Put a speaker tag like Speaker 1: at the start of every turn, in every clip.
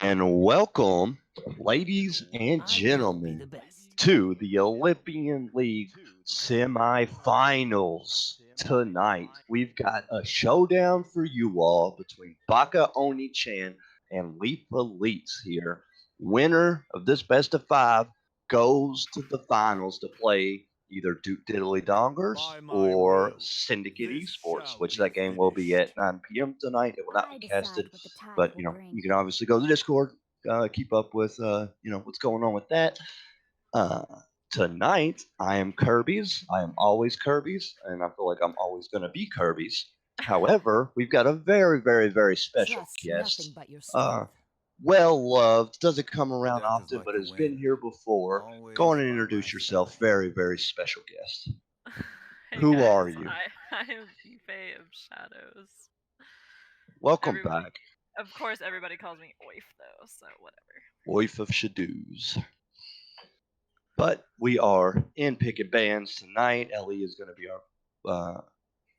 Speaker 1: And welcome, ladies and gentlemen, to the Olympian League semifinals. Tonight, we've got a showdown for you all between Baka Onichann and Leaf Elites here. Winner of this best of five goes to the finals to play either Duke Diddley Dongers or Syndicate Esports, which that game will be at 9 p.m. tonight. It will not be casted, but you can obviously go to the Discord, keep up with what's going on with that. Uh, Tonight, I am Kirby's. I am always Kirby's, and I feel like I'm always going to be Kirby's. However, we've got a very, very, very special guest. Well loved, doesn't come around often, but has been here before. Go on and introduce yourself, very, very special guest.
Speaker 2: Hey
Speaker 1: Who
Speaker 2: guys,
Speaker 1: are you?
Speaker 2: I am Ife of Shadows.
Speaker 1: Welcome
Speaker 2: Everybody,
Speaker 1: back,
Speaker 2: of course, everybody calls me Oif though, so whatever.
Speaker 1: wife of Shadows. But we are in picking bands tonight. Ellie is going to be our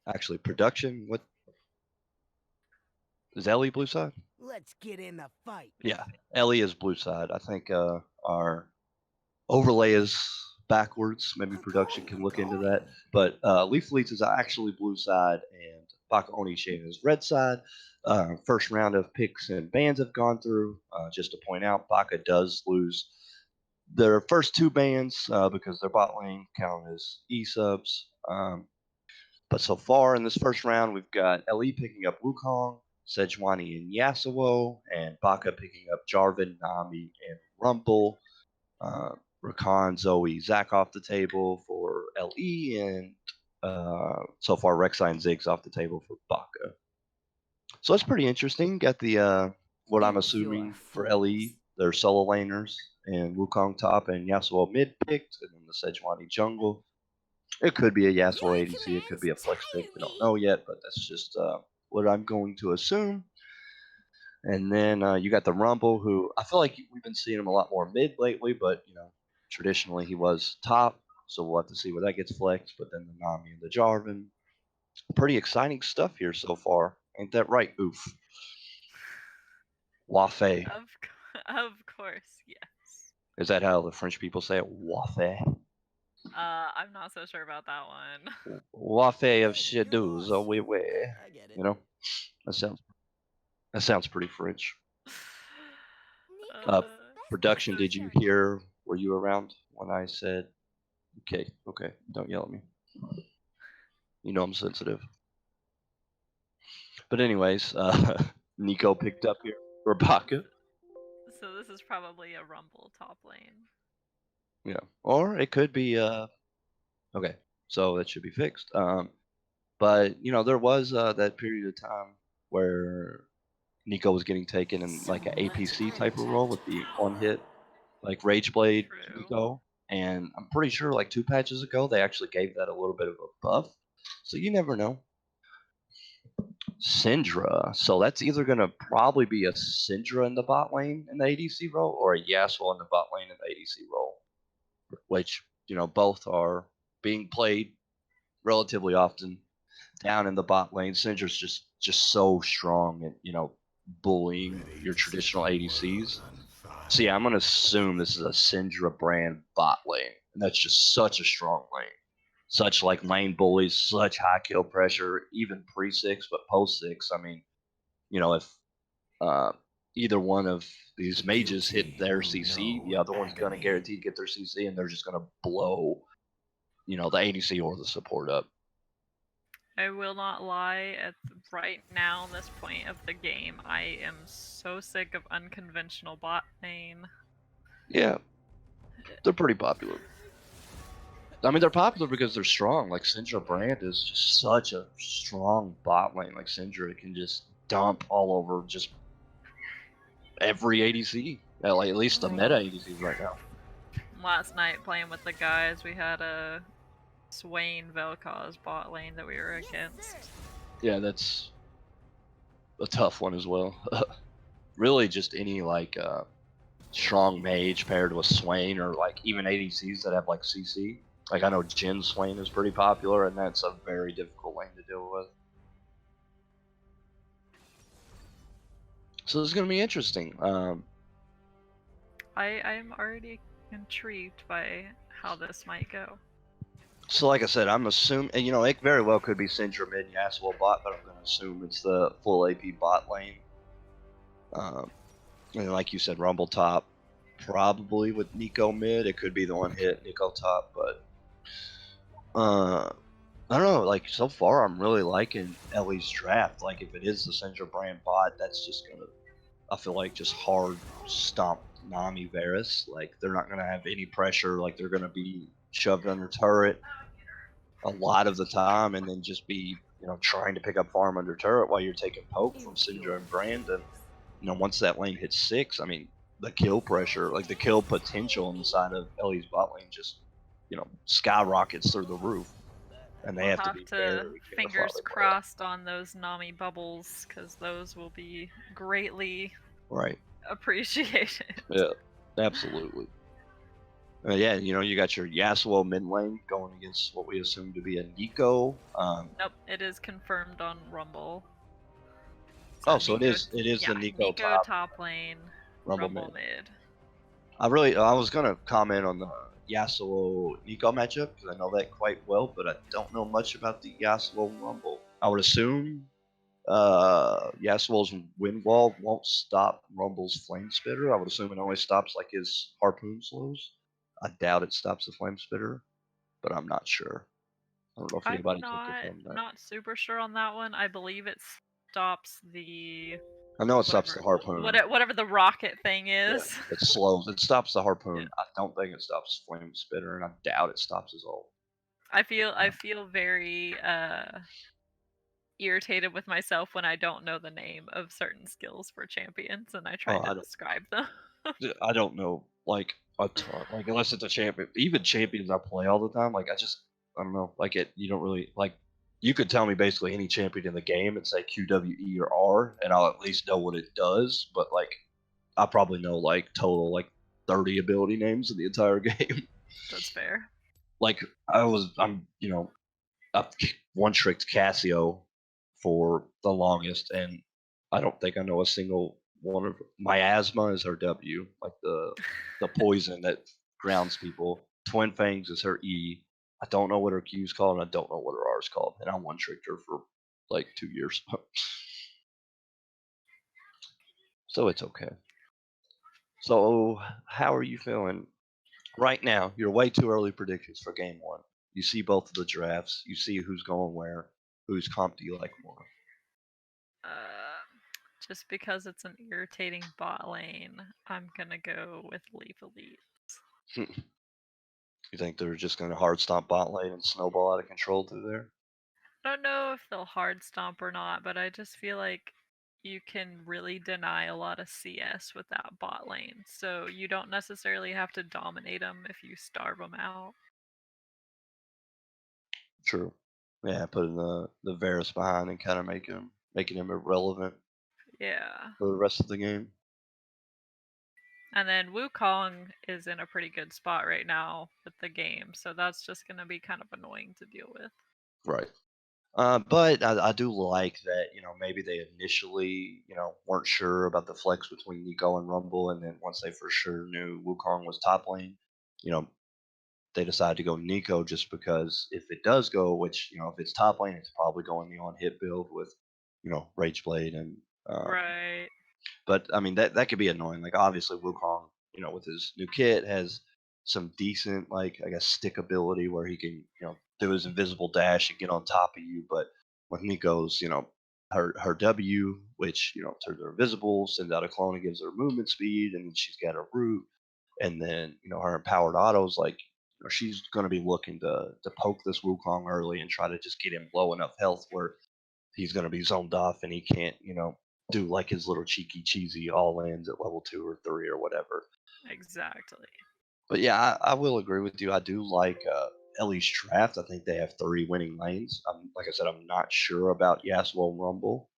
Speaker 1: actually production. What is Ellie Blue Side?
Speaker 3: Let's get in the fight.
Speaker 1: Yeah, Ellie is Blue Side. I think our overlay is backwards. Maybe production can look into that. But Leaf Leeds is actually Blue Side, and Baka Onichann is Red Side. First round of picks and bands have gone through. Just to point out, Baka does lose their first two bands because their bot lane count as E subs. But so far in this first round, we've got LE picking up Wukong, Sejuani, and Yasuo, and Baka picking up Jarvan, Nami, and Rumble. Rakan, Zoe, Zac off the table for LE, and so far Rek'Sai and Ziggs off the table for Baka. So that's pretty interesting. Got the what I'm assuming for LE, their solo laners, and Wukong top and Yasuo mid picked, and then the Sejuani jungle. It could be a Yasuo ADC, it could be a flex pick. We don't know yet, but that's just what I'm going to assume. And then you got the Rumble, who I feel like we've been seeing him a lot more mid lately, but traditionally he was top, so we'll have to see where that gets flexed. But then the Nami and the Jarvan, pretty exciting stuff here so far. Ain't that right? Oof. Wafe.
Speaker 2: Of course, yes.
Speaker 1: Is that how the French people say it? Wafe.
Speaker 2: I'm not so sure about that one.
Speaker 1: Wafe of Shadows. Oh, we.
Speaker 3: I get it.
Speaker 1: That sounds pretty French.
Speaker 2: Uh,
Speaker 1: Production, did you hear? Were you around when I said, okay, don't yell at me. You know I'm sensitive. But anyways, Nico picked up here for Baka.
Speaker 2: So this is probably a Rumble top lane.
Speaker 1: Yeah, or it could be. Okay, so that should be fixed. But there was that period of time where Nico was getting taken in like an APC type of role with the one hit, like Rage Blade Nico. And I'm pretty sure like 2 patches ago they actually gave that a little bit of a buff. So you never know. Syndra. So that's either going to probably be a Syndra in the bot lane in the ADC role or a Yasuo in the bot lane in the ADC role, which, both are being played relatively often down in the bot lane. Syndra's just so strong at, bullying your traditional ADCs. So yeah, I'm going to assume this is a Syndra brand bot lane. And that's just such a strong lane. Such like lane bullies, such high kill pressure, even pre-6, but post-6. I mean, if either one of these mages hit their CC, the other one's going to guarantee to get their CC, and they're just going to blow, the ADC or the support up.
Speaker 2: I will not lie, right now, this point of the game, I am so sick of unconventional bot lane.
Speaker 1: Yeah, they're pretty popular. I mean, they're popular because they're strong. Like, Syndra brand is just such a strong bot lane. Like, Syndra can just dump all over just every ADC. Like, at least the meta ADCs right now.
Speaker 2: Last night, playing with the guys, we had a Swain Vel'Koz bot lane that we were against.
Speaker 1: Yeah, that's a tough one as well. Really, just any, like, strong mage paired with Swain or, like, even ADCs that have, like, CC. Like, I know Jhin Swain is pretty popular, and that's a very difficult lane to deal with. So this is going to be interesting.
Speaker 2: I'm already intrigued by how this might go.
Speaker 1: So like I said, I'm assuming, and it very well could be Syndra mid and Yasuo bot, but I'm going to assume it's the full AP bot lane. And like you said, Rumble top, probably with Nico mid. It could be the one hit Nico top, but I don't know. Like so far, I'm really liking Ellie's draft. Like if it is the Syndra brand bot, that's just gonna, I feel like, just hard stomp Nami Varus. Like they're not gonna have any pressure. Like they're gonna be shoved under turret a lot of the time, and then just be trying to pick up farm under turret while you're taking poke from Syndra and Brand. And once that lane hits 6, I mean the kill pressure, like the kill potential on the side of Ellie's bot lane just skyrockets through the roof, and they
Speaker 2: We'll
Speaker 1: have to be very careful how
Speaker 2: fingers
Speaker 1: they play it.
Speaker 2: crossed on those Nami bubbles, because those will be greatly
Speaker 1: Right.
Speaker 2: appreciated.
Speaker 1: Yeah, absolutely. Yeah, you got your Yasuo mid lane going against what we assume to be a Nico.
Speaker 2: Nope, it is confirmed on Rumble.
Speaker 1: So it is the Nico
Speaker 2: top lane,
Speaker 1: Rumble
Speaker 2: mid.
Speaker 1: I was gonna comment on the Yasuo Nico matchup because I know that quite well, but I don't know much about the Yasuo Rumble. I would assume Yasuo's wind wall won't stop Rumble's flame spitter. I would assume it only stops like his harpoon slows. I doubt it stops the flame spitter, but I'm not sure. I don't know if anybody can confirm that.
Speaker 2: Not super sure on that one. I believe it stops the.
Speaker 1: I know it stops the harpoon.
Speaker 2: Whatever the rocket thing is.
Speaker 1: Yeah, it slows. It stops the harpoon. Yeah. I don't think it stops flame spitter, and I doubt it stops his ult.
Speaker 2: I feel very irritated with myself when I don't know the name of certain skills for champions and I try to describe them.
Speaker 1: I don't know like a ton. Like unless it's a champion, even champions I play all the time. Like I don't know. Like you don't really like. You could tell me basically any champion in the game and say QWE or R, and I'll at least know what it does. But like, I probably know like total like 30 ability names in the entire game.
Speaker 2: That's fair.
Speaker 1: Like I one-tricked Cassio for the longest, and I don't think I know a single one of Miasma is her W, like the poison that grounds people. Twin Fangs is her E. I don't know what her Q is called, and I don't know what her R is called, and I one-tricked her for like 2 years. So it's okay. So how are you feeling right now? You're way too early predictions for game 1. You see both of the drafts. You see who's going where. Whose comp do you like more?
Speaker 2: Just because it's an irritating bot lane, I'm gonna go with Leaf Elite.
Speaker 1: You think they're just gonna hard stomp bot lane and snowball out of control through there?
Speaker 2: I don't know if they'll hard stomp or not, but I just feel like you can really deny a lot of CS with that bot lane. So you don't necessarily have to dominate them if you starve them out.
Speaker 1: True. Yeah, putting the Varus behind and kind of making him irrelevant.
Speaker 2: Yeah.
Speaker 1: For the rest of the game.
Speaker 2: And then Wukong is in a pretty good spot right now with the game, so that's just going to be kind of annoying to deal with.
Speaker 1: Right. But I do like that, maybe they initially, weren't sure about the flex between Nico and Rumble, and then once they for sure knew Wukong was top lane, they decided to go Nico just because if it does go, which, if it's top lane, it's probably going the on-hit build with, Rage Blade and...
Speaker 2: right.
Speaker 1: But, I mean, that could be annoying. Like, obviously, Wukong, with his new kit has some decent, like, I guess, stick ability where he can, do his invisible dash and get on top of you. But with Nico's, her W, which, turns her invisible, sends out a clone and gives her movement speed, and then she's got her root. And then, her empowered autos, like, she's going to be looking to poke this Wukong early and try to just get him low enough health where he's going to be zoned off and he can't, do like his little cheesy all lands at level 2 or 3 or whatever.
Speaker 2: Exactly.
Speaker 1: But yeah, I will agree with you. I do like Ellie's draft. I think they have 3 winning lanes. Like I said, I'm not sure about Yasuo and Rumble,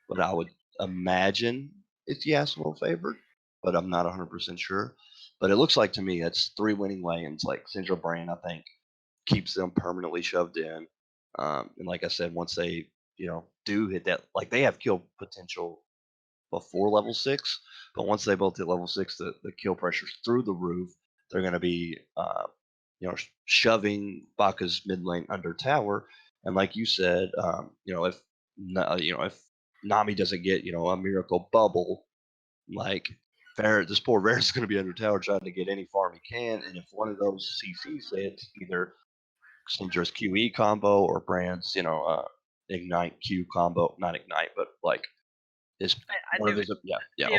Speaker 1: but I would imagine it's Yasuo favored, but I'm not 100% sure. But it looks like to me that's 3 winning lanes. Like Syndra Brand, I think, keeps them permanently shoved in. And like I said, once they do hit that, like they have kill potential before level 6, but once they both hit level 6, the kill pressure's through the roof. They're going to be, shoving Baka's mid lane under tower. And like you said, if Nami doesn't get, a miracle bubble, like this poor Varus is going to be under tower trying to get any farm he can. And if one of those CCs hits, either Syndra's QE combo or Brand's, Ignite Q combo, not Ignite, but like is
Speaker 2: I
Speaker 1: one of
Speaker 2: knew
Speaker 1: his,
Speaker 2: it.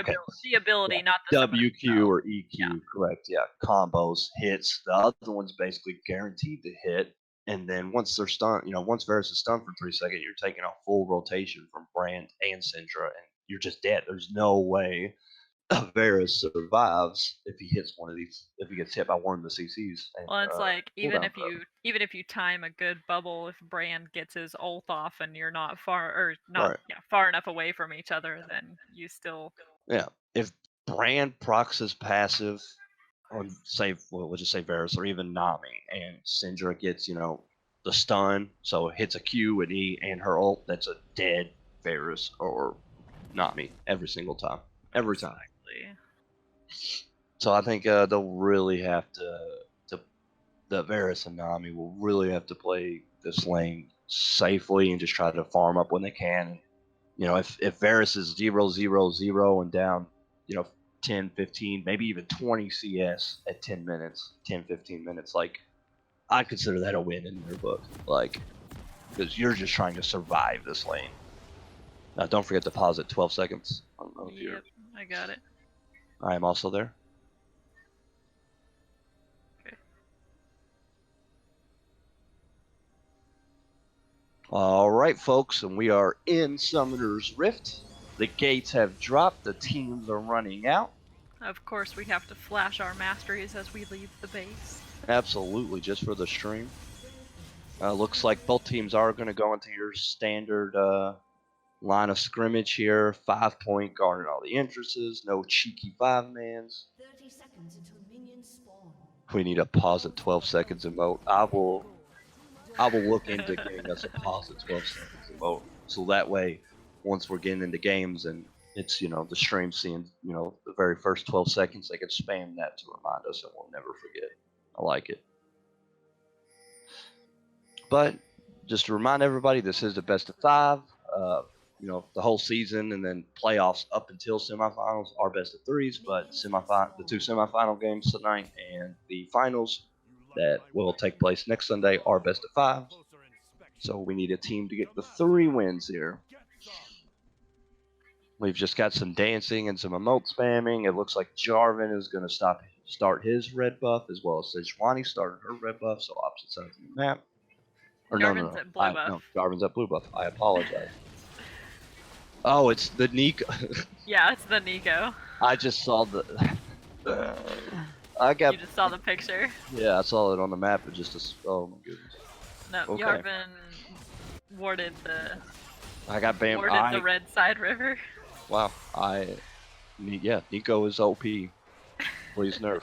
Speaker 1: okay.
Speaker 2: The ability,
Speaker 1: Yeah.
Speaker 2: not the summoner
Speaker 1: WQ
Speaker 2: spell.
Speaker 1: or EQ, correct? Yeah, combos hits. The other one's basically guaranteed to hit. And then once they're stunned, once Varus is stunned for 3 seconds, you're taking a full rotation from Brand and Syndra, and you're just dead. There's no way Varus survives if he hits one of these. If he gets hit by one of the CCs. And,
Speaker 2: Well, it's like even if
Speaker 1: cooldown
Speaker 2: you time a good bubble, if Brand gets his ult off and you're not far
Speaker 1: Right.
Speaker 2: far enough away from each other, then you still.
Speaker 1: Yeah, if Brand procs his passive on, say, we'll just say Varus or even Nami, and Syndra gets, the stun, so it hits a Q and E and her ult, that's a dead Varus or Nami every single time. Every time.
Speaker 2: Exactly.
Speaker 1: So I think they'll really have the Varus and Nami will really have to play this lane safely and just try to farm up when they can. If Varus is 0-0-0 and down, 10, 15, maybe even 20 CS at 10 minutes, 10, 15 minutes, like, I consider that a win in their book. Like, because you're just trying to survive this lane. Now, don't forget to pause at 12 seconds. I don't know if
Speaker 2: Yep, I got it.
Speaker 1: I am also there.
Speaker 2: Okay.
Speaker 1: All right, folks, and we are in Summoner's Rift. The gates have dropped. The teams are running out.
Speaker 2: Of course, we have to flash our masteries as we leave the base.
Speaker 1: Absolutely, just for the stream. Looks like both teams are going to go into your standard line of scrimmage here. 5-point, guarding all the entrances. No cheeky 5-mans.
Speaker 4: 30 seconds until minions spawn.
Speaker 1: We need a pause at 12 seconds emote. I will look into getting us a pause at 12 seconds emote. So that way, once we're getting into games and it's, the stream seeing, the very first 12 seconds, they can spam that to remind us and we'll never forget. I like it. But just to remind everybody, this is the best of 5. The whole season and then playoffs up until semifinals are best of 3s, but the 2 semifinal games tonight and the finals that will take place next Sunday are best of 5. So we need a team to get the 3 wins here. We've just got some dancing and some emote spamming. It looks like Jarvan is going to start his red buff, as well as Sejuani started her red buff, so opposite sides of the map. Or
Speaker 2: Jarvan's at blue buff.
Speaker 1: No, Jarvan's at blue buff. I apologize. Oh, it's the Nico.
Speaker 2: Yeah, it's the Nico.
Speaker 1: I just saw the.
Speaker 2: You just saw the picture.
Speaker 1: Yeah, I saw it on the map. It just. Oh my goodness.
Speaker 2: No,
Speaker 1: Okay.
Speaker 2: Jarvan warded the.
Speaker 1: I got banned.
Speaker 2: Warded the red side river.
Speaker 1: Wow. Nico is OP. Please nerf.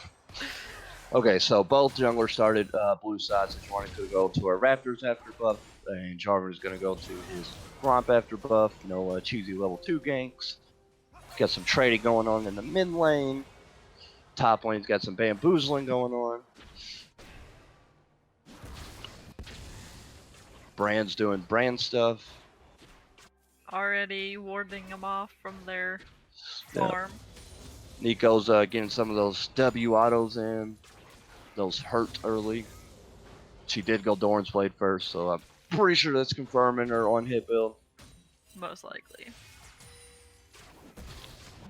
Speaker 1: Okay, so both junglers started blue sides. Sejuani could go to our Raptors after buff, and Jarvan is going to go to his Gromp after buff. No cheesy level 2 ganks. Got some trading going on in the mid lane. Top lane's got some bamboozling going on. Brand's doing Brand stuff.
Speaker 2: Already warding them off from their farm.
Speaker 1: Nico's getting some of those W autos in. Those hurt early. She did go Doran's Blade first, so I'm pretty sure that's confirming her on hit build.
Speaker 2: Most likely.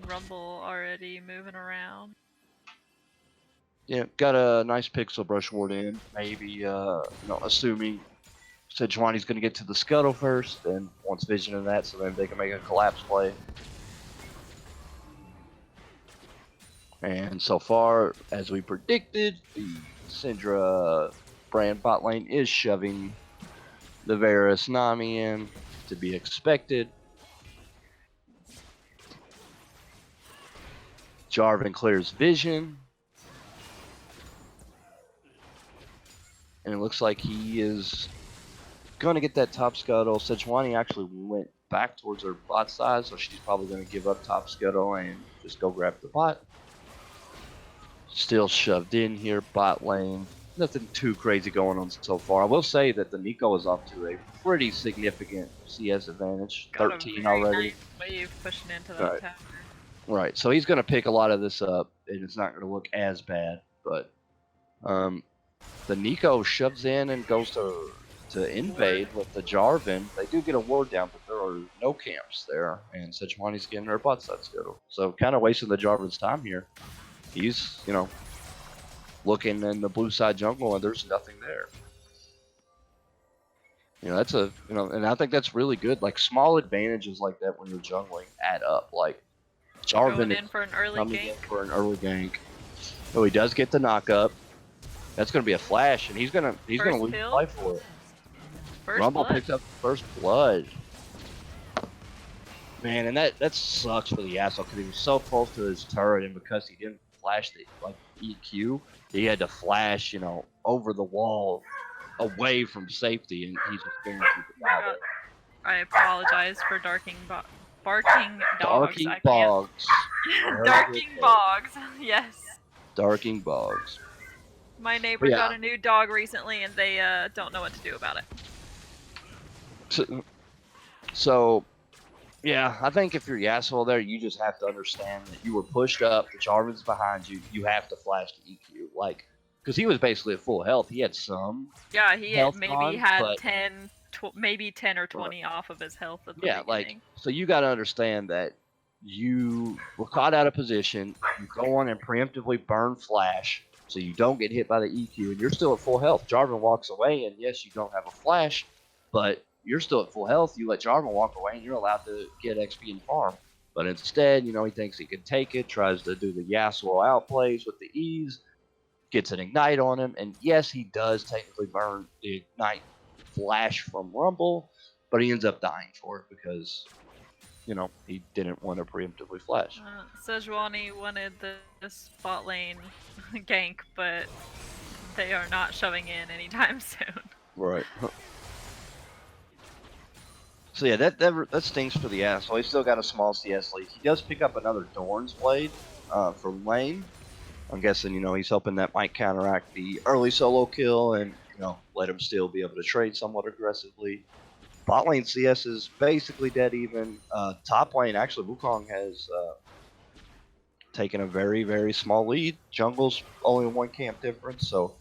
Speaker 2: Rumble already moving around.
Speaker 1: Yeah, got a nice pixel brush ward in. Maybe, assuming Sejuani's going to get to the scuttle first, and wants vision of that, so then they can make a collapse play. And so far, as we predicted, the Syndra Brand bot lane is shoving the Varus Nami in, to be expected. Jarvan clears vision. And it looks like he is going to get that top scuttle. Sejuani actually went back towards her bot side, so she's probably going to give up top scuttle and just go grab the bot. Still shoved in here, bot lane. Nothing too crazy going on so far. I will say that the Nico is off to a pretty significant CS advantage.
Speaker 2: Got
Speaker 1: 13
Speaker 2: a very
Speaker 1: already.
Speaker 2: nice wave pushing into that
Speaker 1: Right.
Speaker 2: tower.
Speaker 1: Right, so he's going to pick a lot of this up, and it's not going to look as bad. But the Nico shoves in and goes to invade with the Jarvan. They do get a ward down, but there are no camps there, and Sejuani's getting her bot side scuttle. So kind of wasting the Jarvan's time here. He's, you know, looking in the blue side jungle, and there's nothing there. You know, that's a, you know, and I think that's really good. Like, small advantages like that when you're jungling add up. Like, Jarvan
Speaker 2: Going
Speaker 1: is
Speaker 2: in for an early
Speaker 1: coming in
Speaker 2: gank.
Speaker 1: for an early gank. So he does get the knock up. That's going to be a flash, and he's gonna lose
Speaker 2: kill?
Speaker 1: life for it.
Speaker 2: First
Speaker 1: Rumble
Speaker 2: blood.
Speaker 1: picks up first blood. Man, and that sucks for the asshole because he was so close to his turret, and because he didn't flash the EQ, he had to flash, you know, over the wall, away from safety, and he's just going to die.
Speaker 2: I apologize for barking dogs.
Speaker 1: Darking
Speaker 2: I can't-
Speaker 1: bogs.
Speaker 2: Darking bogs. Yes.
Speaker 1: Darking bogs.
Speaker 2: My neighbor
Speaker 1: Yeah.
Speaker 2: got a new dog recently, and they don't know what to do about it.
Speaker 1: So, yeah, I think if you're Yasuo there, you just have to understand that you were pushed up, the Jarvan's behind you, you have to flash the EQ. Like, because he was basically at full health. He had some.
Speaker 2: Yeah, he had
Speaker 1: Health
Speaker 2: maybe
Speaker 1: on,
Speaker 2: had
Speaker 1: but-
Speaker 2: 10, maybe 10 or 20 off of his health at the
Speaker 1: Yeah, like,
Speaker 2: beginning.
Speaker 1: so you got to understand that you were caught out of position. You go on and preemptively burn flash so you don't get hit by the EQ, and you're still at full health. Jarvan walks away, and yes, you don't have a flash, but you're still at full health. You let Jarvan walk away, and you're allowed to get XP and farm. But instead, you know, he thinks he can take it, tries to do the Yasuo outplays with the ease, gets an ignite on him, and yes, he does technically burn the ignite flash from Rumble, but he ends up dying for it because, you know, he didn't want to preemptively flash.
Speaker 2: Sejuani wanted this bot lane gank, but they are not shoving in anytime soon.
Speaker 1: Right. So yeah, that stings for the asshole. He's still got a small CS lead. He does pick up another Dorn's Blade from lane. I'm guessing, you know, he's hoping that might counteract the early solo kill and, you know, let him still be able to trade somewhat aggressively. Bot lane CS is basically dead even. Top lane, actually, Wukong has taken a very, very small lead. Jungle's only one camp difference, so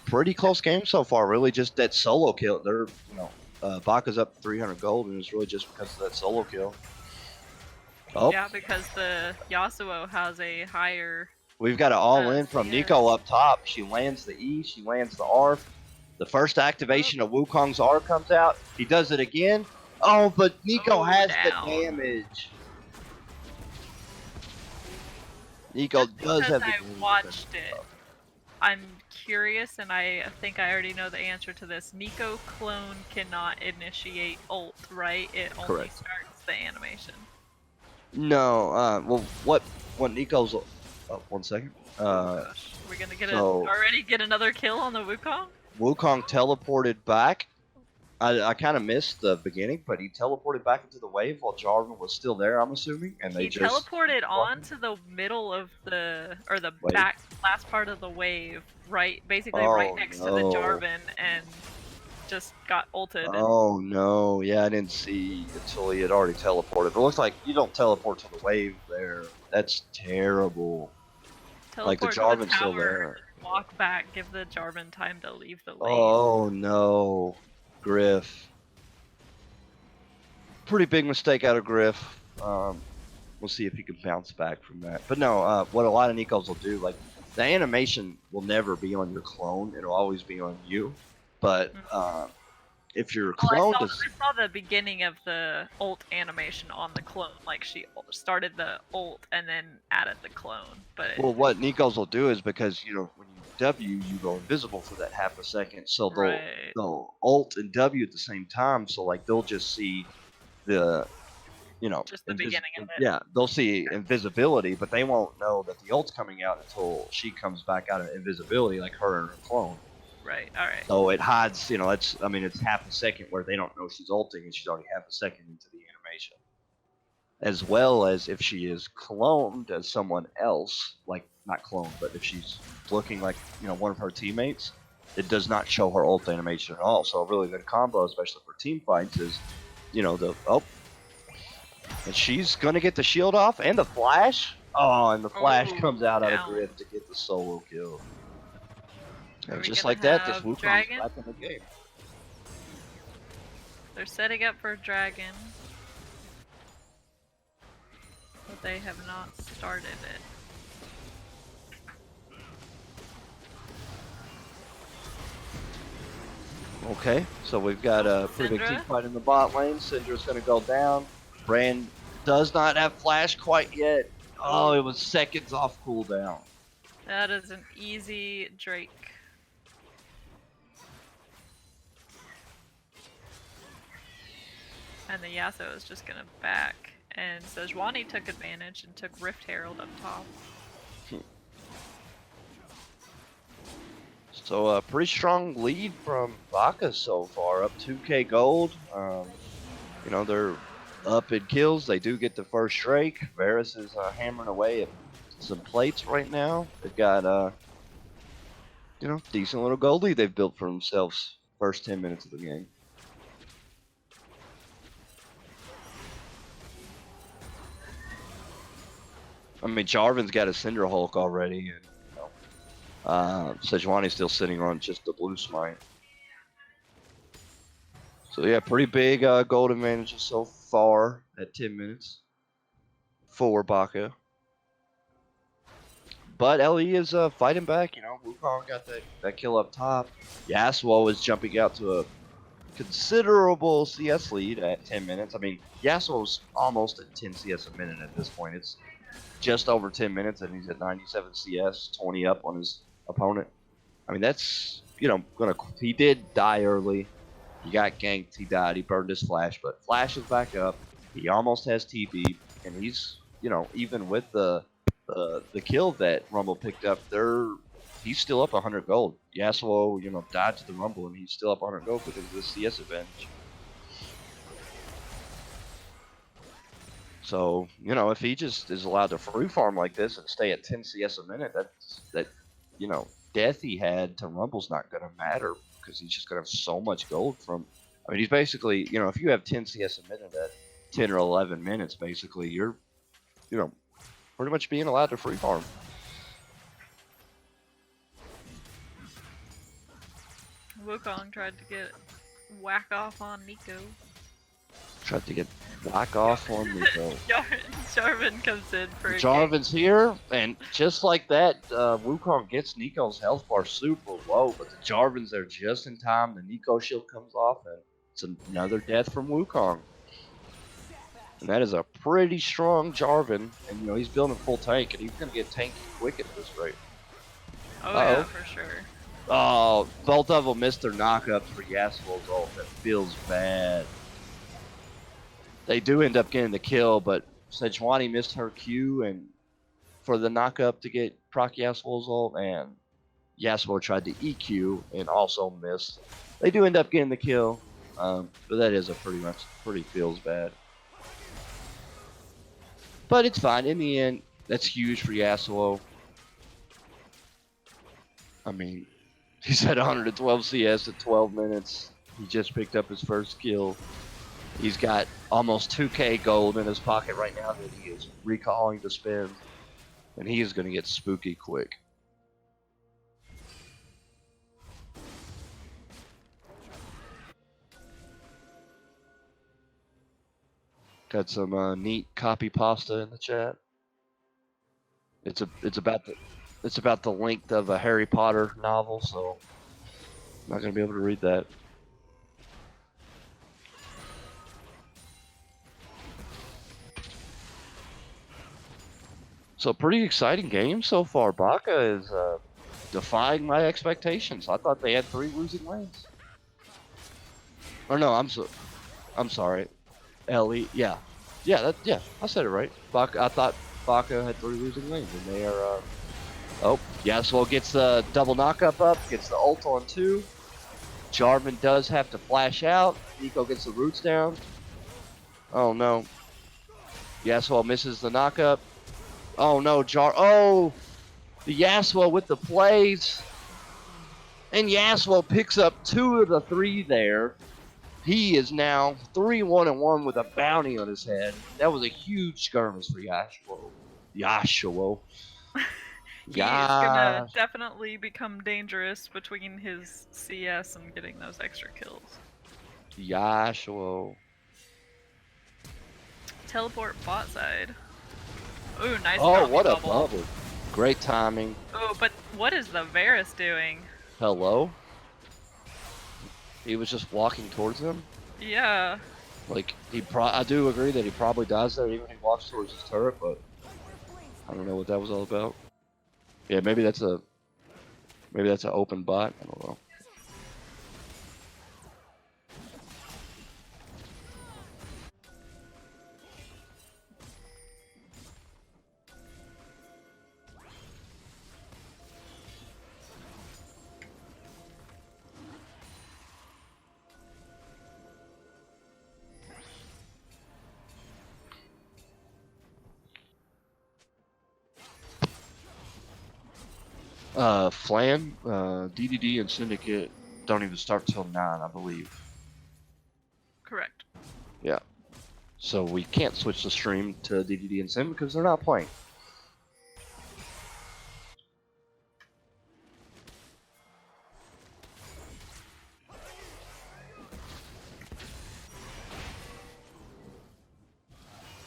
Speaker 1: pretty close game so far. Really just that solo kill. They're, you know, Baka's up 300 gold, and it's really just because of that solo kill. Oh,
Speaker 2: Yeah, because the Yasuo has a higher.
Speaker 1: we've got an all-in from
Speaker 2: CS.
Speaker 1: Nico up top. She lands the E, she lands the R. The first activation of Wukong's R comes out. He does it again. Oh, but Nico
Speaker 2: Oh,
Speaker 1: has
Speaker 2: down.
Speaker 1: the damage. Nico
Speaker 2: Just
Speaker 1: does
Speaker 2: because
Speaker 1: have the
Speaker 2: I
Speaker 1: damage.
Speaker 2: watched it, I'm curious, and I think I already know the answer to this. Nico clone cannot initiate ult, right? It only
Speaker 1: Correct.
Speaker 2: starts the animation.
Speaker 1: No, well, what Nico's... Oh, 1 second.
Speaker 2: Gosh, we're gonna get
Speaker 1: so-
Speaker 2: already get another kill on the Wukong?
Speaker 1: Wukong teleported back. I kind of missed the beginning, but he teleported back into the wave while Jarvan was still there, I'm assuming. And they
Speaker 2: He
Speaker 1: just
Speaker 2: teleported on to the middle of the
Speaker 1: Wave?
Speaker 2: back last part of the wave, right, basically
Speaker 1: Oh,
Speaker 2: right next to the
Speaker 1: no.
Speaker 2: Jarvan, and just got ulted. and
Speaker 1: Oh no, yeah, I didn't see until he had already teleported. It looks like you don't teleport to the wave there. That's terrible. Like the
Speaker 2: teleport to
Speaker 1: Jarvan's still
Speaker 2: tower,
Speaker 1: there.
Speaker 2: Walk back, give the Jarvan time to leave the lane.
Speaker 1: Oh no, Griff. Pretty big mistake out of Griff. We'll see if he can bounce back from that. But no, what a lot of Nikos will do, like the animation will never be on your clone; it'll always be on you. But if your clone
Speaker 2: I
Speaker 1: does,
Speaker 2: saw the beginning of the ult animation on the clone, like she started the ult and then added the clone. But
Speaker 1: well, what Nikos will do is because, you know, when you W, you go invisible for that half a second, so
Speaker 2: Right.
Speaker 1: they'll ult and W at the same time. So like they'll just see the, you know,
Speaker 2: Just the beginning of it.
Speaker 1: Yeah, they'll see invisibility, but they won't know that the ult's coming out until she comes back out of invisibility, like her and her clone.
Speaker 2: Right. All right.
Speaker 1: So it hides, I mean, it's half a second where they don't know she's ulting and she's already half a second into the animation. As well as if she is cloned as someone else, like, not cloned, but if she's looking like, one of her teammates, it does not show her ult animation at all. So a really good combo, especially for team fights, is, and she's going to get the shield off and the flash. Oh, and the flash comes out of grid to get the solo kill. And just like that, this Wukong's back in the game.
Speaker 2: They're setting up for Dragon. But they have not started it.
Speaker 1: Okay, so we've got a pretty big team fight in the bot lane. Syndra's going to go down. Brand does not have flash quite yet. Oh, it was seconds off cooldown.
Speaker 2: That is an easy Drake. And the Yasuo is just gonna back. And Sejuani took advantage and took Rift Herald up top.
Speaker 1: So a pretty strong lead from Baka so far, up 2k gold. They're up in kills. They do get the first Drake. Varus is hammering away at some plates right now. They've got, decent little gold lead they've built for themselves first 10 minutes of the game. I mean, Jarvan's got a Cinder Hulk already, and Sejuani's still sitting on just the blue smite. So yeah, pretty big gold advantages so far at 10 minutes for Baka. But LE is fighting back. Wukong got that kill up top. Yasuo is jumping out to a considerable CS lead at 10 minutes. I mean, Yasuo's almost at 10 CS a minute at this point. It's just over 10 minutes and he's at 97 CS, 20 up on his opponent. I mean, that's, he did die early. He got ganked, he died, he burned his flash, but flash is back up. He almost has TB, and he's, even with the kill that Rumble picked up, he's still up 100 gold. Yasuo, died to the Rumble, and he's still up 100 gold because of the CS advantage. So, if he just is allowed to free farm like this and stay at 10 CS a minute, that death he had to Rumble's not going to matter because he's just going to have so much gold from. I mean, he's basically, if you have 10 CS a minute at 10 or 11 minutes, basically, you're, pretty much being allowed to free farm.
Speaker 2: Wukong tried to get whack off on Nico.
Speaker 1: Tried to get whack off on Nico.
Speaker 2: Jarvan comes in for
Speaker 1: Jarvan's here, and just like that, Wukong gets Nico's health bar super low, but the Jarvan's there just in time. The Nico shield comes off, and it's another death from Wukong. And that is a pretty strong Jarvan, and he's building full tank, and he's gonna get tanky quick at this rate.
Speaker 2: Oh yeah, for sure.
Speaker 1: Oh, both of them missed their knockups for Yasuo's ult. That feels bad. They do end up getting the kill, but Sejuani missed her Q and for the knockup to get proc Yasuo's ult, and Yasuo tried to EQ and also missed. They do end up getting the kill, but that is pretty feels bad. But it's fine. In the end, that's huge for Yasuo. I mean, he's at 112 CS at 12 minutes. He just picked up his first kill. He's got almost 2k gold in his pocket right now that he is recalling to spend. And he is going to get spooky quick. Got some neat copy pasta in the chat. It's about the length of a Harry Potter novel, so I'm not going to be able to read that. So pretty exciting game so far. Baka is defying my expectations. I thought they had 3 losing lanes. Or no, I'm sorry. Ellie, yeah, I said it right. I thought Baka had 3 losing lanes, and they are Oh, Yasuo gets the double knockup up, gets the ult on 2. Jarvan does have to flash out. Nico gets the roots down. Oh no. Yasuo misses the knockup. Oh no, oh! The Yasuo with the plays. And Yasuo picks up 2 of the 3 there. He is now 3-1-1 with a bounty on his head. That was a huge skirmish for Yasuo. Yasuo.
Speaker 2: He is gonna definitely become dangerous between his CS and getting those extra kills.
Speaker 1: Yasuo.
Speaker 2: Teleport bot side. Ooh, nice.
Speaker 1: Oh, what a bubble. Great timing.
Speaker 2: Oh, but what is the Varus doing?
Speaker 1: Hello? He was just walking towards him?
Speaker 2: Yeah.
Speaker 1: Like, I do agree that he probably dies there even if he walks towards his turret, but I don't know what that was all about. Yeah, maybe that's an open bot. I don't know. Flan, DDD, and Syndicate don't even start till 9, I believe.
Speaker 2: Correct.
Speaker 1: Yeah. So we can't switch the stream to DDD and Sim because they're not playing.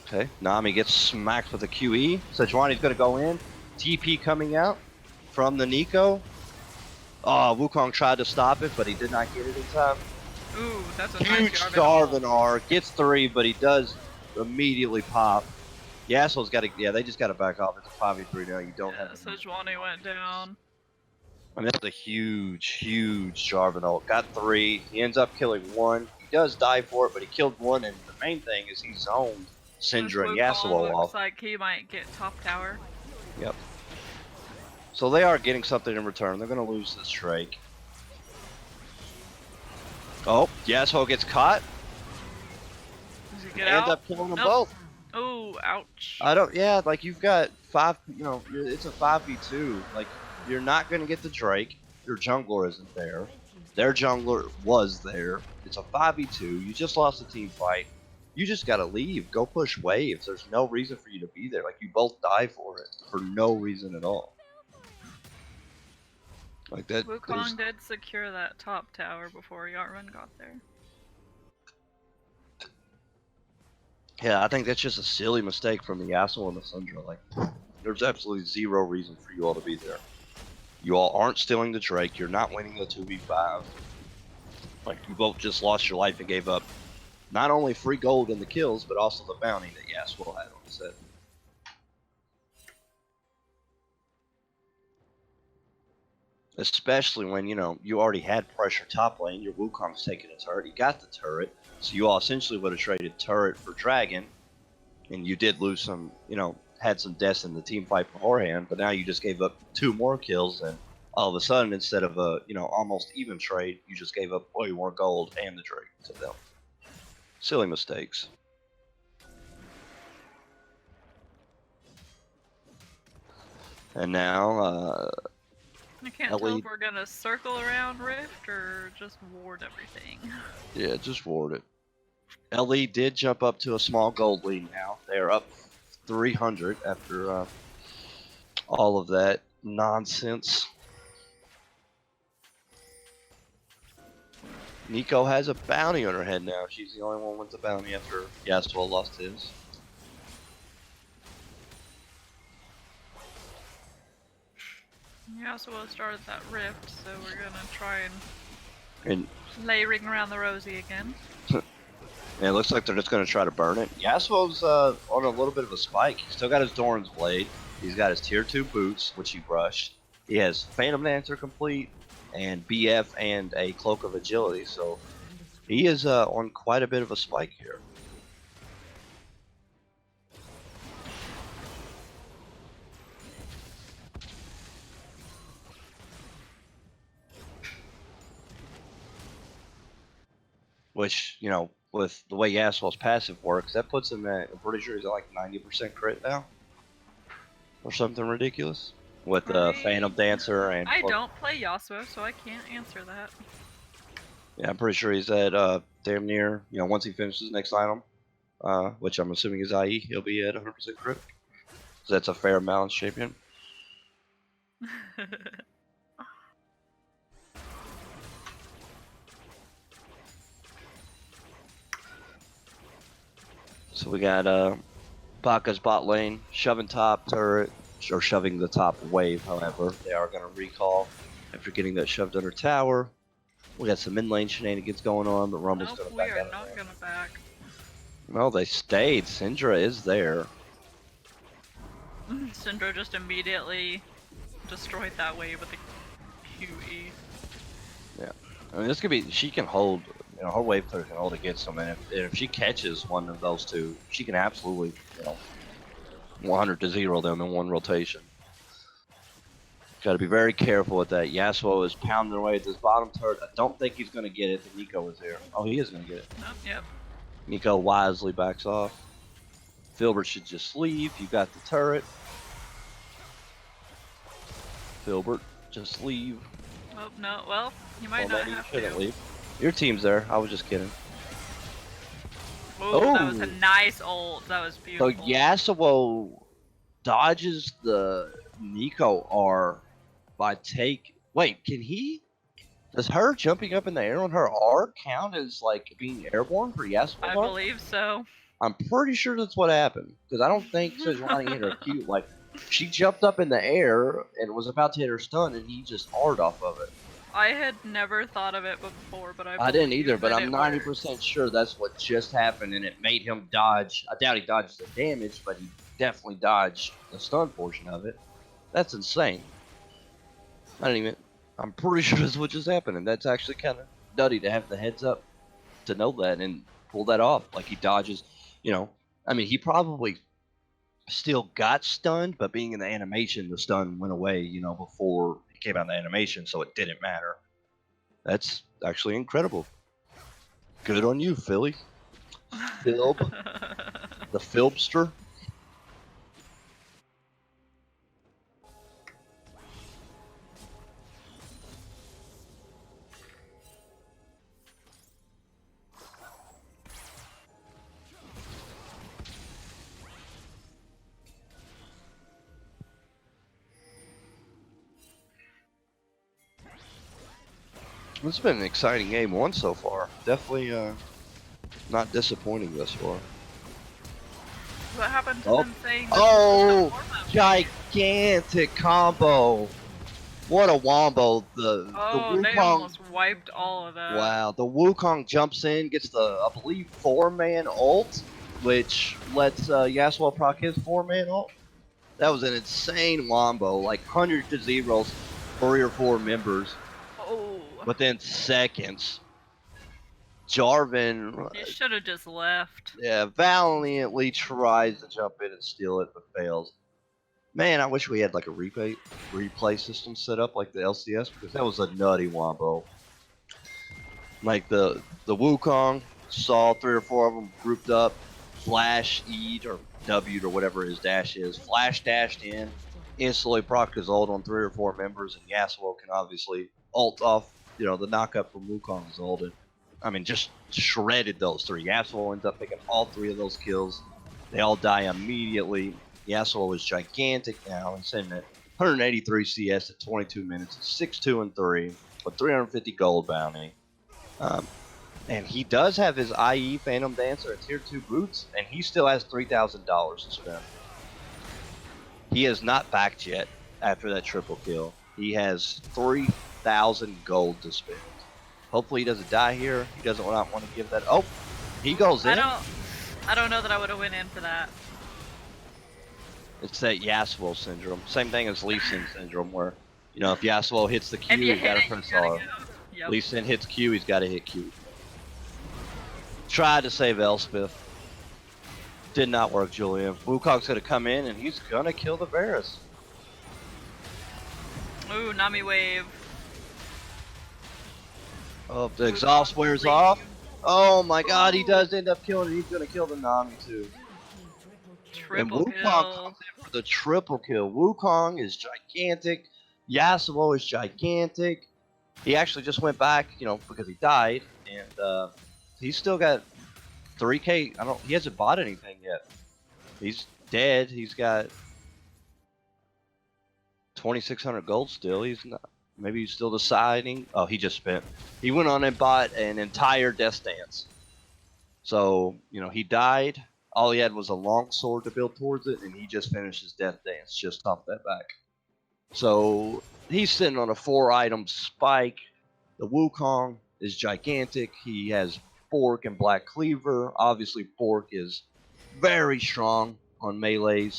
Speaker 1: Okay, Nami gets smacked with a QE. Sejuani's going to go in. TP coming out from the Nico. Oh, Wukong tried to stop it, but he did not get it in time.
Speaker 2: Ooh, that's a
Speaker 1: Huge
Speaker 2: nice
Speaker 1: Jarvan R. Gets 3, but he does immediately pop. Yasuo's got to, yeah, they just got to back off. It's a 5v3 now. You don't have to.
Speaker 2: Sejuani went down.
Speaker 1: I mean, that's a huge Jarvan ult. Got 3. He ends up killing 1. He does die for it, but he killed 1. And the main thing is he zoned Syndra and Yasuo off.
Speaker 2: Looks like he might get top tower.
Speaker 1: Yep. So they are getting something in return. They're going to lose this Drake. Oh, Yasuo gets caught.
Speaker 2: Does he get
Speaker 1: Ends
Speaker 2: out?
Speaker 1: up killing them both.
Speaker 2: Oh, ouch.
Speaker 1: Yeah, like you've got 5, it's a 5v2. Like, you're not going to get the Drake. Your jungler isn't there. Their jungler was there. It's a 5v2. You just lost a team fight. You just got to leave. Go push waves. There's no reason for you to be there. Like, you both die for it for no reason at all. Like that.
Speaker 2: Wukong did secure that top tower before Yarvan got there.
Speaker 1: Yeah, I think that's just a silly mistake from the Yasuo and the Syndra. Like, there's absolutely zero reason for you all to be there. You all aren't stealing the Drake. You're not winning the 2v5. Like, you both just lost your life and gave up not only free gold in the kills, but also the bounty that Yasuo had on his head. Especially when, you already had pressure top lane. Your Wukong's taking a turret. He got the turret. So you all essentially would have traded turret for dragon. And you did lose some, had some deaths in the team fight beforehand. But now you just gave up 2 more kills. And all of a sudden, instead of a, almost even trade, you just gave up way more gold and the Drake to them. Silly mistakes. And now,
Speaker 2: I can't tell if we're gonna circle around Rift or just ward everything.
Speaker 1: Yeah, just ward it. LE did jump up to a small gold lead now. They're up 300 after all of that nonsense. Nico has a bounty on her head now. She's the only one with the bounty after Yasuo lost his.
Speaker 2: Yasuo started that rift, so we're gonna try and lay ring around the rosy again.
Speaker 1: Yeah, it looks like they're just gonna try to burn it. Yasuo's on a little bit of a spike. He's still got his Doran's Blade. He's got his tier 2 boots, which he brushed. He has Phantom Dancer complete, and BF, and a Cloak of Agility. So he is on quite a bit of a spike here. which, you know, with the way Yasuo's passive works, that puts him at, I'm pretty sure he's at like 90% crit now. Or something ridiculous. With Phantom Dancer and...
Speaker 2: I don't play Yasuo, so I can't answer that.
Speaker 1: Yeah, I'm pretty sure he's at damn near, you know, once he finishes the next item, which I'm assuming is IE, he'll be at 100% crit. So that's a fair balance champion. So we got Baka's bot lane, shoving top turret, or shoving the top wave, however. They are going to recall after getting that shoved under tower. We got some mid lane shenanigans going on, but Rumble's
Speaker 2: Nope,
Speaker 1: going to
Speaker 2: we
Speaker 1: back
Speaker 2: are
Speaker 1: out.
Speaker 2: not going to back.
Speaker 1: Well, they stayed. Syndra is there.
Speaker 2: Syndra just immediately destroyed that wave with a QE.
Speaker 1: Yeah. I mean, this could be, she can hold, you know, her wave player can hold against them, and if she catches one of those two, she can absolutely, you know, 100 to 0 them in one rotation. Got to be very careful with that. Yasuo is pounding away at this bottom turret. I don't think he's going to get it. Nico is here. Oh, he is going to get it.
Speaker 2: Nope, yep.
Speaker 1: Nico wisely backs off. Filbert should just leave. You got the turret. Filbert, just leave.
Speaker 2: Oh, no, well, you might
Speaker 1: Well,
Speaker 2: not
Speaker 1: maybe you
Speaker 2: have
Speaker 1: shouldn't
Speaker 2: to.
Speaker 1: leave. Your team's there. I was just kidding.
Speaker 2: Ooh, that was a
Speaker 1: Oh.
Speaker 2: nice ult. That was
Speaker 1: So
Speaker 2: beautiful.
Speaker 1: Yasuo dodges the Nico R by take. Wait, can he? Does her jumping up in the air on her R count as like being airborne for Yasuo?
Speaker 2: I believe so.
Speaker 1: I'm pretty sure that's what happened because I don't think Sejuani hit her Q. Like she jumped up in the air and was about to hit her stun, and he just R'd off of it.
Speaker 2: I had never thought of it before, but
Speaker 1: I didn't either, but I'm
Speaker 2: not
Speaker 1: 90% sure that's what just happened, and it made him dodge. I doubt he dodged the damage, but he definitely dodged the stun portion of it. That's insane. I'm pretty sure that's what just happened, and that's actually kind of nutty to have the heads up to know that and pull that off. Like he dodges, you know. I mean, he probably still got stunned, but being in the animation, the stun went away, you know, before it came out in the animation, so it didn't matter. That's actually incredible. Good on you, Philly. Philb, the Philbster. It's been an exciting game one so far. Definitely not disappointing thus far.
Speaker 2: What happened to
Speaker 1: Oh.
Speaker 2: them saying this
Speaker 1: Oh,
Speaker 2: was just a warm-up?
Speaker 1: gigantic combo. What a wombo. The
Speaker 2: Oh, they
Speaker 1: Wukong.
Speaker 2: almost wiped all of that.
Speaker 1: Wow, the Wukong jumps in, gets the, I believe, 4-man ult, which lets Yasuo proc his 4-man ult. That was an insane wombo, like 100 to 0, 3 or 4 members
Speaker 2: Oh,
Speaker 1: within seconds. Jarvan,
Speaker 2: you should have just left.
Speaker 1: yeah, valiantly tries to jump in and steal it, but fails. Man, I wish we had like a replay system set up like the LCS, because that was a nutty wombo. Like the Wukong saw 3 or 4 of them grouped up, flash E'd or W'd or whatever his dash is, flash dashed in, instantly proc his ult on 3 or 4 members, and Yasuo can obviously ult off, you know, the knockup from Wukong's ult. And, I mean, just shredded those 3. Yasuo ends up picking all 3 of those kills. They all die immediately. Yasuo is gigantic now. He's sitting at 183 CS at 22 minutes, 6-2 and 3 with 350 gold bounty. And he does have his IE Phantom Dancer at tier 2 boots, and he still has $3,000 to spend. He has not backed yet after that triple kill. He has 3,000 gold to spend. Hopefully he doesn't die here. He doesn't want to give that. Oh, he goes in.
Speaker 2: I don't know that I would have went in for that.
Speaker 1: It's that Yasuo syndrome. Same thing as Lee Sin syndrome, where, you know, if Yasuo hits the Q,
Speaker 2: If you
Speaker 1: he's
Speaker 2: hit
Speaker 1: got to
Speaker 2: it, you
Speaker 1: press
Speaker 2: gotta
Speaker 1: R.
Speaker 2: go. Yep.
Speaker 1: Lee Sin hits Q, he's got to hit Q. Tried to save Elspeth. Did not work, Julian. Wukong's going to come in, and he's going to kill the Varus.
Speaker 2: Ooh, Nami wave.
Speaker 1: Oh, the exhaust wears off. Oh my god, he does end up killing it. He's going to kill the Nami too. And
Speaker 2: Triple
Speaker 1: Wukong
Speaker 2: kill.
Speaker 1: comes in for the triple kill. Wukong is gigantic. Yasuo is gigantic. He actually just went back, you know, because he died. And he's still got 3K. He hasn't bought anything yet. He's dead. He's got 2,600 gold still. He's not. Maybe he's still deciding. Oh, he just spent. He went on and bought an entire Death Dance. So, you know, he died. All he had was a long sword to build towards it, and he just finished his Death Dance just off that back. So he's sitting on a 4-item spike. The Wukong is gigantic. He has Fork and Black Cleaver. Obviously, Fork is very strong on melee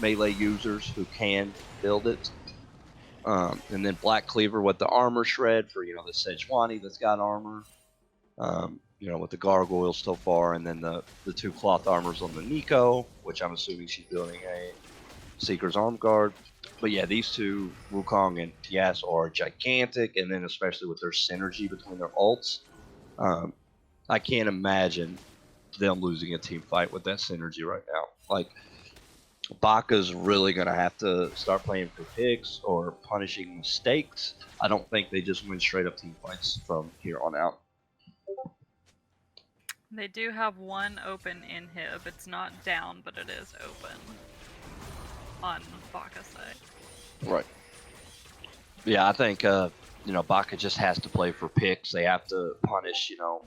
Speaker 1: users who can build it. And then Black Cleaver with the armor shred for, you know, the Sejuani that's got armor. You know, with the gargoyles so far, and then the 2 cloth armors on the Nico, which I'm assuming she's building a Seeker's Arm Guard. But yeah, these two, Wukong and Yasuo, are gigantic, and then especially with their synergy between their ults. I can't imagine them losing a team fight with that synergy right now. Like, Baka's really going to have to start playing for picks or punishing mistakes. I don't think they just win straight up team fights from here on out.
Speaker 2: They do have one open inhib. It's not down, but it is open on Baka's side.
Speaker 1: Right. Yeah, I think you know, Baka just has to play for picks. They have to punish, you know,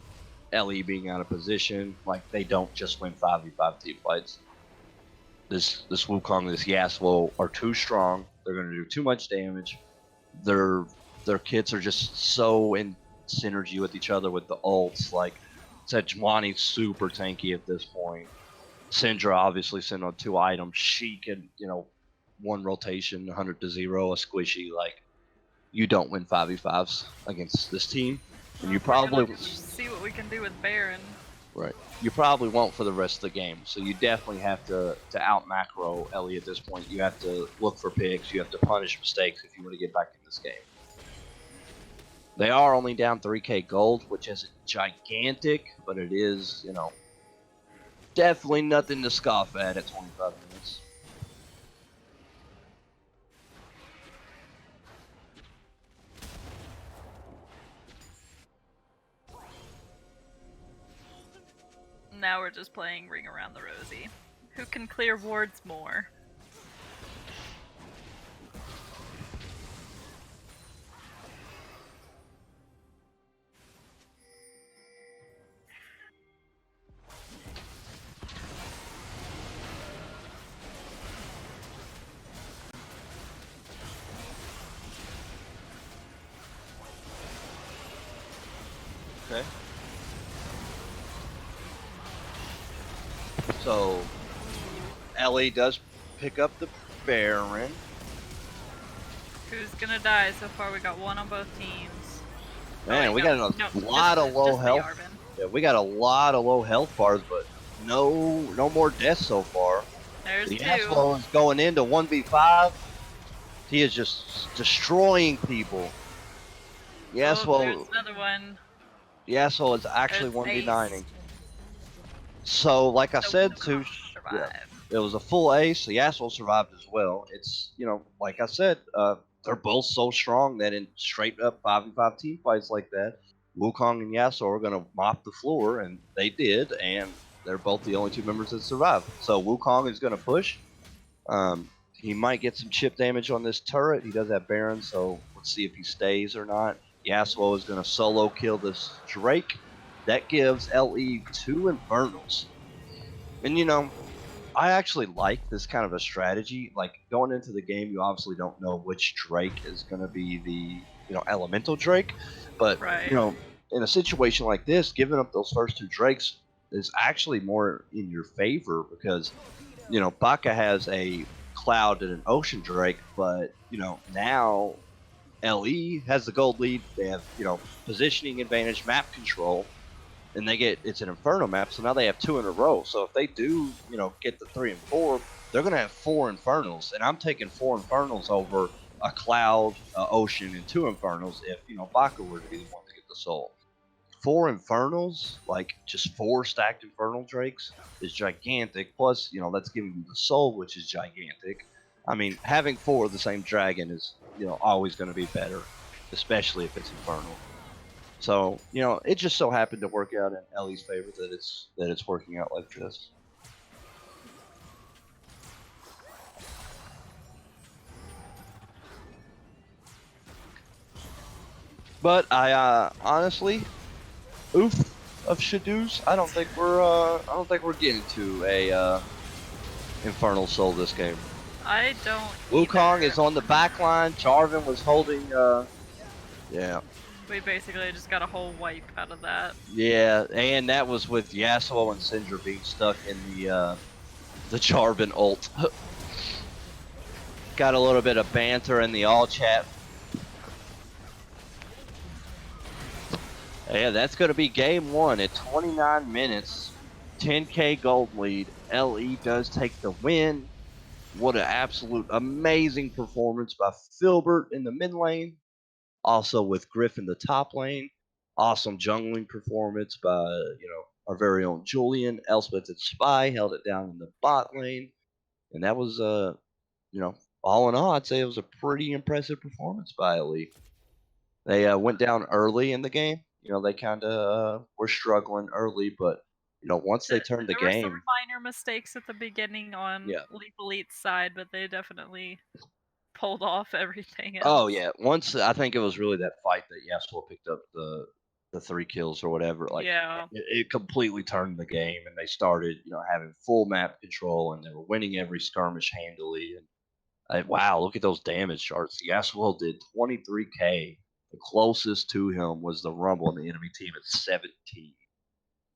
Speaker 1: LE being out of position. Like, they don't just win 5v5 team fights. This Wukong, this Yasuo are too strong. They're going to do too much damage. Their kits are just so in synergy with each other with the ults. Like, Sejuani's super tanky at this point. Syndra obviously sitting on 2 items. She can, you know, 1 rotation, 100 to 0, a squishy. Like, you don't win 5v5s against this team. And you probably
Speaker 2: see what we can do with Baron.
Speaker 1: Right. You probably won't for the rest of the game. So you definitely have to out macro Ellie at this point. You have to look for picks. You have to punish mistakes if you want to get back in this game. They are only down 3K gold, which isn't gigantic, but it is, you know, definitely nothing to scoff at 25 minutes.
Speaker 2: Now we're just playing Ring Around the Rosie. Who can clear wards more?
Speaker 1: Okay. So, Ellie does pick up the Baron.
Speaker 2: Who's gonna die? So far we got 1 on both teams.
Speaker 1: Man, we got a lot of low health. Yeah, we got a lot of low health bars, but no more deaths so far.
Speaker 2: There's
Speaker 1: The
Speaker 2: 2.
Speaker 1: Yasuo is going into 1v5. He is just destroying people. Yasuo,
Speaker 2: Oh, there's another one.
Speaker 1: Yasuo is actually
Speaker 2: There's
Speaker 1: 1v9ing. So, like I said,
Speaker 2: Wukong
Speaker 1: yeah, it was a full ace. So Yasuo survived as well. It's, you know, like I said, they're both so strong that in straight up 5v5 team fights like that, Wukong and Yasuo are going to mop the floor, and they did, and they're both the only 2 members that survived. So Wukong is going to push. He might get some chip damage on this turret. He does have Baron, so let's see if he stays or not. Yasuo is going to solo kill this Drake. That gives LE 2 Infernals. And, you know, I actually like this kind of a strategy. Like, going into the game, you obviously don't know which Drake is going to be the, you know, elemental Drake. But,
Speaker 2: right.
Speaker 1: You know, in a situation like this, giving up those first 2 Drakes is actually more in your favor because, you know, Baka has a Cloud and an Ocean Drake, but, you know, now LE has the gold lead. They have, you know, positioning advantage, map control. And it's an Inferno map, so now they have 2 in a row. So if they do, you know, get the 3 and 4, they're going to have 4 Infernals. And I'm taking 4 Infernals over a Cloud, Ocean, and 2 Infernals if, you know, Baka were to be the one to get the soul. 4 Infernals, like just 4 stacked Infernal Drakes, is gigantic. Plus, that's giving you the soul, which is gigantic. I mean, having 4 of the same dragon is, always going to be better, especially if it's Infernal. So, it just so happened to work out in Ellie's favor that it's working out like this. But I honestly, oof of Shadows, I don't think we're getting to a Infernal Soul this game.
Speaker 2: I don't.
Speaker 1: Wukong is on the back line. Jarvan was holding. Yeah.
Speaker 2: We basically just got a whole wipe out of that.
Speaker 1: Yeah, and that was with Yasuo and Syndra being stuck in the Jarvan ult. Got a little bit of banter in the all chat. Yeah, that's going to be game 1 at 29 minutes. 10k gold lead. LE does take the win. What an absolute amazing performance by Filbert in the mid lane. Also with Griff in the top lane. Awesome jungling performance by, our very own Julian. Elspeth and Spy held it down in the bot lane. And that was, all in all, I'd say it was a pretty impressive performance by LE. They went down early in the game. They kind of were struggling early, but once they turned the
Speaker 2: There were
Speaker 1: game,
Speaker 2: some minor mistakes at the beginning on Leaf Elite's side, but they definitely pulled off everything else.
Speaker 1: Oh yeah, once I think it was really that fight that Yasuo picked up the 3 kills or whatever. Like,
Speaker 2: yeah,
Speaker 1: it completely turned the game, and they started having full map control, and they were winning every skirmish handily. And wow, look at those damage charts. Yasuo did 23k. The closest to him was the Rumble in the enemy team at 17.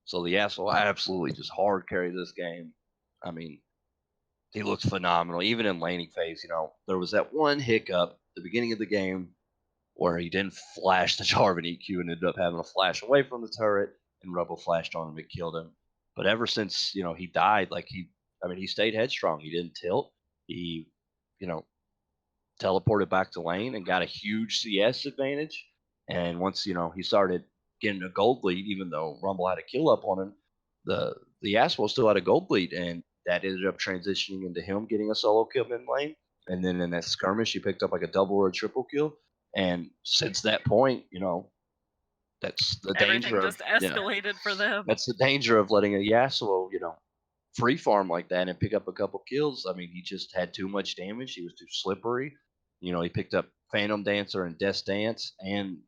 Speaker 1: So the Yasuo absolutely just hard carried this game. I mean, he looks phenomenal. Even in laning phase, there was that one hiccup at the beginning of the game where he didn't flash the Jarvan EQ and ended up having to flash away from the turret, and Rumble flashed on him and killed him. But ever since, he died, he stayed headstrong. He didn't tilt. He, teleported back to lane and got a huge CS advantage. And once he started getting a gold lead, even though Rumble had a kill up on him, the Yasuo still had a gold lead, and that ended up transitioning into him getting a solo kill in lane. And then in that skirmish, he picked up like a double or a triple kill. And since that point, that's the danger.
Speaker 2: Everything just escalated for them.
Speaker 1: That's the danger of letting a Yasuo, free farm like that and pick up a couple kills. I mean, he just had too much damage. He was too slippery. He picked up Phantom Dancer and Death Dance and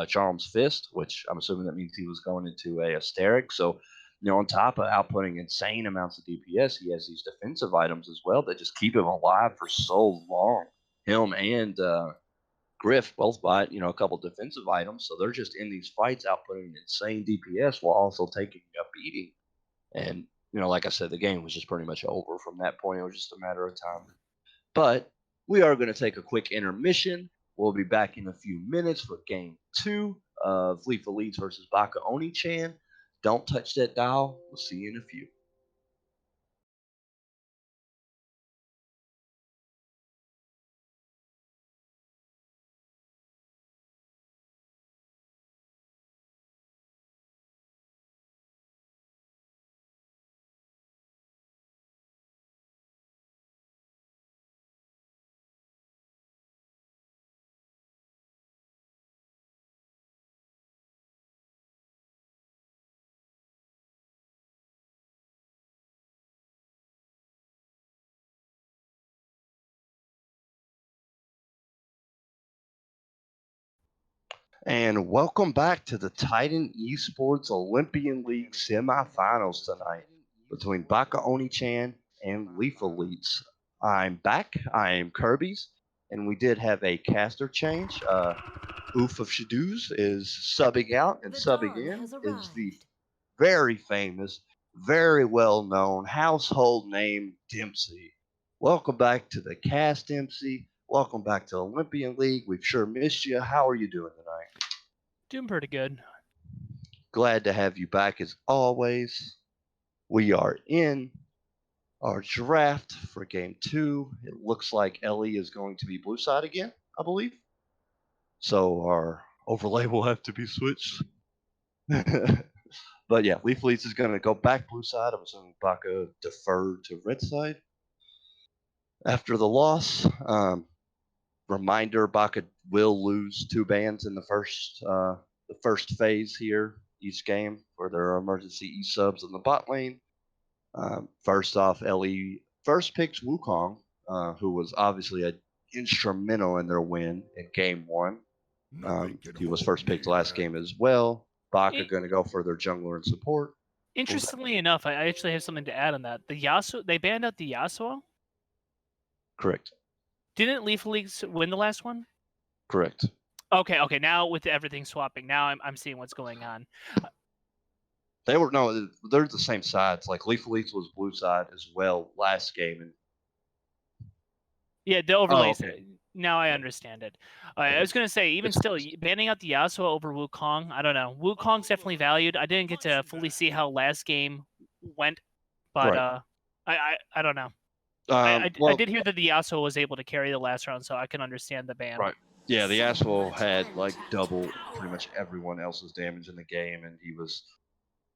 Speaker 1: Charm's Fist, which I'm assuming that means he was going into a Asteric. So, on top of outputting insane amounts of DPS, he has these defensive items as well that just keep him alive for so long. Him and Griff both buy, a couple defensive items, so they're just in these fights outputting insane DPS while also taking a beating. And like I said, the game was just pretty much over from that point. It was just a matter of time. But we are going to take a quick intermission. We'll be back in a few minutes for game 2 of Leaf Elites versus Baka Onichann. Don't touch that dial. We'll see you in a few. And welcome back to the Titan Esports Olympian League semifinals tonight between Baka Onichann and Leaf Elites. I'm back. I am Kirby's, and we did have a caster change. Oof of Shadows is subbing out, and
Speaker 4: The
Speaker 1: subbing
Speaker 4: dawn
Speaker 1: in
Speaker 4: has
Speaker 1: is the
Speaker 4: arrived.
Speaker 1: very famous, very well known household name Dempsey. Welcome back to the cast, Dempsey. Welcome back to Olympian League. We've sure missed you. How are you doing tonight?
Speaker 5: Doing pretty good.
Speaker 1: Glad to have you back as always. We are in our draft for game 2. It looks like Ellie is going to be blue side again, I believe. So our overlay will have to be switched. But yeah, Leaf Leads is going to go back blue side. I'm assuming Baka deferred to red side after the loss. Reminder: Baka will lose 2 bands in the first phase here each game for their emergency E subs in the bot lane. First off, LE first picked Wukong, who was obviously instrumental in their win in game 1. He was first picked last game as well. Baka going to go for their jungler and support.
Speaker 5: Interestingly enough, I actually have something to add on that. The Yasuo, they banned out the Yasuo.
Speaker 1: Correct.
Speaker 5: Didn't Leaf Leagues win the last one?
Speaker 1: Correct.
Speaker 5: Okay. Now with everything swapping, now I'm seeing what's going on.
Speaker 1: They're the same sides. Like Leaf Leagues was blue side as well last game, and
Speaker 5: yeah, the overlays.
Speaker 1: okay.
Speaker 5: Now I understand it. I was gonna say, even still, banning out the Yasuo over Wukong, I don't know. Wukong's definitely valued. I didn't get to fully see how last game went, but
Speaker 1: Right.
Speaker 5: I don't know. I did hear that the Yasuo was able to carry the last round, so I can understand the ban.
Speaker 1: Right. Yeah, the Yasuo had like double pretty much everyone else's damage in the game, and he was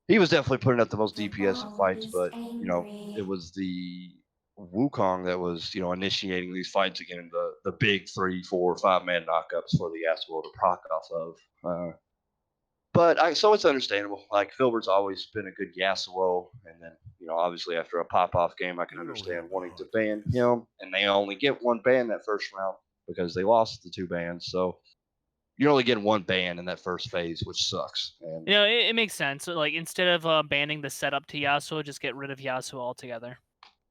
Speaker 1: definitely putting up the most DPS in fights, but it was the Wukong that was initiating these fights again, the big 3, 4, 5 man knockups for the Yasuo to proc off of. So it's understandable. Like Filbert's always been a good Yasuo, and then obviously after a pop-off game, I can understand wanting to ban him, and they only get 1 ban that first round because they lost the 2 bans. So you're only getting 1 ban in that first phase, which sucks. And
Speaker 5: it makes sense. Like instead of banning the setup to Yasuo, just get rid of Yasuo altogether.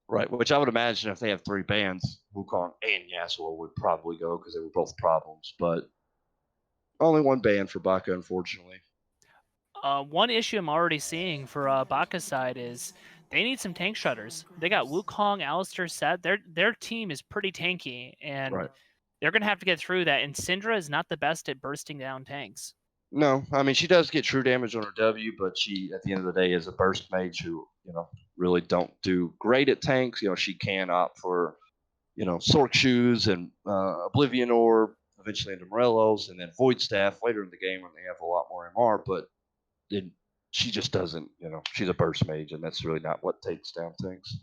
Speaker 1: Right, which I would imagine if they have 3 bans, Wukong and Yasuo would probably go because they were both problems. But only 1 ban for Baka, unfortunately.
Speaker 5: One issue I'm already seeing for Baka's side is they need some tank shutters. They got Wukong, Alistar, Set. Their team is pretty tanky, and they're going to have to get through that. And Syndra is not the best at bursting down tanks.
Speaker 1: No, I mean, she does get true damage on her W, but she, at the end of the day, is a burst mage who, really don't do great at tanks. She can opt for, Sork Shoes and Oblivion Orb, eventually into Morello's, and then Void Staff later in the game when they have a lot more MR, but she just doesn't, she's a burst mage, and that's really not what takes down tanks.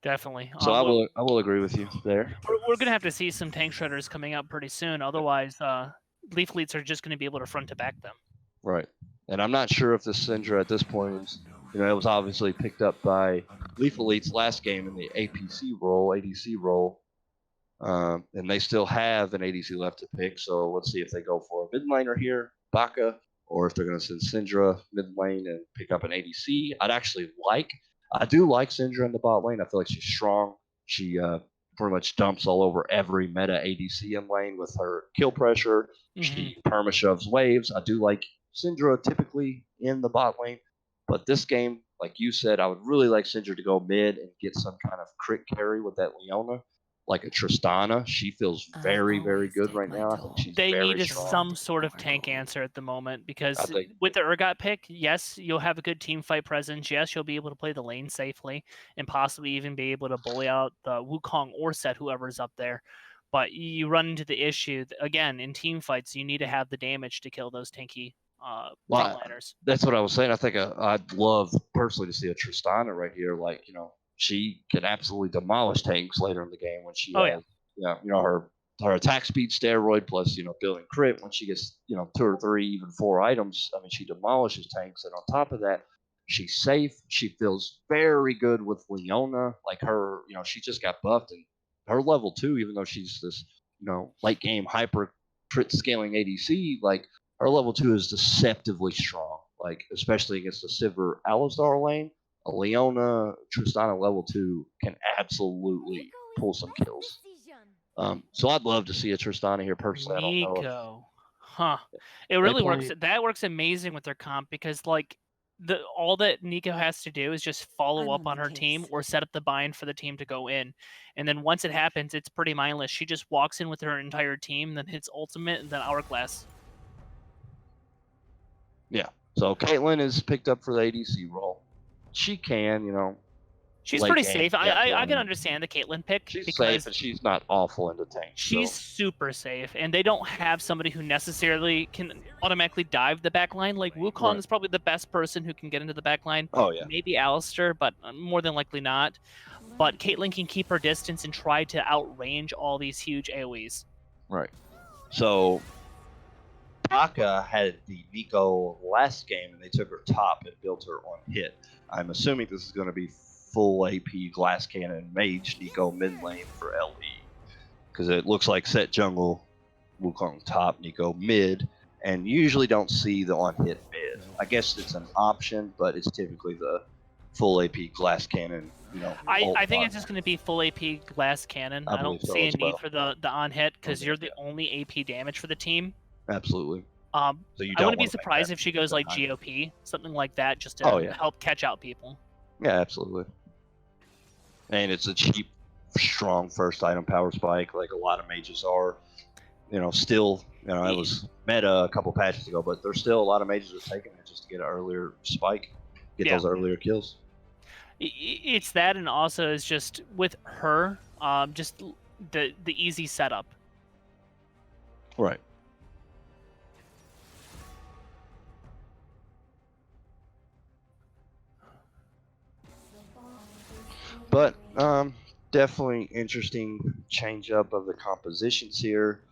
Speaker 5: Definitely.
Speaker 1: So I will agree with you there.
Speaker 5: We're going to have to see some tank shredders coming up pretty soon. Otherwise, Leaf Leads are just going to be able to front to back them. Right.
Speaker 1: And I'm not sure if this Syndra at this point is, it was obviously picked up by Leaf Elite's last game in the ADC role. And they still have an ADC left to pick. So let's see if they go for a mid laner here, Baka, or if they're going to send Syndra mid lane and pick up an ADC. I do like Syndra in the bot lane. I feel like she's strong. She pretty much dumps all over every meta ADC in lane with her kill pressure. Mm-hmm. She perma-shoves waves. I do like Syndra typically in the bot lane. But this game, like you said, I would really like Syndra to go mid and get some kind of crit carry with that Leona. Like a Tristana, she feels very, very good right now. I think she's
Speaker 5: they need
Speaker 1: strong.
Speaker 5: Some sort of tank answer at the moment because with the Urgot pick, yes, you'll have a good team fight presence. Yes, you'll be able to play the lane safely and possibly even be able to bully out the Wukong or Set, whoever's up there. But you run into the issue, again, in team fights, you need to have the damage to kill those tanky frontliners.
Speaker 1: That's what I was saying. I think I'd love personally to see a Tristana right here. Like, she can absolutely demolish tanks later in the game when she has, her attack speed steroid plus, building crit when she gets, 2 or 3, even 4 items. I mean, she demolishes tanks. And on top of that, she's safe. She feels very good with Leona. Like her, she just got buffed, and her level 2, even though she's this, late game hyper crit scaling ADC, like her level 2 is deceptively strong. Like, especially against the Sivir Alistar lane. A Leona Tristana level 2 can absolutely pull some kills. So I'd love to see a Tristana here personally.
Speaker 5: Nico. It really works. That works amazing with their comp because all that Nico has to do is just follow up on her team or set up the bind for the team to go in. And then once it happens, it's pretty mindless. She just walks in with her entire team, then hits ultimate, and then Hourglass.
Speaker 1: Yeah. So Caitlyn is picked up for the ADC role. She can,
Speaker 5: She's
Speaker 1: late
Speaker 5: pretty
Speaker 1: game
Speaker 5: safe. I
Speaker 1: champion.
Speaker 5: can understand the Caitlyn pick.
Speaker 1: She's
Speaker 5: because
Speaker 1: safe, and she's not awful in the tank.
Speaker 5: She's super safe, and they don't have somebody who necessarily can automatically dive the back line. Like Wukong
Speaker 1: Right.
Speaker 5: is probably the best person who can get into the back line.
Speaker 1: Oh, yeah.
Speaker 5: Maybe Alistair, but more than likely not. But Caitlyn can keep her distance and try to outrange all these huge AoEs.
Speaker 1: Right. So Baka had the Nico last game, and they took her top and built her on hit. I'm assuming this is going to be full AP glass cannon mage Nico mid lane for LE, because it looks like set jungle Wukong top, Nico mid, and you usually don't see the on hit mid. I guess it's an option, but it's typically the full AP glass cannon.
Speaker 5: I think it's just going to be full AP glass cannon. I don't see a need for the on hit, because you're the only AP damage for the team.
Speaker 1: Absolutely.
Speaker 5: So I wouldn't be surprised if she goes like GOP, something like that, just to help catch out people.
Speaker 1: Yeah, absolutely. And it's a cheap, strong first item power spike, like a lot of mages are. Still, it was meta a couple patches ago, but there's still a lot of mages are taking it just to get an earlier spike, get those earlier kills.
Speaker 5: It's that, and also is just with her, just the easy setup.
Speaker 1: Right. But definitely interesting change up of the compositions here.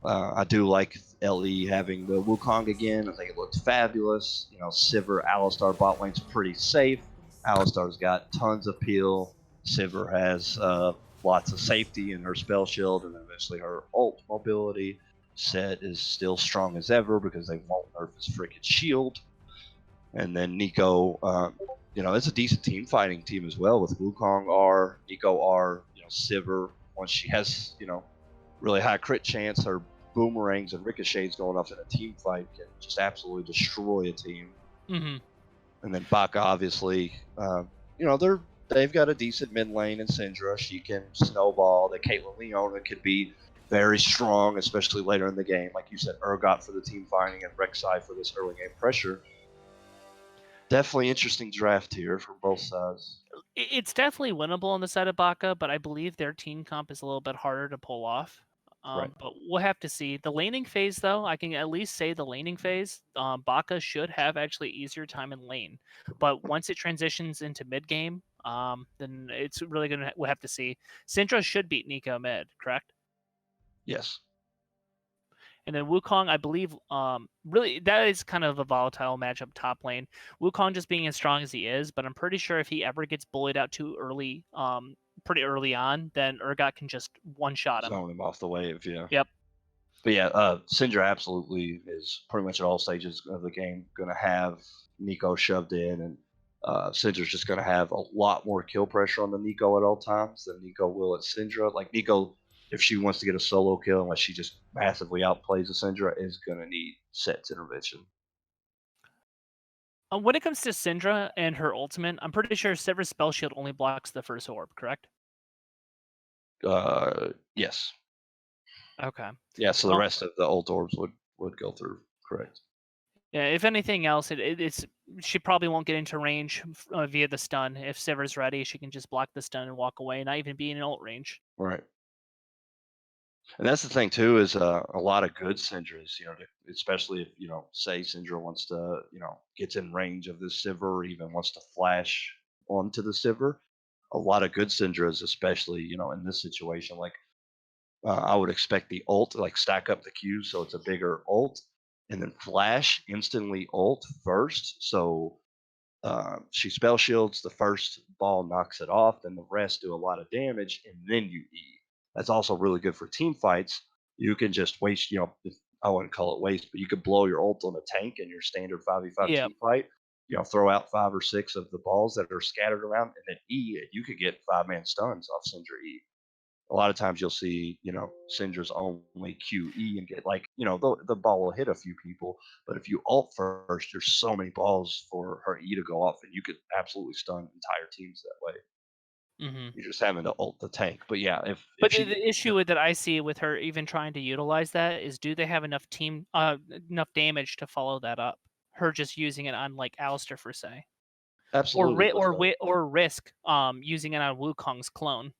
Speaker 1: I do like LE having the Wukong again. I think it looks fabulous. Sivir, Alistar bot lane's pretty safe. Alistar's got tons of peel. Sivir has lots of safety in her spell shield, and eventually her ult mobility. Set is still strong as ever because they won't nerf his freaking shield. And then Nico, it's a decent team fighting team as well with Wukong R, Nico R, Sivir. Once she has, really high crit chance, her boomerangs and ricochets going off in a team fight can just absolutely destroy a team.
Speaker 5: Mm-hmm.
Speaker 1: And then Baka, obviously, they've got a decent mid lane in Syndra. She can snowball. The Caitlyn Leona could be very strong, especially later in the game. Like you said, Urgot for the team fighting and Rek'Sai for this early game pressure. Definitely interesting draft here from both sides.
Speaker 5: It's definitely winnable on the side of Baka, but I believe their team comp is a little bit harder to pull off.
Speaker 1: Right.
Speaker 5: But we'll have to see. The laning phase, though, I can at least say the laning phase, Baka should have actually easier time in lane. But once it transitions into mid game, then it's really we'll have to see. Syndra should beat Nico mid, correct?
Speaker 1: Yes.
Speaker 5: And then Wukong, I believe, really, that is kind of a volatile matchup top lane. Wukong just being as strong as he is, but I'm pretty sure if he ever gets bullied out too early, pretty early on, then Urgot can just one-shot him.
Speaker 1: Zone him off the wave, yeah.
Speaker 5: Yep.
Speaker 1: But yeah, Syndra absolutely is pretty much at all stages of the game going to have Nico shoved in, and Syndra's just going to have a lot more kill pressure on the Nico at all times than Nico will at Syndra. Like Nico, if she wants to get a solo kill, unless she just massively outplays the Syndra, is going to need Set's intervention.
Speaker 5: When it comes to Syndra and her ultimate, I'm pretty sure Sivir's spell shield only blocks the first orb, correct?
Speaker 1: Yes.
Speaker 5: Okay.
Speaker 1: Yeah, so the rest of the ult orbs would go through, correct.
Speaker 5: Yeah, if anything else, it's she probably won't get into range via the stun. If Sivir's ready, she can just block the stun and walk away, not even be in ult range.
Speaker 1: Right. And that's the thing too, is a lot of good Syndras, especially if, say Syndra wants to, gets in range of this Sivir, or even wants to flash onto the Sivir. A lot of good Syndras, especially, in this situation, like I would expect the ult to like stack up the Q so it's a bigger ult, and then flash instantly ult first. So she spell shields, the first ball knocks it off, then the rest do a lot of damage, and then you E. That's also really good for team fights. You can just waste, I wouldn't call it waste, but you could blow your ult on a tank in your standard 5v5 team fight. Throw out 5 or 6 of the balls that are scattered around, and then E, and you could get 5-man stuns off Syndra E. A lot of times you'll see, Syndra's only QE and get the ball will hit a few people, but if you ult first, there's so many balls for her E to go off, and you could absolutely stun entire teams that way.
Speaker 5: Mm-hmm.
Speaker 1: You're just having to ult the tank. But yeah,
Speaker 5: the issue that I see with her even trying to utilize that is, do they have enough enough damage to follow that up? Her just using it on like Alistair for say.
Speaker 1: Absolutely.
Speaker 5: Or risk using it on Wukong's clone.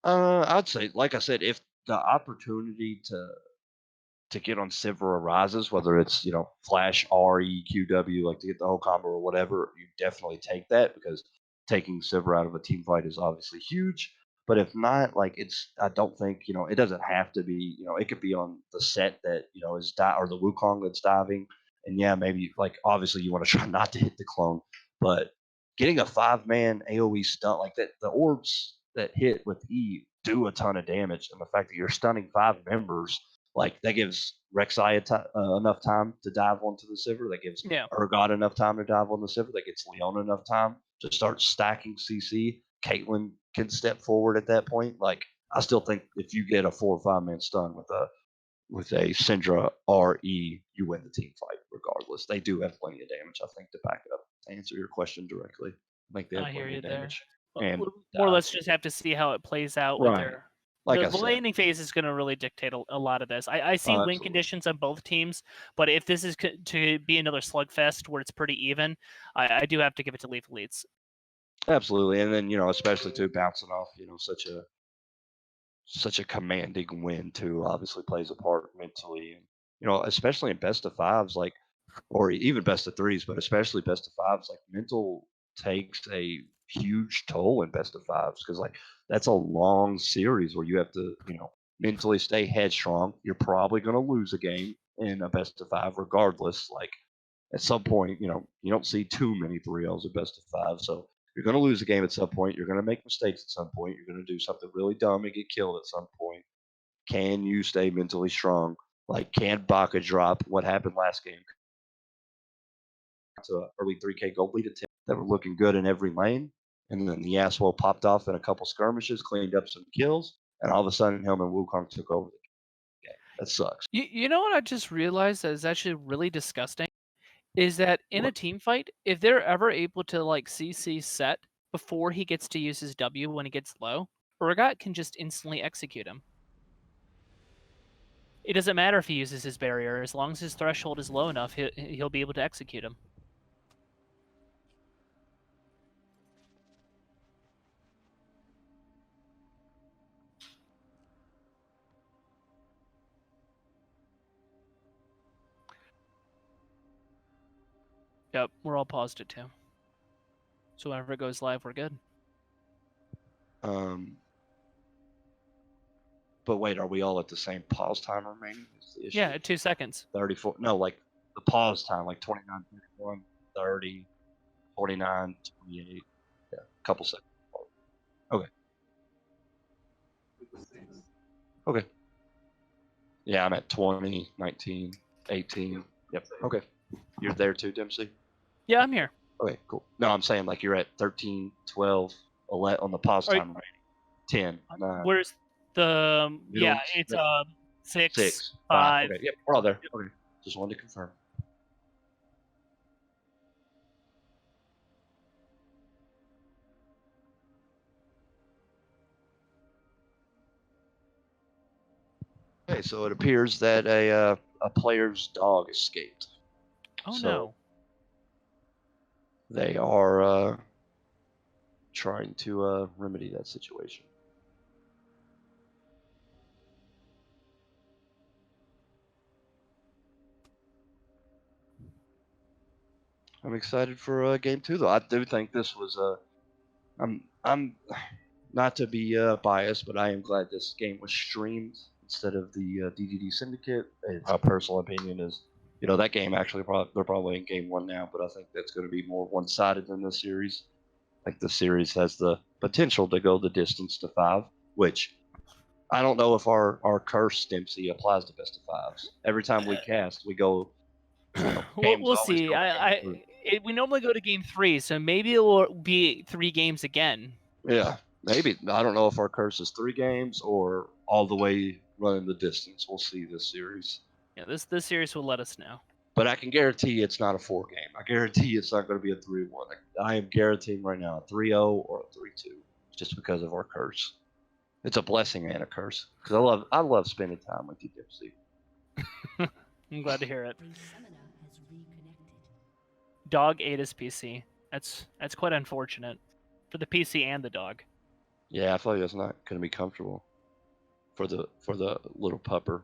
Speaker 1: I'd say, like I said, if the opportunity to get on Sivir arises, whether it's Flash REQW, like to get the whole combo or whatever, you definitely take that because taking Sivir out of a team fight is obviously huge. But if not, like I don't think it doesn't have to be. It could be on the set that is or the Wukong that's diving, and yeah, maybe like obviously you want to try not to hit the clone, but getting a 5-man AOE stun like that, the orbs that hit with E do a ton of damage, and the fact that you're stunning 5 members, like that gives Rek'Sai enough time to dive onto the Sivir. That gives Urgot enough time to dive on the Sivir. That gets Leona enough time to start stacking CC. Caitlyn can step forward at that point. Like I still think if you get a 4 or 5-man stun with a Syndra RE, you win the team fight regardless. They do have plenty of damage, I think, to back it up. To answer your question directly, I think they have plenty of damage.
Speaker 5: And more or less just have to see how it plays out with their. The laning phase is going to really dictate a lot of this. I see win conditions on both teams, but if this is to be another slugfest where it's pretty even, I do have to give it to Lethal Leads.
Speaker 1: Absolutely, and then especially too bouncing off such a commanding win too obviously plays a part mentally, and especially in best of fives, like or even best of threes, but especially best of fives, like mental takes a huge toll in best of fives because like that's a long series where you have to mentally stay headstrong. You're probably going to lose a game in a best of 5 regardless. Like at some point, you don't see too many 3-0s at best of 5, so you're going to lose a game at some point. You're going to make mistakes at some point. You're going to do something really dumb and get killed at some point. Can you stay mentally strong? Like, can Baka drop what happened last game to an early 3K gold lead attempt that were looking good in every lane? And then the Aswell popped off in a couple skirmishes, cleaned up some kills, and all of a sudden him and Wukong took over the game. That sucks.
Speaker 5: You know what I just realized that is actually really disgusting? Is that in a team fight, if they're ever able to like CC set before he gets to use his W when he gets low, Urgot can just instantly execute him. It doesn't matter if he uses his barrier, as long as his threshold is low enough, he'll be able to execute him. Yep, we're all paused it too. So whenever it goes live, we're good.
Speaker 1: But wait, are we all at the same pause time remaining? Is the issue?
Speaker 5: Yeah, 2 seconds.
Speaker 1: 34. No, like the pause time, like 29, 31, 30, 49, 28. Yeah, a couple seconds. Okay. Okay. Yeah, I'm at 20, 19, 18. Yep. Okay. You're there too, Dempsey?
Speaker 5: Yeah, I'm here.
Speaker 1: Okay, cool. No, I'm saying like you're at 13, 12, 11 on the pause time remaining. 10, 9.
Speaker 5: Where's the
Speaker 1: Middle,
Speaker 5: it's 6,
Speaker 1: 6,
Speaker 5: 5.
Speaker 1: Okay, yep, we're all there. Okay, just wanted to confirm. Okay, so it appears that a player's dog escaped.
Speaker 5: Oh no!
Speaker 1: They are trying to remedy that situation. I'm excited for game 2, though. I do think this was I'm not to be biased, but I am glad this game was streamed instead of the DDD Syndicate. My personal opinion is, that game actually they're probably in game 1 now, but I think that's going to be more one-sided than the series. Like the series has the potential to go the distance to 5, which I don't know if our curse Dempsey applies to best of 5s. Every time we cast, we go.
Speaker 5: We'll see. We normally go to game 3, so maybe it will be 3 games again.
Speaker 1: Yeah, maybe. I don't know if our curse is 3 games or all the way running the distance. We'll see this series.
Speaker 5: Yeah, this series will let us know.
Speaker 1: But I can guarantee it's not a 4 game. I guarantee it's not going to be a 3-1. I am guaranteeing right now a 3-0 or a 3-2 just because of our curse. It's a blessing and a curse because I love spending time with you, Dipsy.
Speaker 5: I'm glad to hear it. Dog ate his PC. That's quite unfortunate for the PC and the dog.
Speaker 1: Yeah, I feel like that's not going to be comfortable for the little pupper.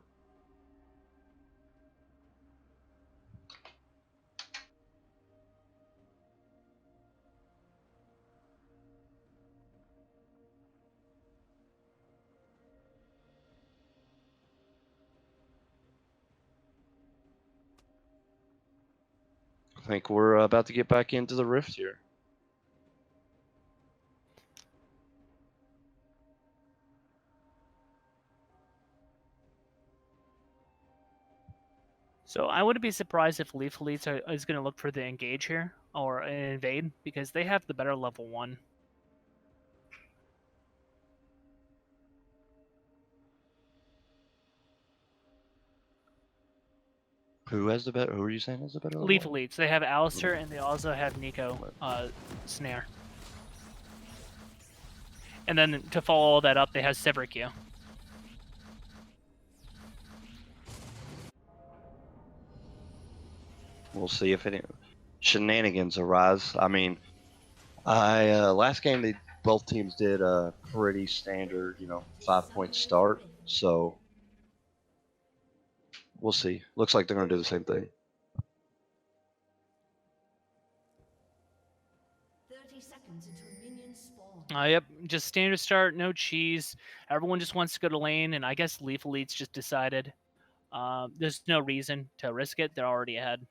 Speaker 1: I think we're about to get back into the rift here.
Speaker 5: So I wouldn't be surprised if Leaf Elites is going to look for the engage here or invade because they have the better level 1.
Speaker 1: Who has the better? Who are you saying has the better?
Speaker 5: Leaf Elites. They have Alistair and they also have Nico Snare. And then to follow all that up, they have Severikyu.
Speaker 1: We'll see if any shenanigans arise. I mean, last game both teams did a pretty standard, 5-point start. So we'll see. Looks like they're going to do the same thing.
Speaker 4: 30 seconds until minions spawn.
Speaker 5: Yep, just standard start, no cheese. Everyone just wants to go to lane, and I guess Leaf Elites just decided there's no reason to risk it. They're already ahead.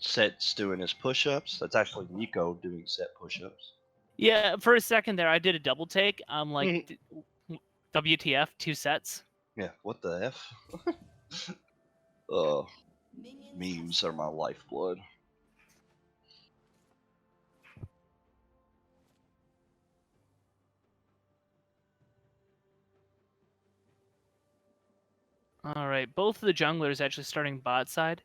Speaker 1: Set's doing his push-ups. That's actually Nico doing set push-ups.
Speaker 5: Yeah, for a second there, I did a double take. I'm like, WTF, 2 sets?
Speaker 1: Yeah, what the F? Memes are my lifeblood.
Speaker 5: All right, both of the junglers actually starting bot side,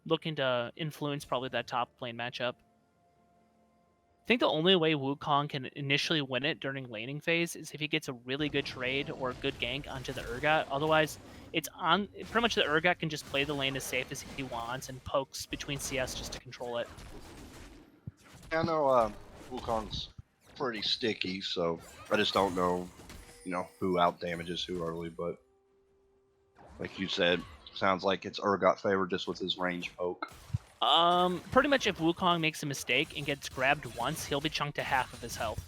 Speaker 5: looking to influence probably that top lane matchup. I think the only way Wukong can initially win it during laning phase is if he gets a really good trade or a good gank onto the Urgot. Otherwise, it's on pretty much the Urgot can just play the lane as safe as he wants and pokes between CS just to control it.
Speaker 1: I know Wukong's pretty sticky, so I just don't know, who out damages who early. But like you said, sounds like it's Urgot favored just with his range poke.
Speaker 5: Pretty much if Wukong makes a mistake and gets grabbed once, he'll be chunked to half of his health.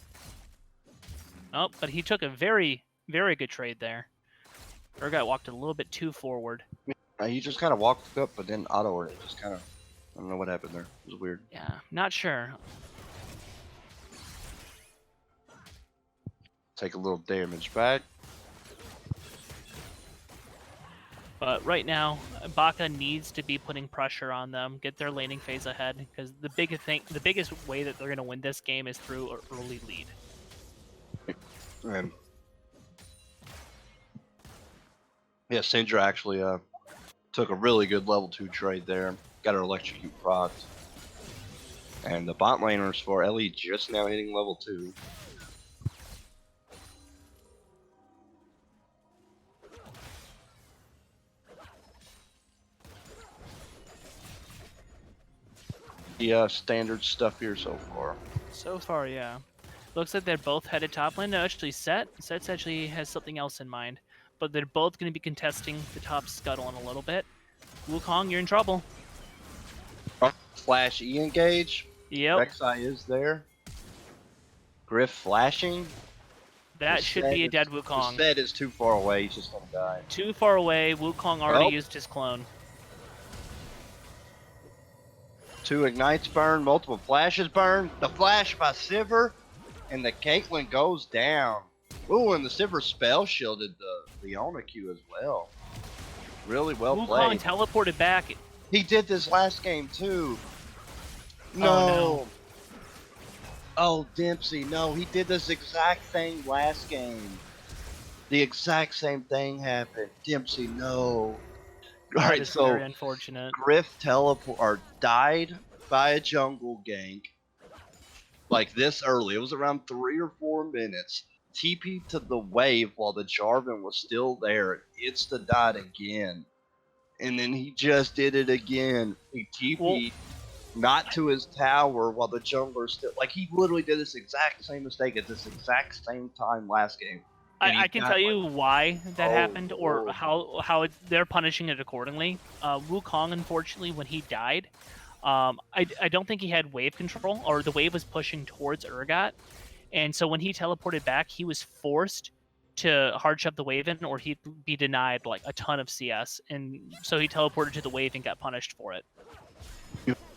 Speaker 5: Oh, but he took a very, very good trade there. Urgot walked a little bit too forward.
Speaker 1: He just kind of walked up, but then auto it just kind of, I don't know what happened there. It was weird.
Speaker 5: Yeah, not sure.
Speaker 1: Take a little damage back.
Speaker 5: But right now, Baka needs to be putting pressure on them, get their laning phase ahead, because the biggest way that they're going to win this game is through an early lead.
Speaker 1: And yeah, Syndra actually took a really good level 2 trade there. Got her electrocute procced. And the bot laners for Ellie just now hitting level 2. The standard stuff here so far.
Speaker 5: So far, yeah. Looks like they're both headed top lane. No, actually, Set's actually has something else in mind. But they're both going to be contesting the top scuttle in a little bit. Wukong, you're in trouble.
Speaker 1: Flash E engage.
Speaker 5: Yep.
Speaker 1: Rek'Sai is there. Griff flashing.
Speaker 5: That should be a dead Wukong.
Speaker 1: The set is too far away. He's just gonna die.
Speaker 5: Too far away. Wukong already used his clone.
Speaker 1: 2 ignites burn, multiple flashes burn. The flash by Sivir, and the Caitlyn goes down. Ooh, and the Sivir spell shielded the Onichann as well. Really well played.
Speaker 5: Wukong teleported back.
Speaker 1: He did this last game too. No.
Speaker 5: Oh, no.
Speaker 1: Oh, Dempsey, no, he did this exact thing last game. The exact same thing happened. Dempsey, no. Alright,
Speaker 5: That is
Speaker 1: so
Speaker 5: very unfortunate.
Speaker 1: Griff died by a jungle gank like this early. It was around 3 or 4 minutes. TP to the wave while the Jarvan was still there. Insta died again. and then he just did it again. He TP'd not to his tower while the jungler still, like, he literally did this exact same mistake at this exact same time last game.
Speaker 5: I can tell you why that happened, or how they're punishing it accordingly. Wukong, unfortunately, when he died, I don't think he had wave control, or the wave was pushing towards Urgot, and so when he teleported back, he was forced to hard shove the wave in, or he'd be denied like a ton of CS, and so he teleported to the wave and got punished for it.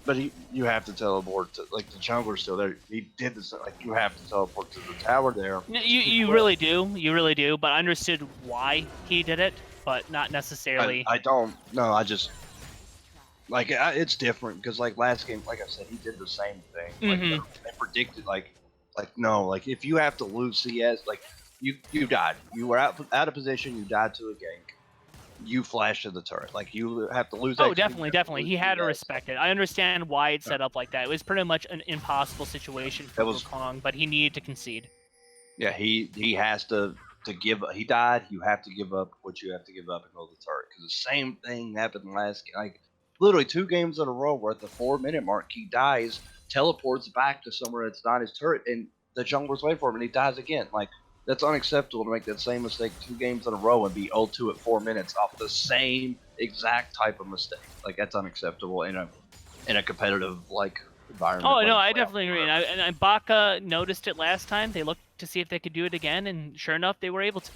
Speaker 1: But you have to teleport to, like, the jungler's still there. He did this, like, you have to teleport to the tower there.
Speaker 5: You really do, but I understood why he did it, but not necessarily.
Speaker 1: I don't, no, I just, like, it's different, because, like, last game, like I said, he did the same thing. Like, they predicted, like, no, like, if you have to lose CS, like, you died. You were out of position, you died to a gank. You flash to the turret. Like, you have to lose.
Speaker 5: Oh, definitely. He had to respect it. I understand why it's set up like that. It was pretty much an impossible situation for Wukong, but he needed to concede.
Speaker 1: Yeah, he has to give. He died. You have to give up what you have to give up and go to the turret. Because the same thing happened last game. Like, literally 2 games in a row where at the 4-minute mark he dies, teleports back to somewhere that's not his turret, and the jungler's waiting for him, and he dies again. Like, that's unacceptable to make that same mistake 2 games in a row and be 0-2 at 4 minutes off the same exact type of mistake. Like, that's unacceptable in a competitive, like, environment.
Speaker 5: Oh, no, I definitely agree. And Baka noticed it last time. They looked to see if they could do it again, and sure enough, they were able to.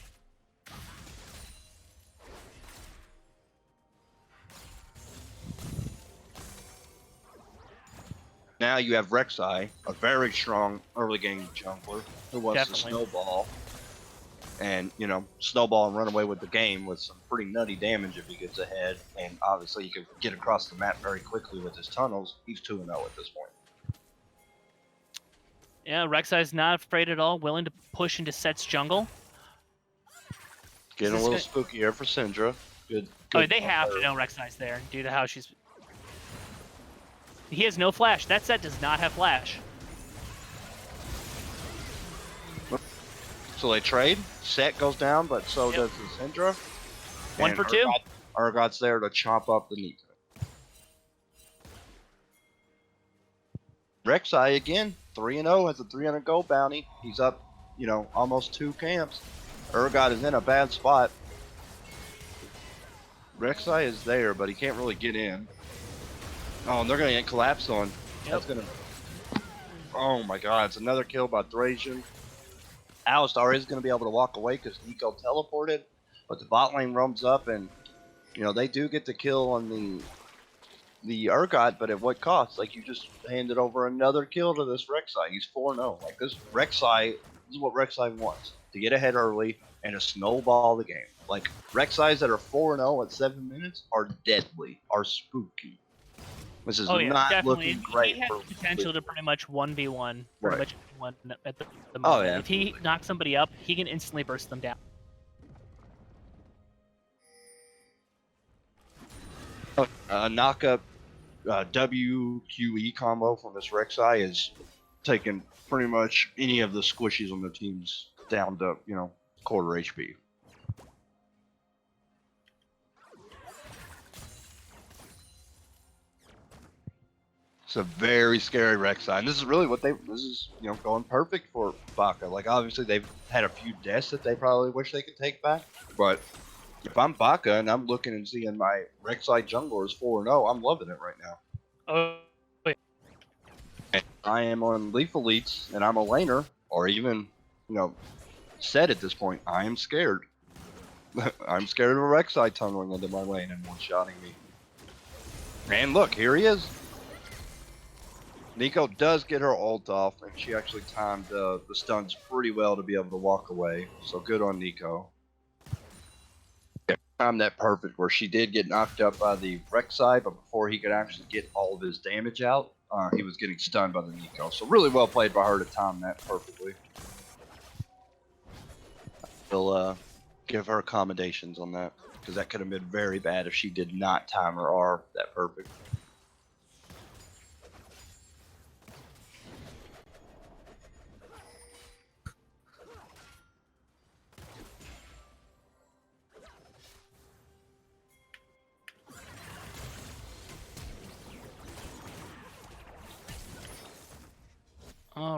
Speaker 1: Now you have Rek'Sai, a very strong early game jungler who wants to snowball and, you know, snowball and run away with the game with some pretty nutty damage if he gets ahead. And obviously, he can get across the map very quickly with his tunnels. He's 2-0 at this point.
Speaker 5: Yeah, Rek'Sai's not afraid at all, willing to push into Set's jungle.
Speaker 1: Getting a little spooky here for Syndra. Good.
Speaker 5: Oh, they have to know Rek'Sai's there due to how she's. He has no flash. That Set does not have flash.
Speaker 1: So they trade. Set goes down, but so does the Syndra.
Speaker 5: 1 for 2.
Speaker 1: Urgot's there to chomp up the Nico. Rek'Sai again, 3-0, has a 300 gold bounty. He's up, you know, almost 2 camps. Urgot is in a bad spot. Rek'Sai is there, but he can't really get in. Oh, and they're going to get collapsed on. That's going to... Oh my god, it's another kill by Thracian. Alistar is going to be able to walk away because Nico teleported, but the bot lane roams up, and, you know, they do get the kill on the Urgot, but at what cost? Like, you just handed over another kill to this Rek'Sai. He's 4-0. Like, this Rek'Sai, this is what Rek'Sai wants. To get ahead early and to snowball the game. Like, Rek'Sais that are 4-0 at 7 minutes are deadly, are spooky. This is not looking great.
Speaker 5: He has the potential to pretty much 1v1, pretty much 1 at the moment.
Speaker 1: Oh, yeah.
Speaker 5: If he knocks somebody up, he can instantly burst them down.
Speaker 1: Knock-up WQE combo from this Rek'Sai is taking pretty much any of the squishies on the teams down to, you know, quarter HP. It's a very scary Rek'Sai, and this is really what this is, you know, going perfect for Baka. Like, obviously they've had a few deaths that they probably wish they could take back, but if I'm Baka and I'm looking and seeing my Rek'Sai jungler is 4-0, I'm loving it right now.
Speaker 5: Oh, wait.
Speaker 1: I am on Lethal Elites, and I'm a laner, or even, you know, Set at this point. I am scared. I'm scared of a Rek'Sai tunneling into my lane and one-shotting me. And look, here he is. Nico does get her ult off, and she actually timed the stuns pretty well to be able to walk away. So good on Nico. Timed that perfect where she did get knocked up by the Rek'Sai, but before he could actually get all of his damage out, he was getting stunned by the Nico. So really well played by her to time that perfectly. We'll give her accommodations on that, because that could have been very bad if she did not time her R that perfect.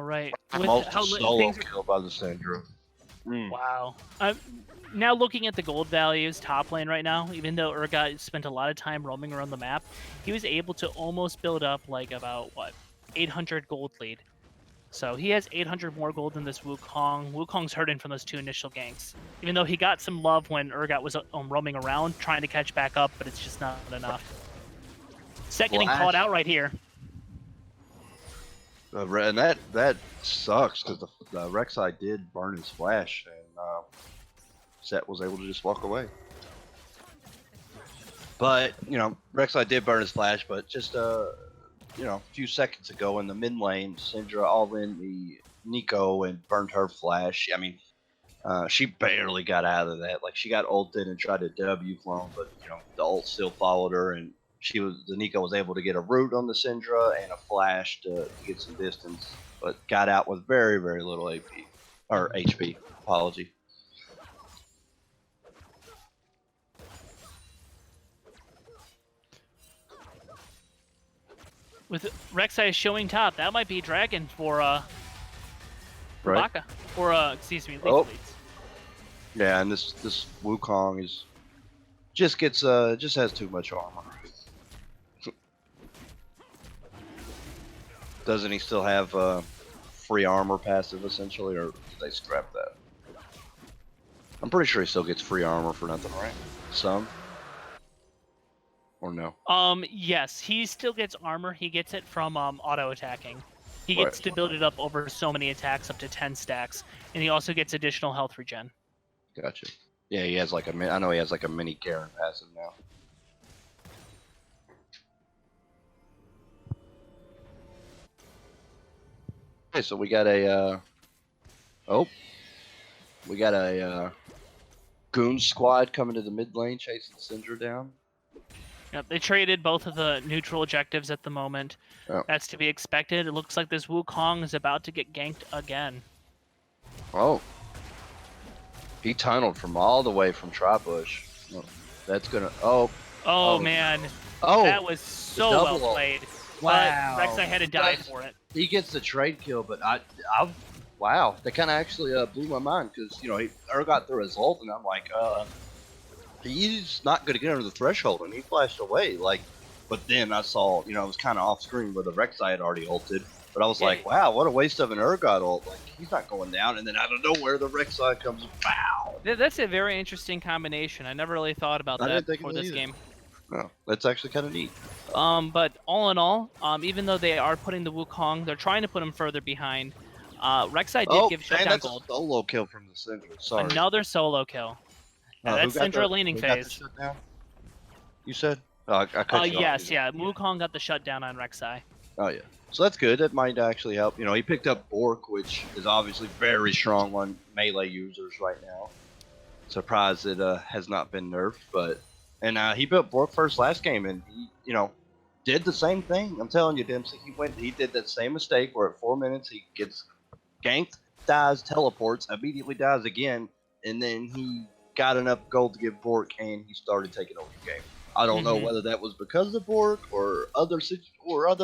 Speaker 5: right.
Speaker 1: Most solo kill by the Syndra.
Speaker 5: Wow. Now looking at the gold values top lane right now, even though Urgot spent a lot of time roaming around the map, he was able to almost build up like about, 800 gold lead. So he has 800 more gold than this Wukong. Wukong's hurting from those 2 initial ganks. Even though he got some love when Urgot was roaming around, trying to catch back up, but it's just not enough. Set getting caught out right here.
Speaker 1: And that sucks because the Rek'Sai did burn his flash, and Set was able to just walk away. But Rek'Sai did burn his flash, but just a few seconds ago in the mid lane, Syndra all in the Nico and burned her flash. I mean, she barely got out of that. Like, she got ulted and tried to W clone, but the ult still followed her, and the Nico was able to get a root on the Syndra and a flash to get some distance, but got out with very, very little AP or HP. Apology.
Speaker 5: With Rek'Sai showing top, that might be Dragon for Baka. Or excuse me, League Fleets.
Speaker 1: Yeah, and this Wukong just has too much armor. Doesn't he still have free armor passive essentially, or did they scrap that? I'm pretty sure he still gets free armor for nothing, right? Some. Or no?
Speaker 5: Yes, he still gets armor. He gets it from auto attacking. He gets to build it up over so many attacks, up to 10 stacks, and he also gets additional health regen.
Speaker 1: Gotcha. Yeah, he has like I know he has like a mini Garen passive now. Okay, so we got a Goon squad coming to the mid lane, chasing Syndra down.
Speaker 5: Yep, they traded both of the neutral objectives at the moment.
Speaker 1: Oh.
Speaker 5: That's to be expected. It looks like this Wukong is about to get ganked again.
Speaker 1: Oh. He tunneled from all the way from Tri-Bush. That's gonna...
Speaker 5: Oh, man.
Speaker 1: Oh!
Speaker 5: That was so well played.
Speaker 3: Wow.
Speaker 5: Rek'Sai had to die for it.
Speaker 1: He gets the trade kill, but wow, that kind of actually blew my mind, because, he Urgot through his ult, and I'm like, he's not going to get under the threshold, and he flashed away. But then I saw, it was kind of off screen where the Rek'Sai had already ulted. But I was like, wow, what a waste of an Urgot ult. Like, he's not going down, and then out of nowhere, the Rek'Sai comes, wow.
Speaker 5: That's a very interesting combination. I never really thought about that before this game.
Speaker 1: No, that's actually kind of neat.
Speaker 5: But all in all, even though they are putting the Wukong, they're trying to put him further behind. Rek'Sai did give shutdown gold.
Speaker 1: That's a solo kill from the Syndra. Sorry.
Speaker 5: Another solo kill. That's Syndra leaning phase.
Speaker 1: You said? Oh, I cut you
Speaker 5: yes,
Speaker 1: off.
Speaker 5: yeah. Wukong got the shutdown on Rek'Sai.
Speaker 1: Oh, yeah. So that's good. That might actually help. He picked up Bork, which is obviously very strong on melee users right now. Surprised it has not been nerfed, and he built Bork first last game, and he, did the same thing. I'm telling you, Dempsey, he did that same mistake where at 4 minutes he gets ganked, dies, teleports, immediately dies again, and then he got enough gold to give Bork, and he started taking over the game. I don't know whether that was because of Bork or other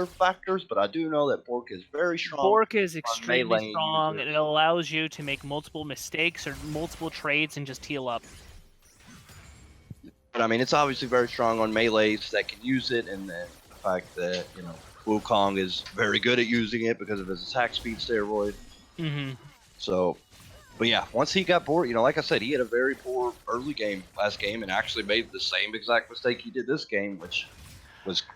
Speaker 1: factors, but I do know that Bork is very strong.
Speaker 5: Bork is extremely strong, and it allows you to make multiple mistakes or multiple trades and just heal up.
Speaker 1: But I mean, it's obviously very strong on melees that can use it, and then the fact that Wukong is very good at using it because of his attack speed steroid. So. But yeah, once he got bored, like I said, he had a very poor early game last game and actually made the same exact mistake he did this game, which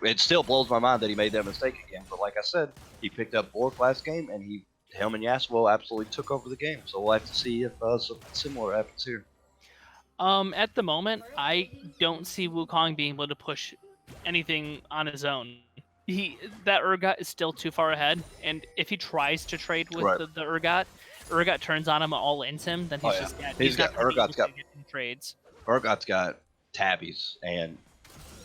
Speaker 1: it still blows my mind that he made that mistake again. But like I said, he picked up Bork last game, and him and Yasuo absolutely took over the game. So we'll have to see if something similar happens here.
Speaker 5: At the moment, I don't see Wukong being able to push anything on his own. That Urgot is still too far ahead, and if he tries to trade with the Urgot turns on him, all ins him, then he's not Urgot's got trades.
Speaker 1: Urgot's got Tabbies and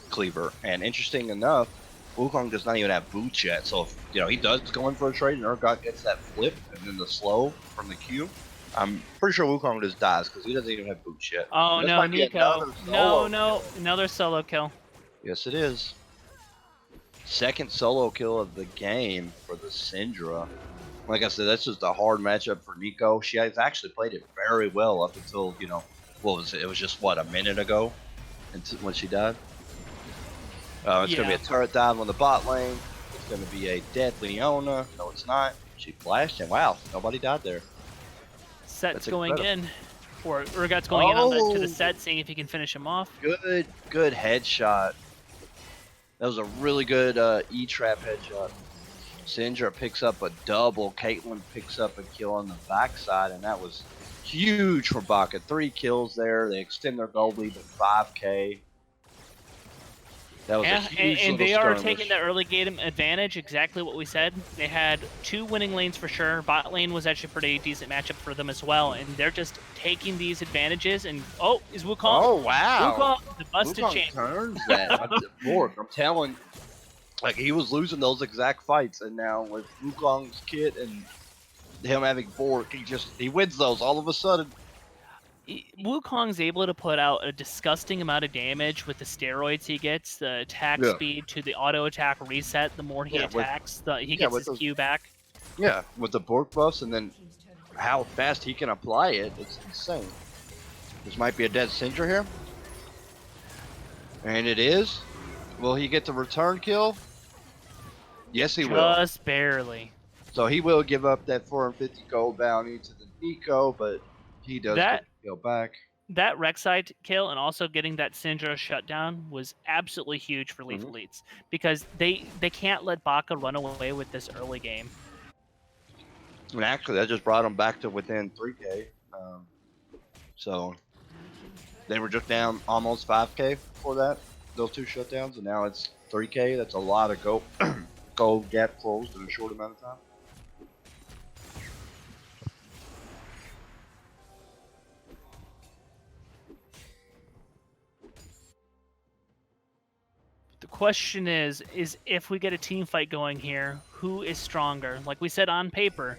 Speaker 1: Cleaver, and interesting enough, Wukong does not even have boots yet. So if he does go in for a trade, and Urgot gets that flip and then the slow from the Q, I'm pretty sure Wukong just dies because he doesn't even have boots yet.
Speaker 5: Oh no, Nico! No, another solo kill.
Speaker 1: Yes, it is. Second solo kill of the game for the Syndra. like I said, that's just a hard matchup for Nico. She has actually played it very well up until, you know, what was it? It was just, what, a minute ago when she died? It's going to be a turret dive on the bot lane. It's going to be a dead Leona. No, it's not. She flashed, and wow, nobody died there.
Speaker 5: Set's going in. Or Urgot's going in on to the set, seeing if he can finish him off.
Speaker 1: Good headshot. That was a really good E-trap headshot. Syndra picks up a double. Caitlyn picks up a kill on the backside, and that was huge for Baka. 3 kills there. They extend their gold lead to 5K. That was a huge
Speaker 5: and they
Speaker 1: skirmish.
Speaker 5: are taking the early game advantage, exactly what we said. They had 2 winning lanes for sure. Bot lane was actually a pretty decent matchup for them as well, and they're just taking these advantages. And is Wukong?
Speaker 1: Oh wow!
Speaker 5: Wukong, the busted champ.
Speaker 1: Turns that. Bork, I'm telling. Like, he was losing those exact fights, and now with Wukong's kit and him having Bork, he wins those all of a sudden.
Speaker 5: Wukong's able to put out a disgusting amount of damage with the steroids he gets, the attack speed to the auto attack reset. The more he attacks, he gets his Q back.
Speaker 1: Yeah, with the Bork buffs, and then how fast he can apply it, it's insane. This might be a dead Syndra here. And it is. Will he get the return kill? Yes, he will.
Speaker 5: Just barely.
Speaker 1: So he will give up that 450 gold bounty to the Nico, but he does get the kill back.
Speaker 5: That Rek'Sai kill and also getting that Syndra shutdown was absolutely huge for Lethal Elites because they can't let Baka run away with this early game.
Speaker 1: And actually, that just brought them back to within 3K. So they were just down almost 5K before that, those 2 shutdowns, and now it's 3K. That's a lot of gold gap closed in a short amount of time.
Speaker 5: The question is if we get a team fight going here, who is stronger? Like we said on paper,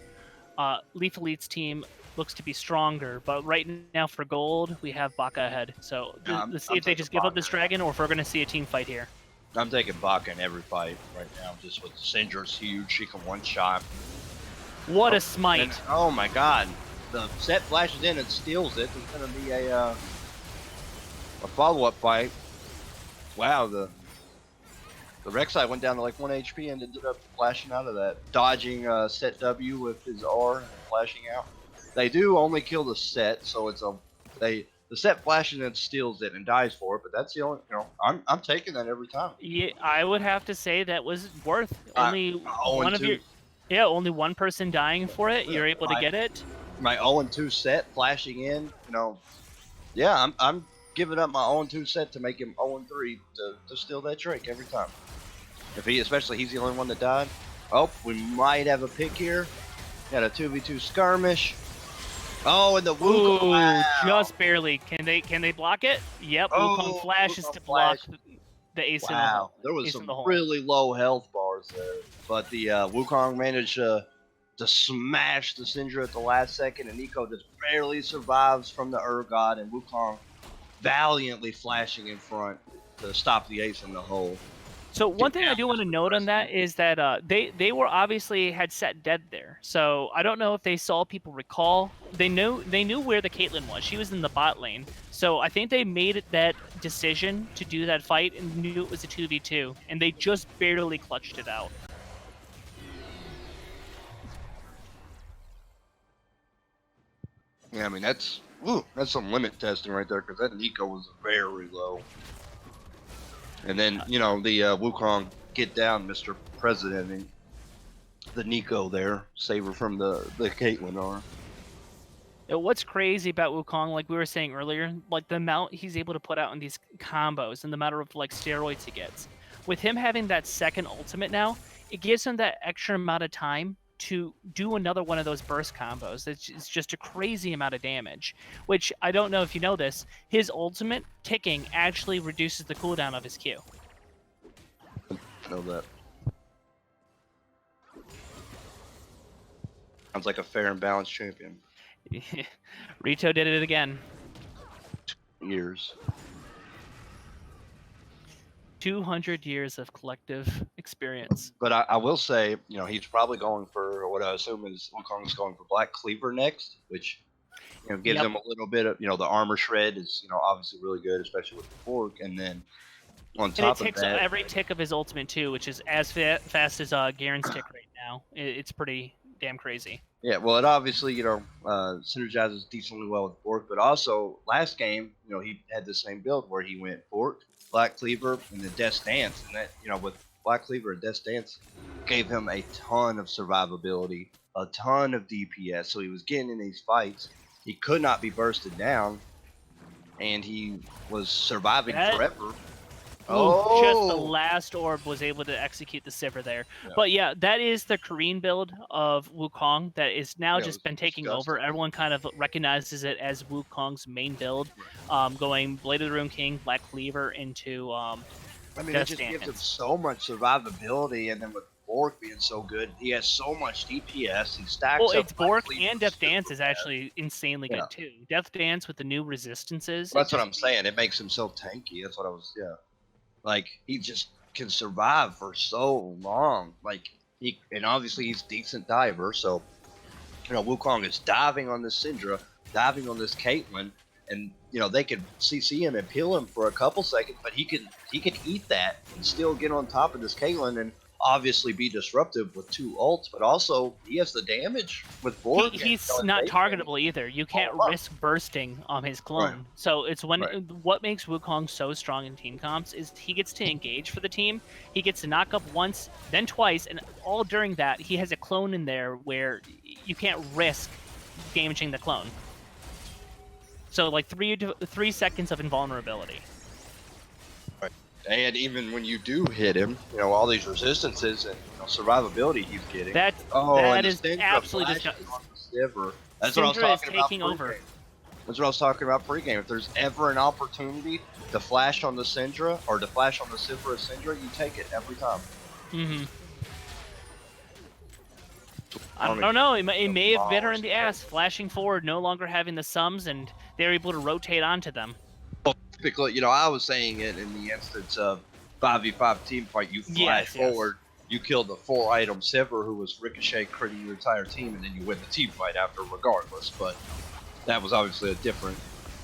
Speaker 5: Lethal Elite's team looks to be stronger, but right now for gold, we have Baka ahead. So let's see if they just give up this dragon or if we're going to see a team fight here.
Speaker 1: I'm taking Baka in every fight right now, just with Syndra's huge. She can one-shot.
Speaker 5: What a smite.
Speaker 1: And, oh my god. The set flashes in and steals it. There's going to be a follow-up fight. Wow, the Rek'Sai went down to like 1 HP and ended up flashing out of that. Dodging set W with his R and flashing out. They do only kill the set, so it's the set flashes and steals it and dies for it, but that's the only, I'm taking that every time.
Speaker 5: Yeah, I would have to say that was worth only only one person dying for it. You're able to get it.
Speaker 1: My 0-2 set flashing in, yeah, I'm giving up my 0-2 set to make him 0-3 to steal that Drake every time. Especially he's the only one that died. Oh, we might have a pick here. Got a 2v2 skirmish. Oh, and the Wukong. Wow.
Speaker 5: Just barely. Can they block it? Yep. Wukong flashes to block the ace in the hole.
Speaker 1: There was some really low health bars there, but the Wukong managed to smash the Syndra at the last second, and Nico just barely survives from the Urgot, and Wukong valiantly flashing in front to stop the ace in the hole.
Speaker 5: So one thing I do want to note on that is that they were obviously had set dead there. So I don't know if they saw people recall. They knew where the Caitlyn was. She was in the bot lane. So I think they made that decision to do that fight and knew it was a 2v2, and they just barely clutched it out.
Speaker 1: Yeah, I mean that's some limit testing right there, because that Nico was very low. And then, the Wukong get down, Mr. President, and the Nico there, save her from the Caitlyn R.
Speaker 5: What's crazy about Wukong, like we were saying earlier, like the amount he's able to put out in these combos and the amount of like steroids he gets. With him having that second ultimate now, it gives him that extra amount of time to do another one of those burst combos. It's just a crazy amount of damage, which I don't know if you know this, his ultimate ticking actually reduces the cooldown of his Q.
Speaker 1: I know that. Sounds like a fair and balanced champion.
Speaker 5: Rito did it again.
Speaker 1: Years.
Speaker 5: 200 years of collective experience.
Speaker 1: But I will say, he's probably going for what I assume is Wukong's going for Black Cleaver next, which gives him a little bit of the armor shred is obviously really good, especially with the fork, and then on top
Speaker 5: of that, every tick of his ultimate too, which is as fast as Garen's tick right now. It's pretty damn crazy.
Speaker 1: Yeah, well, it obviously synergizes decently well with fork, but also last game he had the same build where he went fork, Black Cleaver, and the Death's Dance, and that with Black Cleaver and Death's Dance gave him a ton of survivability, a ton of DPS, so he was getting in these fights. He could not be bursted down, and he was surviving forever.
Speaker 5: Just the last orb was able to execute the Sivir there. Yeah. But yeah, that is the Korean build of Wukong that is now just been taking over. Everyone kind of recognizes it as Wukong's main build, going Blade of the Rune King, Black Cleaver into
Speaker 1: it just gives him so much survivability, and then with Bork being so good, he has so much DPS. He stacks up.
Speaker 5: Well, it's Bork and Death Dance is actually insanely good too. Death Dance with the new resistances.
Speaker 1: Well, that's what I'm saying. It makes him so tanky. That's what I was. Like, he just can survive for so long. Like, and obviously he's a decent diver, so Wukong is diving on this Syndra, diving on this Caitlyn, and they could CC him and peel him for a couple seconds, but he can eat that and still get on top of this Caitlyn and obviously be disruptive with 2 ults, but also he has the damage with Borg.
Speaker 5: He's not targetable either. You can't risk bursting on his clone. Right. So it's what makes Wukong so strong in team comps is he gets to engage for the team. He gets to knock up once, then twice, and all during that he has a clone in there where you can't risk damaging the clone. So like 3 seconds of invulnerability.
Speaker 1: And even when you do hit him, all these resistances and survivability he's getting.
Speaker 5: That is absolutely disgusting.
Speaker 1: That's what I was talking about over. That's what I was talking about pregame. If there's ever an opportunity to flash on the Syndra or to flash on the Sivir Syndra, you take it every time.
Speaker 5: Mm-hmm. I don't know. It may have bit her in the ass, flashing forward, no longer having the sums, and they're able to rotate onto them.
Speaker 1: Typically, I was saying it in the instance of 5v5 team fight. You flash forward, you kill the 4-item Sivir who was ricochet critting your entire team, and then you win the team fight after regardless. But that was obviously a different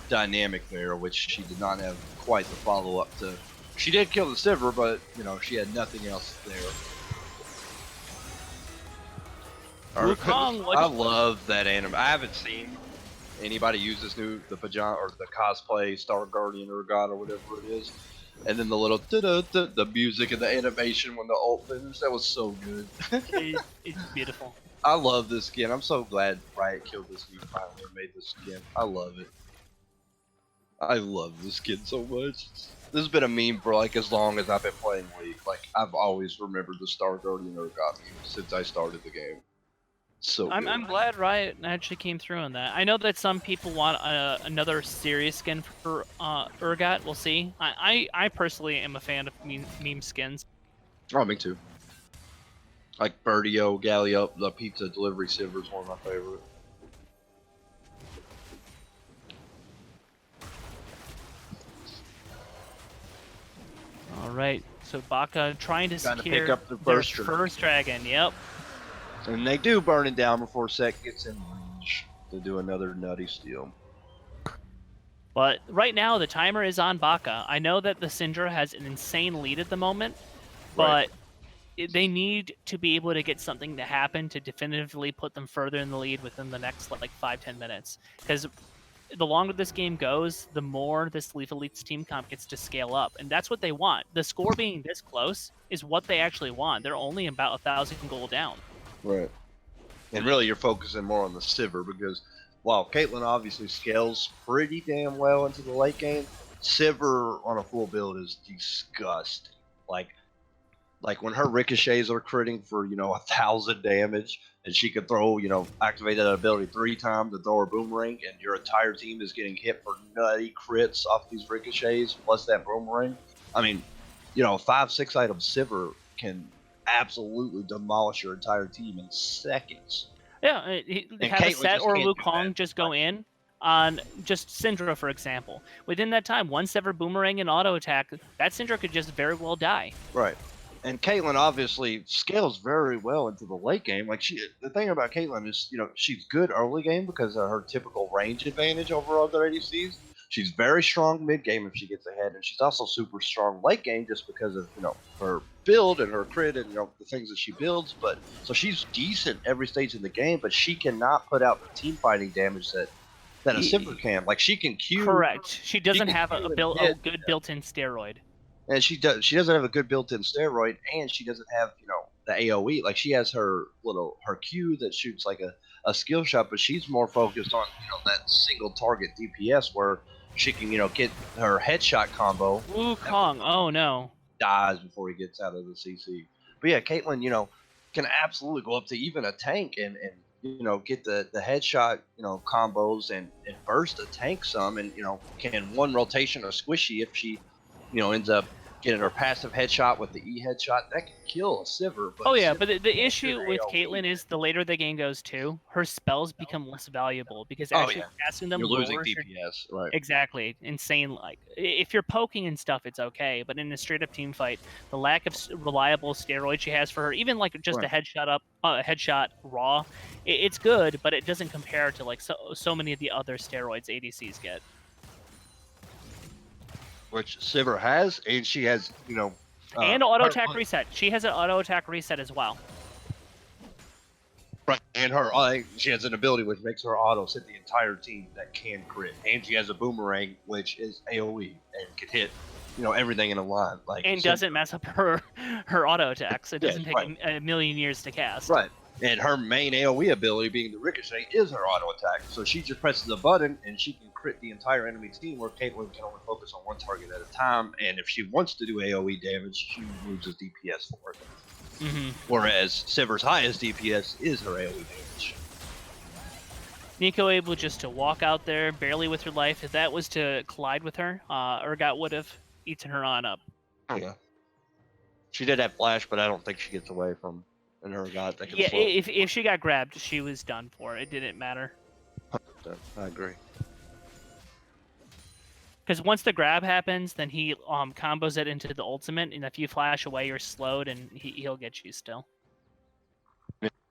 Speaker 1: dynamic there, which she did not have quite the follow-up to. She did kill the Sivir, but, she had nothing else there. I love that anime. I haven't seen anybody use the pajama or the cosplay Star Guardian or God or whatever it is, and then the little the music and the animation when the ult finished, that was so good.
Speaker 5: It's beautiful.
Speaker 1: I love this skin. I'm so glad Riot killed this new finally made this skin. I love it. I love this skin so much. This has been a meme for like as long as I've been playing League. Like I've always remembered the Star Guardian or God meme since I started the game. So
Speaker 5: I'm glad Riot actually came through on that. I know that some people want another serious skin for Urgot. We'll see. I personally am a fan of meme skins.
Speaker 1: Oh, me too. Like Birdio, Galliop, the pizza delivery Sivir is one of my favorite.
Speaker 5: All right, so Baka trying to secure
Speaker 1: pick up the
Speaker 5: first dragon. Yep.
Speaker 1: And they do burn it down before Sek gets in range to do another nutty steal.
Speaker 5: But right now, the timer is on Baka. I know that the Syndra has an insane lead at the moment, but they need to be able to get something to happen to definitively put them further in the lead within the next like 5-10 minutes. Because the longer this game goes, the more this Lethal Elite's team comp gets to scale up. And that's what they want. The score being this close is what they actually want. They're only about 1,000 gold down.
Speaker 1: Right. And really you're focusing more on the Sivir because while Caitlyn obviously scales pretty damn well into the late game, Sivir on a full build is disgusting. Like when her ricochets are critting for, 1,000 damage and she can throw, activate that ability 3 times to throw her boomerang and your entire team is getting hit for nutty crits off these ricochets plus that boomerang. I mean, 5-6 item Sivir can absolutely demolish your entire team in seconds.
Speaker 5: Yeah, have a set or Wukong just go in, on just Syndra, for example. Within that time, one Sever Boomerang and auto attack, that Syndra could just very well die.
Speaker 1: Right. And Caitlyn obviously scales very well into the late game. Like the thing about Caitlyn is, she's good early game because of her typical range advantage over other ADCs. She's very strong mid game if she gets ahead, and she's also super strong late game just because of her build and her crit and the things that she builds. But so she's decent every stage in the game, but she cannot put out the team fighting damage that a Sivir can. Like she can Q.
Speaker 5: Correct. She doesn't have a good built-in steroid.
Speaker 1: And she doesn't have a good built-in steroid, and she doesn't have the AOE. Like she has her Q that shoots like a skill shot, but she's more focused on that single target DPS where she can get her headshot combo.
Speaker 5: Wukong, oh no,
Speaker 1: dies before he gets out of the CC. But yeah, Caitlyn can absolutely go up to even a tank and get the headshot combos and burst a tank some, and can one rotation or squishy if she ends up getting her passive headshot with the E headshot. That can kill a Sivir.
Speaker 5: But the issue with Caitlyn is the later the game goes too, her spells become less valuable because actually casting them
Speaker 1: you're losing DPS. Right.
Speaker 5: Exactly. Insane. Like if you're poking and stuff, it's okay, but in a straight up team fight, the lack of reliable steroid she has for her, even like just a headshot raw, it's good, but it doesn't compare to like so many of the other steroids ADCs get.
Speaker 1: Which Sivir has, and she has,
Speaker 5: and auto attack reset. She has an auto attack reset as well.
Speaker 1: Right, and she has an ability which makes her autos hit the entire team that can crit, and she has a boomerang which is AOE and can hit, everything in a line.
Speaker 5: And doesn't mess up her auto attacks. It doesn't take a million years to cast.
Speaker 1: Right. And her main AoE ability, being the Ricochet, is her auto attack. So she just presses a button, and she can crit the entire enemy team, where Caitlyn can only focus on one target at a time. And if she wants to do AoE damage, she loses DPS for it. Mm-hmm. Whereas Sivir's highest DPS is her AoE damage.
Speaker 5: Nico able just to walk out there, barely with her life. If that was to collide with her, Urgot would have eaten her on up.
Speaker 1: Yeah. She did have flash, but I don't think she gets away from... And her God,
Speaker 5: if she got grabbed, she was done for. It didn't matter.
Speaker 1: I agree.
Speaker 5: Because once the grab happens, then he combos it into the ultimate, and if you flash away, you're slowed, and he'll get you still.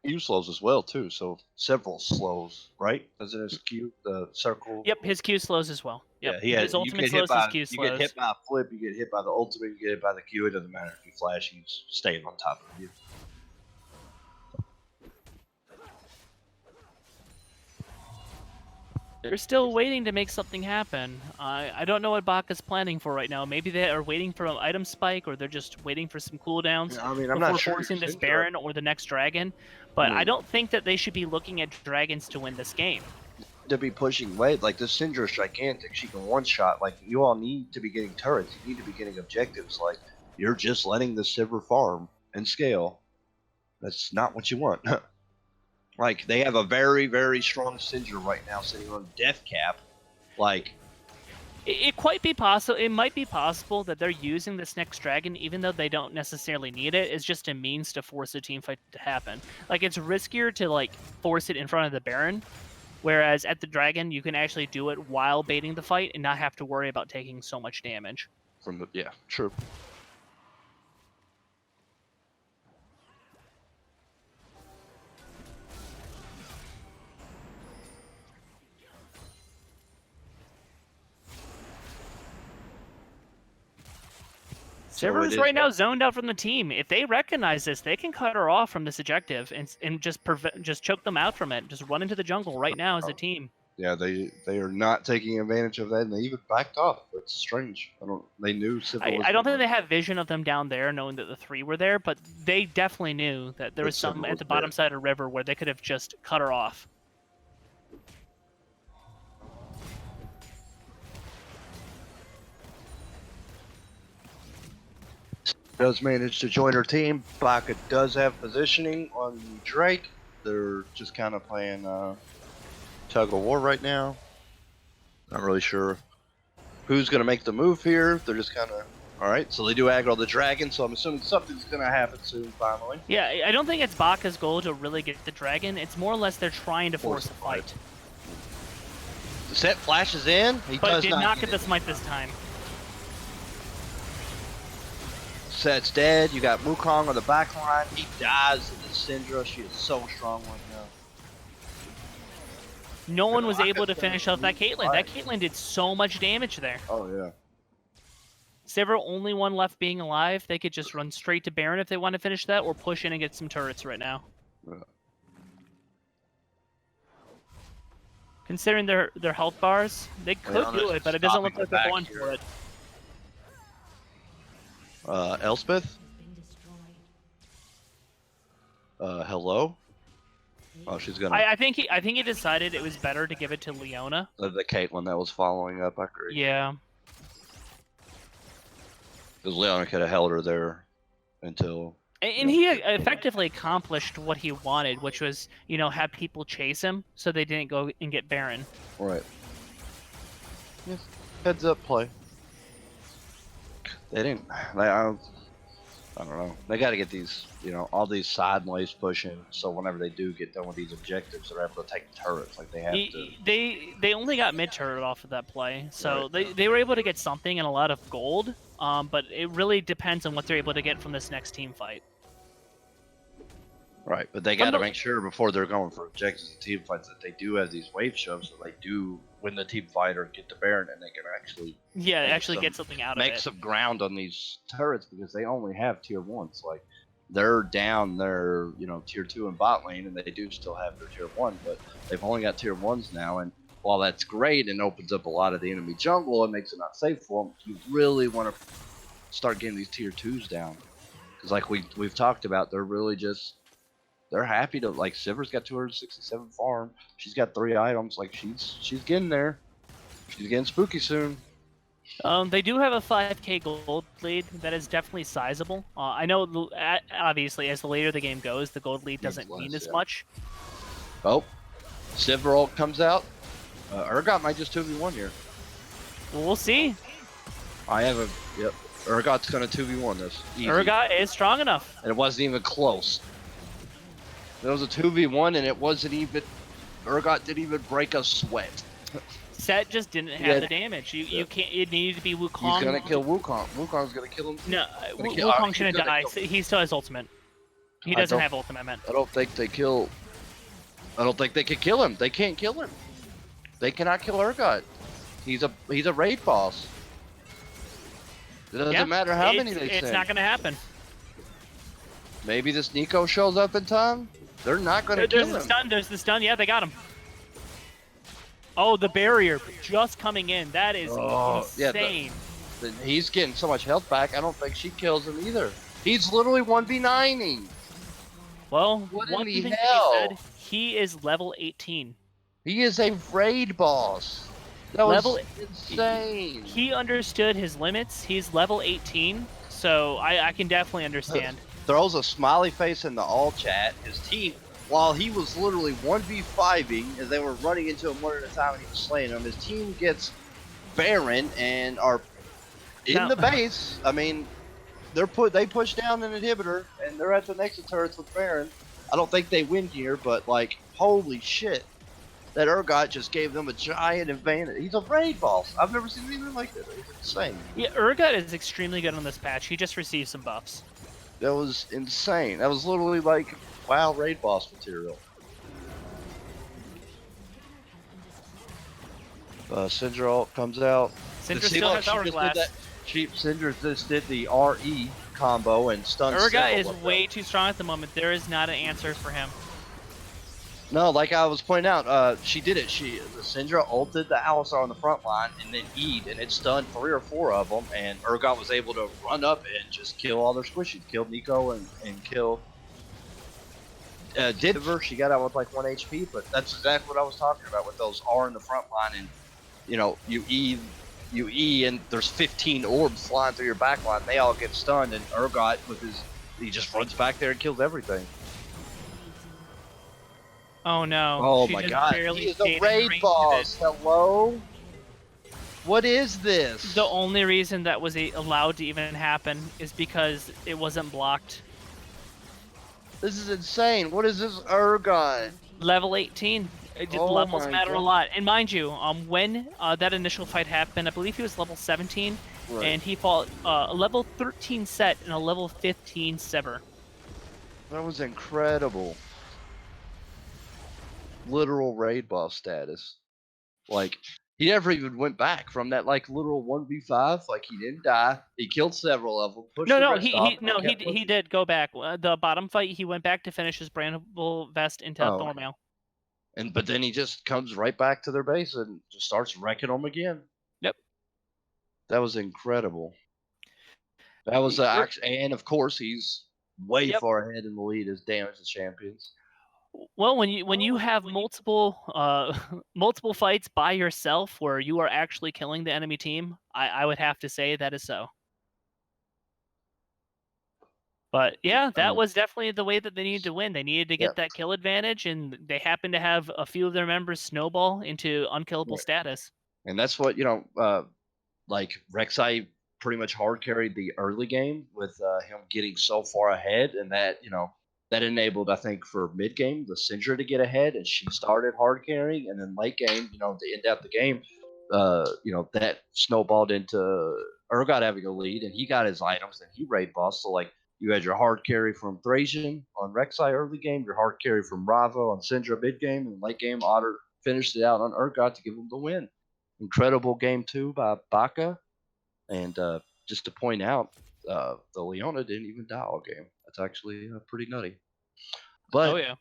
Speaker 1: Q slows as well too, so several slows, right? Doesn't his Q the circle?
Speaker 5: Yep, his Q slows as well. Yep.
Speaker 1: Yeah,
Speaker 5: his ultimate slows, his Q slows.
Speaker 1: You get hit by a flip, you get hit by the ultimate, you get hit by the Q. It doesn't matter if you flash; he's staying on top of you.
Speaker 5: They're still waiting to make something happen. I don't know what Baka's planning for right now. Maybe they are waiting for an item spike, or they're just waiting for some cooldowns
Speaker 1: before
Speaker 5: forcing this Baron or the next dragon. But I don't think that they should be looking at dragons to win this game.
Speaker 1: To be pushing late, like this Syndra is gigantic. She can one-shot. Like you all need to be getting turrets. You need to be getting objectives. Like you're just letting the Sivir farm and scale. That's not what you want. Like, they have a very, very strong Syndra right now sitting on death cap. Like...
Speaker 5: It might be possible that they're using this next dragon, even though they don't necessarily need it, as just a means to force a team fight to happen. Like, it's riskier to, like, force it in front of the Baron, whereas at the dragon, you can actually do it while baiting the fight and not have to worry about taking so much damage.
Speaker 1: Yeah, true.
Speaker 5: Sivir is right now zoned out from the team. If they recognize this, they can cut her off from this objective and just choke them out from it. Just run into the jungle right now as a team.
Speaker 1: Yeah, they are not taking advantage of that, and they even backed off. It's strange. They knew Sivir was...
Speaker 5: I don't think they have vision of them down there, knowing that the three were there, but they definitely knew that there was some at the bottom side of the river where they could have just cut her off.
Speaker 1: Does manage to join her team. Baka does have positioning on the Drake. They're just kind of playing tug of war right now. Not really sure who's going to make the move here. They're just kind of... Alright, so they do aggro the dragon, so I'm assuming something's going to happen soon, finally.
Speaker 5: Yeah, I don't think it's Baka's goal to really get the dragon. It's more or less they're trying to force a fight.
Speaker 1: The Set flashes in. He
Speaker 5: but
Speaker 1: does
Speaker 5: did
Speaker 1: not
Speaker 5: not
Speaker 1: get
Speaker 5: get the
Speaker 1: it.
Speaker 5: smite this time.
Speaker 1: Set's dead. You got Wukong on the back line. He dies to the Syndra. She is so strong right now.
Speaker 5: No one was able to
Speaker 1: Baka's
Speaker 5: finish
Speaker 1: gonna
Speaker 5: off that
Speaker 1: lose
Speaker 5: Caitlyn. That
Speaker 1: life.
Speaker 5: Caitlyn did so much damage there.
Speaker 1: Oh, yeah.
Speaker 5: Sivir only one left being alive. They could just run straight to Baron if they want to finish that, or push in and get some turrets right now.
Speaker 1: Yeah.
Speaker 5: Considering their health bars, they could do it, but it doesn't look like they're going for it.
Speaker 1: Elspeth? Hello? Oh, she's gonna.
Speaker 5: I think he decided it was better to give it to Leona.
Speaker 1: The Caitlyn that was following up, I agree.
Speaker 5: Yeah.
Speaker 1: Because Leona could have held her there until.
Speaker 5: And he effectively accomplished what he wanted, which was, you know, have people chase him so they didn't go and get Baron.
Speaker 1: Right. Yes. Heads up play. They didn't. I don't know. They got to get these, you know, all these side lanes pushing. So whenever they do get done with these objectives, they're able to take the turrets like they have to.
Speaker 5: They only got mid turret off of that play, so
Speaker 1: Right.
Speaker 5: they were able to get something and a lot of gold. But it really depends on what they're able to get from this next team fight.
Speaker 1: Right, but they got to make sure before they're going for objectives and team fights that they do have these wave shoves, so they do win the team fight or get the Baron, and they can actually
Speaker 5: get something out of it.
Speaker 1: Make some ground on these turrets because they only have tier 1s. Like they're down their tier 2 and bot lane, and they do still have their tier 1, but they've only got tier 1s now. And while that's great and opens up a lot of the enemy jungle and makes it not safe for them, you really want to start getting these tier 2s down because, like we've talked about, they're really just. They're happy to, like, Sivir's got 267 farm. She's got 3 items. Like, she's getting there. She's getting spooky soon.
Speaker 5: They do have a 5k gold lead that is definitely sizable. I know, obviously, as the later the game goes, the gold lead doesn't mean as much.
Speaker 1: Oh, Sivir ult comes out. Urgot might just 2v1 here.
Speaker 5: We'll see.
Speaker 1: Yep. Urgot's gonna 2v1 this. Easy.
Speaker 5: Urgot is strong enough.
Speaker 1: And it wasn't even close. There was a 2v1 and it wasn't even. Urgot didn't even break a sweat.
Speaker 5: Set just didn't have the damage. You can't. It needed to be Wukong.
Speaker 1: He's gonna kill Wukong. Wukong's gonna kill him.
Speaker 5: No, Wukong shouldn't die. He still has ultimate. He doesn't have ultimate.
Speaker 1: I don't think they kill. I don't think they can kill him. They can't kill him. They cannot kill Urgot. He's a raid boss. It doesn't matter how many they send.
Speaker 5: It's not gonna happen.
Speaker 1: Maybe this Nico shows up in time. They're not going to kill him.
Speaker 5: There's the stun. Yeah, they got him. Oh, the barrier just coming in. That is insane.
Speaker 1: Yeah, he's getting so much health back. I don't think she kills him either. He's literally 1v9ing.
Speaker 5: Well,
Speaker 1: what
Speaker 5: one
Speaker 1: in the
Speaker 5: thing
Speaker 1: hell?
Speaker 5: He is level 18.
Speaker 1: He is a raid boss. That was insane.
Speaker 5: He understood his limits. He's level 18, so I can definitely understand.
Speaker 1: Throws a smiley face in the all chat. His team, while he was literally 1v5ing as they were running into him one at a time and he was slaying them, his team gets Baron and are in the base. I mean, they push down an inhibitor and they're at the next turrets with Baron. I don't think they win here, but like, holy shit. That Urgot just gave them a giant advantage. He's a raid boss. I've never seen anything like that. It's insane.
Speaker 5: Yeah, Urgot is extremely good on this patch. He just received some buffs.
Speaker 1: That was insane. That was literally like, wow, raid boss material. Syndra ult comes out.
Speaker 5: Syndra still has Hourglass.
Speaker 1: Syndra just did the RE combo and stunned.
Speaker 5: Urgot is way too strong at the moment. There is not an answer for him.
Speaker 1: No, like I was pointing out, she did it. The Syndra ulted the Alistar on the front line and then E'd, and it stunned 3 or 4 of them, and Urgot was able to run up and just kill all their squishies. Killed Nico and kill... Diver, she got out with like 1 HP, but that's exactly what I was talking about with those R in the front line, and you E and there's 15 orbs flying through your back line. They all get stunned, and Urgot he just runs back there and kills everything.
Speaker 5: Oh no.
Speaker 1: Oh my god. He is a raid boss. Hello? What is this?
Speaker 5: The only reason that was allowed to even happen is because it wasn't blocked.
Speaker 1: This is insane. What is this Urgot?
Speaker 5: Level 18. Levels matter a lot. And mind you, when that initial fight happened, I believe he was level 17, and he fought a level 13 Set and a level 15 Sever.
Speaker 1: That was incredible. Literal raid boss status. Like, he never even went back from that literal 1v5. Like, he didn't die. He killed several of them.
Speaker 5: He did go back. The bottom fight, he went back to finish his brandable vest into Thornmail.
Speaker 1: But then he just comes right back to their base and just starts wrecking them again.
Speaker 5: Yep.
Speaker 1: That was incredible. That was and of course he's way far ahead in the lead as Damage the Champions.
Speaker 5: Well, when you have multiple fights by yourself where you are actually killing the enemy team, I would have to say that is so. But yeah, that was definitely the way that they needed to win. They needed to get that kill advantage, and they happened to have a few of their members snowball into unkillable status.
Speaker 1: And that's what, like Rek'Sai pretty much hard carried the early game with him getting so far ahead, and that, that enabled, I think, for mid game, the Syndra to get ahead, and she started hard carrying, and then late game, to end out the game, that snowballed into Urgot having a lead, and he got his items, and he raid boss. So you had your hard carry from Thracian on Rek'Sai early game, your hard carry from Ravo on Syndra mid game, and late game Otter finished it out on Urgot to give him the win. Incredible game 2 by Baka, and just to point out, the Leona didn't even die all game. That's actually pretty nutty. But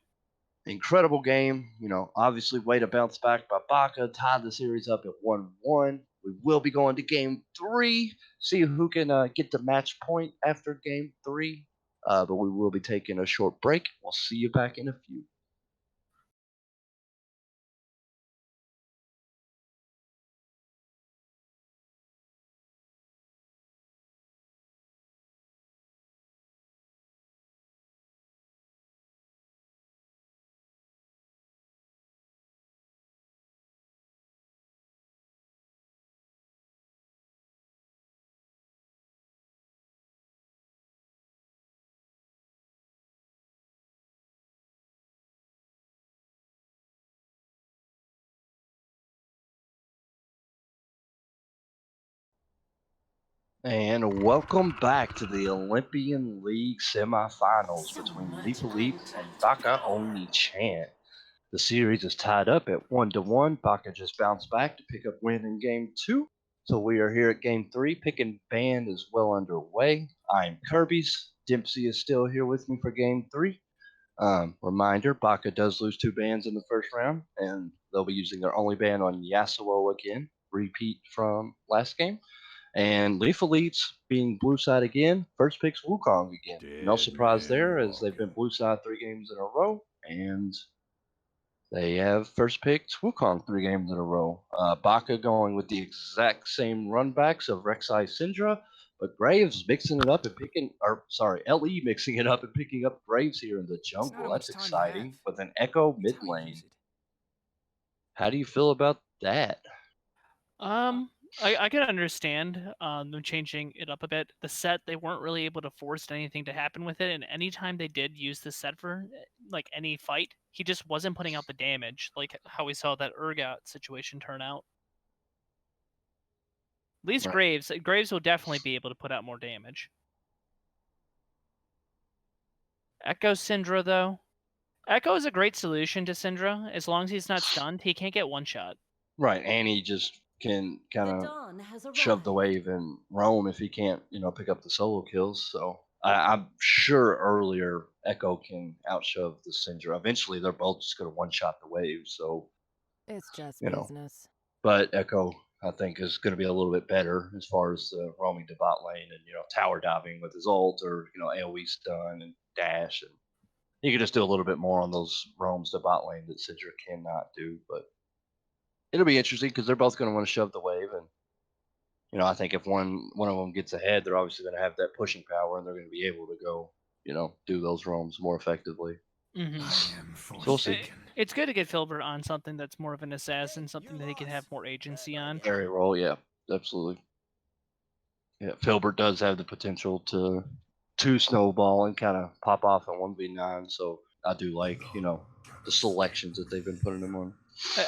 Speaker 1: incredible game. Obviously way to bounce back by Baka, tied the series up at 1-1. We will be going to game 3, see who can get the match point after game 3. But we will be taking a short break. We'll see you back in a few. And welcome back to the Olympian League Semifinals between Lethal Leaps and Baka Onichann. The series is tied up at 1-1. Baka just bounced back to pick up win in game 2. So we are here at game 3. Picking band is well underway. I'm Kirby's. Dempsey is still here with me for game 3. Reminder, Baka does lose 2 bands in the first round, and they'll be using their only ban on Yasuo again. Repeat from last game. And Lethal Leads being blue side again, first picks Wukong again. No surprise there, as they've been blue side 3 games in a row, and they have first picked Wukong 3 games in a row. Baka going with the exact same runbacks of Rek'Sai Syndra, but Graves mixing it up and LE mixing it up and picking up Graves here in the jungle. That's exciting, with an Echo mid lane. How do you feel about that?
Speaker 5: I can understand them changing it up a bit. The set, they weren't really able to force anything to happen with it, and anytime they did use the set for any fight, he just wasn't putting out the damage, like how we saw that Urgot situation turn out. At least Graves will definitely be able to put out more damage. Echo Syndra, though. Echo is a great solution to Syndra. As long as he's not stunned, he can't get one shot.
Speaker 1: Right, and he just can kind of shove the wave and roam if he can't, pick up the solo kills. So I'm sure earlier Echo can outshove the Syndra. Eventually, they're both just going to one-shot the wave. So
Speaker 6: it's just business.
Speaker 1: But Echo, I think, is going to be a little bit better as far as roaming to bot lane and tower diving with his ult, or AOE stun and dash, and he can just do a little bit more on those roams to bot lane that Syndra cannot do. But it'll be interesting because they're both going to want to shove the wave, and I think if one of them gets ahead, they're obviously going to have that pushing power, and they're going to be able to go, do those roams more effectively.
Speaker 5: So we'll see. It's good to get Filbert on something that's more of an assassin, something that he can have more agency on.
Speaker 1: Carry role, yeah, absolutely. Yeah, Filbert does have the potential to snowball and kind of pop off at 1v9, so I do like, the selections that they've been putting him on.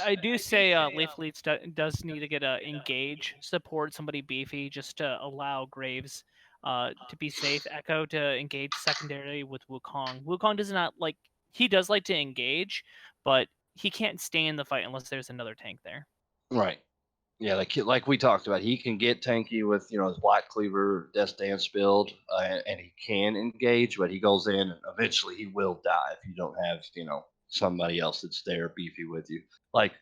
Speaker 5: I do say Leaf Leeds does need to get a engage support, somebody beefy, just to allow Graves to be safe. Echo to engage secondary with Wukong. Wukong does not like, he does like to engage, but he can't stay in the fight unless there's another tank there.
Speaker 1: Right. Yeah, like we talked about, he can get tanky with his Black Cleaver Death Dance build, and he can engage, but he goes in and eventually he will die if you don't have somebody else that's there beefy with you. Like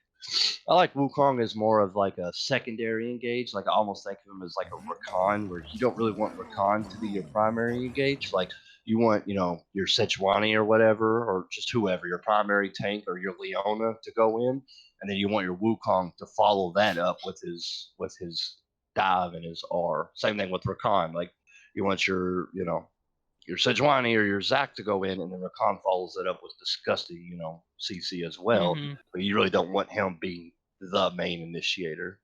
Speaker 1: I like Wukong as more of like a secondary engage. Like I almost think of him as like a Rakan, where you don't really want Rakan to be your primary engage. Like you want your Sejuani or whatever, or just whoever, your primary tank or your Leona to go in, and then you want your Wukong to follow that up with his dive and his R. Same thing with Rakan. Like you want your Sejuani or your Zac to go in, and then Rakan follows it up with disgusting CC as well.
Speaker 5: Mm-hmm.
Speaker 1: But you really don't want him being the main initiator.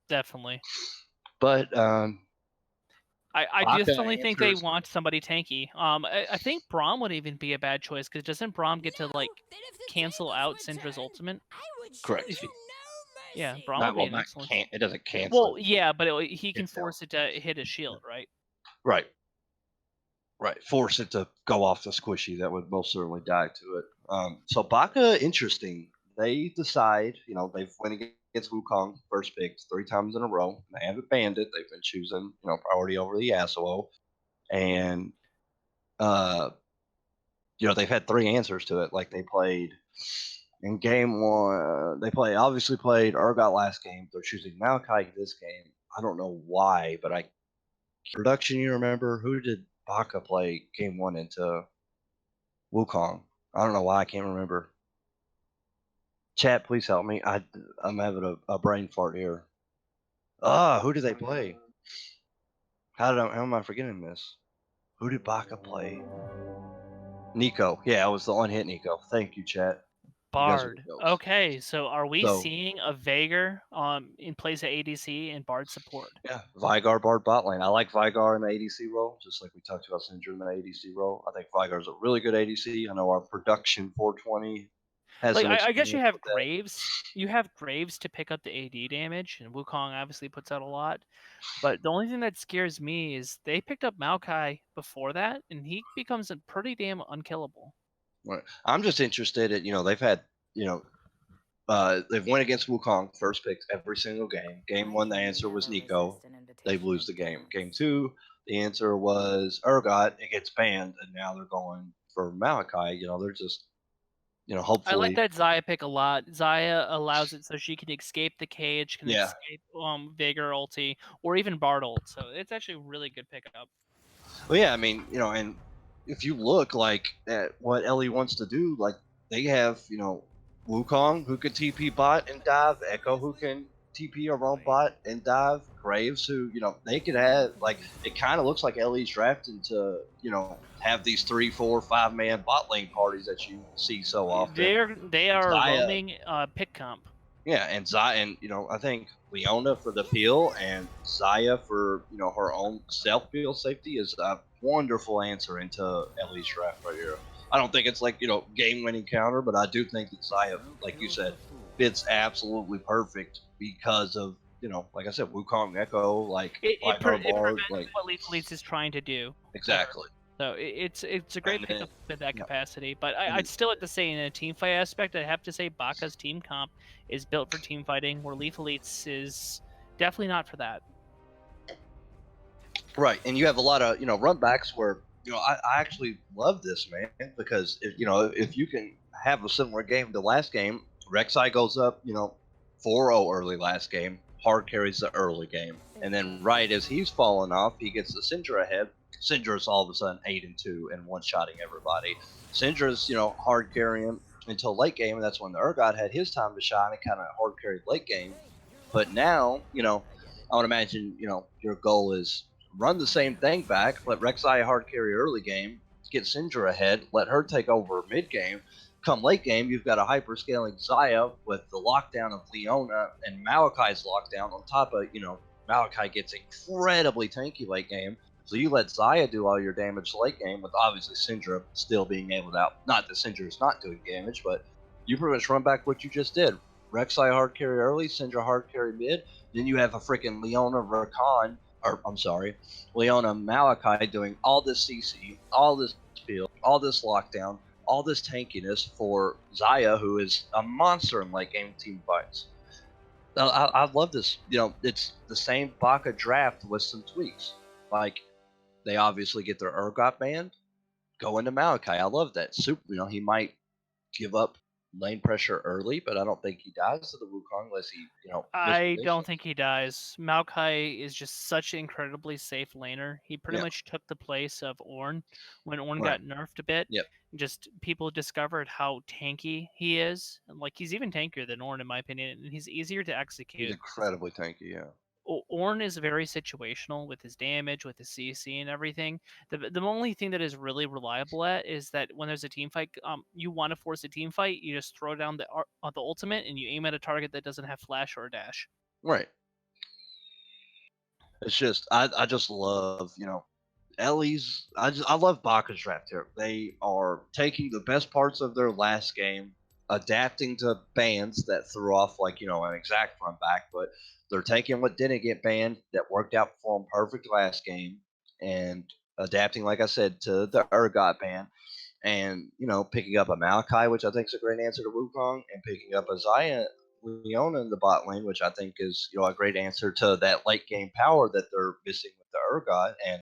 Speaker 5: Definitely.
Speaker 1: But
Speaker 5: I definitely think they want somebody tanky. I think Braum would even be a bad choice, because doesn't Braum get to like cancel out Syndra's ultimate?
Speaker 1: Correct.
Speaker 5: Yeah, Braum would be an excellent.
Speaker 1: It doesn't cancel.
Speaker 5: Well, yeah, but he can force it to hit a shield, right?
Speaker 1: Right. Right. Force it to go off the squishy. That would most certainly die to it. So Baka, interesting. They decide, they've went against Wukong first pick 3 times in a row. They haven't banned it. They've been choosing, priority over the Yasuo. And, they've had 3 answers to it. Like they played in game 1. They obviously played Urgot last game. They're choosing Maokai this game. I don't know why, but production, you remember, who did Baka play game 1 into Wukong? I don't know why, I can't remember. Chat, please help me. I'm having a brain fart here. Who did they play? How am I forgetting this? Who did Baka play? Nico. Yeah, it was the on-hit Nico. Thank you, chat.
Speaker 5: Bard. Okay, so are we seeing a Veigar in place of ADC and Bard support?
Speaker 1: Yeah, Veigar, Bard bot lane. I like Veigar in the ADC role, just like we talked about Syndra in the ADC role. I think Veigar's a really good ADC. I know our production 420 has some
Speaker 5: I guess you have Graves. You have Graves to pick up the AD damage, and Wukong obviously puts out a lot. But the only thing that scares me is they picked up Maokai before that, and he becomes a pretty damn unkillable.
Speaker 1: Right. I'm just interested in, they've had, they've went against Wukong first pick every single game. Game 1, the answer was Nico. They lose the game. Game 2, the answer was Urgot. It gets banned, and now they're going for Maokai. They're just, hopefully.
Speaker 5: I like that Xayah pick a lot. Xayah allows it so she can escape the cage, can escape Veigar ulti, or even Bard ult. So it's actually a really good pickup.
Speaker 1: Well, yeah, I mean, and if you look like at what Ellie wants to do, like they have, Wukong who can TP bot and dive, Echo who can TP around bot and dive, Graves who, they could have, like, it kind of looks like Ellie's drafting to, have these 3, 4, 5-man bot lane parties that you see so often.
Speaker 5: They are
Speaker 1: Xayah,
Speaker 5: roaming pick comp.
Speaker 1: Yeah, and Xayah, and I think Leona for the peel and Xayah for her own self peel safety is a wonderful answer into Ellie's draft right here. I don't think it's like game winning counter, but I do think that Xayah, like you said, fits absolutely perfect because of like I said, Wukong Echo, like
Speaker 5: it prevents
Speaker 1: like
Speaker 5: what Leaf Leeds is trying to do.
Speaker 1: Exactly.
Speaker 5: So it's a great pickup in that capacity, but I'd still have to say in a team fight aspect, I have to say Baka's team comp is built for team fighting, where Leaf Elites is definitely not for that.
Speaker 1: Right, and you have a lot of run backs where I actually love this, man, because if you can have a similar game to last game, Rek'Sai goes up 4-0 early last game, hard carries the early game, and then right as he's falling off, he gets the Syndra ahead. Syndra's all of a sudden 8-2 and one-shotting everybody. Syndra's hard carrying until late game, and that's when the Urgot had his time to shine and kind of hard carried late game. But now I would imagine your goal is run the same thing back, let Rek'Sai hard carry early game, get Syndra ahead, let her take over mid game. Come late game, you've got a hyper-scaling Xayah with the lockdown of Leona and Maokai's lockdown on top of Maokai gets incredibly tanky late game. So you let Xayah do all your damage late game, with obviously Syndra still being able to not that Syndra is not doing damage, but You pretty much run back what you just did. Rek'Sai hard carry early, Syndra hard carry mid. Then you have a freaking Leona Rakan, or I'm sorry, Leona Malachi doing all this CC, all this peel, all this lockdown, all this tankiness for Xayah, who is a monster in late game team fights. I love this. It's the same Baka draft with some tweaks. Like, they obviously get their Urgot banned, go into Malachi. I love that. Super, he might give up lane pressure early, but I don't think he dies to the Wukong unless he,
Speaker 5: I don't think he dies. Maokai is just such an incredibly safe laner. He pretty much took the place of Ornn when Ornn got nerfed a bit.
Speaker 1: Yep.
Speaker 5: Just people discovered how tanky he is. And he's even tankier than Ornn in my opinion, and he's easier to execute.
Speaker 1: He's incredibly tanky, yeah.
Speaker 5: Ornn is very situational with his damage, with his CC and everything. The only thing that is really reliable at is that when there's a team fight, you want to force a team fight, you just throw down the ultimate and you aim at a target that doesn't have flash or dash.
Speaker 1: Right. It's just I just love Ellie's. I love Baka's draft here. They are taking the best parts of their last game, adapting to bans that threw off an exact run back, but they're taking what didn't get banned that worked out for them perfect last game and adapting, like I said, to the Urgot ban and picking up a Malachi, which I think is a great answer to Wukong, and picking up a Xayah Leona in the bot lane, which I think is a great answer to that late game power that they're missing with the Urgot. And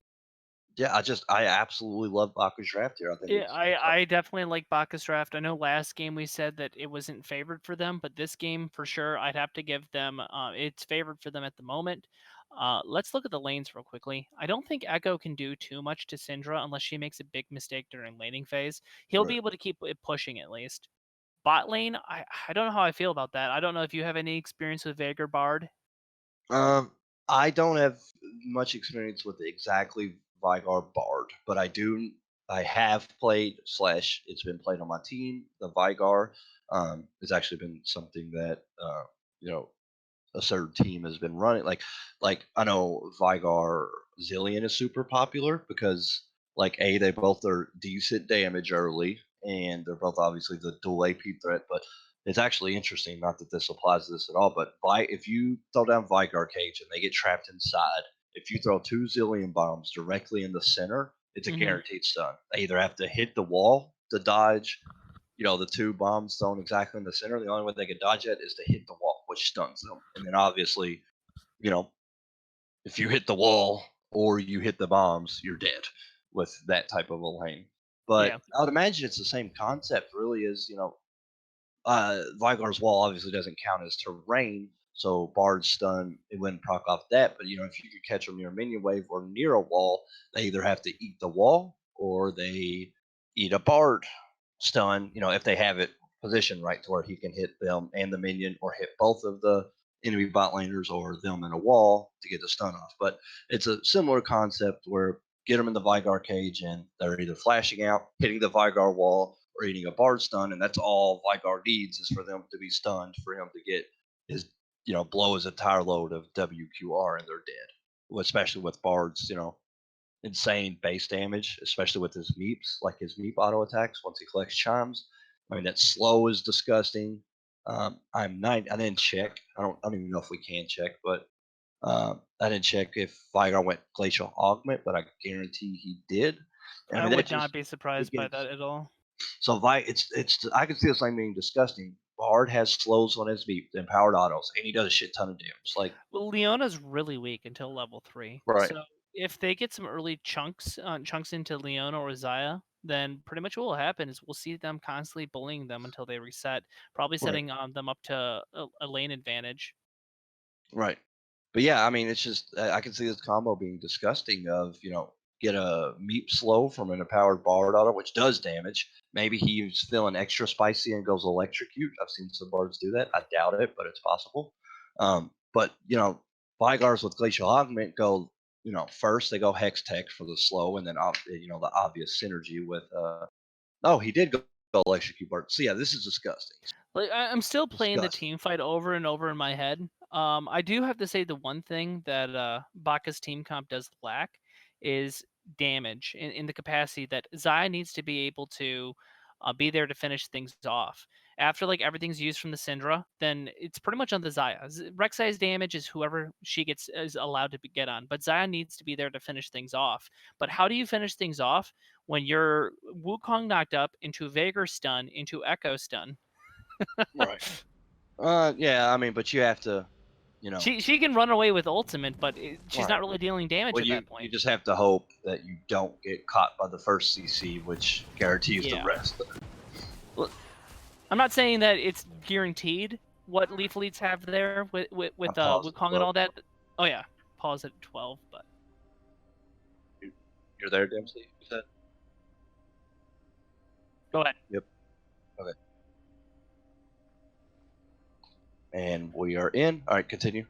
Speaker 1: yeah, I absolutely love Baka's draft here. I think
Speaker 5: I definitely like Baka's draft. I know last game we said that it wasn't favored for them, but this game for sure I'd have to give them it's favored for them at the moment. Let's look at the lanes real quickly. I don't think Echo can do too much to Syndra unless she makes a big mistake during laning phase. He'll be able to keep it pushing at least. Bot lane, I don't know how I feel about that. I don't know if you have any experience with Veigar Bard.
Speaker 1: I don't have much experience with exactly Veigar Bard, but I have played / it's been played on my team. The Veigar has actually been something that a certain team has been running. Like I know Veigar Zillion is super popular because they both are decent damage early, and they're both obviously the dual AP threat. But it's actually interesting, not that this applies to this at all, but if you throw down Veigar Cage and they get trapped inside, if you throw 2 Zillion bombs directly in the center, it's a guaranteed stun. They either have to hit the wall to dodge, the 2 bombs thrown exactly in the center. The only way they can dodge it is to hit the wall, which stuns them. And then obviously, if you hit the wall or you hit the bombs, you're dead with that type of a lane. But I would imagine it's the same concept, really, as Veigar's wall obviously doesn't count as terrain, so Bard's stun, it wouldn't proc off that. But if you could catch them near a minion wave or near a wall, they either have to eat the wall or they eat a Bard stun. If they have it positioned right to where he can hit them and the minion, or hit both of the enemy bot laners or them in a wall to get the stun off. But it's a similar concept where get them in the Veigar cage and they're either flashing out, hitting the Veigar wall, or eating a Bard stun, and that's all Veigar needs is for them to be stunned, for him to get his, blow his entire load of WQR and they're dead. Especially with Bard's, insane base damage, especially with his meeps, like his meep auto attacks once he collects chimes. I mean, that slow is disgusting. I didn't check. I don't even know if we can check, but I didn't check if Veigar went glacial augment, but I guarantee he did.
Speaker 5: And I would not be surprised by that at all.
Speaker 1: So I can see this lane being disgusting. Bard has slows on his meep, empowered autos, and he does a shit ton of damage.
Speaker 5: Well, Leona's really weak until level 3.
Speaker 1: Right.
Speaker 5: So if they get some early chunks into Leona or Xayah, then pretty much what will happen is we'll see them constantly bullying them until they reset, probably setting them up to a lane advantage.
Speaker 1: Right. But yeah, I mean, it's just I can see this combo being disgusting. Of get a meep slow from an empowered Bard auto, which does damage. Maybe he's feeling extra spicy and goes electrocute. I've seen some Bards do that. I doubt it, but it's possible. But Veigar's with glacial augment go. First they go Hex Tech for the slow, and then the obvious synergy with. He did go electrocute Bard. So yeah, this is disgusting.
Speaker 5: I'm still playing the team fight over and over in my head. I do have to say the one thing that Baka's team comp does lack is damage in the capacity that Xayah needs to be able to be there to finish things off. after like everything's used from the Syndra, then it's pretty much on the Xayah. Rek'Sai's damage is whoever she is allowed to get on, but Xayah needs to be there to finish things off. But how do you finish things off when you're Wukong knocked up into Veigar stun into Echo stun?
Speaker 1: Right. Yeah, I mean, but you have to, you know.
Speaker 5: She can run away with ultimate, but she's not really dealing damage at that point.
Speaker 1: You just have to hope that you don't get caught by the first CC, which guarantees the rest.
Speaker 5: Well, I'm not saying that it's guaranteed what Leaf Elites have there with Wukong and all that. Oh yeah, pause at 12, but
Speaker 1: you're there, Dempsey. You said.
Speaker 5: Go ahead.
Speaker 1: Yep. Okay. And we are in. All right, continue.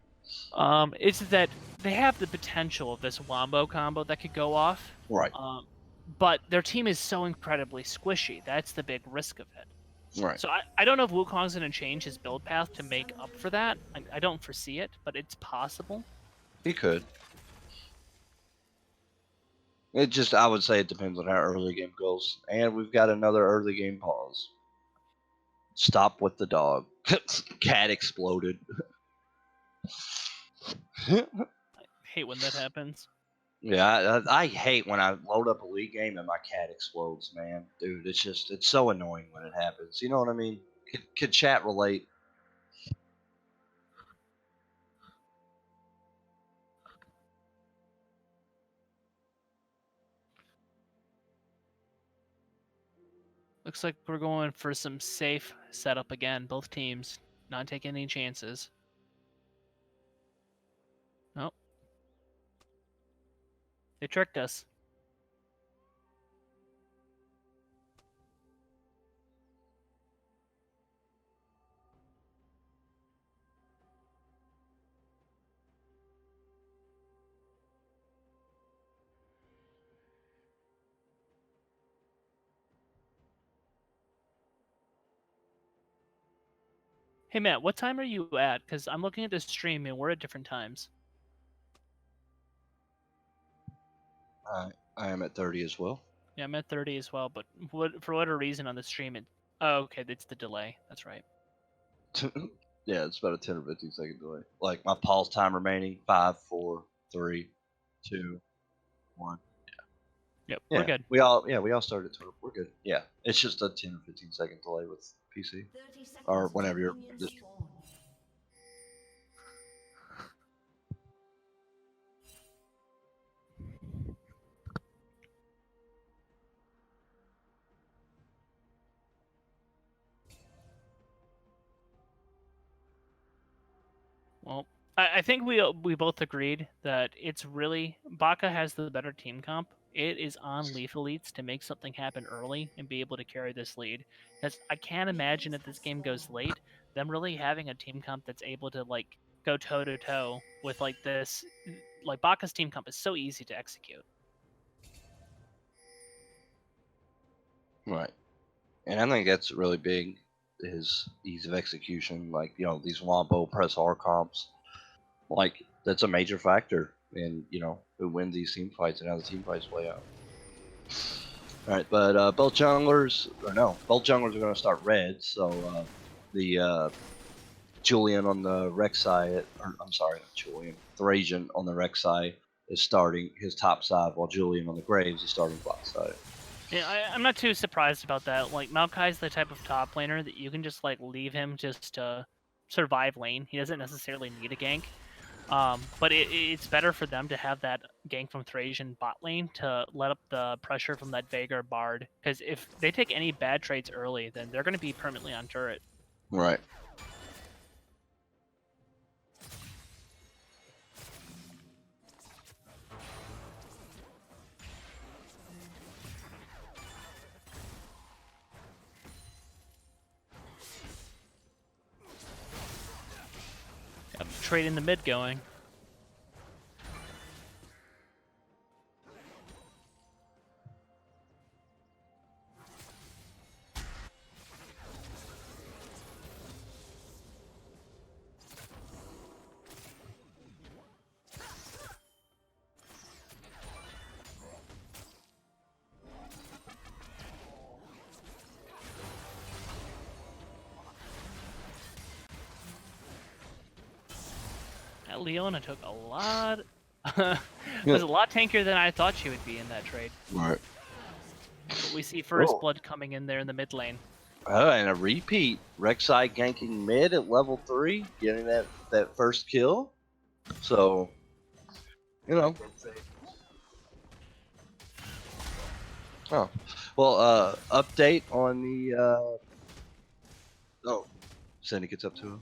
Speaker 5: It's that they have the potential of this Wombo combo that could go off.
Speaker 1: Right.
Speaker 5: But their team is so incredibly squishy. That's the big risk of it.
Speaker 1: Right.
Speaker 5: So I don't know if Wukong's going to change his build path to make up for that. I don't foresee it, but it's possible.
Speaker 1: He could. It just, I would say it depends on how early game goes. And we've got another early game pause. Stop with the dog. Cat exploded.
Speaker 5: I hate when that happens.
Speaker 1: Yeah, I hate when I load up a league game and my cat explodes, man. Dude, it's so annoying when it happens. You know what I mean? Could chat relate?
Speaker 5: Looks like we're going for some safe setup again. Both teams not taking any chances. Nope. They tricked us. Hey Matt, what time are you at? Because I'm looking at the stream and we're at different times.
Speaker 1: I am at 30 as well.
Speaker 5: Yeah, I'm at 30 as well, but for whatever reason on the stream, oh, okay, it's the delay. That's right.
Speaker 1: Yeah, it's about a 10 or 15 second delay. Like my pause time remaining, 5, 4, 3, 2, 1.
Speaker 5: Yep, we're good.
Speaker 1: We all started at 12. We're good. Yeah, it's just a 10 or 15 second delay with PC or whenever you're just.
Speaker 5: Well, I think we both agreed that it's really Baka has the better team comp. It is on Leaf Elites to make something happen early and be able to carry this lead. Because I can't imagine if this game goes late, them really having a team comp that's able to like go toe to toe with like this. Like Baka's team comp is so easy to execute.
Speaker 1: Right, and I think that's really big. His ease of execution, like these Wombo press R comps, like that's a major factor in who wins these team fights and how the team fights play out. All right, but both junglers are going to start red. So the Julian on the Rek'Sai, or I'm sorry, not Julian, Thracian on the Rek'Sai is starting his top side, while Julian on the Graves is starting bot side.
Speaker 5: Yeah, I'm not too surprised about that. Like, Maokai's the type of top laner that you can just, like, leave him just to survive lane. He doesn't necessarily need a gank. But it's better for them to have that gank from Thracian bot lane to let up the pressure from that Veigar Bard. Because if they take any bad trades early, then they're going to be permanently on turret.
Speaker 1: Right.
Speaker 5: Trade in the mid going. That Leona took a lot. Was a lot tankier than I thought she would be in that trade.
Speaker 1: Right.
Speaker 5: But we see First Blood coming in there in the mid lane.
Speaker 1: Oh, and a repeat. Rek'Sai ganking mid at level 3, getting that first kill. So, you know. Oh, well. Update on the. Oh, Syndicate's up to him.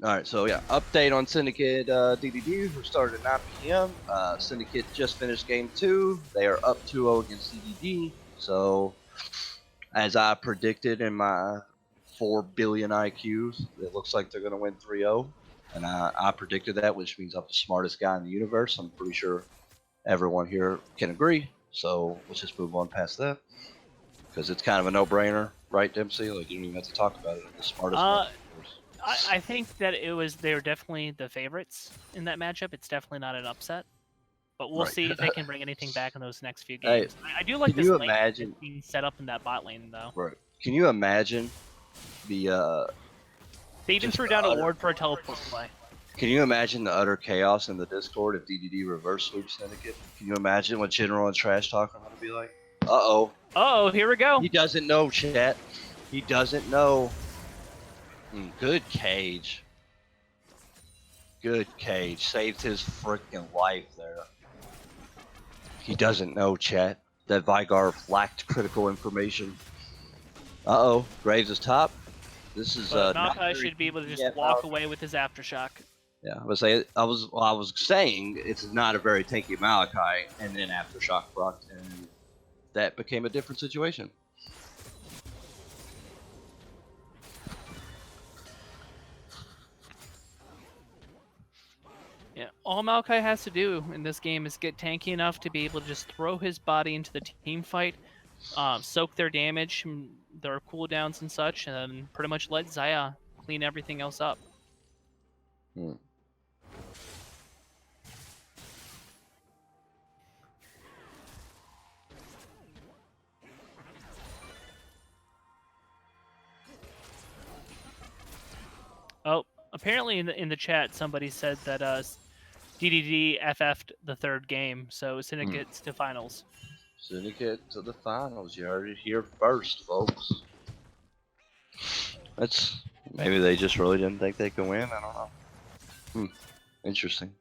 Speaker 1: All right, so yeah, update on Syndicate DDD, who started at 9 p.m. Syndicate just finished game 2. They are up 2-0 against DDD. So, as I predicted in my 4 billion IQs, it looks like they're going to win 3-0. And I predicted that, which means I'm the smartest guy in the universe. I'm pretty sure everyone here can agree. So, let's just move on past that. Because it's kind of a no-brainer, right, Dempsey? Like, you don't even have to talk about it. I'm the smartest man in the universe.
Speaker 5: I think that they were definitely the favorites in that matchup. It's definitely not an upset. But we'll see if they can bring anything back in those next few games. Hey, I do like this lane being set up in that bot lane, though.
Speaker 1: Right. Can you imagine the...
Speaker 5: They even threw down a ward for a teleport play.
Speaker 1: Can you imagine the utter chaos in the Discord if DDD reverse sweeps Syndicate? Can you imagine what General and Trash Talk are going to be like? Uh-oh.
Speaker 5: Uh-oh, here we go.
Speaker 1: He doesn't know, chat. He doesn't know. Good cage. Good cage. Saved his freaking life there. He doesn't know, chat, that Vigar lacked critical information. Uh-oh. Graves is top. This is
Speaker 5: Maokai should be able to just walk away with his aftershock.
Speaker 1: Yeah, I was saying it's not a very tanky Maokai, and then aftershock proc, and that became a different situation.
Speaker 5: Yeah, all Maokai has to do in this game is get tanky enough to be able to just throw his body into the team fight, soak their damage, their cooldowns and such, and then pretty much let Xayah clean everything else up. Oh, apparently in the chat somebody said that DDD FF'd the third game, so Syndicate's to finals.
Speaker 1: Syndicate to the finals. You heard it here first, folks. Maybe they just really didn't think they could win. I don't know. Interesting.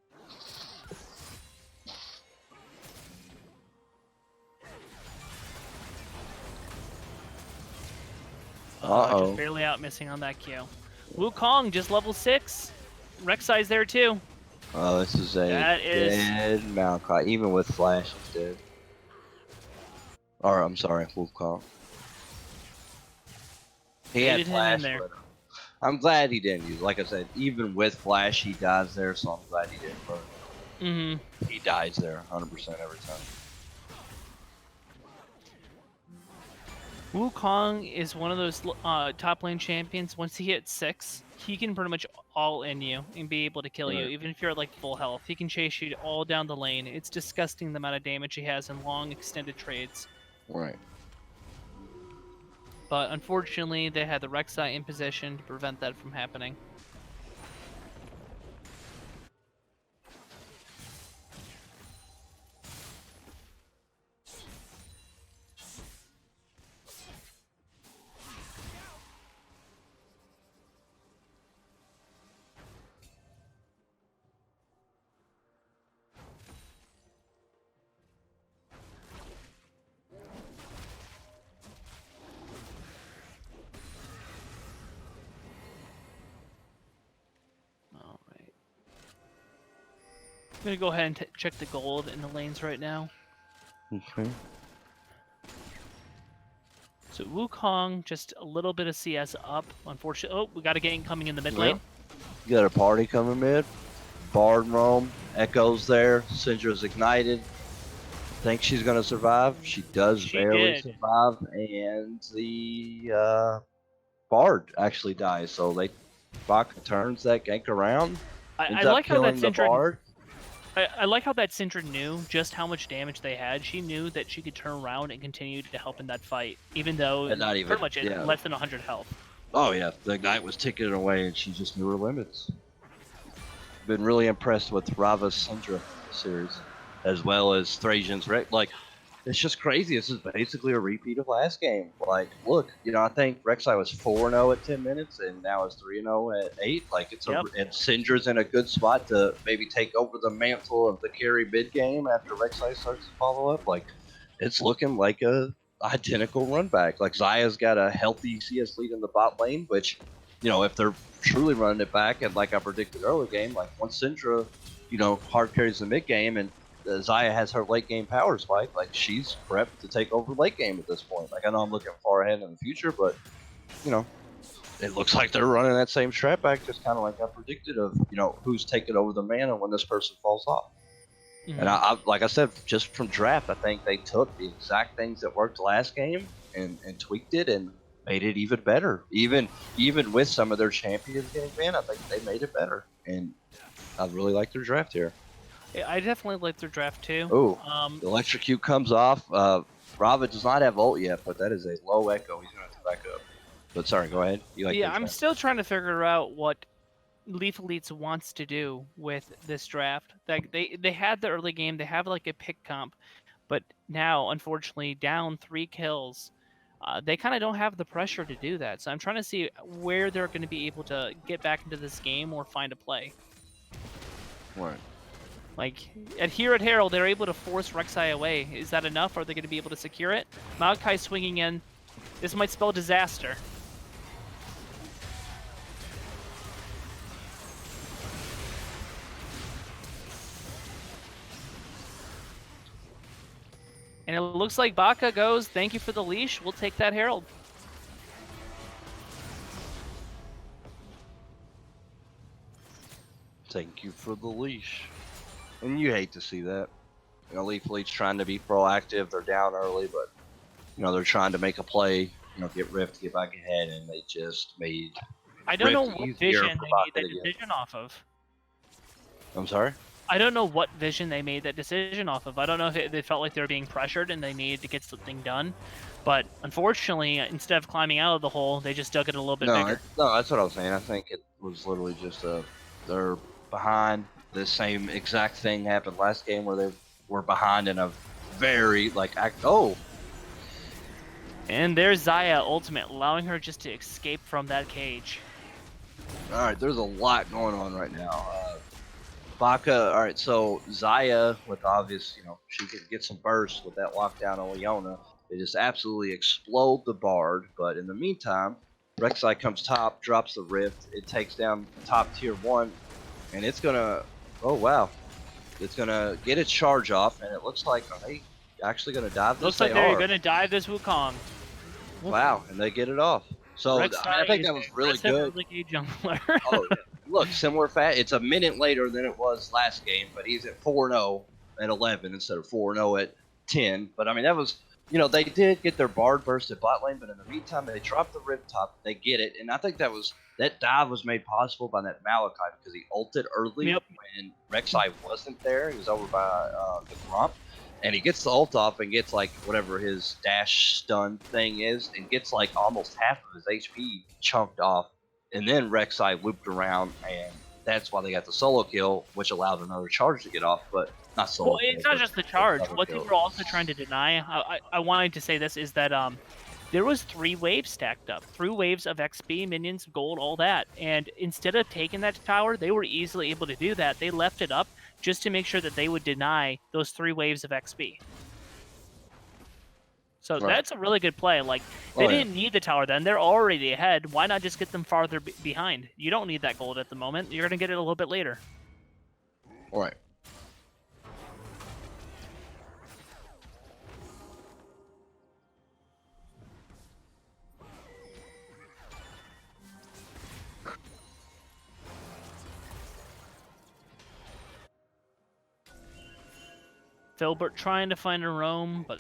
Speaker 5: Just barely out missing on that Q. Wukong just level 6. Rek'Sai's there too.
Speaker 1: Oh, this is a dead Maokai. Even with Flash, it's dead. Or, I'm sorry, Wukong. He had Flash, but I'm glad he didn't use it. Like I said, even with Flash, he dies there, so I'm glad he didn't burn. He dies there 100% every time.
Speaker 5: Wukong is one of those top lane champions. Once he hits 6, he can pretty much all in you and be able to kill you, even if you're at like full health. He can chase you all down the lane. It's disgusting the amount of damage he has in long, extended trades.
Speaker 1: Right.
Speaker 5: But unfortunately, they had the Rek'Sai in position to prevent that from happening. I'm gonna go ahead and check the gold in the lanes right now.
Speaker 1: Okay.
Speaker 5: So Wukong, just a little bit of CS up. Unfortunately, oh, we got a gank coming in the mid lane.
Speaker 1: You got a party coming mid. Bard roam, Echo's there. Syndra's ignited. Think she's gonna survive. She does barely survive, and the Bard actually dies. So Baka turns that gank around.
Speaker 5: I like how that Syndra. I like how that Syndra knew just how much damage they had. She knew that she could turn around and continue to help in that fight, even though pretty much less than 100 health.
Speaker 1: Oh yeah, the Ignite was ticking away, and she just knew her limits. been really impressed with Rava's Syndra series, as well as Thracian's Rex. Like, it's just crazy. This is basically a repeat of last game. Like, look, I think Rek'Sai was 4-0 at 10 minutes, and now it's 3-0 at 8. Like, and Syndra's in a good spot to maybe take over the mantle of the carry mid game after Rek'Sai starts to follow up. Like, it's looking like a identical run back. Like, Zaya's got a healthy CS lead in the bot lane, which, if they're truly running it back, and like I predicted early game, like once Syndra, hard carries the mid game and Zaya has her late game power spike, like she's prepped to take over late game at this point. Like I know I'm looking far ahead in the future, but it looks like they're running that same strat back, just kind of like I predicted of who's taking over the mana when this person falls off. Mm-hmm. And I like I said, just from draft, I think they took the exact things that worked last game and tweaked it and made it even better. Even with some of their champions getting banned, I think they made it better. And I really like their draft here.
Speaker 5: Yeah, I definitely like their draft too.
Speaker 1: Oh, the electrocute comes off. Rava does not have ult yet, but that is a low echo. He's going to have to back up. But sorry, go ahead.
Speaker 5: I'm still trying to figure out what Lethal Elites wants to do with this draft. Like they had the early game, they have like a pick comp, but now unfortunately down 3 kills. They kind of don't have the pressure to do that. So I'm trying to see where they're going to be able to get back into this game or find a play.
Speaker 1: Right.
Speaker 5: Like, here at Herald, they're able to force Rek'Sai away. Is that enough? Are they going to be able to secure it? Maokai swinging in. This might spell disaster. And it looks like Baka goes, thank you for the leash. We'll take that Herald.
Speaker 1: Thank you for the leash. And you hate to see that. Lethal Elites trying to be proactive. They're down early, but, they're trying to make a play, get Rift, get back ahead, and they just made
Speaker 5: I don't know what vision they made that decision off of.
Speaker 1: I'm sorry?
Speaker 5: I don't know what vision they made that decision off of. I don't know if they felt like they were being pressured and they needed to get something done. But unfortunately, instead of climbing out of the hole, they just dug it a little bit bigger.
Speaker 1: No, that's what I was saying. I think it was literally just they're behind. The same exact thing happened last game where they were behind in a very,
Speaker 5: And there's Zaya ultimate, allowing her just to escape from that cage.
Speaker 1: Alright, there's a lot going on right now. Baka, alright, so Zaya, with obvious, she could get some bursts with that lockdown on Leona. They just absolutely explode the Bard, but in the meantime, Rek'Sai comes top, drops the Rift, it takes down top tier 1, and it's gonna, oh wow, it's gonna get its charge off, and it looks like, are they actually gonna dive this?
Speaker 5: Looks like they're gonna dive this Wukong.
Speaker 1: Wow, and they get it off. So I think that was really good.
Speaker 5: Jungler.
Speaker 1: Oh, yeah. Look, similar it's a minute later than it was last game, but he's at 4-0 at 11 instead of 4-0 at 10. But I mean, that was, they did get their Bard burst at bot lane, but in the meantime, they dropped the Rift top, they get it, and I think that dive was made possible by that Malachi because he ulted early when Rek'Sai wasn't there. He was over by the Gromp. And he gets the ult off and gets whatever his dash stun thing is, and gets almost half of his HP chunked off. And then Rek'Sai looped around, and that's why they got the solo kill, which allowed another charge to get off, but not solo.
Speaker 5: Well, it's not just the charge. What they were also trying to deny, I wanted to say this, is that there was 3 waves stacked up. 3 waves of XP, minions, gold, all that. And instead of taking that tower, they were easily able to do that. They left it up just to make sure that they would deny those 3 waves of XP. So that's a really good play. They didn't need the tower then. They're already ahead. Why not just get them farther behind? You don't need that gold at the moment. You're going to get it a little bit later.
Speaker 1: All right.
Speaker 5: Filbert trying to find a roam, but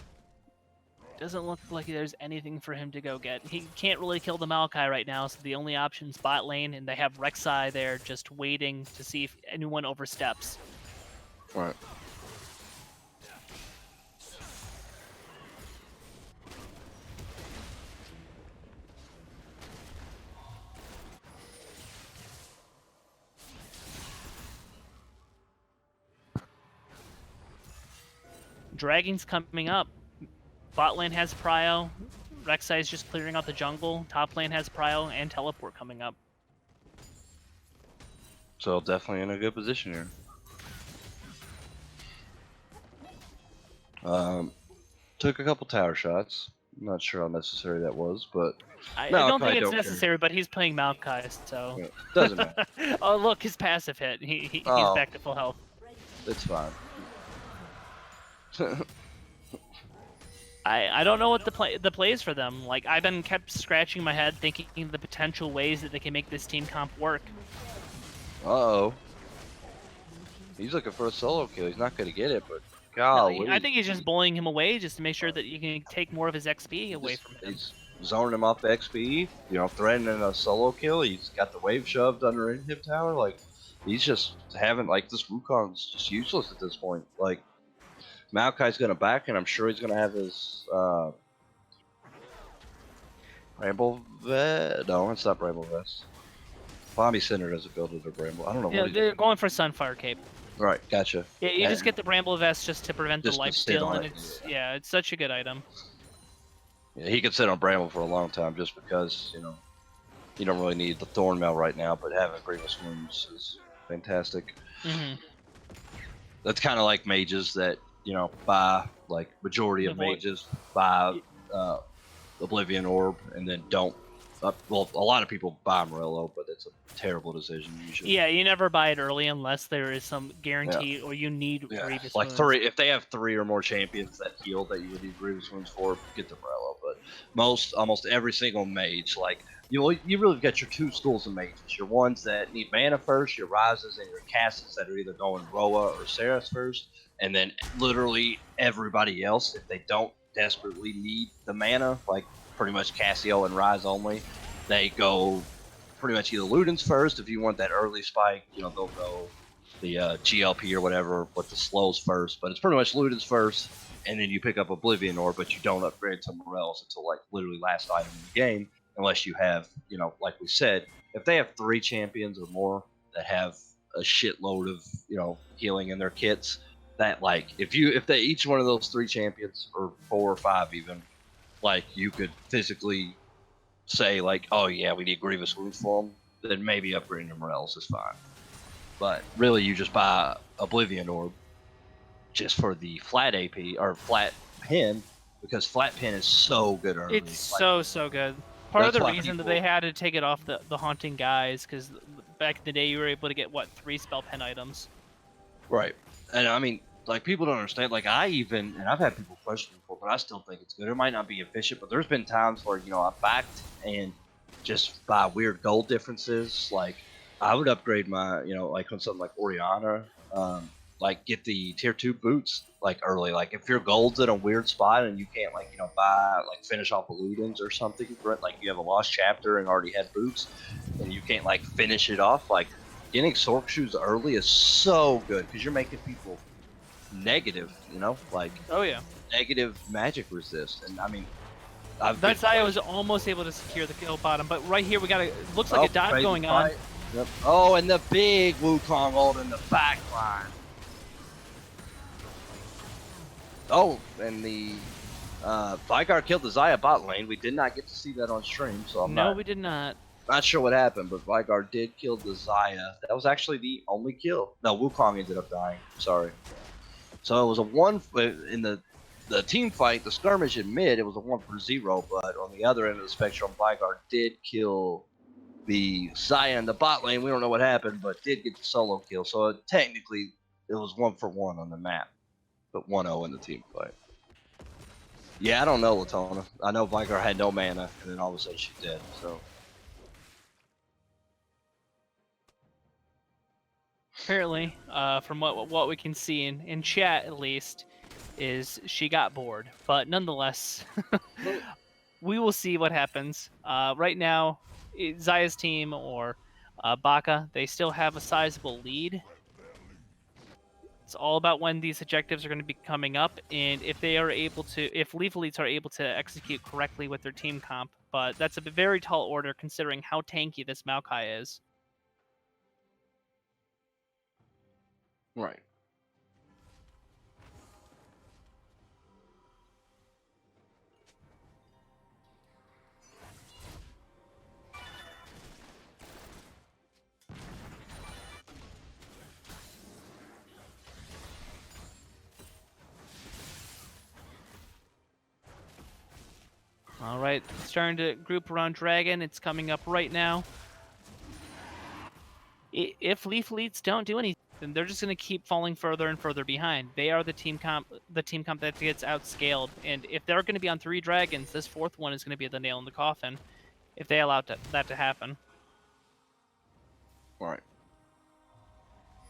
Speaker 5: doesn't look like there's anything for him to go get. He can't really kill the Maokai right now, so the only option's bot lane, and they have Rek'Sai there just waiting to see if anyone oversteps.
Speaker 1: Right.
Speaker 5: Dragon's coming up. Bot lane has Prio. Rek'Sai is just clearing out the jungle. Top lane has Prio and Teleport coming up.
Speaker 1: So definitely in a good position here. Took a couple tower shots. I'm not sure how necessary that was, but
Speaker 5: I don't think it's necessary, but he's playing Maokai, so...
Speaker 1: Yeah, doesn't matter.
Speaker 5: Oh, look, his passive hit. He's back to full health.
Speaker 1: It's fine.
Speaker 5: I don't know what the plays for them. Like, I've been kept scratching my head thinking the potential ways that they can make this team comp work.
Speaker 1: Uh-oh. He's looking for a solo kill. He's not going to get it, but golly.
Speaker 5: No, I think he's just bullying him away just to make sure that you can take more of his XP away from him.
Speaker 1: He's zoning him off the XP, threatening a solo kill. He's got the wave shoved under him tower. Like, he's just having, like, this Wukong's just useless at this point. Like, Maokai's going to back, and I'm sure he's going to have his, Bramble Vest? No, it's not Bramble Vest. Bombi Center doesn't build it or Bramble. I don't know what
Speaker 5: they're going for Sunfire Cape.
Speaker 1: Right, gotcha.
Speaker 5: Yeah, you just get the Bramble Vest just to prevent the lifesteal, and it's it's such a good item.
Speaker 1: Yeah, he could sit on Bramble for a long time just because, you don't really need the Thorn Mail right now, but having Grievous Wounds is fantastic. That's kind of like mages that, buy, like, majority of mages buy Oblivion Orb and then don't. Well, a lot of people buy Morello, but it's a terrible decision usually.
Speaker 5: Yeah, you never buy it early unless there is some guarantee or you need Grievous
Speaker 1: like
Speaker 5: Wounds.
Speaker 1: If they have 3 or more champions that heal that you would need Grievous Wounds for, get the Morello. But almost every single mage, like, you really got your 2 schools of mages. Your ones that need mana first, your Rises and your Casses that are either going Roa or Seras first, and then literally everybody else, if they don't desperately need the mana, like pretty much Cassio and Rise only, they go pretty much either Ludens first if you want that early spike, they'll go the GLP or whatever with the slows first, but it's pretty much Ludens first, and then you pick up Oblivion Orb, but you don't upgrade to Morels until like literally last item in the game, unless you have, like we said, if they have 3 champions or more that have a shitload of, healing in their kits, that like if each one of those 3 champions or 4 or 5 even, like, you could physically say, like, oh yeah, we need Grievous Wounds for them, then maybe upgrading to Morels is fine. But really, you just buy Oblivion Orb just for the flat AP, or flat pin, because flat pin is so good early.
Speaker 5: It's so good. Part of the reason that they had to take it off the Haunting Guys, because back in the day, you were able to get, 3 spell pen items.
Speaker 1: Right. And I mean, like, people don't understand. Like, and I've had people question before, but I still think it's good. It might not be efficient, but there's been times where, I backed and just by weird gold differences, like, I would upgrade my, like on something like Orianna, like, get the tier 2 boots, like, early. Like, if your gold's in a weird spot and you can't, like, buy, like, finish off a Ludens or something, like, you have a lost chapter and already had boots, and you can't, like, finish it off, like, getting Sork Shoes early is so good, because you're making people negative, like,
Speaker 5: oh yeah,
Speaker 1: negative magic resist. And I mean,
Speaker 5: that Zaya was almost able to secure the kill bottom, but right here we got looks like a dot going on.
Speaker 1: Yep. Oh, and the big Wukong ult in the back line. Oh, and the Veigar killed the Zaya bot lane. We did not get to see that on stream, so
Speaker 5: we did not.
Speaker 1: Not sure what happened, but Veigar did kill the Zaya. That was actually the only kill. No, Wukong ended up dying. Sorry. So it was a 1 in the team fight, the skirmish in mid. It was a 1-for-0, but on the other end of the spectrum, Veigar did kill the Zaya in the bot lane. We don't know what happened, but did get the solo kill. So technically, it was 1-for-1 on the map, but 1-0 in the team fight. Yeah, I don't know, Latona. I know Veigar had no mana, and then all of a sudden she's dead. So.
Speaker 5: Apparently, from what we can see in chat at least, is she got bored. But nonetheless, we will see what happens. Right now, Zaya's team or Baka, they still have a sizable lead. It's all about when these objectives are going to be coming up, and if they are able to, if Leaf Elites are able to execute correctly with their team comp. But that's a very tall order considering how tanky this Maokai is.
Speaker 1: Right.
Speaker 5: right, starting to group around Dragon. It's coming up right now. If Leaf Elites don't do anything, then they're just going to keep falling further and further behind. They are the team comp that gets outscaled. And if they're going to be on 3 Dragons, this 4th one is going to be the nail in the coffin if they allow that to happen.
Speaker 1: All right.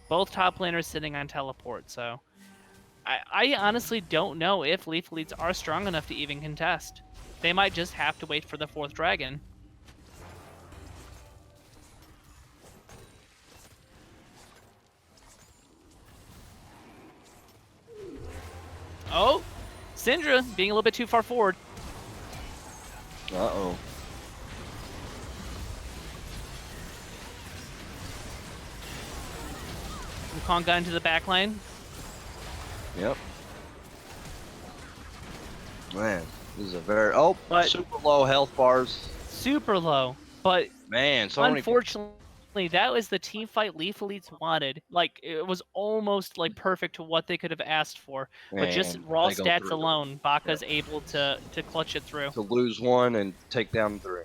Speaker 5: Both top laners sitting on teleport, so I honestly don't know if Leaf Elites are strong enough to even contest. They might just have to wait for the 4th Dragon. Oh, Syndra being a little bit too far forward.
Speaker 1: Uh-oh.
Speaker 5: Wukong got into the back line.
Speaker 1: Yep. Man, this is a very super low health bars.
Speaker 5: Super low, but
Speaker 1: man, so
Speaker 5: unfortunately, that was the team fight Leaf Elites wanted. Like, it was almost like perfect to what they could have asked for. But just raw stats alone, Baka's able to clutch it through.
Speaker 1: To lose 1 and take down 3.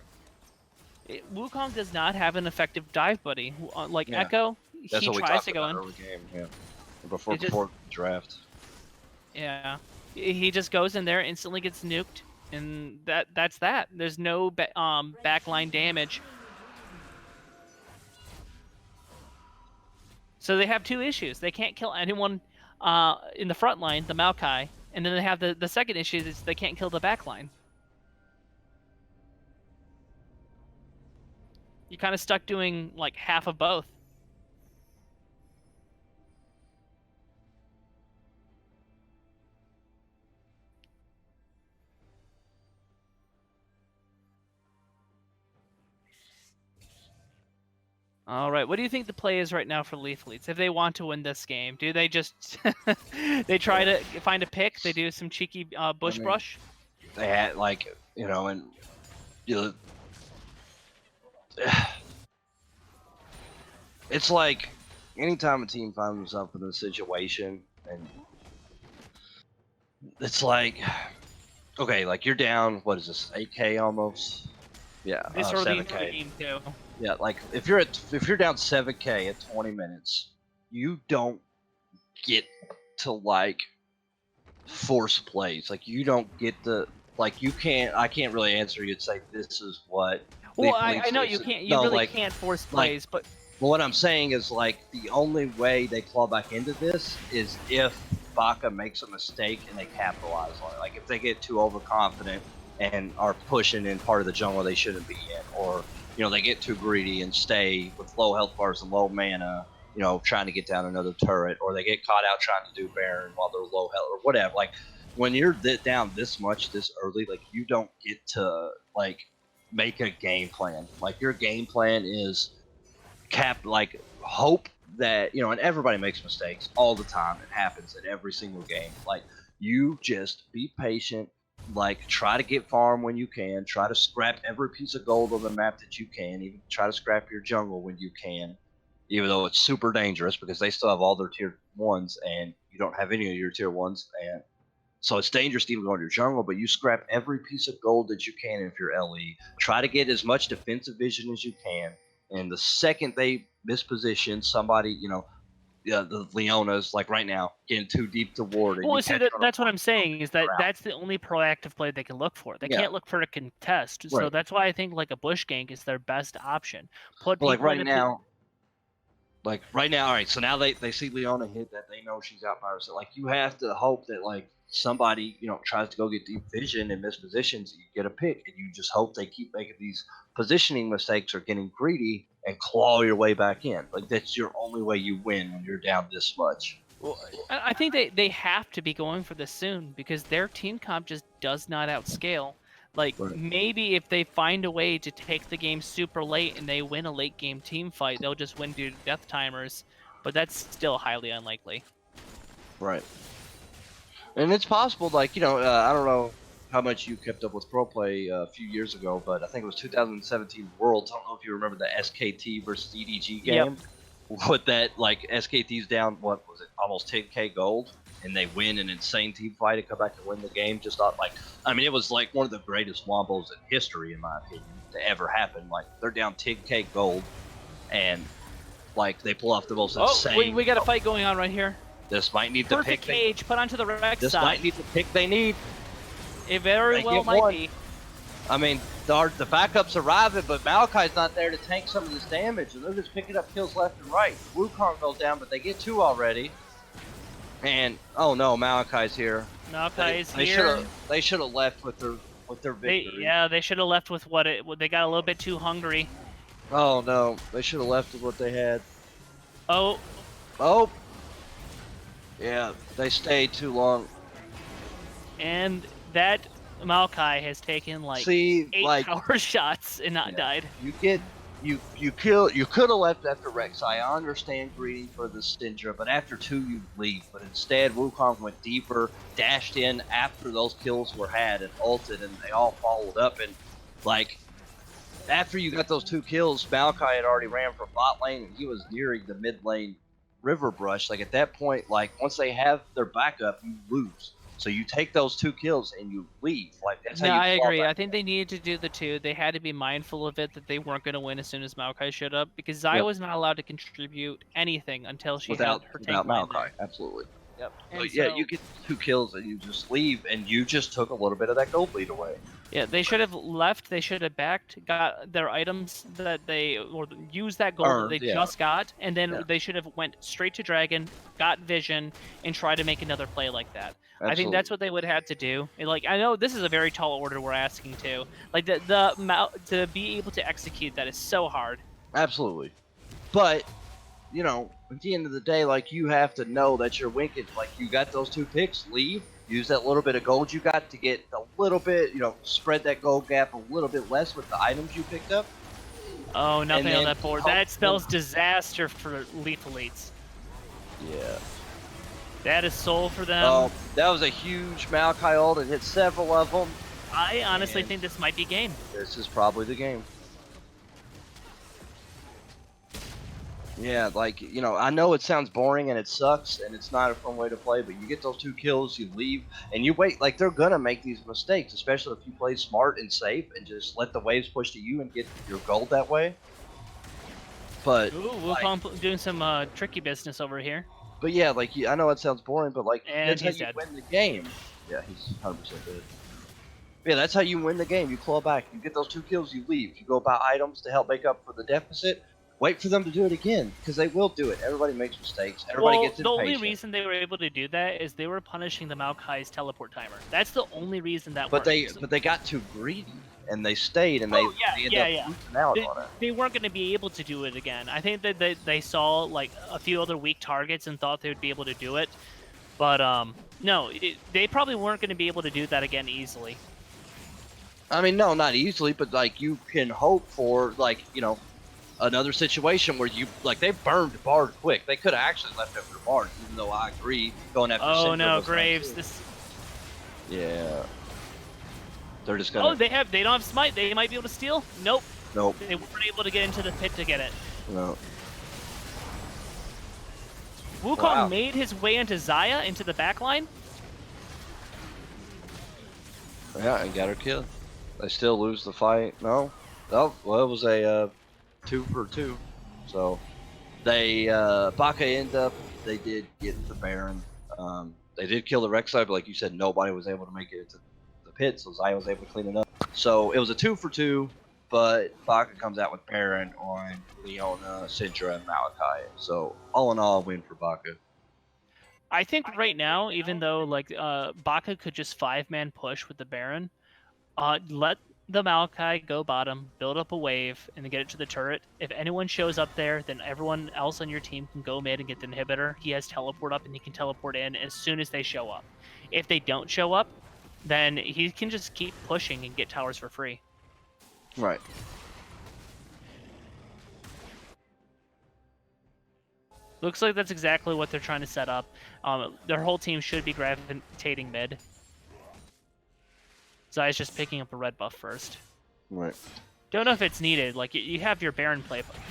Speaker 5: Wukong does not have an effective dive buddy. Like Echo,
Speaker 1: that's
Speaker 5: he tries to go in.
Speaker 1: Early game, before the draft.
Speaker 5: Yeah, he just goes in there, instantly gets nuked, and that's that. There's no backline damage. So they have 2 issues. They can't kill anyone in the front line, the Maokai, and then they have the second issue is they can't kill the back line. You're kind of stuck doing like half of both. All right, what do you think the play is right now for Leaf Elites? If they want to win this game, do they just they try to find a pick? They do some cheeky bush brush?
Speaker 1: They had it's like anytime a team finds themselves in a situation, and it's like, okay, like you're down, what is this, 8K almost? Yeah,
Speaker 5: this early in
Speaker 1: 7K.
Speaker 5: the game too.
Speaker 1: Yeah, like if you're down 7K at 20 minutes, you don't get to like force plays. Like you don't get to I can't really answer you and say this is what.
Speaker 5: Well, I know you can't. You really can't force plays, but
Speaker 1: what I'm saying is like the only way they claw back into this is if Baka makes a mistake and they capitalize on it. Like if they get too overconfident and are pushing in part of the jungle they shouldn't be in, or they get too greedy and stay with low health bars and low mana, trying to get down another turret, or they get caught out trying to do Baron while they're low health or whatever. Like when you're down this much this early, like you don't get to like make a game plan. Like your game plan is hope that and everybody makes mistakes all the time. It happens in every single game. Like you just be patient. Like try to get farm when you can, try to scrap every piece of gold on the map that you can, even try to scrap your jungle when you can, even though it's super dangerous because they still have all their tier 1s and you don't have any of your tier 1s, and so it's dangerous to even go into your jungle, but you scrap every piece of gold that you can if you're LE. Try to get as much defensive vision as you can, and the second they misposition somebody, the Leona's like right now getting too deep to ward.
Speaker 5: Well, so that's what I'm saying is that that's the only proactive play they can look for. They can't look for a contest. So that's why I think like a bush gank is their best option.
Speaker 1: Right now, all right. So now they see Leona hit that, they know she's out by herself. Like you have to hope that like somebody tries to go get deep vision and mispositions, you get a pick, and you just hope they keep making these positioning mistakes or getting greedy and claw your way back in. Like that's your only way you win when you're down this much.
Speaker 5: Well, I think they have to be going for this soon because their team comp just does not outscale. Like maybe if they find a way to take the game super late and they win a late game team fight, they'll just win due to death timers, but that's still highly unlikely.
Speaker 1: Right. And it's possible, like, I don't know how much you kept up with pro play a few years ago, but I think it was 2017 Worlds. I don't know if you remember the SKT versus EDG game. With that, like, SKT's down, what was it, almost 10K gold? and they win an insane team fight and come back and win the game. Just thought it was like one of the greatest wombos in history, in my opinion, to ever happen. Like, they're down 10k gold, and like they pull off the most insane.
Speaker 5: We got a fight going on right here.
Speaker 1: This might need the pick.
Speaker 5: Perfect cage put onto the Rex
Speaker 1: This
Speaker 5: side.
Speaker 1: might need the pick they need.
Speaker 5: It very well might be.
Speaker 1: I mean, the backup's arriving, but Maokai's not there to tank some of this damage, and they're just picking up kills left and right. Wukong goes down, but they get 2 already. And oh no, Maokai's here.
Speaker 5: Maokai's here.
Speaker 1: They should have left with their victory.
Speaker 5: They should have left with what they got a little bit too hungry.
Speaker 1: Oh no, they should have left with what they had.
Speaker 5: Oh.
Speaker 1: Yeah, they stayed too long.
Speaker 5: And that Maokai has taken like 8 power shots and not died.
Speaker 1: You could have left after Rek'Sai. I understand greeting for the Syndra, but after 2 you leave. But instead Wukong went deeper, dashed in after those kills were had, and ulted, and they all followed up. And like after you got those 2 kills, Maokai had already ran from bot lane, and he was nearing the mid lane river brush. Like at that point, like once they have their backup, you lose. So you take those 2 kills and you leave. Like that's how you
Speaker 5: I agree.
Speaker 1: back.
Speaker 5: I think they needed to do the 2. They had to be mindful of it, that they weren't going to win as soon as Maokai showed up, because Zai was not allowed to contribute anything until she had her tank line
Speaker 1: Maokai.
Speaker 5: there.
Speaker 1: Absolutely.
Speaker 5: Yep.
Speaker 1: So, yeah, you get 2 kills and you just leave, and you just took a little bit of that gold lead away.
Speaker 5: Yeah, they should have left. They should have backed, got their items that or used that gold that they just got, and then they should have went straight to Dragon, got Vision, and tried to make another play like that. Absolutely. I think that's what they would have had to do. And like, I know this is a very tall order we're asking to. Like to be able to execute that is so hard.
Speaker 1: Absolutely, but you know, at the end of the day, like you have to know that you're winking. Like you got those 2 picks, leave. Use that little bit of gold you got to get a little bit, spread that gold gap a little bit less with the items you picked up.
Speaker 5: Oh, nothing on that board. That spells disaster for Leaf Elites.
Speaker 1: Yeah.
Speaker 5: That is soul for them.
Speaker 1: Oh, that was a huge Maokai ult. It hit several of them.
Speaker 5: I honestly think this might be game.
Speaker 1: This is probably the game. Yeah, like, I know it sounds boring and it sucks and it's not a fun way to play, but you get those 2 kills, you leave, and you wait. Like, they're gonna make these mistakes, especially if you play smart and safe and just let the waves push to you and get your gold that way. But
Speaker 5: Wukong doing some tricky business over here.
Speaker 1: But yeah, like, I know it sounds boring, but like,
Speaker 5: and
Speaker 1: that's how you win the game. Yeah, he's 100% dead. Yeah, that's how you win the game. You claw back, you get those 2 kills, you leave. You go buy items to help make up for the deficit. Wait for them to do it again, because they will do it. Everybody makes mistakes. Everybody gets impatient.
Speaker 5: The only reason they were able to do that is they were punishing the Maokai's teleport timer. That's the only reason that worked.
Speaker 1: But they got too greedy, and they stayed, and they ended up losing out on it.
Speaker 5: They weren't going to be able to do it again. I think that they saw like a few other weak targets and thought they would be able to do it. But no, they probably weren't going to be able to do that again easily.
Speaker 1: I mean, no, not easily, but like you can hope for another situation where they burned Bard quick. They could have actually left after Bard, even though I agree going after.
Speaker 5: Oh no, Graves!
Speaker 1: Yeah. They're just gonna.
Speaker 5: Oh, they don't have smite. They might be able to steal. Nope.
Speaker 1: Nope.
Speaker 5: They weren't able to get into the pit to get it.
Speaker 1: No.
Speaker 5: Wukong made his way into Xayah into the backline.
Speaker 1: Yeah, and got her killed. They still lose the fight. No. Oh, well, it was a 2 for 2. So they Baka they did get the Baron. They did kill the Rek'Sai, but like you said, nobody was able to make it into the pit, so Xayah was able to clean it up. So it was a 2 for 2, but Baka comes out with Baron on Leona, Syndra, and Maokai. So all in all, a win for Baka.
Speaker 5: I think right now, even though Baka could just 5-man push with the Baron, let the Maokai go bottom, build up a wave, and then get it to the turret. If anyone shows up there, then everyone else on your team can go mid and get the inhibitor. He has teleport up, and he can teleport in as soon as they show up. If they don't show up, then he can just keep pushing and get towers for free.
Speaker 1: Right.
Speaker 5: Looks like that's exactly what they're trying to set up. Their whole team should be gravitating mid. Zai's just picking up a red buff first.
Speaker 1: Right.
Speaker 5: Don't know if it's needed. Like you have your Baron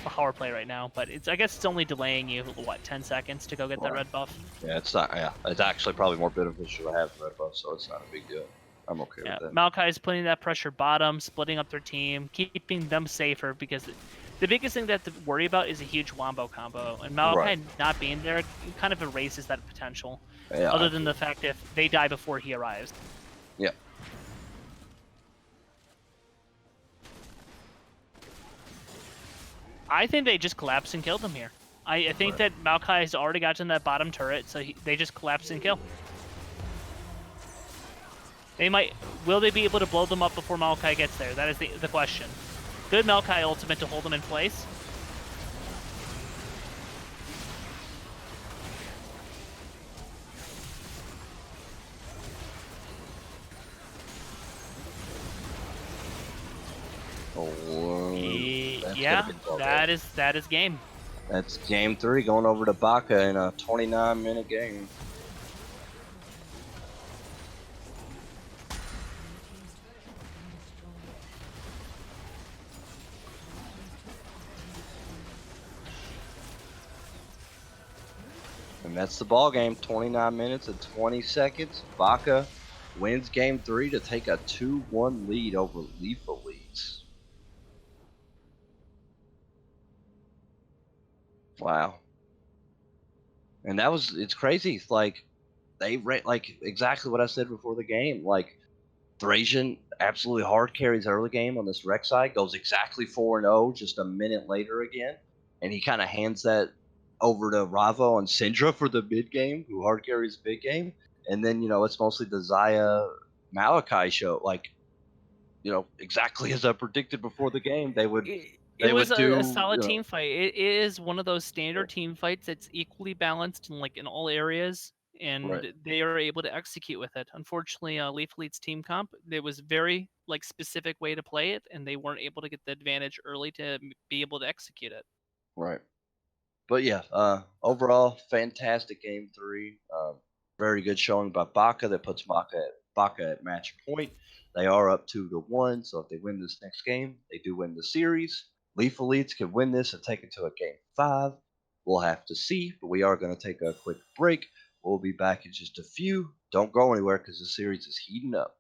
Speaker 5: power play right now, but I guess it's only delaying you 10 seconds to go get that red buff.
Speaker 1: Yeah, it's not. Yeah, it's actually probably more beneficial to have the red buff, so it's not a big deal. I'm okay with that.
Speaker 5: Maokai's putting that pressure bottom, splitting up their team, keeping them safer, because the biggest thing that to worry about is a huge wombo combo, and Maokai not being there kind of erases that potential. Yeah, other than the fact if they die before he arrives.
Speaker 1: Yeah.
Speaker 5: I think they just collapsed and killed him here. I think that Maokai has already gotten that bottom turret, so they just collapse and kill. They might. Will they be able to blow them up before Maokai gets there? That is the question. Good Maokai ultimate to hold them in place. Yeah, that is game.
Speaker 1: That's game 3 going over to Baka in a 29-minute game. And that's the ball game. 29 minutes and 20 seconds. Baka wins game 3 to take a 2-1 lead over Lethal Leads. Wow. And it's crazy. Like, they ran, like, exactly what I said before the game. Like, Thracian absolutely hard carries early game on this Rex side, goes exactly 4-0 just a minute later again. And he kind of hands that over to Ravo and Syndra for the mid game, who hard carries big game. And then, it's mostly the Xayah Maokai show. Like, exactly as I predicted before the game, they would.
Speaker 5: It was a solid team fight. It is one of those standard team fights that's equally balanced in all areas, and they are able to execute with it. Unfortunately, Leaf Lead's team comp, there was very specific way to play it, and they weren't able to get the advantage early to be able to execute it.
Speaker 1: Right. But yeah, overall, fantastic game 3. Very good showing by Baka that puts Baka at match point. They are up 2-1, so if they win this next game, they do win the series. Lethal Leads can win this and take it to a game 5. We'll have to see, but we are going to take a quick break. We'll be back in just a few. Don't go anywhere because the series is heating up.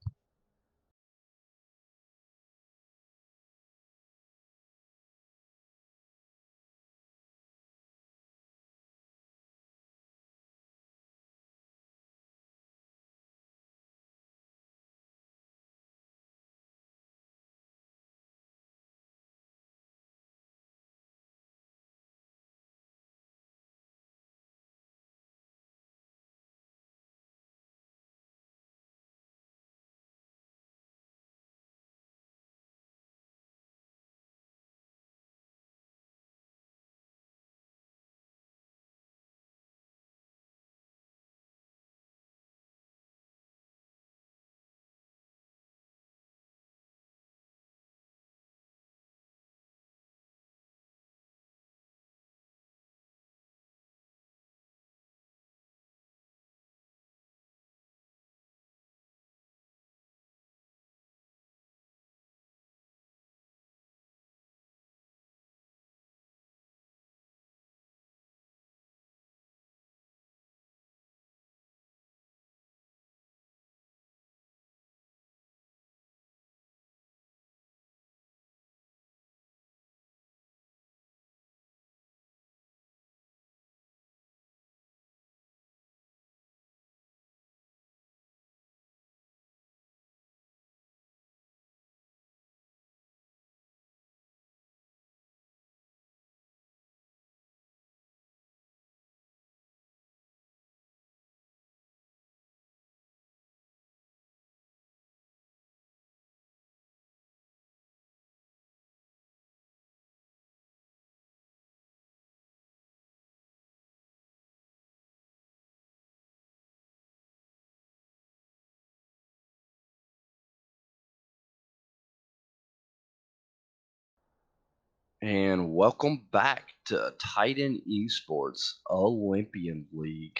Speaker 1: And welcome back to Titan Esports Olympian League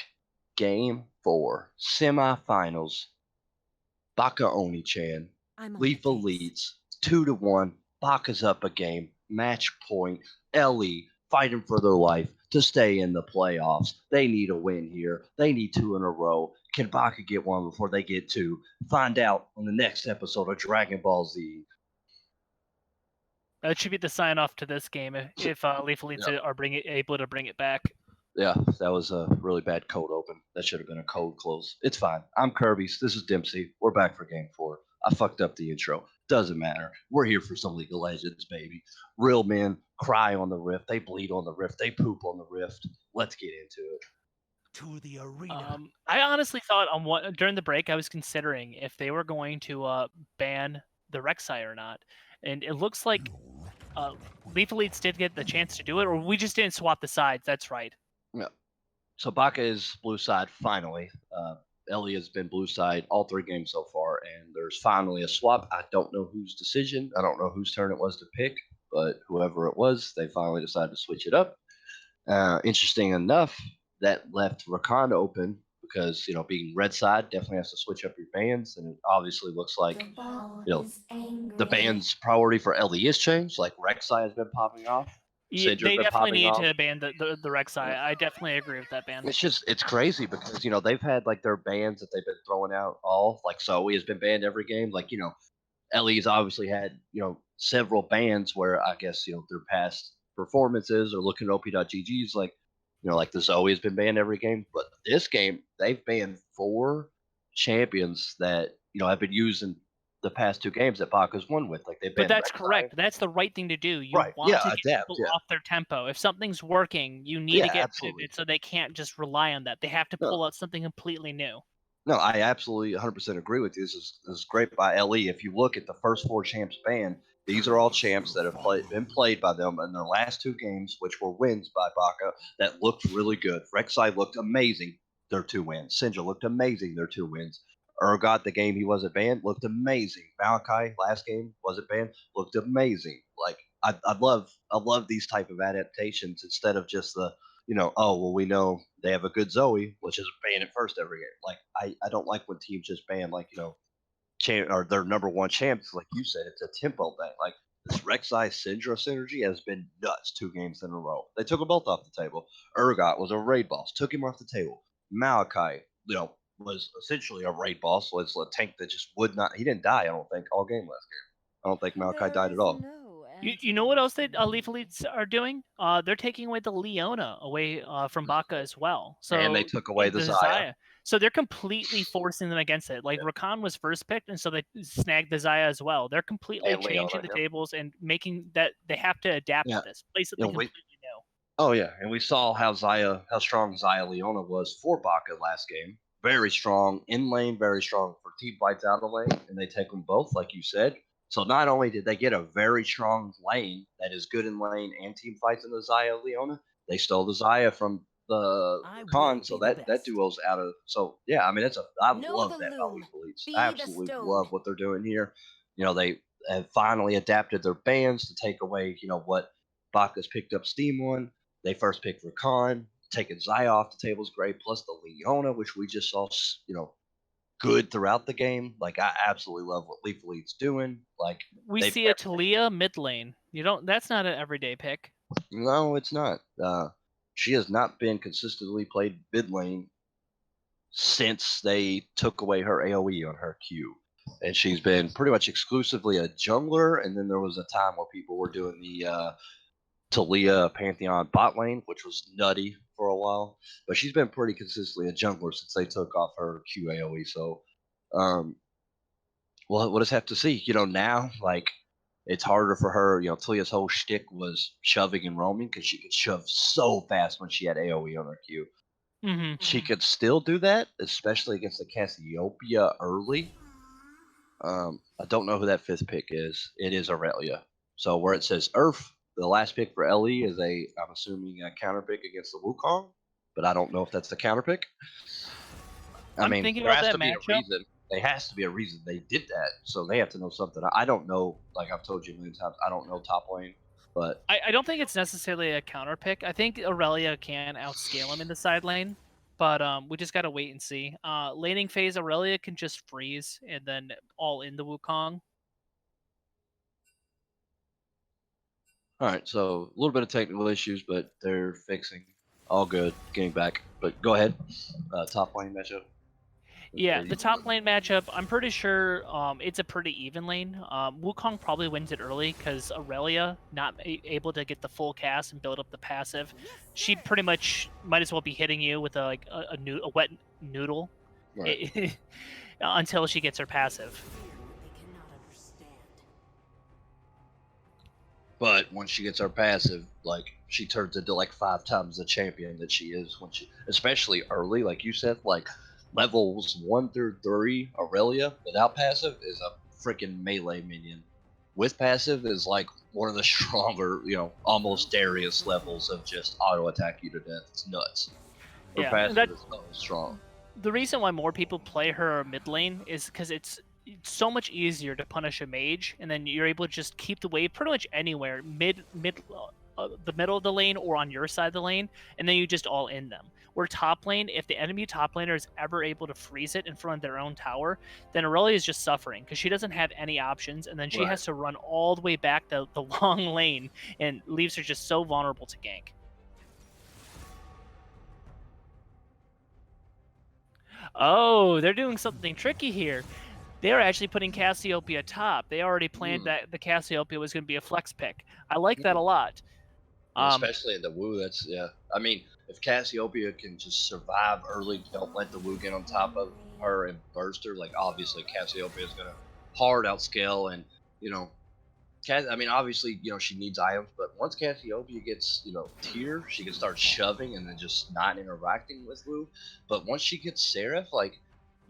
Speaker 1: Game 4 Semifinals. Baka Onichann, Lethal Leads 2-1 Baka's up a game, match point. Ellie fighting for their life to stay in the playoffs. They need a win here. They need 2 in a row. Can Baka get one before they get 2? Find out on the next episode of Dragon Ball Z.
Speaker 5: That should be the sign off to this game if Leaf Elites are able to bring it back.
Speaker 1: Yeah, that was a really bad cold open. That should have been a cold close. It's fine. I'm Kirby's. This is Dempsey. We're back for game 4. I fucked up the intro. Doesn't matter. We're here for some League of Legends, baby. Real men cry on the rift. They bleed on the rift. They poop on the rift. Let's get into it.
Speaker 3: To the arena.
Speaker 5: I honestly thought during the break I was considering if they were going to ban the Rek'Sai or not, and it looks like Leaf Elites did get the chance to do it, or we just didn't swap the sides. That's right.
Speaker 1: Yeah. So Baka is blue side finally. Ellie has been blue side all 3 games so far, and there's finally a swap. I don't know whose decision. I don't know whose turn it was to pick, but whoever it was, they finally decided to switch it up. Interesting enough, that left Rakan open because, being red side definitely has to switch up your bans, and it obviously looks like, the band's priority for Ellie is changed. Like Rek'Sai has been popping off.
Speaker 5: Yeah, they definitely need to ban the Rek'Sai. I definitely agree with that ban.
Speaker 1: It's crazy because, they've had like their bans that they've been throwing out all. Like Zoe has been banned every game. Like, Ellie's obviously had, several bans where I guess, their past performances or looking at OP.GG's like, like the Zoe has been banned every game. But this game, they've banned 4 champions that, have been using the past 2 games that Baka's won with. Like they've been.
Speaker 5: But that's correct. That's the right thing to do. You want to get people off their tempo. If something's working, you need to get it so they can't just rely on that. They have to pull out something completely new.
Speaker 1: No, I absolutely 100% agree with you. This is great by LE. If you look at the first 4 champs banned, these are all champs that have been played by them in their last 2 games, which were wins by Baka that looked really good. Rek'Sai looked amazing. Their 2 wins. Syndra looked amazing. Their 2 wins. Urgot, the game he wasn't banned, looked amazing. Malachi, last game, wasn't banned, looked amazing. Like I love these type of adaptations instead of just the, we know they have a good Zoe, let's just ban it first every game. Like I don't like when teams just ban like, or their number 1 champs, like you said, it's a tempo thing. Like this Rek'Sai Syndra synergy has been nuts 2 games in a row. They took them both off the table. Urgot was a raid boss, took him off the table. Malachi, was essentially a raid boss. So it's a tank that just would not. He didn't die, I don't think, all game last game. I don't think Malachi died at all.
Speaker 5: You know what else Leaf Elites are doing? They're taking away the Leona away from Baka as well. So
Speaker 1: and they took away the Xayah.
Speaker 5: So they're completely forcing them against it. Like Rakan was first picked, and so they snagged the Xayah as well. They're completely changing the tables and making that they have to adapt to this. Play something completely new.
Speaker 1: Oh yeah, and we saw how strong Xayah Leona was for Baka last game. Very strong in lane, very strong for team fights out of lane, and they take them both, like you said. So not only did they get a very strong lane that is good in lane and team fights in the Xayah Leona, they stole the Xayah from the Khan, so that duo's out of. So yeah, I mean I love that about Leaf Elites. I absolutely love what they're doing here. They have finally adapted their bans to take away, what Baka's picked up steam on. They first picked Rakan. Taking Xayah off the table is great, plus the Leona, which we just saw, good throughout the game. Like I absolutely love what Leaf Elite's doing. Like
Speaker 5: we see a Talia mid lane. That's not an everyday pick.
Speaker 1: No, it's not. She has not been consistently played mid lane since they took away her AoE on her Q. And she's been pretty much exclusively a jungler, and then there was a time where people were doing the Talia Pantheon bot lane, which was nutty for a while, but she's been pretty consistently a jungler since they took off her Q AoE. So, we'll just have to see. Now, like, it's harder for her. Talia's whole shtick was shoving and roaming because she could shove so fast when she had AoE on her Q.
Speaker 5: Mm-hmm.
Speaker 1: She could still do that, especially against the Cassiopeia early. I don't know who that 5th pick is. It is Aurelia. So where it says Earth, the last pick for LE is I'm assuming a counter pick against the Wukong, but I don't know if that's the counter pick. I mean,
Speaker 5: thinking
Speaker 1: there
Speaker 5: about
Speaker 1: has
Speaker 5: that
Speaker 1: to be
Speaker 5: matchup.
Speaker 1: a reason. There has to be a reason they did that, so they have to know something. I don't know. Like I've told you a million times, I don't know top lane, but
Speaker 5: I don't think it's necessarily a counter pick. I think Aurelia can outscale him in the side lane, but we just gotta wait and see. Laning phase, Aurelia can just freeze and then all in the Wukong.
Speaker 1: All right, so a little bit of technical issues, but they're fixing. All good, getting back. But go ahead. Top lane matchup.
Speaker 5: Yeah, the top lane matchup, I'm pretty sure it's a pretty even lane. Wukong probably wins it early because Aurelia not able to get the full cast and build up the passive. She pretty much might as well be hitting you with a wet noodle
Speaker 1: Right.
Speaker 5: until she gets her passive.
Speaker 1: But once she gets her passive, like she turns into like 5 times the champion that she is when she, especially early, like you said, like levels 1 through 3, Aurelia without passive is a freaking melee minion. With passive is like one of the stronger, almost Darius levels of just auto attack you to death. It's nuts. Her passive is so strong.
Speaker 5: The reason why more people play her mid lane is because it's so much easier to punish a mage, and then you're able to just keep the wave pretty much anywhere, the middle of the lane or on your side of the lane, and then you just all in them. Where top lane, if the enemy top laner is ever able to freeze it in front of their own tower, then Aurelia is just suffering because she doesn't have any options, and then she has to run all the way back the long lane and leaves her just so vulnerable to gank. Oh, they're doing something tricky here. They're actually putting Cassiopeia top. They already planned that the Cassiopeia was going to be a flex pick. I like that a lot.
Speaker 1: Especially in the Wu, that's, yeah. I mean, if Cassiopeia can just survive early, don't let the Wu get on top of her and burst her, like, obviously Cassiopeia is going to hard outscale, and, obviously, she needs items, but once Cassiopeia gets, tier, she can start shoving and then just not interacting with Wu. But once she gets Seraph, like,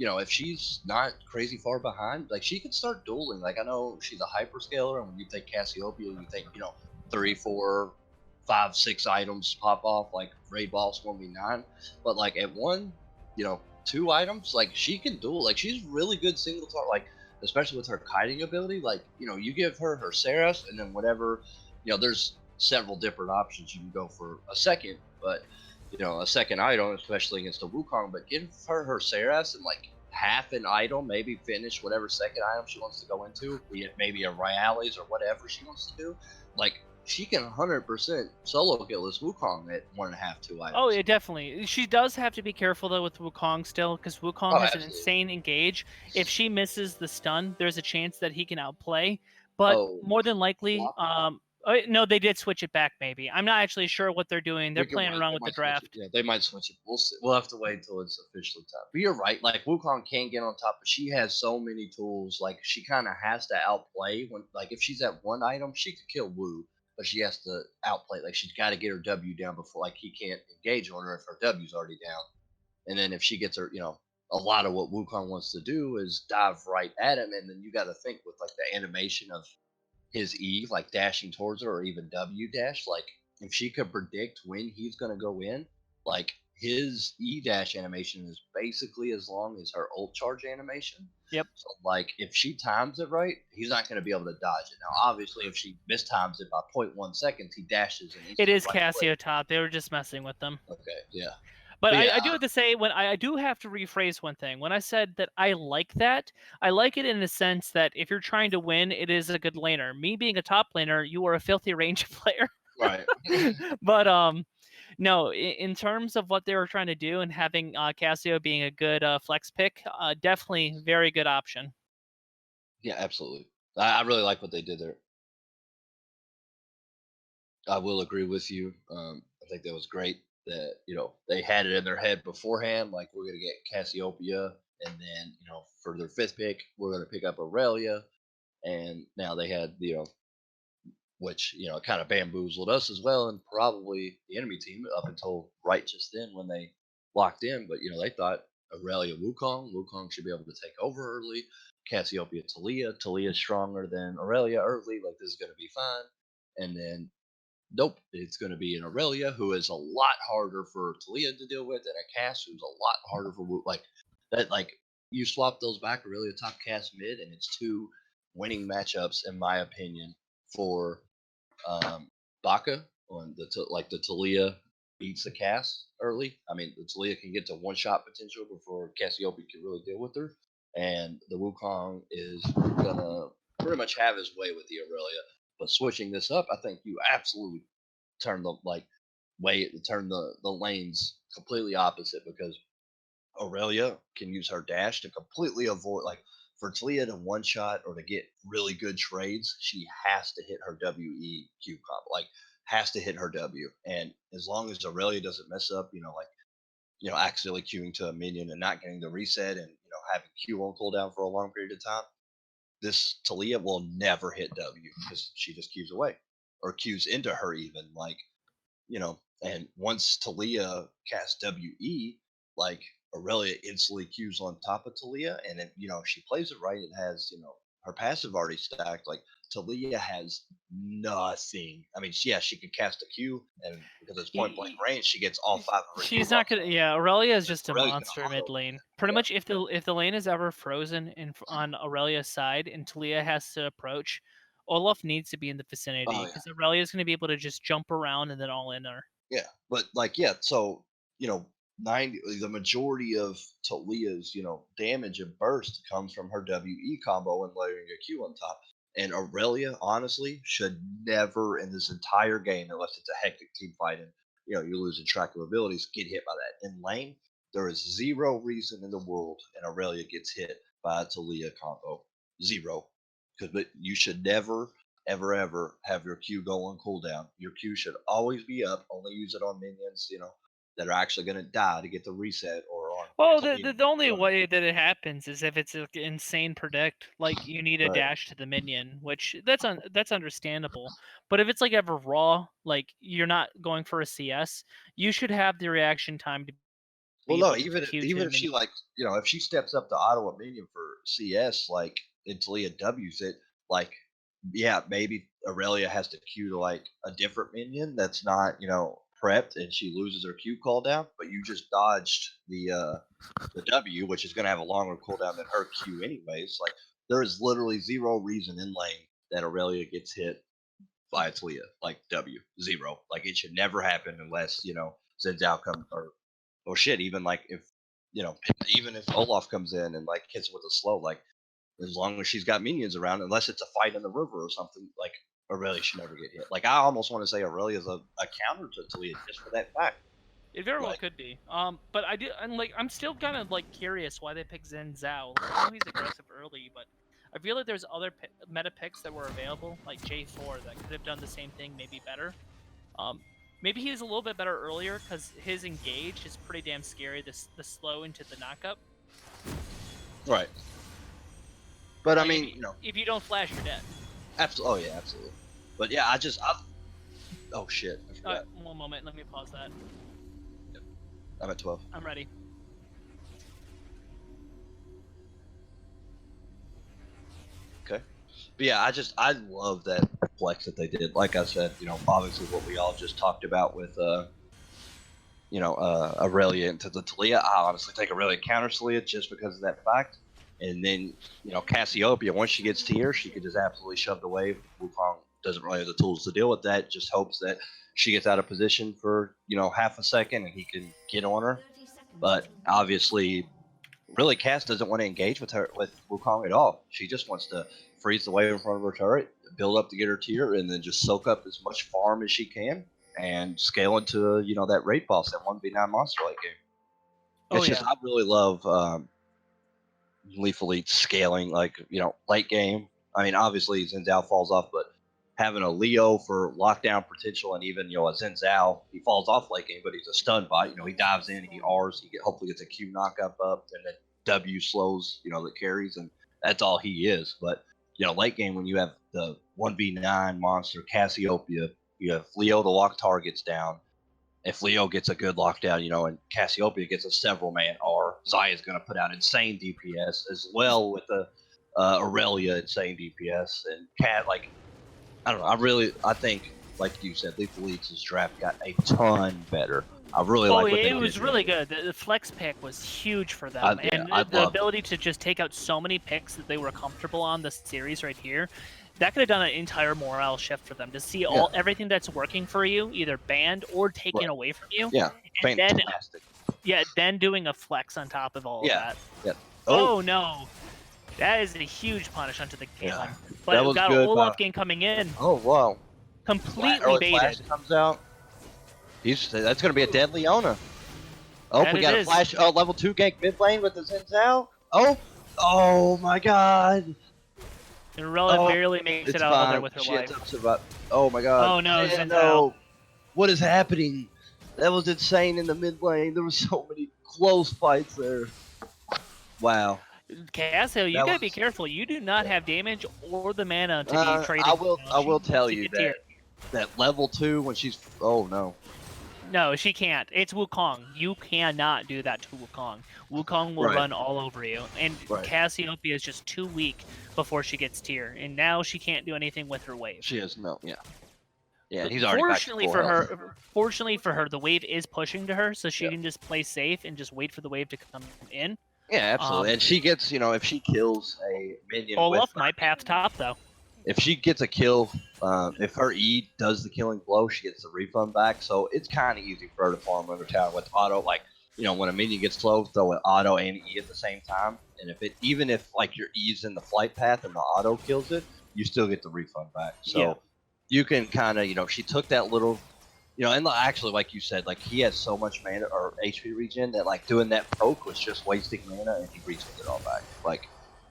Speaker 1: if she's not crazy far behind, like, she can start dueling. Like, I know she's a hyperscaler, and when you think Cassiopeia, you think, 3, 4, 5, 6 items pop off, like Raid Boss 1v9. But, like, at 1, 2 items, like, she can duel. Like, she's really good single target. Like, especially with her kiting ability, like, you give her Seraphs, and then whatever, there's several different options you can go for a second, but, a second item, especially against a Wukong, but give her Seraphs and, like, half an item, maybe finish whatever second item she wants to go into, be it maybe a Rayaleigh or whatever she wants to do. Like, she can 100% solo kill this Wukong at 1.5, 2 items.
Speaker 5: Oh, yeah, definitely. She does have to be careful, though, with Wukong still, because Wukong has an insane engage. If she misses the stun, there's a chance that he can outplay. But more than likely, no, they did switch it back, maybe. I'm not actually sure what they're doing. They're playing around with the draft.
Speaker 1: Yeah, they might switch it. We'll see. We'll have to wait until it's officially time. But you're right. Like, Wukong can get on top, but she has so many tools. Like, she kind of has to outplay. Like, if she's at 1 item, she could kill Wu, but she has to outplay. Like, she's got to get her W down before, like, he can't engage on her if her W's already down. And then if she gets her, a lot of what Wukong wants to do is dive right at him, and then you got to think with, like, the animation of his E, like dashing towards her, or even W dash, like, if she could predict when he's going to go in, like, his E dash animation is basically as long as her ult charge animation.
Speaker 5: Yep.
Speaker 1: So, like, if she times it right, he's not going to be able to dodge it. Now, obviously, if she mistimes it by 0.1 seconds, he dashes and
Speaker 5: it is Cassio top. They were just messing with them.
Speaker 1: Okay, yeah.
Speaker 5: But yeah, I do have to say, when I do have to rephrase one thing. When I said that I like that, I like it in the sense that if you're trying to win, it is a good laner. Me being a top laner, you are a filthy range player.
Speaker 1: Right.
Speaker 5: But no, in terms of what they were trying to do and having Cassio being a good flex pick, definitely very good option.
Speaker 1: Yeah, absolutely. I really like what they did there. I will agree with you. I think that was great that, they had it in their head beforehand, like, we're going to get Cassiopeia, and then, for their 5th pick, we're going to pick up Aurelia. And now they had, which, kind of bamboozled us as well, and probably the enemy team up until right just then when they locked in. But, they thought Aurelia Wukong should be able to take over early. Cassiopeia Talia stronger than Aurelia early, like, this is going to be fine. And then, nope, it's going to be an Aurelia who is a lot harder for Talia to deal with, and a Cass who's a lot harder for Wu. Like, that, like, you swap those back, Aurelia top, Cass mid, and it's 2 winning matchups, in my opinion, for Baka on the Talia beats the Cass early. I mean, the Talia can get to 1-shot potential before Cassiopeia can really deal with her, and the Wukong is gonna pretty much have his way with the Aurelia. But switching this up, I think you absolutely turn the lanes completely opposite, because Aurelia can use her dash to completely avoid, like, for Talia to one shot or to get really good trades, she has to hit her WEQ combo, like has to hit her W. And as long as Aurelia doesn't mess up, accidentally queuing to a minion and not getting the reset, and having Q on cooldown for a long period of time, this Talia will never hit W because she just queues away or queues into her even, and once Talia casts WE, like, Aurelia instantly queues on top of Talia, and then, if she plays it right, it has, her passive already stacked. Like, Talia has nothing. I mean, yeah, she can cast a Q, and because it's point blank range, she gets all 5 of her.
Speaker 5: She's not gonna. Yeah, Aurelia is just a
Speaker 1: Aurelia's
Speaker 5: monster
Speaker 1: gonna
Speaker 5: mid
Speaker 1: auto.
Speaker 5: lane. Pretty much, if the lane is ever frozen on Aurelia's side and Talia has to approach, Olaf needs to be in the vicinity because Aurelia is going to be able to just jump around and then all in her.
Speaker 1: Yeah, but so the majority of Talia's damage and burst comes from her WE combo and layering a Q on top. And Aurelia, honestly, should never in this entire game, unless it's a hectic team fight and you're losing track of abilities, get hit by that. In lane, there is zero reason in the world and Aurelia gets hit by a Talia combo. Zero. But you should never, ever have your Q go on cooldown. Your Q should always be up. Only use it on minions, that are actually going to die to get the reset, or on.
Speaker 5: Well, the only way that it happens is if it's an insane predict, like you need a dash to the minion, which that's understandable. But if it's like ever raw, like you're not going for a CS, you should have the reaction time to.
Speaker 1: Well, no, even if she if she steps up to auto a minion for CS, like, and Talia W's it, like, yeah, maybe Aurelia has to queue to like a different minion that's not prepped, and she loses her Q cooldown, but you just dodged the W, which is going to have a longer cooldown than her Q anyways. Like, there is literally zero reason in lane that Aurelia gets hit by Talia, like W, zero. Like, it should never happen unless Zen Zhao come or shit. Even like if even if Olaf comes in and like hits with a slow, like, as long as she's got minions around, unless it's a fight in the river or something, like, Aurelia should never get hit. Like, I almost want to say Aurelia is a counter to Talia just for that fact.
Speaker 5: It very well could be. But I'm still kind of like curious why they picked Zen Zhao. I know he's aggressive early, but I feel like there's other meta picks that were available, like J4, that could have done the same thing, maybe better. Maybe he's a little bit better earlier because his engage is pretty damn scary. The slow into the knockup.
Speaker 1: Right. But
Speaker 5: like,
Speaker 1: I mean,
Speaker 5: if you don't flash, you're dead.
Speaker 1: Absolutely. Oh yeah, absolutely. But yeah, oh shit, I forgot.
Speaker 5: One moment, let me pause that.
Speaker 1: Yep. I'm at 12.
Speaker 5: I'm ready.
Speaker 1: Okay. But yeah, I love that flex that they did. Like I said, obviously what we all just talked about with Aurelia into the Talia. I honestly take Aurelia counter Talia just because of that fact. And then, Cassiopeia, once she gets tier, she could just absolutely shove the wave. Wukong doesn't really have the tools to deal with that. Just hopes that she gets out of position for, half a second and he can get on her. But obviously, really, Cass doesn't want to engage with Wukong at all. She just wants to freeze the wave in front of her turret, build up to get her tier, and then just soak up as much farm as she can and scale into, that raid boss, that 1v9 monster late game. It's just, I really love Lethal Elite scaling, like, late game. I mean, obviously Zen Zhao falls off, but having a Leo for lockdown potential, and even a Zen Zhao, he falls off late game, but he's a stun bot. He dives in, he R's, hopefully gets a Q knockup up, and then W slows, that carries, and that's all he is. But late game, when you have the 1v9 monster Cassiopeia, you have Leo to lock targets down. If Leo gets a good lockdown, and Cassiopeia gets a several man R, Zaya's going to put out insane DPS as well with the Aurelia insane DPS. And Cat, like, I don't know. I think, like you said, Lethal Elite's draft got a ton better. I really like what they did.
Speaker 5: It was really good. The flex pick was huge for them. The ability to just take out so many picks that they were comfortable on the series right here, that could have done an entire morale shift for them to see everything that's working for you either banned or taken away from you.
Speaker 1: Yeah,
Speaker 5: and
Speaker 1: fantastic.
Speaker 5: Then doing a flex on top of all of that.
Speaker 1: Yeah.
Speaker 5: Oh no, that is a huge punish onto the Caitlyn.
Speaker 1: Yeah.
Speaker 5: But
Speaker 1: That was
Speaker 5: got
Speaker 1: good
Speaker 5: an Olaf
Speaker 1: by-
Speaker 5: game coming in.
Speaker 1: Oh wow!
Speaker 5: Completely
Speaker 1: Early
Speaker 5: baited.
Speaker 1: flash comes out. That's gonna be a dead Leona. Oh,
Speaker 5: That
Speaker 1: we
Speaker 5: it
Speaker 1: got a
Speaker 5: is.
Speaker 1: flash. Oh, level 2 gank mid lane with the Xin Zhao. Oh my God!
Speaker 5: And Rella
Speaker 1: Oh,
Speaker 5: barely makes
Speaker 1: It's
Speaker 5: it out of there
Speaker 1: fine.
Speaker 5: with her
Speaker 1: She
Speaker 5: life.
Speaker 1: ends up surviving. Oh my God!
Speaker 5: Oh no,
Speaker 1: Xin
Speaker 5: Xin
Speaker 1: Zhao. What is happening? That was insane in the mid lane. There were so many close fights there. Wow.
Speaker 5: Cassio, you
Speaker 1: That
Speaker 5: gotta be
Speaker 1: was-
Speaker 5: careful. You do not have damage or the mana to be trading.
Speaker 1: I will. I will
Speaker 5: She
Speaker 1: tell
Speaker 5: needs to
Speaker 1: you
Speaker 5: get tier.
Speaker 1: that level 2 when she's. Oh no.
Speaker 5: No, she can't. It's Wukong. You cannot do that to Wukong. Wukong will
Speaker 1: Right.
Speaker 5: run all over you. And
Speaker 1: Right.
Speaker 5: Cassiopeia is just too weak before she gets tier. And now she can't do anything with her wave.
Speaker 1: She has no. Yeah. Yeah. He's already back to
Speaker 5: Fortunately
Speaker 1: full
Speaker 5: for
Speaker 1: health.
Speaker 5: her, the wave is pushing to her, so she
Speaker 1: Yeah.
Speaker 5: can just play safe and just wait for the wave to come in.
Speaker 1: Yeah, absolutely. And she gets, if she kills a minion
Speaker 5: Olaf
Speaker 1: with
Speaker 5: might path top though.
Speaker 1: if she gets a kill, if her E does the killing blow, she gets the refund back. So it's kind of easy for her to farm under tower with auto. Like, when a minion gets slow, throw an auto and E at the same time. And even if like your E's in the flight path and the auto kills it, you still get the refund back. So
Speaker 5: Yeah.
Speaker 1: you can kind of, she took that little. And actually, like you said, like he has so much mana or HP regen that like doing that poke was just wasting mana, and he regened it all back. Like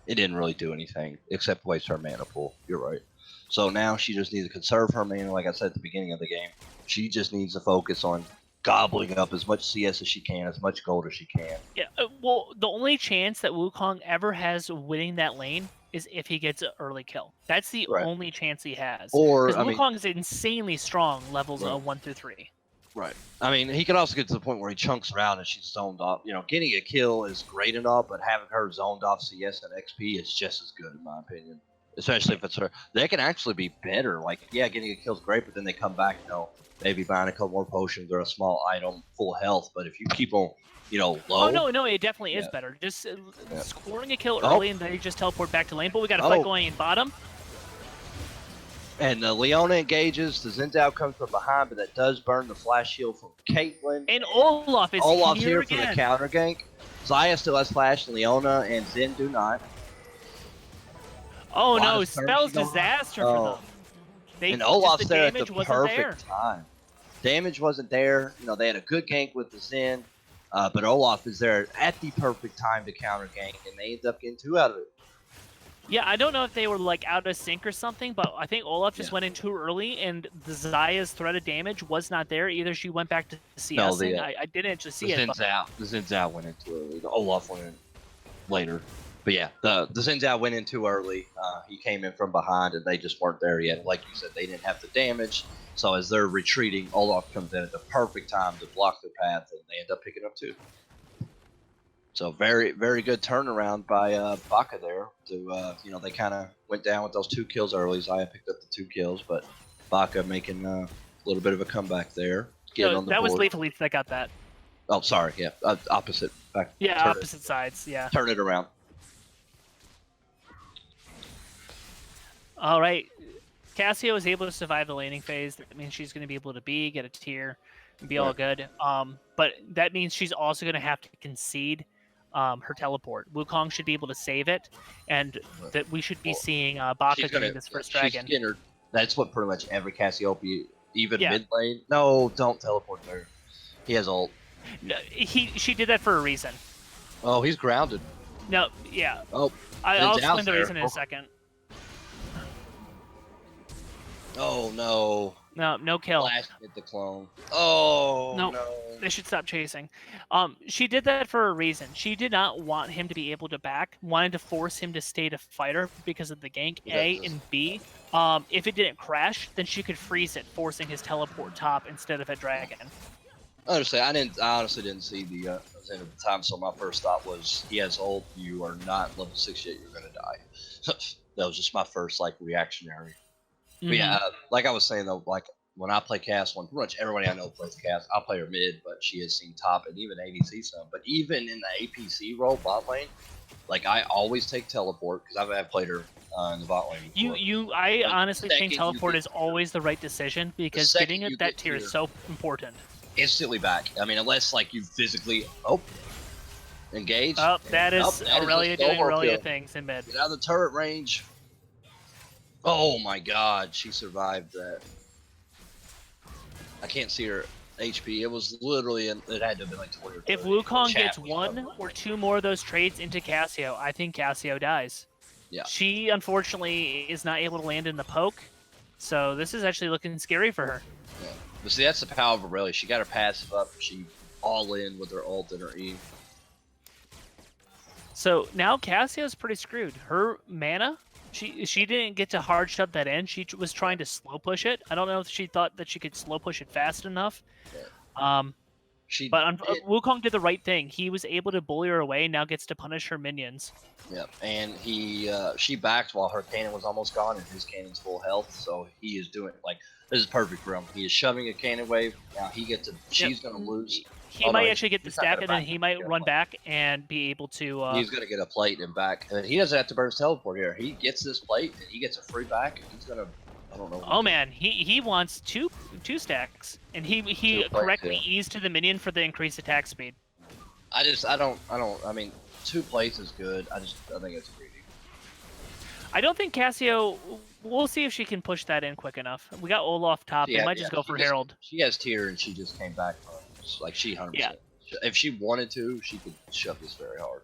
Speaker 1: it didn't really do anything except waste her mana pool. You're right. So now she just needs to conserve her mana. Like I said at the beginning of the game, she just needs to focus on gobbling up as much CS as she can, as much gold as she can.
Speaker 5: Yeah, well, the only chance that Wukong ever has winning that lane is if he gets an early kill. That's the
Speaker 1: Right.
Speaker 5: only chance he has.
Speaker 1: Or
Speaker 5: Because
Speaker 1: I mean,
Speaker 5: Wukong is insanely strong, levels
Speaker 1: Right.
Speaker 5: 1 through 3.
Speaker 1: right. I mean, he could also get to the point where he chunks around and she's zoned off. Getting a kill is great and all, but having her zoned off CS and XP is just as good in my opinion. Especially if it's her. They can actually be better. Like, yeah, getting a kill is great, but then they come back, maybe buying a couple more potions or a small item, full health. But if you keep on, low.
Speaker 5: Oh, no, it definitely is
Speaker 1: Yeah.
Speaker 5: better. Just
Speaker 1: Yeah.
Speaker 5: scoring a kill
Speaker 1: Oh.
Speaker 5: early and then you just teleport back to lane. But we got a fight
Speaker 1: Oh.
Speaker 5: going in bottom.
Speaker 1: And Leona engages. The Xin Zhao comes from behind, but that does burn the flash shield from Caitlyn.
Speaker 5: And Olaf is
Speaker 1: Olaf's here
Speaker 5: again.
Speaker 1: for the counter gank. Zaya still has flash, and Leona and Xin do not.
Speaker 5: Oh
Speaker 1: Lot
Speaker 5: no,
Speaker 1: of turns
Speaker 5: spells
Speaker 1: going on.
Speaker 5: disaster
Speaker 1: Oh.
Speaker 5: for them. They,
Speaker 1: And
Speaker 5: just
Speaker 1: Olaf's
Speaker 5: the
Speaker 1: there at
Speaker 5: damage
Speaker 1: the
Speaker 5: wasn't
Speaker 1: perfect
Speaker 5: there.
Speaker 1: time. Damage wasn't there. They had a good gank with the Xin, but Olaf is there at the perfect time to counter gank, and they end up getting 2 out of it.
Speaker 5: Yeah, I don't know if they were like out of sync or something, but I think Olaf just
Speaker 1: Yeah.
Speaker 5: went in too early, and the Zaya's threat of damage was not there. Either she went back to CS.
Speaker 1: No, the,
Speaker 5: I didn't actually see
Speaker 1: The
Speaker 5: it. But
Speaker 1: Xin Zhao went in too early. The Olaf went in later. But yeah, the Xin Zhao went in too early. He came in from behind, and they just weren't there yet. Like you said, they didn't have the damage. So as they're retreating, Olaf comes in at the perfect time to block their path, and they end up picking up 2. So very, very good turnaround by Baka there. They kind of went down with those 2 kills early. Zaya picked up the 2 kills, but Baka making a little bit of a comeback there. Getting on the
Speaker 5: that was
Speaker 1: board.
Speaker 5: Lethal that got that.
Speaker 1: Oh, sorry. Yeah, opposite. Back.
Speaker 5: Yeah,
Speaker 1: turn
Speaker 5: opposite sides. Yeah.
Speaker 1: Turn it around.
Speaker 5: All right. Cassio is able to survive the laning phase. That means she's going to be able to get a tier, and be all
Speaker 1: Right.
Speaker 5: good. But that means she's also going to have to concede her teleport. Wukong should be able to save it, and that we should be seeing Baka getting this first dragon.
Speaker 1: That's what pretty much every Cassiopeia, even
Speaker 5: Yeah.
Speaker 1: mid lane. No, don't teleport there. He has ult.
Speaker 5: No, she did that for a reason.
Speaker 1: Oh, he's grounded.
Speaker 5: No, yeah.
Speaker 1: Oh,
Speaker 5: I'll
Speaker 1: Zin's
Speaker 5: explain
Speaker 1: out
Speaker 5: the
Speaker 1: there.
Speaker 5: reason in a second.
Speaker 1: Oh no.
Speaker 5: No kill.
Speaker 1: Flash hit the clone. Oh
Speaker 5: No.
Speaker 1: no.
Speaker 5: They should stop chasing. She did that for a reason. She did not want him to be able to back, wanted to force him to stay to fighter because of the gank, A, and B. If it didn't crash, then she could freeze it, forcing his teleport top instead of a dragon.
Speaker 1: I understand. I honestly didn't see the end of the time, so my first thought was he has ult. You are not level 6 yet. You're gonna die. That was just my first reactionary. But yeah, like I was saying though, like when I play cast one, pretty much everybody I know plays cast. I'll play her mid, but she has seen top and even ADC some. But even in the APC role bot lane, like I always take teleport because I've played her in the bot lane before.
Speaker 5: I
Speaker 1: But
Speaker 5: honestly
Speaker 1: the
Speaker 5: think
Speaker 1: second
Speaker 5: teleport
Speaker 1: you
Speaker 5: is always the right decision because
Speaker 1: second
Speaker 5: getting
Speaker 1: you
Speaker 5: at that
Speaker 1: get
Speaker 5: tier is
Speaker 1: here-
Speaker 5: so important.
Speaker 1: Instantly back. I mean, unless you physically engage.
Speaker 5: Oh, that is
Speaker 1: that is
Speaker 5: Aurelia
Speaker 1: a
Speaker 5: doing
Speaker 1: solo
Speaker 5: Aurelia
Speaker 1: kill.
Speaker 5: things in mid.
Speaker 1: Get out of the turret range. Oh my God, she survived that. I can't see her HP. It was literally, it had to have been like 20 or 30.
Speaker 5: If Wukong gets 1 or 2 more of those trades into Cassio, I think Cassio dies.
Speaker 1: Yeah.
Speaker 5: She, unfortunately, is not able to land in the poke, so this is actually looking scary for her.
Speaker 1: Yeah. But see, that's the power of Aurelia. She got her passive up. She all in with her ult and her E.
Speaker 5: So now Cassio's pretty screwed. Her mana, she didn't get to hard shove that in. She was trying to slow push it. I don't know if she thought that she could slow push it fast enough.
Speaker 1: Yeah.
Speaker 5: But Wukong did the right thing. He was able to bully her away. Now gets to punish her minions.
Speaker 1: Yep, and she backed while her cannon was almost gone, and his cannon's full health. So he is doing this is perfect for him. He is shoving a cannon wave. Now he gets to. She's gonna lose.
Speaker 5: He might actually get the stack, and then he might run back and be able to.
Speaker 1: He's gonna get a plate and back, and he doesn't have to burn his teleport here. He gets this plate, and he gets a free back. He's gonna. I don't know.
Speaker 5: Oh man, he wants two stacks, and he correctly eased to the minion for the increased attack speed.
Speaker 1: I mean, 2 plates is good. I think it's greedy.
Speaker 5: I don't think Cassio. We'll see if she can push that in quick enough. We got Olaf top. They might just go for Herald.
Speaker 1: She has tier, and she just came back from like she 100%.
Speaker 5: Yeah.
Speaker 1: If she wanted to, she could shove this very hard.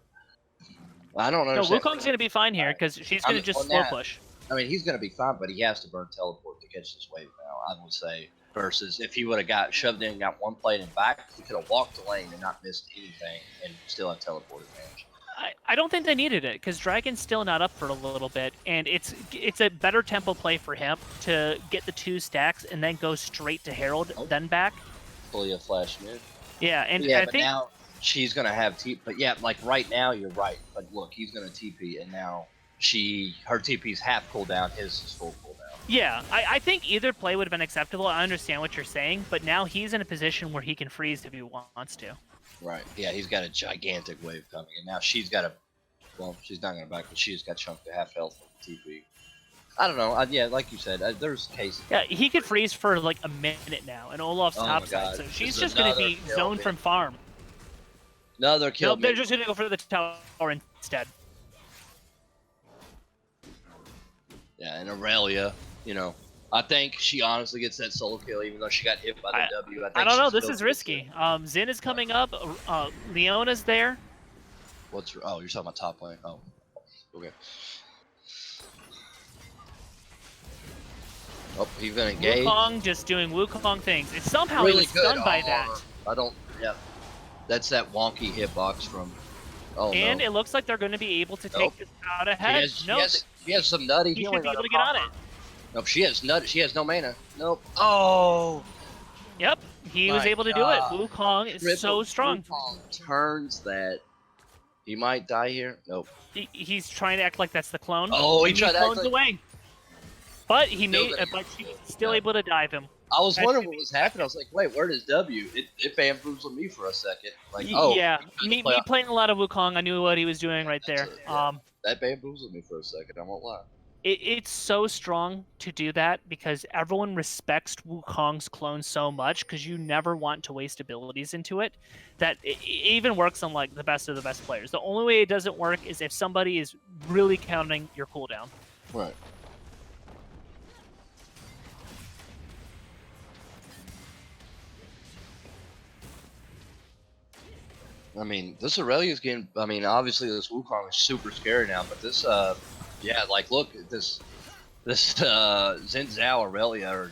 Speaker 1: I don't know.
Speaker 5: No, Wukong's gonna be fine here because she's gonna just slow push.
Speaker 1: I mean, he's gonna be fine, but he has to burn teleport to catch this wave now. I would say versus if he would have got shoved in, and got 1 plate and back, he could have walked the lane and not missed anything, and still have teleport advantage.
Speaker 5: I don't think they needed it because Dragon's still not up for a little bit, and it's a better tempo play for him to get the 2 stacks and then go straight to Herald, then back.
Speaker 1: Fully a flash mid.
Speaker 5: Yeah, and
Speaker 1: I
Speaker 5: think
Speaker 1: now she's gonna have TP. But yeah, like right now you're right. But look, he's gonna TP, and now her TP's half cooldown, his is full cooldown.
Speaker 5: Yeah, I think either play would have been acceptable. I understand what you're saying, but now he's in a position where he can freeze if he wants to.
Speaker 1: Right. Yeah, he's got a gigantic wave coming, and now she's got she's not gonna back, but she's got chunked to half health from TP. I don't know. Yeah, like you said, there's cases.
Speaker 5: Yeah, he could freeze for like a minute now, and Olaf's top side, so she's just gonna be zoned from farm.
Speaker 1: Another kill.
Speaker 5: No, they're just gonna go for the tower instead.
Speaker 1: Yeah, and Aurelia, I think she honestly gets that solo kill, even though she got hit by the W.
Speaker 5: I don't know. This is risky. Xin is coming up. Leona's there.
Speaker 1: Oh, you're talking about top lane. Oh, okay. Oh, he's gonna engage.
Speaker 5: Wukong just doing Wukong things. It's somehow
Speaker 1: really
Speaker 5: he was stunned by that.
Speaker 1: Yeah. That's that wonky hitbox from. Oh,
Speaker 5: and it looks like they're going to be able to take this out ahead.
Speaker 1: She has some nutty.
Speaker 5: He should be able to get on it.
Speaker 1: Nope, she has no mana. Nope. Oh.
Speaker 5: Yep, he was able to do it. Wukong is so strong.
Speaker 1: Wukong turns that. He might die here. Nope.
Speaker 5: He's trying to act like that's the clone.
Speaker 1: Oh, he tried to act like...
Speaker 5: away. But he but she was still able to dive him.
Speaker 1: I was wondering what was happening. I was like, wait, where'd his W? It bamboozled me for a second. Like,
Speaker 5: yeah, me playing a lot of Wukong, I knew what he was doing right there.
Speaker 1: That bamboozled me for a second. I won't lie.
Speaker 5: It's so strong to do that because everyone respects Wukong's clone so much because you never want to waste abilities into it. That it even works on like the best of the best players. The only way it doesn't work is if somebody is really counting your cooldown.
Speaker 1: Right. I mean, this Aurelia's getting. I mean, obviously this Wukong is super scary now, but this, yeah, like look, this Xin Zhao Aurelia are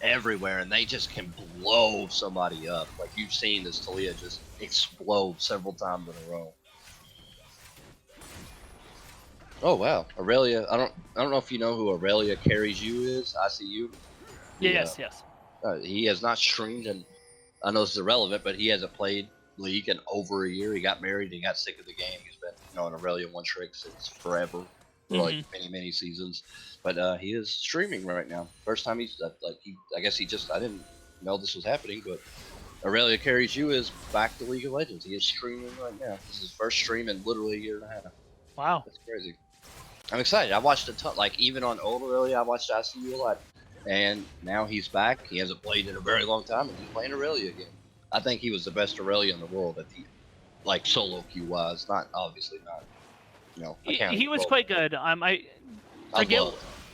Speaker 1: everywhere, and they just can blow somebody up. Like you've seen this Talia just explode several times in a row. Oh wow, Aurelia. I don't know if you know who Aurelia carries you is. ICU.
Speaker 5: Yes.
Speaker 1: He has not streamed, and I know this is irrelevant, but he hasn't played League in over a year. He got married, he got sick of the game. He's been an Aurelia one trick since forever, for like many seasons. But he is streaming right now. First time he's I guess he just I didn't know this was happening, but Aurelia carries you is back to League of Legends. He is streaming right now. This is his first stream in literally a year and a half.
Speaker 5: Wow,
Speaker 1: that's crazy. I'm excited. I watched a ton, like even on old Aurelia, I watched ICU a lot, and now he's back. He hasn't played in a very long time, and he's playing Aurelia again. I think he was the best Aurelia in the world at the, like solo queue wise. Not obviously not,
Speaker 5: he was quite good. I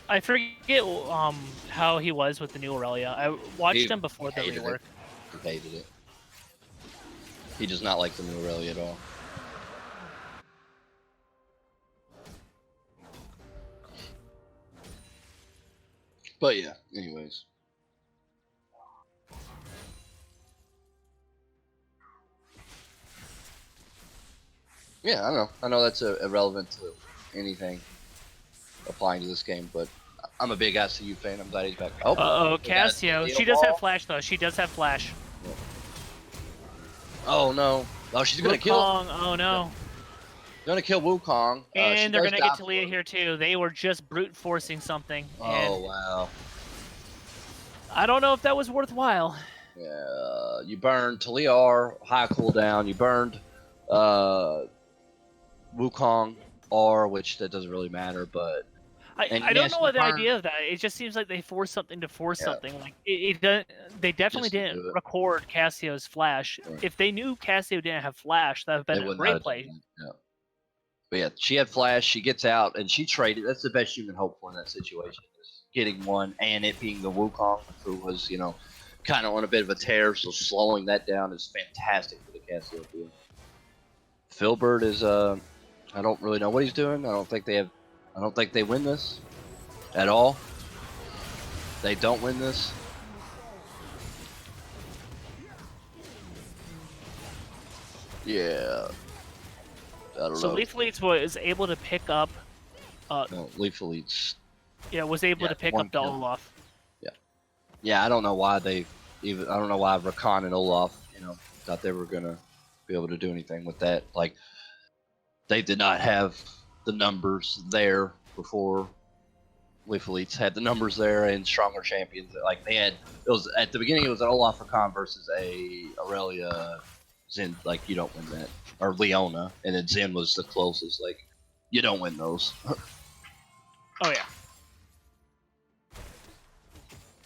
Speaker 5: I forget how he was with the new Aurelia. I watched him before the rework.
Speaker 1: He hated it. He does not like the new Aurelia at all. But yeah, anyways. Yeah, I know that's irrelevant to anything applying to this game, but I'm a big ICU fan. I'm glad he's back.
Speaker 5: Oh, Cassio. She does have flash, though. She does have flash.
Speaker 1: Oh, no. Oh, she's going to kill.
Speaker 5: Oh, no.
Speaker 1: Going to kill Wukong.
Speaker 5: And they're going to get Talia here, too. They were just brute forcing something.
Speaker 1: Oh, wow.
Speaker 5: I don't know if that was worthwhile.
Speaker 1: Yeah, you burned Talia R, high cooldown. You burned Wukong R, which that doesn't really matter, but
Speaker 5: I don't know what the idea of that. It just seems like they forced something to force something. Like they definitely didn't record Cassio's flash. Yeah. If they knew Cassio didn't have flash, that would have been a great play.
Speaker 1: Yeah. But yeah, she had flash. She gets out and she traded. That's the best you can hope for in that situation. Is getting one and it being the Wukong, who was kind of on a bit of a tear. So slowing that down is fantastic for the Cassio field. Filbert is I don't really know what he's doing. I don't think they win this at all. They don't win this. Yeah. I don't know.
Speaker 5: So Leaf Elites was able to pick up.
Speaker 1: No, Leaf Elites.
Speaker 5: Yeah, was able to pick up the Olaf.
Speaker 1: Yeah. Yeah, I don't know why I don't know why Rakan and Olaf, thought they were gonna be able to do anything with that. Like, they did not have the numbers there before Leaf Elites had the numbers there and stronger champions. Like they had, it was at the beginning. It was an Olaf Rakan versus a Aurelia Zen. Like you don't win that, or Leona, and then Zen was the closest. Like you don't win those.
Speaker 5: Oh yeah.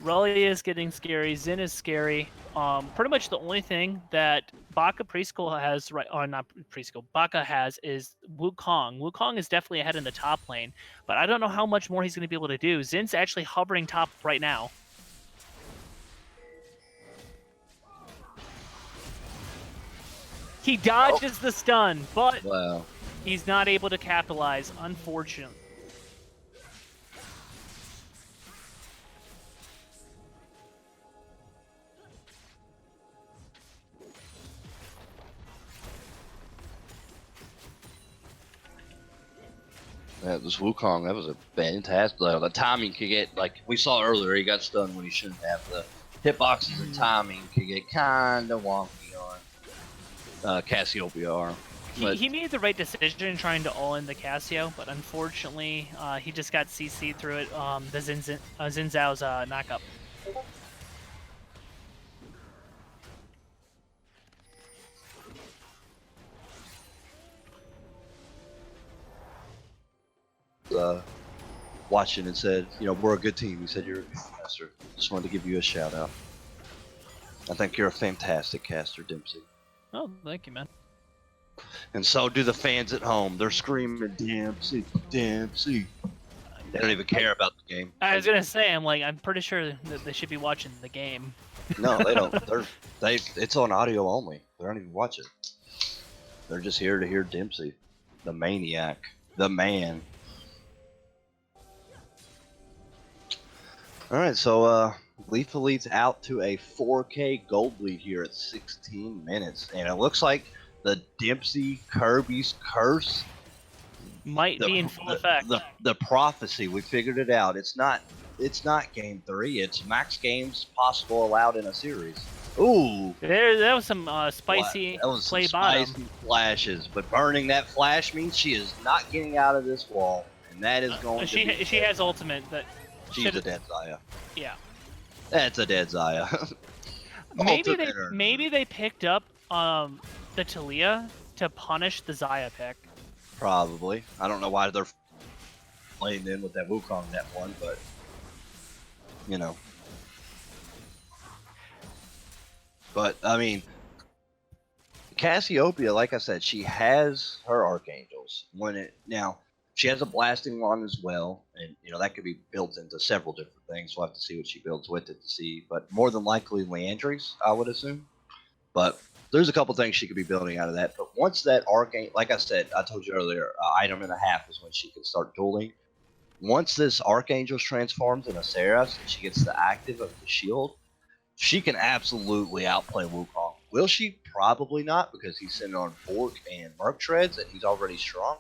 Speaker 5: Aurelia is getting scary. Zen is scary. Pretty much the only thing that Baka Preschool has, not Preschool, Baka has is Wukong. Wukong is definitely ahead in the top lane, but I don't know how much more he's going to be able to do. Zen's actually hovering top right now. He dodges the stun, but he's not able to capitalize, unfortunately.
Speaker 1: Yeah, this Wukong, that was a fantastic. The timing could get, like we saw earlier, he got stunned when he shouldn't have. The hitboxes and timing could get kind of wonky on Cassiopeia.
Speaker 5: He made the right decision trying to all in the Cassio, but unfortunately, he just got CC'd through it. The Xin Zhao's knockup.
Speaker 1: Watching and said, we're a good team. He said, you're a good caster. Just wanted to give you a shout out. I think you're a fantastic caster, Dempsey.
Speaker 5: Oh, thank you, man.
Speaker 1: And so do the fans at home. They're screaming, Dempsey, Dempsey. They don't even care about the game.
Speaker 5: I was gonna say, I'm pretty sure that they should be watching the game.
Speaker 1: No, they don't. It's on audio only. They don't even watch it. They're just here to hear Dempsey, the maniac, the man. All right, so Leaf Elite's out to a 4K gold lead here at 16 minutes, and it looks like the Dempsey Kirby's curse
Speaker 5: might be in full effect.
Speaker 1: The prophecy, we figured it out. It's not game 3. It's max games possible allowed in a series. Ooh,
Speaker 5: that was some spicy play bottom.
Speaker 1: Spicy flashes, but burning that flash means she is not getting out of this wall, and that is going to be.
Speaker 5: She has ultimate, but.
Speaker 1: She's a dead Zaya.
Speaker 5: Yeah.
Speaker 1: That's a dead Zaya.
Speaker 5: maybe they picked up the Talia to punish the Zaya pick.
Speaker 1: Probably. I don't know why they're playing in with that Wukong that one, but But I mean, Cassiopeia, like I said, she has her archangels. She has a blasting wand as well, and that could be built into several different things. We'll have to see what she builds with it to see, but more than likely Leandries, I would assume. But there's a couple things she could be building out of that. But once that Archangel, like I said, I told you earlier, item and a half is when she can start dueling. Once this Archangel's transforms into Saras and she gets the active of the shield, she can absolutely outplay Wukong. Will she? Probably not, because he's sitting on Fork and Merc Treads and he's already strong.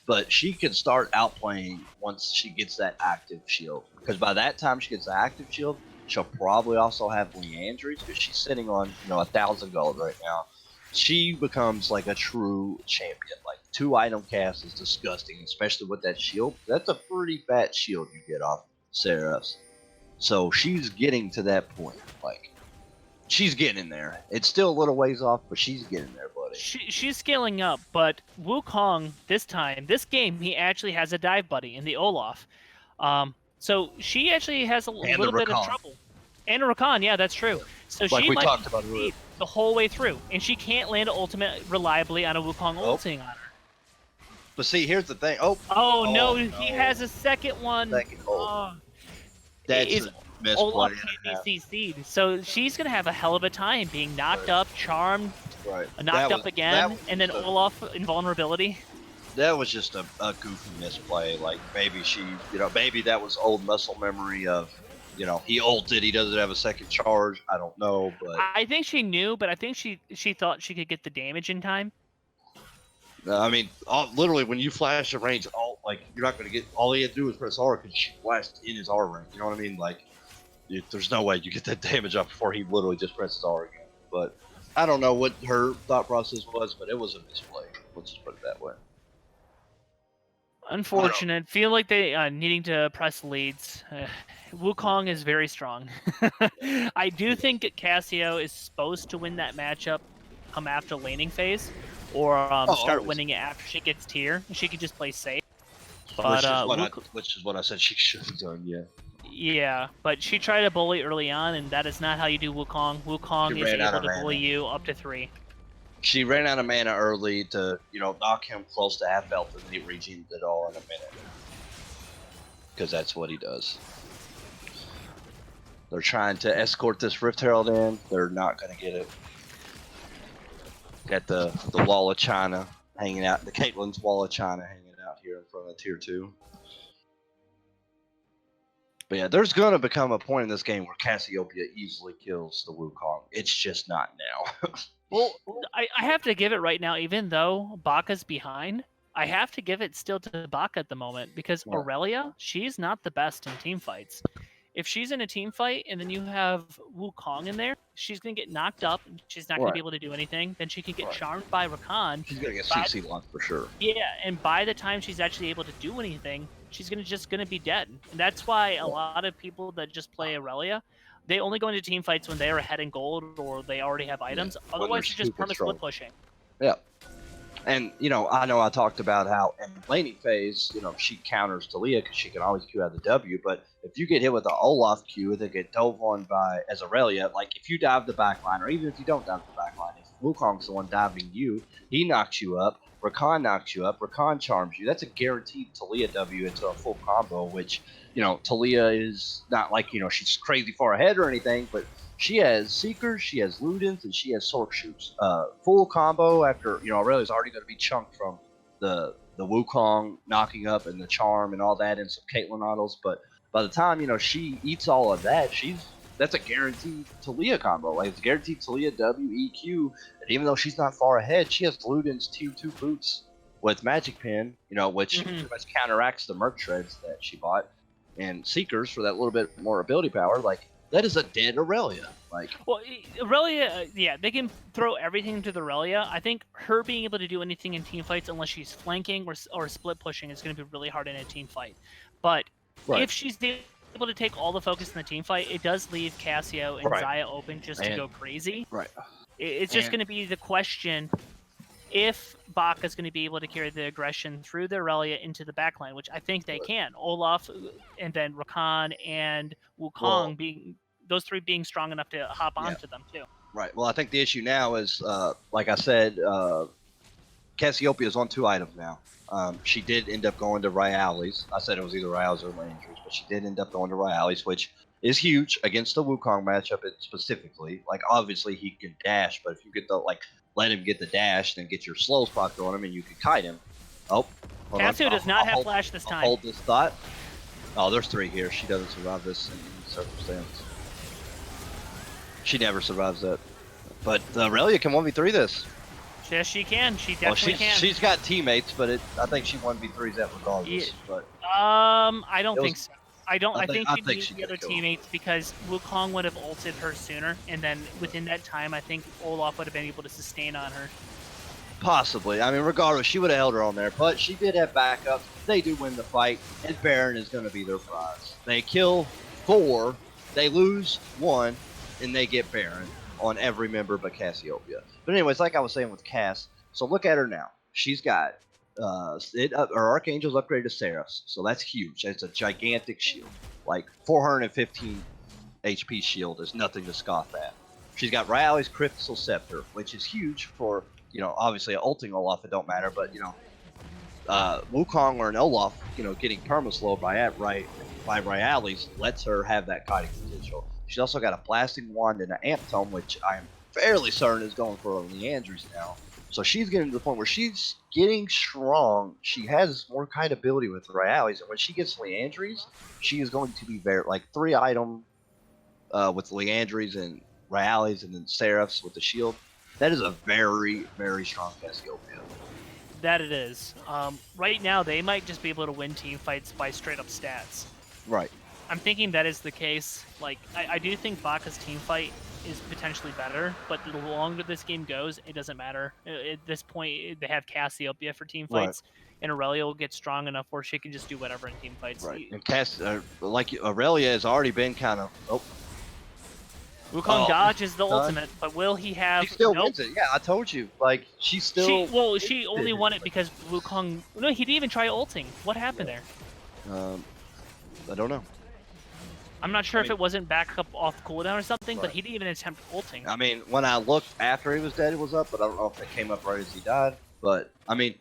Speaker 1: But she can start outplaying once she gets that active shield. Because by that time she gets the active shield, she'll probably also have Leandries, because she's sitting on 1,000 gold right now. She becomes like a true champion. Like 2 item cast is disgusting, especially with that shield. That's a pretty fat shield you get off Saras. So she's getting to that point. Like, she's getting there. It's still a little ways off, but she's getting there, buddy.
Speaker 5: She's scaling up, but Wukong this game, he actually has a dive buddy in the Olaf. So she actually has a little bit of trouble. And a Rakan, yeah, that's true. So
Speaker 1: like
Speaker 5: she
Speaker 1: we
Speaker 5: might
Speaker 1: talked about
Speaker 5: the whole way through, and she can't land an ultimate reliably on a Wukong ulting on her.
Speaker 1: But see, here's the thing.
Speaker 5: Oh no, he has a second one.
Speaker 1: That's a
Speaker 5: Olaf can't be CC'd. So she's going to have a hell of a time being knocked up, charmed, knocked up again, and then Olaf invulnerability.
Speaker 1: That was just a goofy misplay. Like, maybe she, maybe that was old muscle memory of, he ulted, he doesn't have a second charge. I don't know, but
Speaker 5: I think she knew, but I think she thought she could get the damage in time.
Speaker 1: I mean, literally, when you flash a range, you're not going to get. All he had to do was press R because she flashed in his R range. You know what I mean? Like, there's no way you get that damage up before he literally just presses R again. But I don't know what her thought process was, but it was a misplay. Let's just put it that way.
Speaker 5: Unfortunate. Feel like they needing to press leads. Wukong is very strong. I do think Cassio is supposed to win that matchup come after laning phase, or start winning it after she gets tier. She could just play safe. But
Speaker 1: which is what I said she should have done. Yeah.
Speaker 5: Yeah, but she tried to bully early on, and that is not how you do Wukong. Wukong is able to bully you up to 3.
Speaker 1: She ran out of mana early to, knock him close to half health, and he regened it all in a minute. Because that's what he does. They're trying to escort this Rift Herald in. They're not going to get it. Got the Wall of China hanging out, the Caitlyn's Wall of China hanging out here in front of Tier 2. But yeah, there's going to become a point in this game where Cassiopeia easily kills the Wukong. It's just not now.
Speaker 5: Well, I have to give it right now, even though Baka's behind, I have to give it still to Baka at the moment, because Aurelia, she's not the best in team fights. If she's in a team fight and then you have Wukong in there, she's going to get knocked up. She's not going to be able to do anything. Then she can get charmed by Rakan.
Speaker 1: She's going to get CC locked for sure.
Speaker 5: Yeah, and by the time she's actually able to do anything, she's just going to be dead. And that's why a lot of people that just play Aurelia, they only go into team fights when they are ahead in gold or they already have items. Yeah, otherwise, you're just perma split pushing.
Speaker 1: Yeah. And, I know I talked about how in laning phase, she counters Taliyah because she can always Q out the W, but if you get hit with the Olaf Q that get dove on by as Aurelia, like if you dive the backline, or even if you don't dive the backline, if Wukong's the one diving you, he knocks you up, Rakan knocks you up, Rakan charms you. That's a guaranteed Taliyah W into a full combo, which, Taliyah is not like, she's crazy far ahead or anything, but she has Seekers, she has Ludens, and she has Sork Shoots. Full combo after, Aurelia's already going to be chunked from the Wukong knocking up and the charm and all that and some Caitlyn autos. But by the time, she eats all of that, that's a guaranteed Taliyah combo. Like, it's guaranteed Taliyah W, EQ. And even though she's not far ahead, she has Ludens Tier 2 boots with Magic Pen, which pretty much counteracts the Merc Treads that she bought. And Seekers for that little bit more ability power. Like, that is a dead Aurelia.
Speaker 5: Well, Aurelia, yeah, they can throw everything to the Aurelia. I think her being able to do anything in team fights, unless she's flanking or split pushing, is going to be really hard in a team fight. But if she's able to take all the focus in the team fight, it does leave Cassio and Xayah open just to go crazy.
Speaker 1: Right.
Speaker 5: It's just going to be the question if Baka is going to be able to carry the aggression through the Aurelia into the backline, which I think they can. Olaf and then Rakan and Wukong those 3 being strong enough to hop onto them too.
Speaker 1: Right. Well, I think the issue now is, like I said, Cassiopeia is on 2 items now. She did end up going to Ryali's. I said it was either Ryali's or Landry's, but she did end up going to Ryali's, which is huge against the Wukong matchup specifically. Like, obviously, he can dash, but if you get the, like, let him get the dash, then get your slow spot on him, and you can kite him. Oh,
Speaker 5: Cassio does not have flash this time.
Speaker 1: Hold this thought. Oh, there's 3 here. She doesn't survive this in any circumstance. She never survives that. But Aurelia can 1v3 this.
Speaker 5: Yes, she can. She definitely can.
Speaker 1: She's got teammates, but I think she 1v3s that regardless.
Speaker 5: Yeah.
Speaker 1: But
Speaker 5: I don't think so. I think she'd need the other teammates because Wukong would have ulted her sooner, and then within that time, I think Olaf would have been able to sustain on her.
Speaker 1: Possibly. I mean, regardless, she would have held her on there, but she did have backup. They do win the fight, and Baron is going to be their prize. They kill 4, they lose 1, and they get Baron on every member but Cassiopeia. But anyways, like I was saying with Cass, so look at her now. She's got her Archangel's upgraded to Seraphs, so that's huge. It's a gigantic shield. Like 415 HP shield is nothing to scoff at. She's got Ryali's Crystal Scepter, which is huge for, you know, obviously ulting Olaf, it don't matter, but, you know, Wukong or an Olaf, you know, getting perma-slowed by Ryali's lets her have that kiting potential. She's also got a Blasting Wand and an Amp Tome, which I'm fairly certain is going for Leandry's now. So she's getting to the point where she's getting strong. She has more kite ability with Ryali's, and when she gets Leandry's, she is going to be very, like, 3 item with Leandry's and Ryali's and then Seraphs with the shield. That is a very, very strong Cassiopeia.
Speaker 5: That it is. Right now, they might just be able to win team fights by straight up stats.
Speaker 1: Right.
Speaker 5: I'm thinking that is the case. Like, I do think Baka's team fight is potentially better, but the longer this game goes, it doesn't matter. At this point, they have Cassiopeia for team fights, and Aurelia will get strong enough where she can just do whatever in team fights.
Speaker 1: Right. And like Aurelia has already been kind of.
Speaker 5: Wukong dodges the ultimate, but will he have?
Speaker 1: She still wins it. Yeah, I told you. Like, she still.
Speaker 5: She only won it because Wukong. No, he didn't even try ulting. What happened there?
Speaker 1: I don't know.
Speaker 5: I'm not sure if it wasn't back up off cooldown or something, but he didn't even attempt ulting.
Speaker 1: I mean, when I looked after he was dead, it was up, but I don't know if it came up right as he died. But, I mean,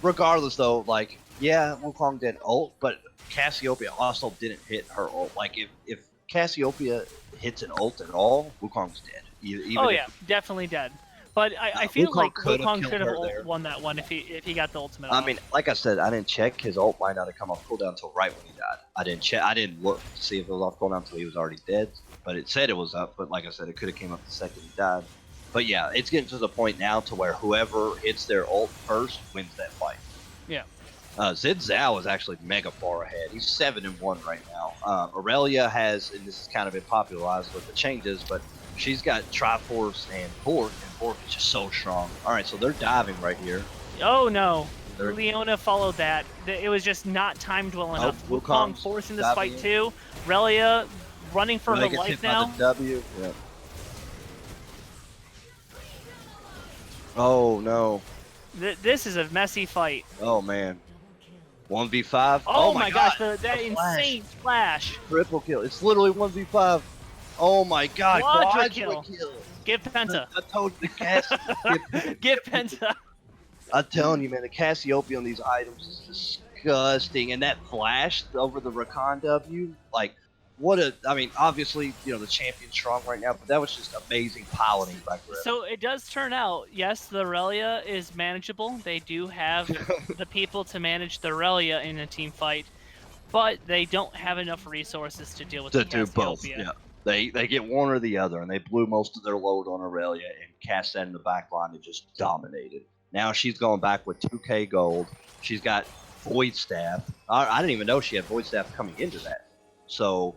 Speaker 1: regardless, though, like, yeah, Wukong did ult, but Cassiopeia also didn't hit her ult. Like, if Cassiopeia hits an ult at all, Wukong's dead. Even
Speaker 5: definitely dead. But I feel like Wukong should have won that one if he got the ultimate.
Speaker 1: I mean, like I said, I didn't check. His ult might not have come off cooldown until right when he died. I didn't check. I didn't look to see if it was off cooldown until he was already dead. But it said it was up. But like I said, it could have came up the second he died. But yeah, it's getting to the point now to where whoever hits their ult first wins that fight.
Speaker 5: Yeah.
Speaker 1: Zid Zhao is actually mega far ahead. He's 7-1 right now. Aurelia has, and this has kind of been popularized with the changes, but she's got Triforce and Bork is just so strong. All right, so they're diving right here.
Speaker 5: Oh no, Leona followed that. It was just not timed well enough. Wukong forcing this fight too. Aurelia running for her life now.
Speaker 1: W. Yeah. Oh no.
Speaker 5: This is a messy fight.
Speaker 1: Oh man. 1v5.
Speaker 5: Oh my gosh, that insane flash.
Speaker 1: Triple kill. It's literally 1v5. Oh my god, quadra kill.
Speaker 5: Give Penta.
Speaker 1: I told you, Cass.
Speaker 5: Give Penta.
Speaker 1: I'm telling you, man, the Cassiopeia on these items is disgusting. And that flash over the Rakan W, like, I mean, obviously, you know, the champion's strong right now, but that was just amazing piloting by Griff.
Speaker 5: So it does turn out, yes, the Aurelia is manageable. They do have the people to manage the Aurelia in a team fight, but they don't have enough resources to deal with the Cassiopeia.
Speaker 1: Both, yeah. They get one or the other, and they blew most of their load on Aurelia and cast that in the back line and just dominated. Now she's going back with 2k gold. She's got Void Staff. I didn't even know she had Void Staff coming into that. So,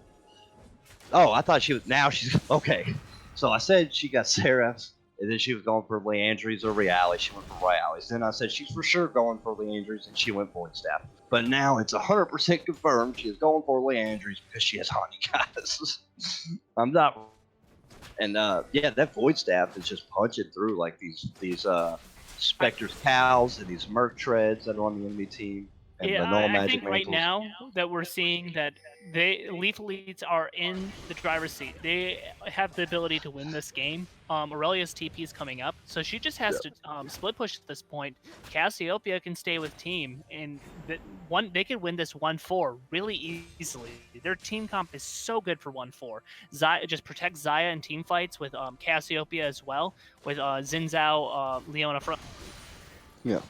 Speaker 1: I thought she was, now she's, okay. So I said she got Seraphs, and then she was going for Leandry's or Ryali. She went for Ryali's. Then I said she's for sure going for Leandry's, and she went Void Staff. But now it's 100% confirmed she is going for Leandry's because she has Honey, guys. I'm not. And yeah, that Void Staff is just punching through like these Spectre's Cows and these Merc Treads that are on the enemy team. And
Speaker 5: Yeah,
Speaker 1: the no
Speaker 5: I
Speaker 1: magic
Speaker 5: think right
Speaker 1: mantles.
Speaker 5: now that we're seeing that Lethal Leads are in the driver's seat. They have the ability to win this game. Aurelia's TP is coming up, so she just has to split push at this point. Cassiopeia can stay with team, and they could win this 1-4 really easily. Their team comp is so good for 1-4. Xayah just protects Xayah in team fights with Cassiopeia as well, with Xin Zhao, Leona front.
Speaker 1: Yeah.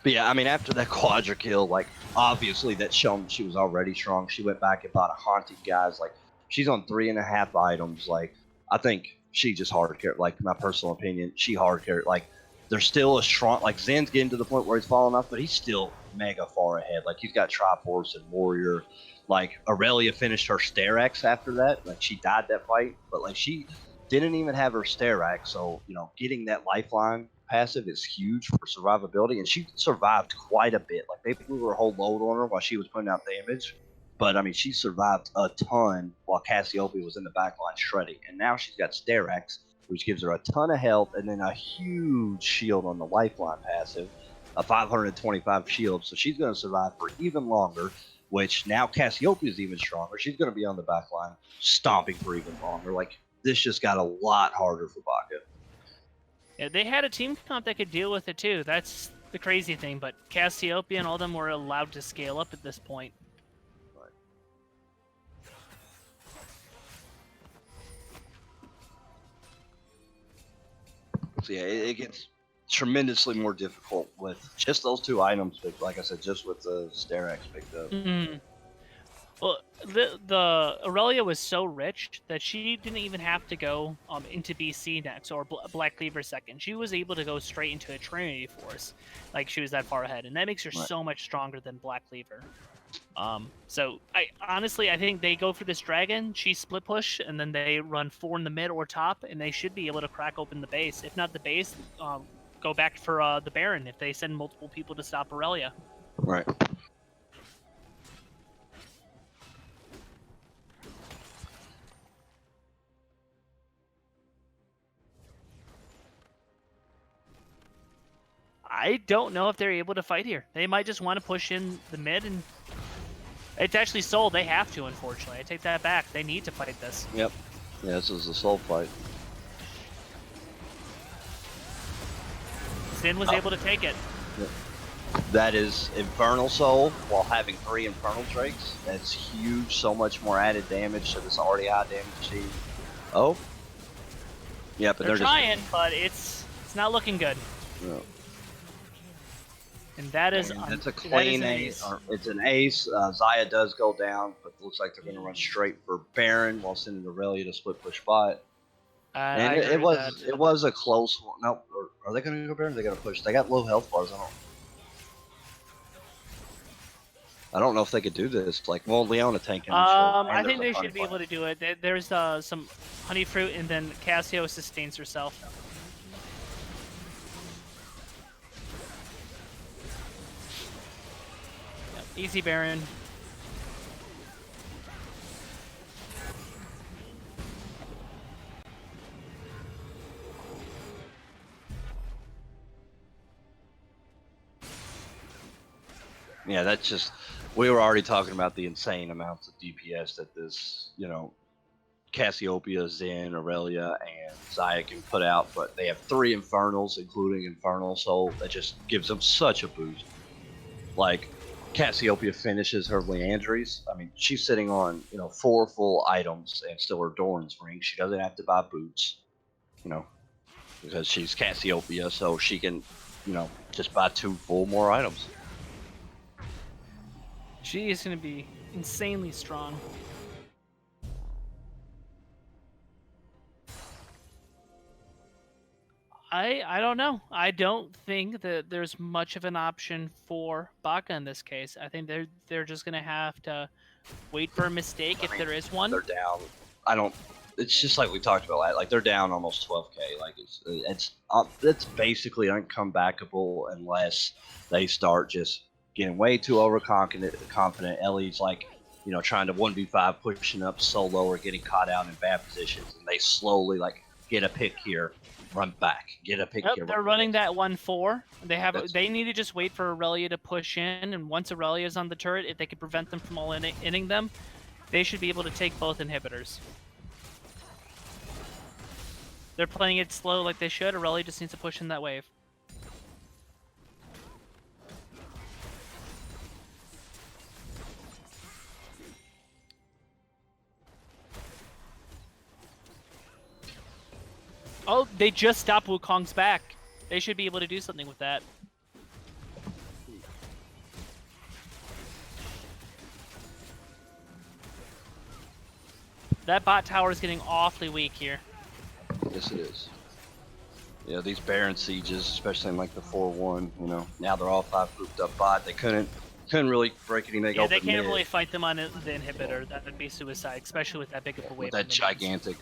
Speaker 1: But yeah, I mean, after that quadra kill, like, obviously that's shown she was already strong. She went back and bought a haunted guys. Like, she's on 3.5 items. Like, I think she just hard carry. Like, my personal opinion, she hard carry. Like, there's still a strong, like, Zen's getting to the point where he's falling off, but he's still mega far ahead. Like, he's got Triforce and Warrior. Like, Aurelia finished her Sterax after that. Like, she died that fight, but, like, she didn't even have her Sterax. So, you know, getting that lifeline passive is huge for survivability, and she survived quite a bit. Like, they blew her whole load on her while she was putting out damage, but I mean, she survived a ton while Cassiopeia was in the backline shredding, and now she's got Sterax, which gives her a ton of health and then a huge shield on the lifeline passive, a 525 shield, so she's going to survive for even longer, which now Cassiopeia is even stronger. She's going to be on the backline stomping for even longer. Like, this just got a lot harder for Baka.
Speaker 5: Yeah, they had a team comp that could deal with it too. That's the crazy thing. But Cassiopeia and all of them were allowed to scale up at this point.
Speaker 1: Right. So yeah, it gets tremendously more difficult with just those 2 items. But like I said, just with the Sterax picked up.
Speaker 5: Mm-hmm. Well, the Aurelia was so rich that she didn't even have to go into BC next or Black Cleaver second. She was able to go straight into a Trinity Force, like she was that far ahead, and that makes her so much stronger than Black Cleaver. So I think they go for this dragon. She split push, and then they run 4 in the mid or top, and they should be able to crack open the base. If not the base, go back for the Baron if they send multiple people to stop Aurelia.
Speaker 1: Right.
Speaker 5: I don't know if they're able to fight here. They might just want to push in the mid, and it's actually Soul. They have to, unfortunately. I take that back. They need to fight this.
Speaker 1: Yep. Yeah, this is a Soul fight.
Speaker 5: Sin was able to take it.
Speaker 1: Yep. That is Infernal Soul while having 3 Infernal Drakes. That's huge. So much more added damage to this already high damage team. Oh. Yeah, but
Speaker 5: they're trying, but it's not looking good.
Speaker 1: Yeah.
Speaker 5: And that is
Speaker 1: it's a clean ace. It's an ace. Xayah does go down, but it looks like they're going to run straight for Baron while sending Aurelia to split push bot. And it was a close one. No, are they going to go Baron? Or are they going to push? They got low health bars. I don't know if they could do this. Like, well, Leona tanking.
Speaker 5: I think they should be able to do it. There's some honey fruit, and then Cassio sustains herself. Easy Baron.
Speaker 1: Yeah, that's just, we were already talking about the insane amounts of DPS that this, you know, Cassiopeia, Zen, Aurelia, and Xayah can put out, but they have 3 Infernals, including Infernal Soul, that just gives them such a boost. Like, Cassiopeia finishes her Leandries. I mean, she's sitting on, you know, 4 full items and still her Doran's ring. She doesn't have to buy boots, you know, because she's Cassiopeia, so she can, you know, just buy 2 full more items.
Speaker 5: She is going to be insanely strong. I don't know. I don't think that there's much of an option for Baka in this case. I think they're just gonna have to wait for a mistake if there is one.
Speaker 1: They're down. It's just like we talked about. Like, they're down almost 12K. Like, it's basically uncomebackable unless they start just getting way too overconfident. Ellie's like, you know, trying to 1v5, pushing up solo or getting caught out in bad positions, and they slowly like get a pick here. run back, get a pick here.
Speaker 5: They're running that 1-4. They need to just wait for Aurelia to push in, and once Aurelia's on the turret, if they can prevent them from all inning them, they should be able to take both inhibitors. They're playing it slow like they should. Aurelia just needs to push in that wave. Oh, they just stopped Wukong's back. They should be able to do something with that. That bot tower is getting awfully weak here.
Speaker 1: Yes, it is. Yeah, these Baron sieges, especially in like the 4-1, you know, now they're all 5 grouped up bot. They couldn't really break anything open.
Speaker 5: Yeah, they can't really fight them on the inhibitor. That would be suicide, especially with that big of a wave.
Speaker 1: With that gigantic,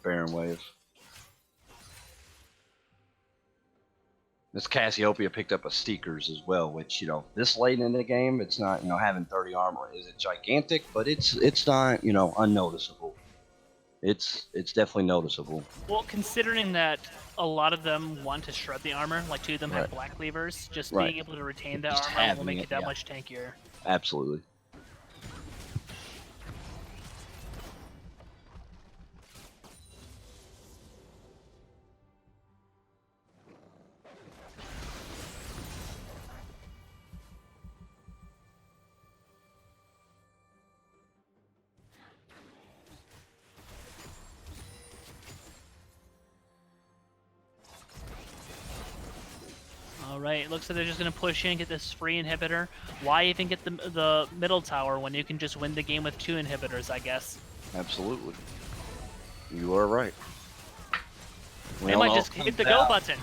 Speaker 1: Baron wave. This Cassiopeia picked up a Steekers as well, which, you know, this late in the game, it's not, you know, having 30 armor isn't gigantic, but it's not, you know, unnoticeable. It's definitely noticeable.
Speaker 5: Well, considering that a lot of them want to shred the armor, like 2 of them have black levers, just being able to retain that armor will make it that much tankier.
Speaker 1: Absolutely.
Speaker 5: Alright, it looks like they're just going to push in, get this free inhibitor. Why even get the middle tower when you can just win the game with 2 inhibitors, I guess?
Speaker 1: Absolutely. You are right.
Speaker 5: They might just hit the go button.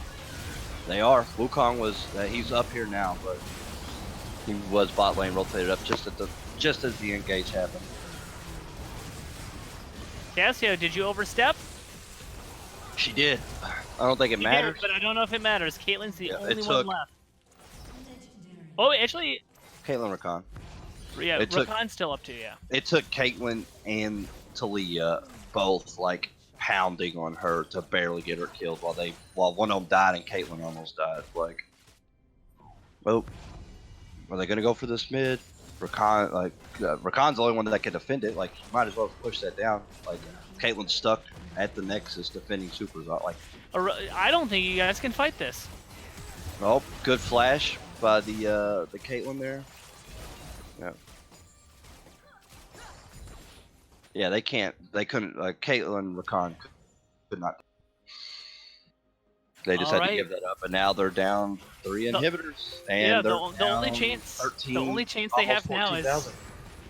Speaker 1: They are. Wukong he's up here now, but he was bot lane rotated up just as the engage happened.
Speaker 5: Cassio, did you overstep?
Speaker 1: She did. I don't think it matters.
Speaker 5: But I don't know if it matters. Caitlyn's the only one left. Oh, actually...
Speaker 1: Caitlyn Rakan.
Speaker 5: Yeah, Rakan's still up too, yeah.
Speaker 1: It took Caitlyn and Talia both, like, pounding on her to barely get her killed while one of them died and Caitlyn almost died. Like, well, are they going to go for this mid? Rakan, Rakan's the only one that can defend it. Like, you might as well push that down. Like, Caitlyn's stuck at the Nexus defending supers. Like,
Speaker 5: I don't think you guys can fight this.
Speaker 1: Oh, good flash by the Caitlyn there. Yeah. Yeah, they couldn't. Caitlyn Rakan could not. They just had to give that up, and now they're down 3 inhibitors. And
Speaker 5: the only chance they have now is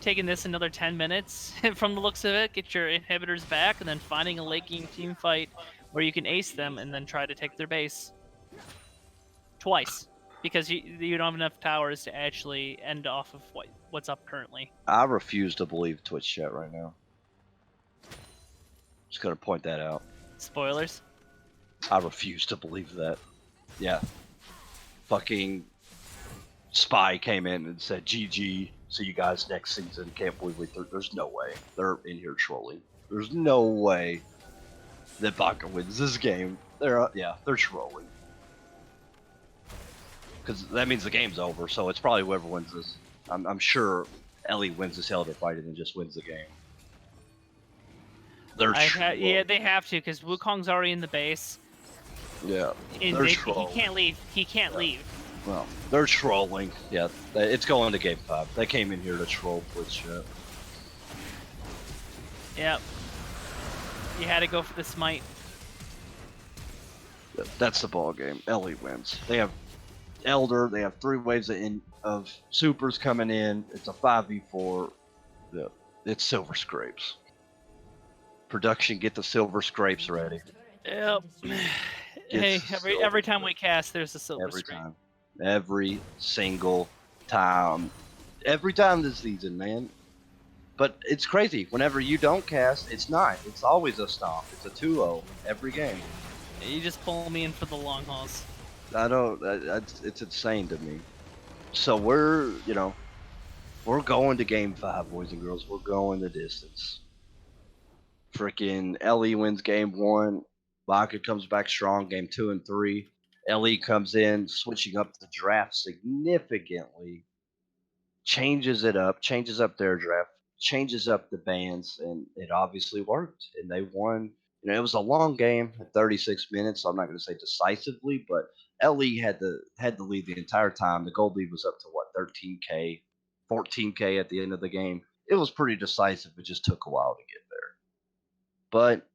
Speaker 5: taking this another 10 minutes from the looks of it, get your inhibitors back, and then finding a late game team fight where you can ace them and then try to take their base twice, because you don't have enough towers to actually end off of what's up currently.
Speaker 1: I refuse to believe Twitch chat right now. Just gonna point that out.
Speaker 5: Spoilers?
Speaker 1: I refuse to believe that. Yeah. Fucking Spy came in and said, GG, see you guys next season. Can't believe there's no way. They're in here trolling. There's no way that Baka wins this game. They're trolling. Because that means the game's over, so it's probably whoever wins this. I'm sure Ellie wins this Elder fight and then just wins the game.
Speaker 5: Yeah, they have to, because Wukong's already in the base.
Speaker 1: Yeah,
Speaker 5: he can't leave. He can't leave.
Speaker 1: Well, they're trolling. Yeah, it's going to Game 5. They came in here to troll Twitch chat.
Speaker 5: Yep. You had to go for the smite.
Speaker 1: Yeah, that's the ball game. Ellie wins. They have Elder. They have 3 waves of supers coming in. It's a 5v4. Yeah, it's Silver Scrapes. Production, get the Silver Scrapes ready.
Speaker 5: Yep. Hey, every time we cast, there's a silver scrape.
Speaker 1: Every single time. Every time this season, man. But it's crazy. Whenever you don't cast, it's not. It's always a stomp. It's a 2-0 every game.
Speaker 5: You just pull me in for the long hauls.
Speaker 1: I don't. It's insane to me. So we're going to Game 5, boys and girls. We're going the distance. Freaking Ellie wins Game 1. Baka comes back strong, game 2 and 3. LE comes in, switching up the draft significantly, changes it up, changes up their draft, changes up the bands, and it obviously worked. And they won. It was a long game, 36 minutes. So I'm not going to say decisively, but LE had the lead the entire time. The gold lead was up to what, 13K, 14K at the end of the game. It was pretty decisive. It just took a while to get there. But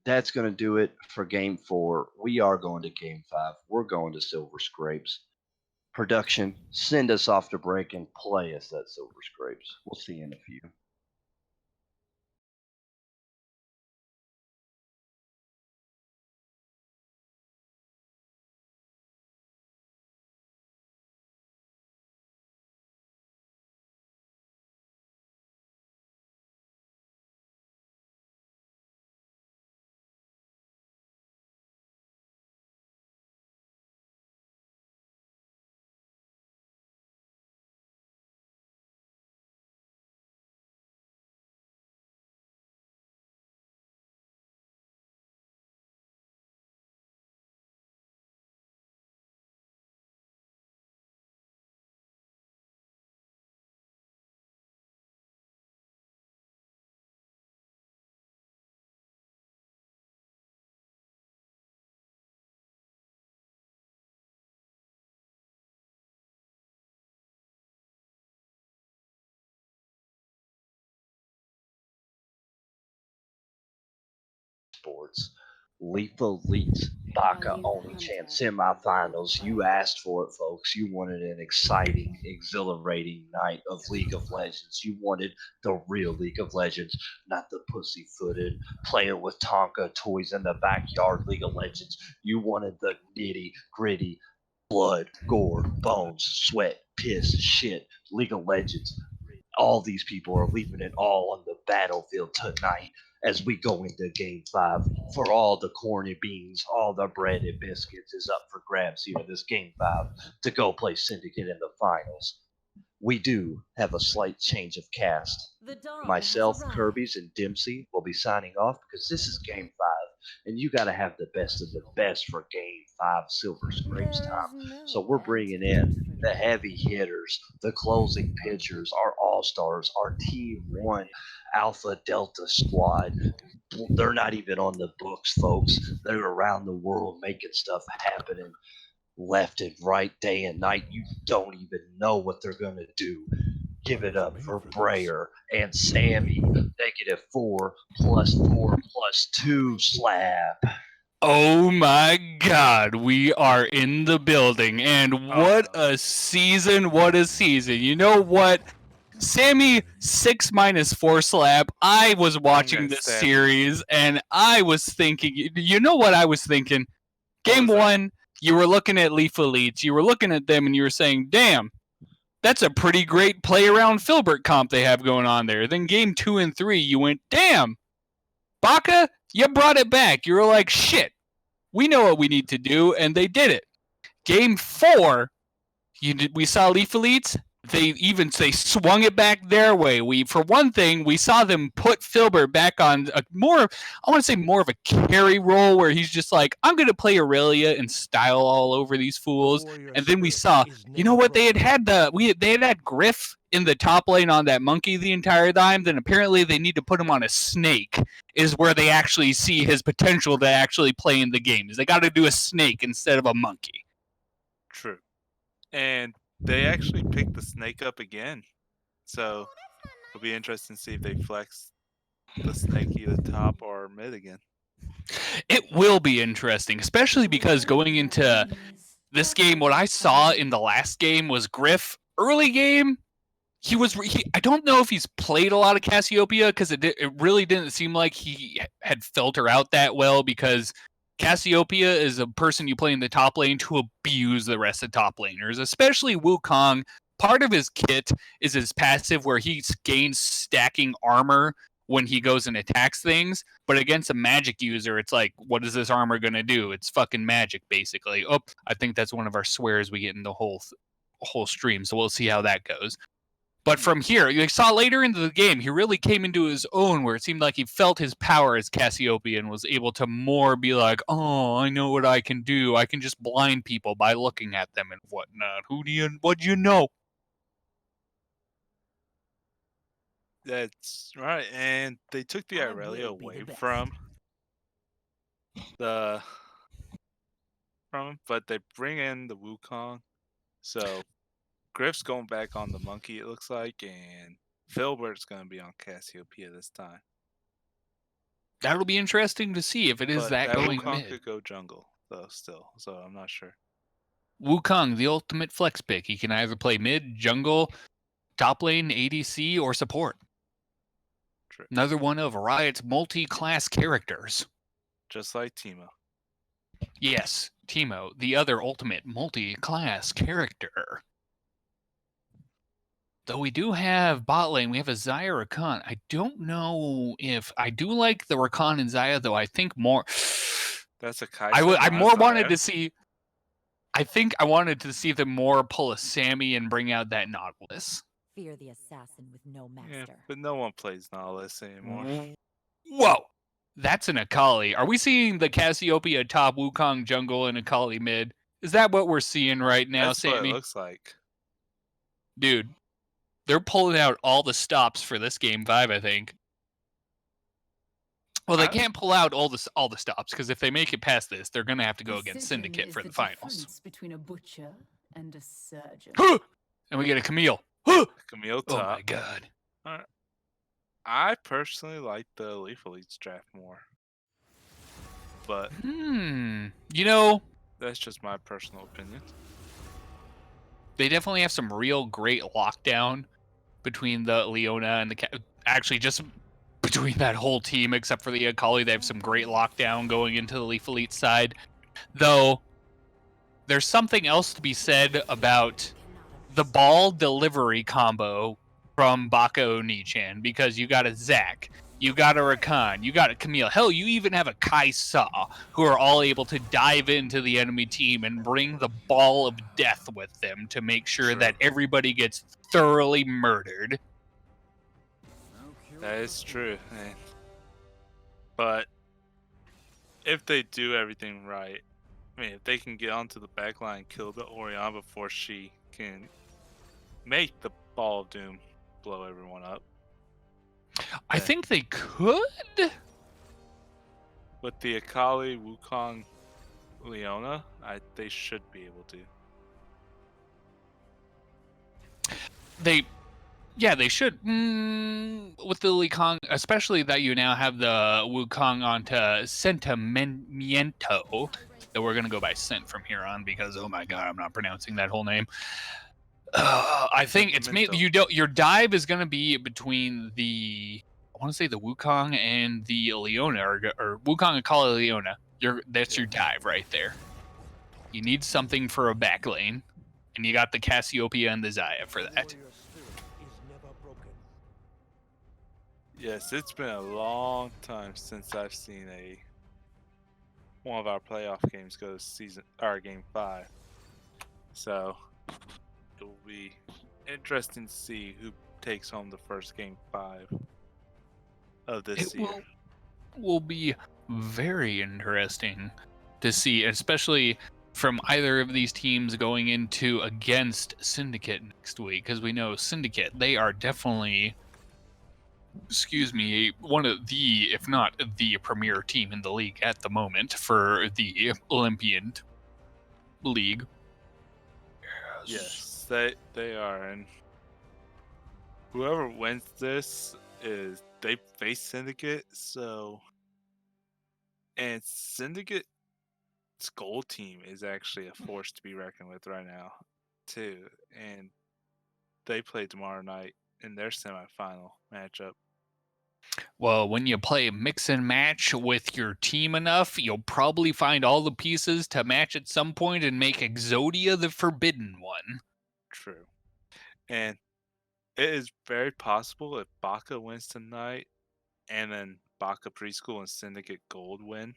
Speaker 1: that's going to do it for game 4. We are going to game 5. We're going to Silver Scrapes. Production, send us off to break and play us at Silver Scrapes. We'll see you in a few. Sports. Lethal Elite, Baka Onichann semifinals. You asked for it, folks. You wanted an exciting, exhilarating night of League of Legends. You wanted the real League of Legends, not the pussy-footed, playing with Tonka toys in the backyard League of Legends. You wanted the nitty-gritty, blood, gore, bones, sweat, piss, shit, League of Legends. All these people are leaving it all on the battlefield tonight as we go into game 5 for all the corny beans, all the bread and biscuits is up for grabs here this game 5 to go play Syndicate in the finals. We do have a slight change of cast. Myself, Kirby's, and Dempsey will be signing off because this is game 5 and you got to have the best of the best for game 5 Silver Scrapes time. So we're bringing in the heavy hitters, the closing pitchers, our all-stars, our Team 1 Alpha Delta squad. They're not even on the books, folks. They're around the world making stuff happening left and right, day and night. You don't even know what they're going to do. Give it up for Brayer and Sammy. -4 +4 +2 slab.
Speaker 7: Oh my God, we are in the building, and what a season, what a season. You know what? Sammy 6 -4 slab. I was watching this series, and I was thinking, you know what I was thinking? Game 1, you were looking at Leaf Elites, you were looking at them, and you were saying, damn, that's a pretty great play-around Filbert comp they have going on there. Then game 2 and 3, you went, damn, Baka, you brought it back. You were like, shit, we know what we need to do, and they did it. Game 4, we saw Leaf Elites. They swung it back their way. For one thing, we saw them put Filbert back on more of a carry role where he's just like, I'm going to play Aurelia and style all over these fools. And then we saw, you know what, they had Griff in the top lane on that monkey the entire time. Then apparently they need to put him on a snake is where they actually see his potential to actually play in the game. Is they got to do a snake instead of a monkey.
Speaker 8: True. And they actually picked the snake up again. So it'll be interesting to see if they flex the snake either top or mid again.
Speaker 7: It will be interesting, especially because going into this game, what I saw in the last game was Griff. Early game, I don't know if he's played a lot of Cassiopeia because it really didn't seem like he had felt her out that well, because Cassiopeia is a person you play in the top lane to abuse the rest of top laners, especially Wukong. Part of his kit is his passive where he gains stacking armor when he goes and attacks things, but against a magic user, it's like, what is this armor going to do? It's fucking magic, basically. Oh, I think that's one of our swears we get in the whole stream, so we'll see how that goes. But from here, you saw later into the game, he really came into his own where it seemed like he felt his power as Cassiopeia and was able to more be like, oh, I know what I can do. I can just blind people by looking at them and whatnot. What do you know?
Speaker 8: That's right. And they took the
Speaker 3: I
Speaker 8: Irelia
Speaker 3: will be
Speaker 8: away
Speaker 3: the best.
Speaker 8: from him, but they bring in the Wukong. So Griff's going back on the monkey, it looks like, and Filbert's going to be on Cassiopeia this time.
Speaker 7: That'll be interesting to see if it is
Speaker 8: But
Speaker 7: that going
Speaker 8: Wukong
Speaker 7: mid.
Speaker 8: could go jungle, though, still. So I'm not sure.
Speaker 7: Wukong, the ultimate flex pick. He can either play mid, jungle, top lane, ADC, or support.
Speaker 8: True.
Speaker 7: Another one of Riot's multi-class characters.
Speaker 8: Just like Teemo.
Speaker 7: Yes, Teemo, the other ultimate multi-class character. Though we do have bot lane, we have a Xayah Rakan. I don't know if I do like the Rakan and Xayah, though. I think more.
Speaker 8: That's a Kai'Sa.
Speaker 7: I more wanted to see. I think I wanted to see them more pull a Sammy and bring out that Nautilus.
Speaker 6: Fear the assassin with no master.
Speaker 8: Yeah, but no one plays Nautilus anymore.
Speaker 7: Whoa, that's an Akali. Are we seeing the Cassiopeia top, Wukong jungle, and Akali mid? Is that what we're seeing right now,
Speaker 8: That's
Speaker 7: Sammy?
Speaker 8: what it looks like.
Speaker 7: Dude, they're pulling out all the stops for this game 5, I think. Well, they can't pull out all the stops because if they make it past this, they're gonna have to go against Syndicate for the finals.
Speaker 4: Between a butcher and a surgeon.
Speaker 7: And we get a Camille.
Speaker 8: Camille
Speaker 7: Oh
Speaker 8: top.
Speaker 7: my god.
Speaker 8: I personally like the Lethal Elites draft more. But
Speaker 7: you know,
Speaker 8: that's just my personal opinion.
Speaker 7: They definitely have some real great lockdown between the Leona and the actually just between that whole team except for the Akali. They have some great lockdown going into the Leaf Elite side. Though there's something else to be said about the ball delivery combo from Baka Onichann, because you got a Zac, you got a Rakan, you got a Camille. Hell, you even have a Kai'Sa who are all able to dive into the enemy team and bring the ball of death with them to make sure that everybody gets thoroughly murdered.
Speaker 8: That is true. Man. But if they do everything right, I mean, if they can get onto the backline and kill the Orion before she can make the Ball of Doom blow everyone up.
Speaker 7: I think they could.
Speaker 8: With the Akali, Wukong, Leona, they should be able to.
Speaker 7: They should. With the Wukong, especially that you now have the Wukong onto Sentimiento, that we're going to go by Sent from here on because, oh my god, I'm not pronouncing that whole name. I think it's your dive is going to be between I want to say the Wukong and the Leona, or Wukong and Kali Leona. That's your dive right there. You need something for a back lane, and you got the Cassiopeia and the Xayah for that.
Speaker 8: Yes, it's been a long time since I've seen one of our playoff games go to game 5. So it will be interesting to see who takes home the first game 5 of this year.
Speaker 7: Will be very interesting to see, especially from either of these teams going into against Syndicate next week, because we know Syndicate, they are definitely, one of the, if not the premier team in the league at the moment for the Olympian League.
Speaker 8: Yes, they are, and whoever wins this they face Syndicate, and Syndicate's gold team is actually a force to be reckoned with right now, too, and they play tomorrow night in their semifinal matchup.
Speaker 7: Well, when you play mix and match with your team enough, you'll probably find all the pieces to match at some point and make Exodia the forbidden one.
Speaker 8: True. And it is very possible if Baka wins tonight and then Baka Preschool and Syndicate Gold win,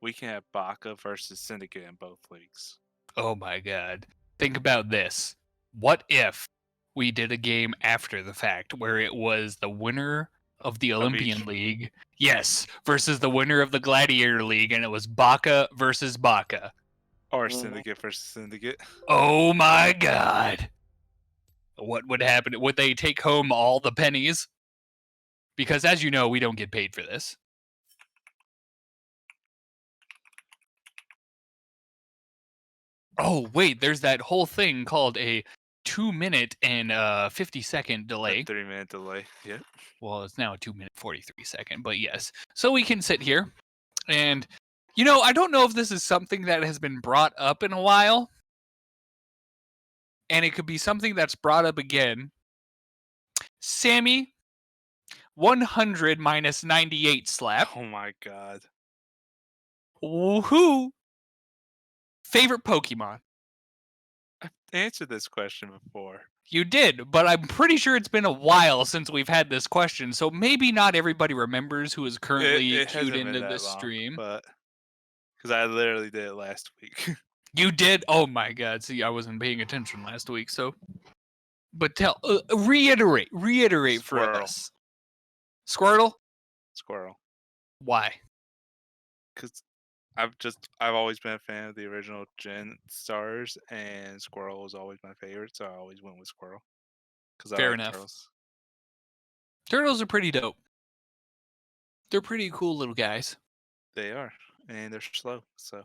Speaker 8: we can have Baka versus Syndicate in both leagues.
Speaker 7: Oh my god. Think about this. What if we did a game after the fact where it was the winner of the Olympian League, yes, versus the winner of the Gladiator League, and it was Baka versus Baka.
Speaker 8: Or Syndicate versus Syndicate.
Speaker 7: Oh my god. What would happen? Would they take home all the pennies? Because as you know, we don't get paid for this. Oh, wait, there's that whole thing called a 2-minute and 50-second delay.
Speaker 8: A 3-minute delay, yeah.
Speaker 7: Well, it's now a 2-minute 43-second, but yes. So we can sit here, and, you know, I don't know if this is something that has been brought up in a while, and it could be something that's brought up again. Sammy, 100 minus 98 slap.
Speaker 8: Oh my god.
Speaker 7: Woohoo! Favorite Pokemon?
Speaker 8: I've answered this question before.
Speaker 7: You did, but I'm pretty sure it's been a while since we've had this question, so maybe not everybody remembers who is currently
Speaker 8: It
Speaker 7: queued
Speaker 8: hasn't been
Speaker 7: into
Speaker 8: that
Speaker 7: this
Speaker 8: long,
Speaker 7: stream.
Speaker 8: But because I literally did it last week.
Speaker 7: You did? Oh my god, see, I wasn't paying attention last week, so... But reiterate for
Speaker 8: Squirtle.
Speaker 7: us. Squirtle?
Speaker 8: Squirrel.
Speaker 7: Why?
Speaker 8: Because I've always been a fan of the original Gen stars, and Squirrel was always my favorite, so I always went with Squirrel.
Speaker 7: Fair enough.
Speaker 8: Turtles.
Speaker 7: Turtles are pretty dope. They're pretty cool little guys.
Speaker 8: They are, and they're slow, so.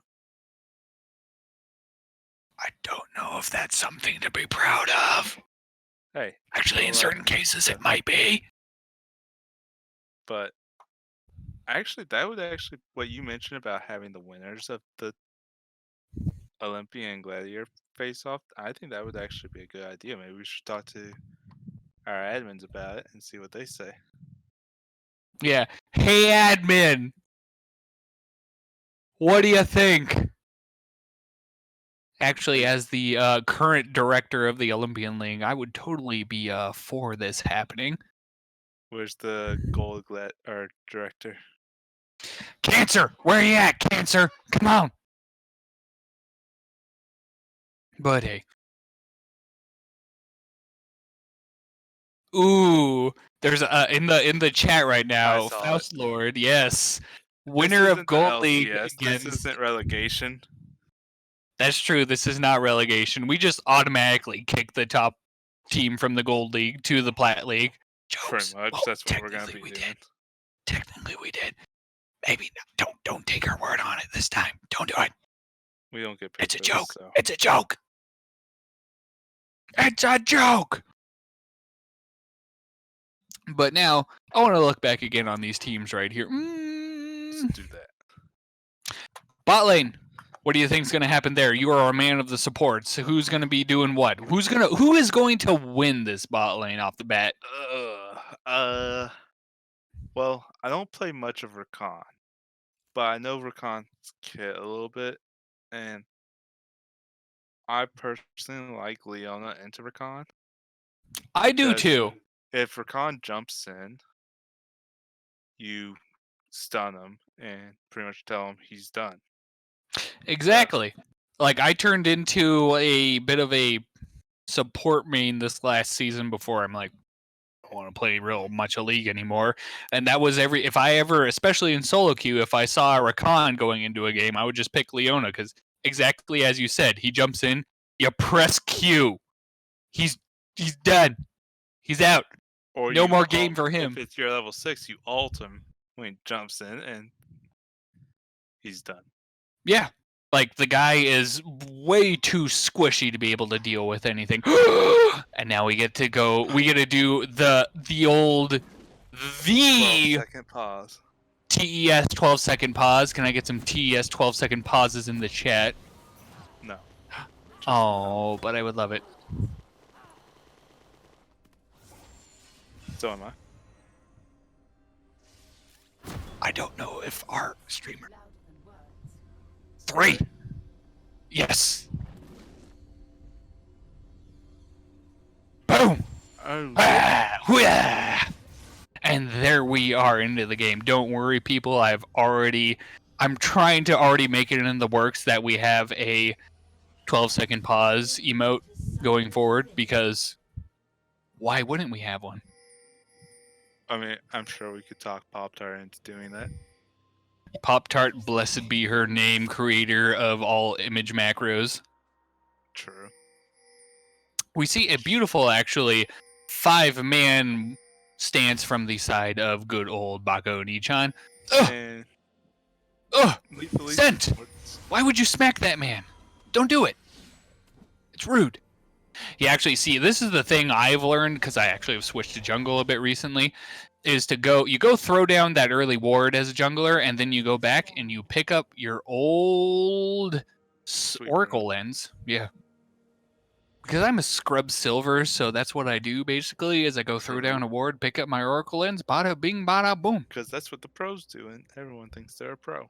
Speaker 7: I don't know if that's something to be proud of.
Speaker 8: Hey.
Speaker 7: Actually, in certain cases, it might be.
Speaker 8: But that would actually, what you mentioned about having the winners of the Olympian and Gladiator face off, I think that would actually be a good idea. Maybe we should talk to our admins about it and see what they say.
Speaker 7: Yeah. Hey, admin. What do you think? Actually, as the current director of the Olympian League, I would totally be for this happening.
Speaker 8: Where's the gold director?
Speaker 7: Cancer! Where are you at, Cancer? Come on! But hey. Ooh, there's in the chat right now, Faust Lord, yes. Winner of Gold League against...
Speaker 8: This isn't relegation.
Speaker 7: That's true, this is not relegation. We just automatically kick the top team from the Gold League to the Plat League. Jokes.
Speaker 8: Pretty much, that's what we're going to be doing.
Speaker 7: Technically we did. Maybe not. Don't take our word on it this time. Don't do it.
Speaker 8: We don't get paid.
Speaker 7: It's a joke. So. It's a joke. It's a joke. But now I want to look back again on these teams right here.
Speaker 8: Let's do that.
Speaker 7: Bot lane. What do you think's going to happen there? You are a man of the supports. Who's going to be doing what? Who is going to win this bot lane off the bat?
Speaker 8: Well, I don't play much of Rakan, but I know Rakan's kit a little bit, and I personally like Leona into Rakan.
Speaker 7: I do too.
Speaker 8: If Rakan jumps in, you stun him and pretty much tell him he's done.
Speaker 7: Exactly. Like, I turned into a bit of a support main this last season before I'm like, I don't want to play real much a league anymore. And that was if I ever, especially in solo queue, if I saw Rakan going into a game, I would just pick Leona because exactly as you said, he jumps in, you press Q. He's dead. He's out.
Speaker 8: Or
Speaker 7: no more game for him.
Speaker 8: If it's your level 6, you ult him when he jumps in and he's done.
Speaker 7: Yeah. Like, the guy is way too squishy to be able to deal with anything. And now we get to do the old
Speaker 8: 12-second pause.
Speaker 7: TES 12-second pause. Can I get some TES 12-second pauses in the chat?
Speaker 8: No.
Speaker 7: Oh, but I would love it.
Speaker 8: So am I.
Speaker 7: I don't know if our streamer... 3! Yes! Boom!
Speaker 8: Oh.
Speaker 7: And there we are into the game. Don't worry, people. I'm trying to already make it in the works that we have a 12-second pause emote going forward because Why wouldn't we have one?
Speaker 8: I mean, I'm sure we could talk Pop-Tart into doing that.
Speaker 7: Pop-Tart, blessed be her name, creator of all image macros.
Speaker 8: True.
Speaker 7: We see a beautiful, actually, 5-man stance from the side of good old Baka Onichann. Ugh!
Speaker 8: And
Speaker 7: Ugh!
Speaker 8: Lethal
Speaker 7: Sent!
Speaker 8: Esports-
Speaker 7: Why would you smack that man? Don't do it. It's rude. You actually see, this is the thing I've learned, because I actually have switched to jungle a bit recently, is to you go throw down that early ward as a jungler, and then you go back and you pick up your old Oracle lens. Yeah. Because I'm a scrub silver, so that's what I do basically, is I go throw down a ward, pick up my Oracle lens, bada bing, bada boom.
Speaker 8: Because that's what the pros do, and everyone thinks they're a pro.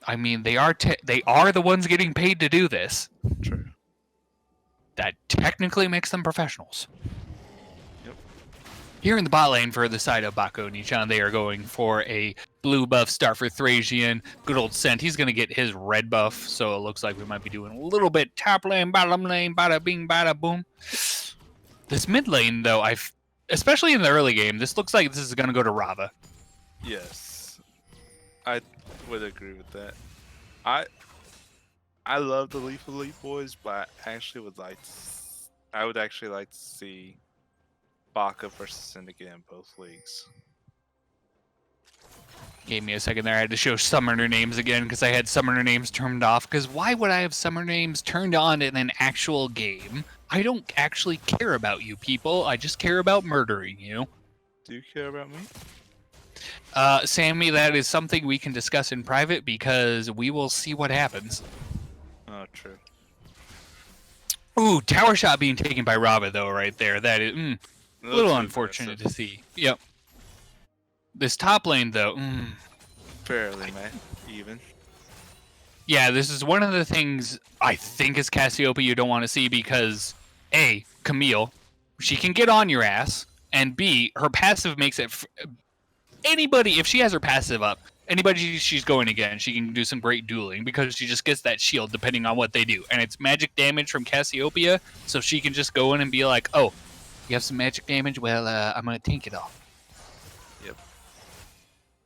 Speaker 7: I mean, they are the ones getting paid to do this.
Speaker 8: True.
Speaker 7: That technically makes them professionals.
Speaker 8: Yep.
Speaker 7: Here in the bot lane for the side of Baka Onichann, they are going for a blue buff start for Thracian. Good old Scent. He's going to get his red buff, so it looks like we might be doing a little bit top lane, bottom lane, bada bing, bada boom. This mid lane, though, especially in the early game, this looks like this is going to go to Rava.
Speaker 8: Yes. I would agree with that. I love the Lethal Elite boys, but I would actually like to see Baka versus Syndicate in both leagues.
Speaker 7: Gave me a second there. I had to show summoner names again because I had summoner names turned off. Because why would I have summoner names turned on in an actual game? I don't actually care about you people. I just care about murdering you.
Speaker 8: Do you care about me?
Speaker 7: Sammy, that is something we can discuss in private because we will see what happens.
Speaker 8: Oh, true.
Speaker 7: Ooh, tower shot being taken by Rava, though, right there. That is a little unfortunate to see. Yep. This top lane, though.
Speaker 8: Fairly, man. Even.
Speaker 7: Yeah, this is one of the things I think as Cassiopeia you don't want to see because, A, Camille, she can get on your ass, and B, her passive makes it... anybody, if she has her passive up, anybody she's going against, she can do some great dueling because she just gets that shield depending on what they do. And it's magic damage from Cassiopeia, so she can just go in and be like, oh, you have some magic damage? Well, I'm going to tank it all.
Speaker 8: Yep.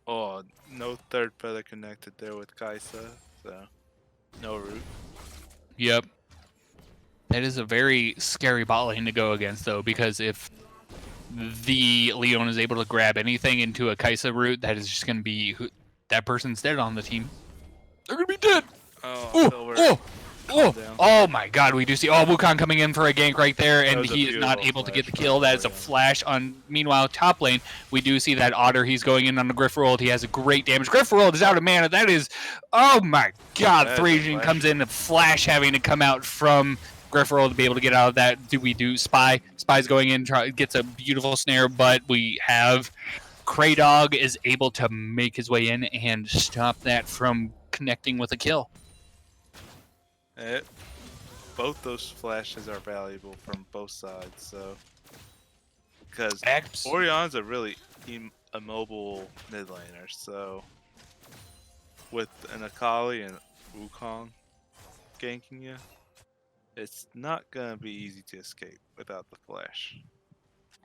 Speaker 8: Oh, no third feather connected there with Kaisa, so no root.
Speaker 7: Yep. That is a very scary bot lane to go against, though, because if the Leon is able to grab anything into a Kaisa route, that is just going to be that person's dead on the team. They're going to be dead. Oh my god, we do see Wukong coming in for a gank right there, and he is not able to get the kill. That is a flash on, meanwhile, top lane. We do see that Otter, he's going in on the Grifferold. He has a great damage. Grifferold is out of mana. That is, oh my god, Thracian comes in, a flash having to come out from Grifferold to be able to get out of that. Do we do Spy? Spy's going in, gets a beautiful snare, but we have Kraydog is able to make his way in and stop that from connecting with a kill.
Speaker 8: Both those flashes are valuable from both sides, so because Orion's a really immobile mid laner, so with an Akali and Wukong ganking you, it's not gonna be easy to escape without the flash.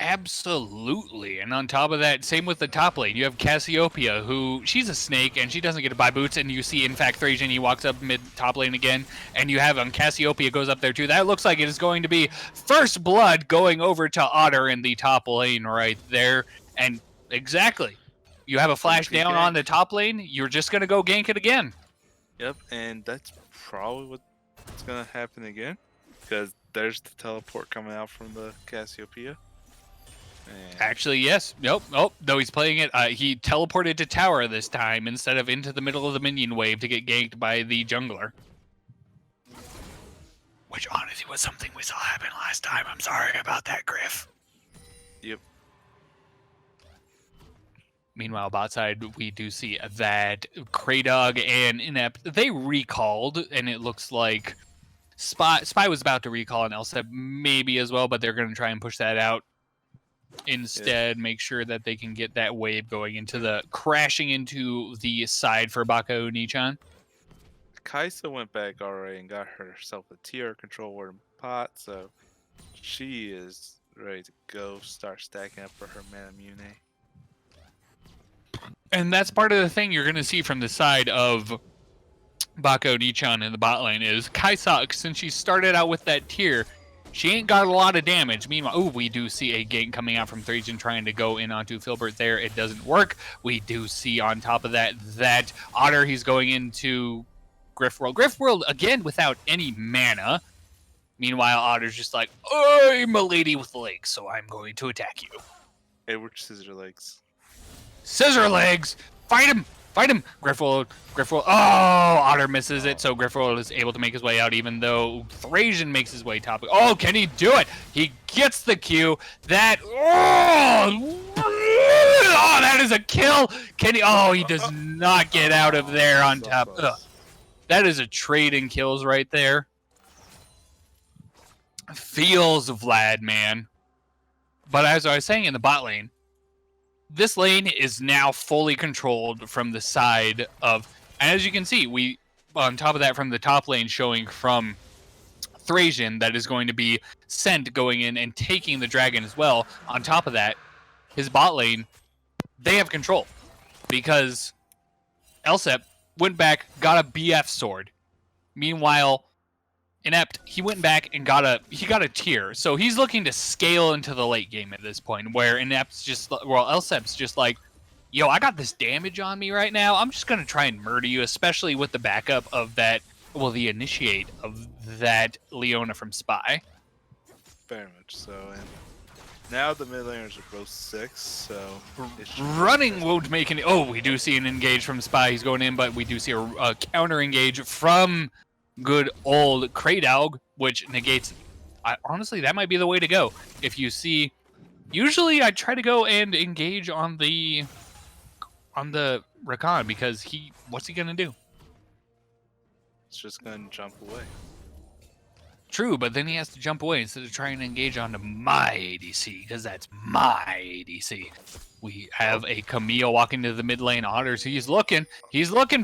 Speaker 7: Absolutely, and on top of that, same with the top lane. You have Cassiopeia, who, she's a snake, and she doesn't get to buy boots, and you see, in fact, Thracian, he walks up mid-top lane again, and you have Cassiopeia goes up there, too. That looks like it is going to be first blood going over to Otter in the top lane right there, and exactly. You have a flash down on the top lane, you're just going to go gank it again.
Speaker 8: Yep, and that's probably what's going to happen again, because there's the teleport coming out from the Cassiopeia.
Speaker 7: Actually, yes. Nope. No, he's playing it. He teleported to tower this time instead of into the middle of the minion wave to get ganked by the jungler. Which honestly was something we saw happen last time. I'm sorry about that, Griff.
Speaker 8: Yep.
Speaker 7: Meanwhile, bot side, we do see that Kraydog and Inept, they recalled, and it looks like Spy was about to recall, and Elsep maybe as well, but they're going to try and push that out. Instead, make sure that they can get that wave going into crashing into the side for Baka Onichann.
Speaker 8: Kaisa went back already and got herself a tier control ward in pot, so she is ready to go. Start stacking up for her Manamune.
Speaker 7: And that's part of the thing you're going to see from the side of Baka Onichann in the bot lane is Kai'Sa, since she started out with that tier, she ain't got a lot of damage. Meanwhile, we do see a gank coming out from Thracian trying to go in onto Filbert there. It doesn't work. We do see on top of that Otter, he's going into Griffworld. Griffworld, again, without any mana. Meanwhile, Otter's just like, I'm a lady with legs, so I'm going to attack you.
Speaker 8: Edward Scissor Legs.
Speaker 7: Scissor legs! Fight him! Fight him! Griffworld. Oh, Otter misses it, so Griffworld is able to make his way out, even though Thracian makes his way top. Oh, can he do it? He gets the Q. That that is a kill. Can he? Oh, he does not get out of there on top. Ugh. That is a trade in kills right there. Feels Vlad, man. But as I was saying in the bot lane, this lane is now fully controlled from the side of, and as you can see, we, on top of that, from the top lane showing from Thracian, that is going to be sent going in and taking the dragon as well. On top of that, his bot lane, they have control because Elsep went back, got a BF sword. Meanwhile, Inept, he went back and got a tier. So he's looking to scale into the late game at this point, where Inept's just, well, Elsep's just like, yo, I got this damage on me right now. I'm just going to try and murder you, especially with the backup of that, well, the initiate of that Leona from Spy.
Speaker 8: Very much so. And now the mid laners are both 6, so...
Speaker 7: Running won't make any... Oh, we do see an engage from Spy. He's going in, but we do see a counter engage from good old Kraydog, which negates... honestly, that might be the way to go. If you see... Usually, I try to go and engage on the Rakan, because what's he going to do?
Speaker 8: It's just going to jump away.
Speaker 7: True, but then he has to jump away instead of trying to engage onto my ADC, because that's my ADC. We have a Camille walking to the mid lane. Otters, he's looking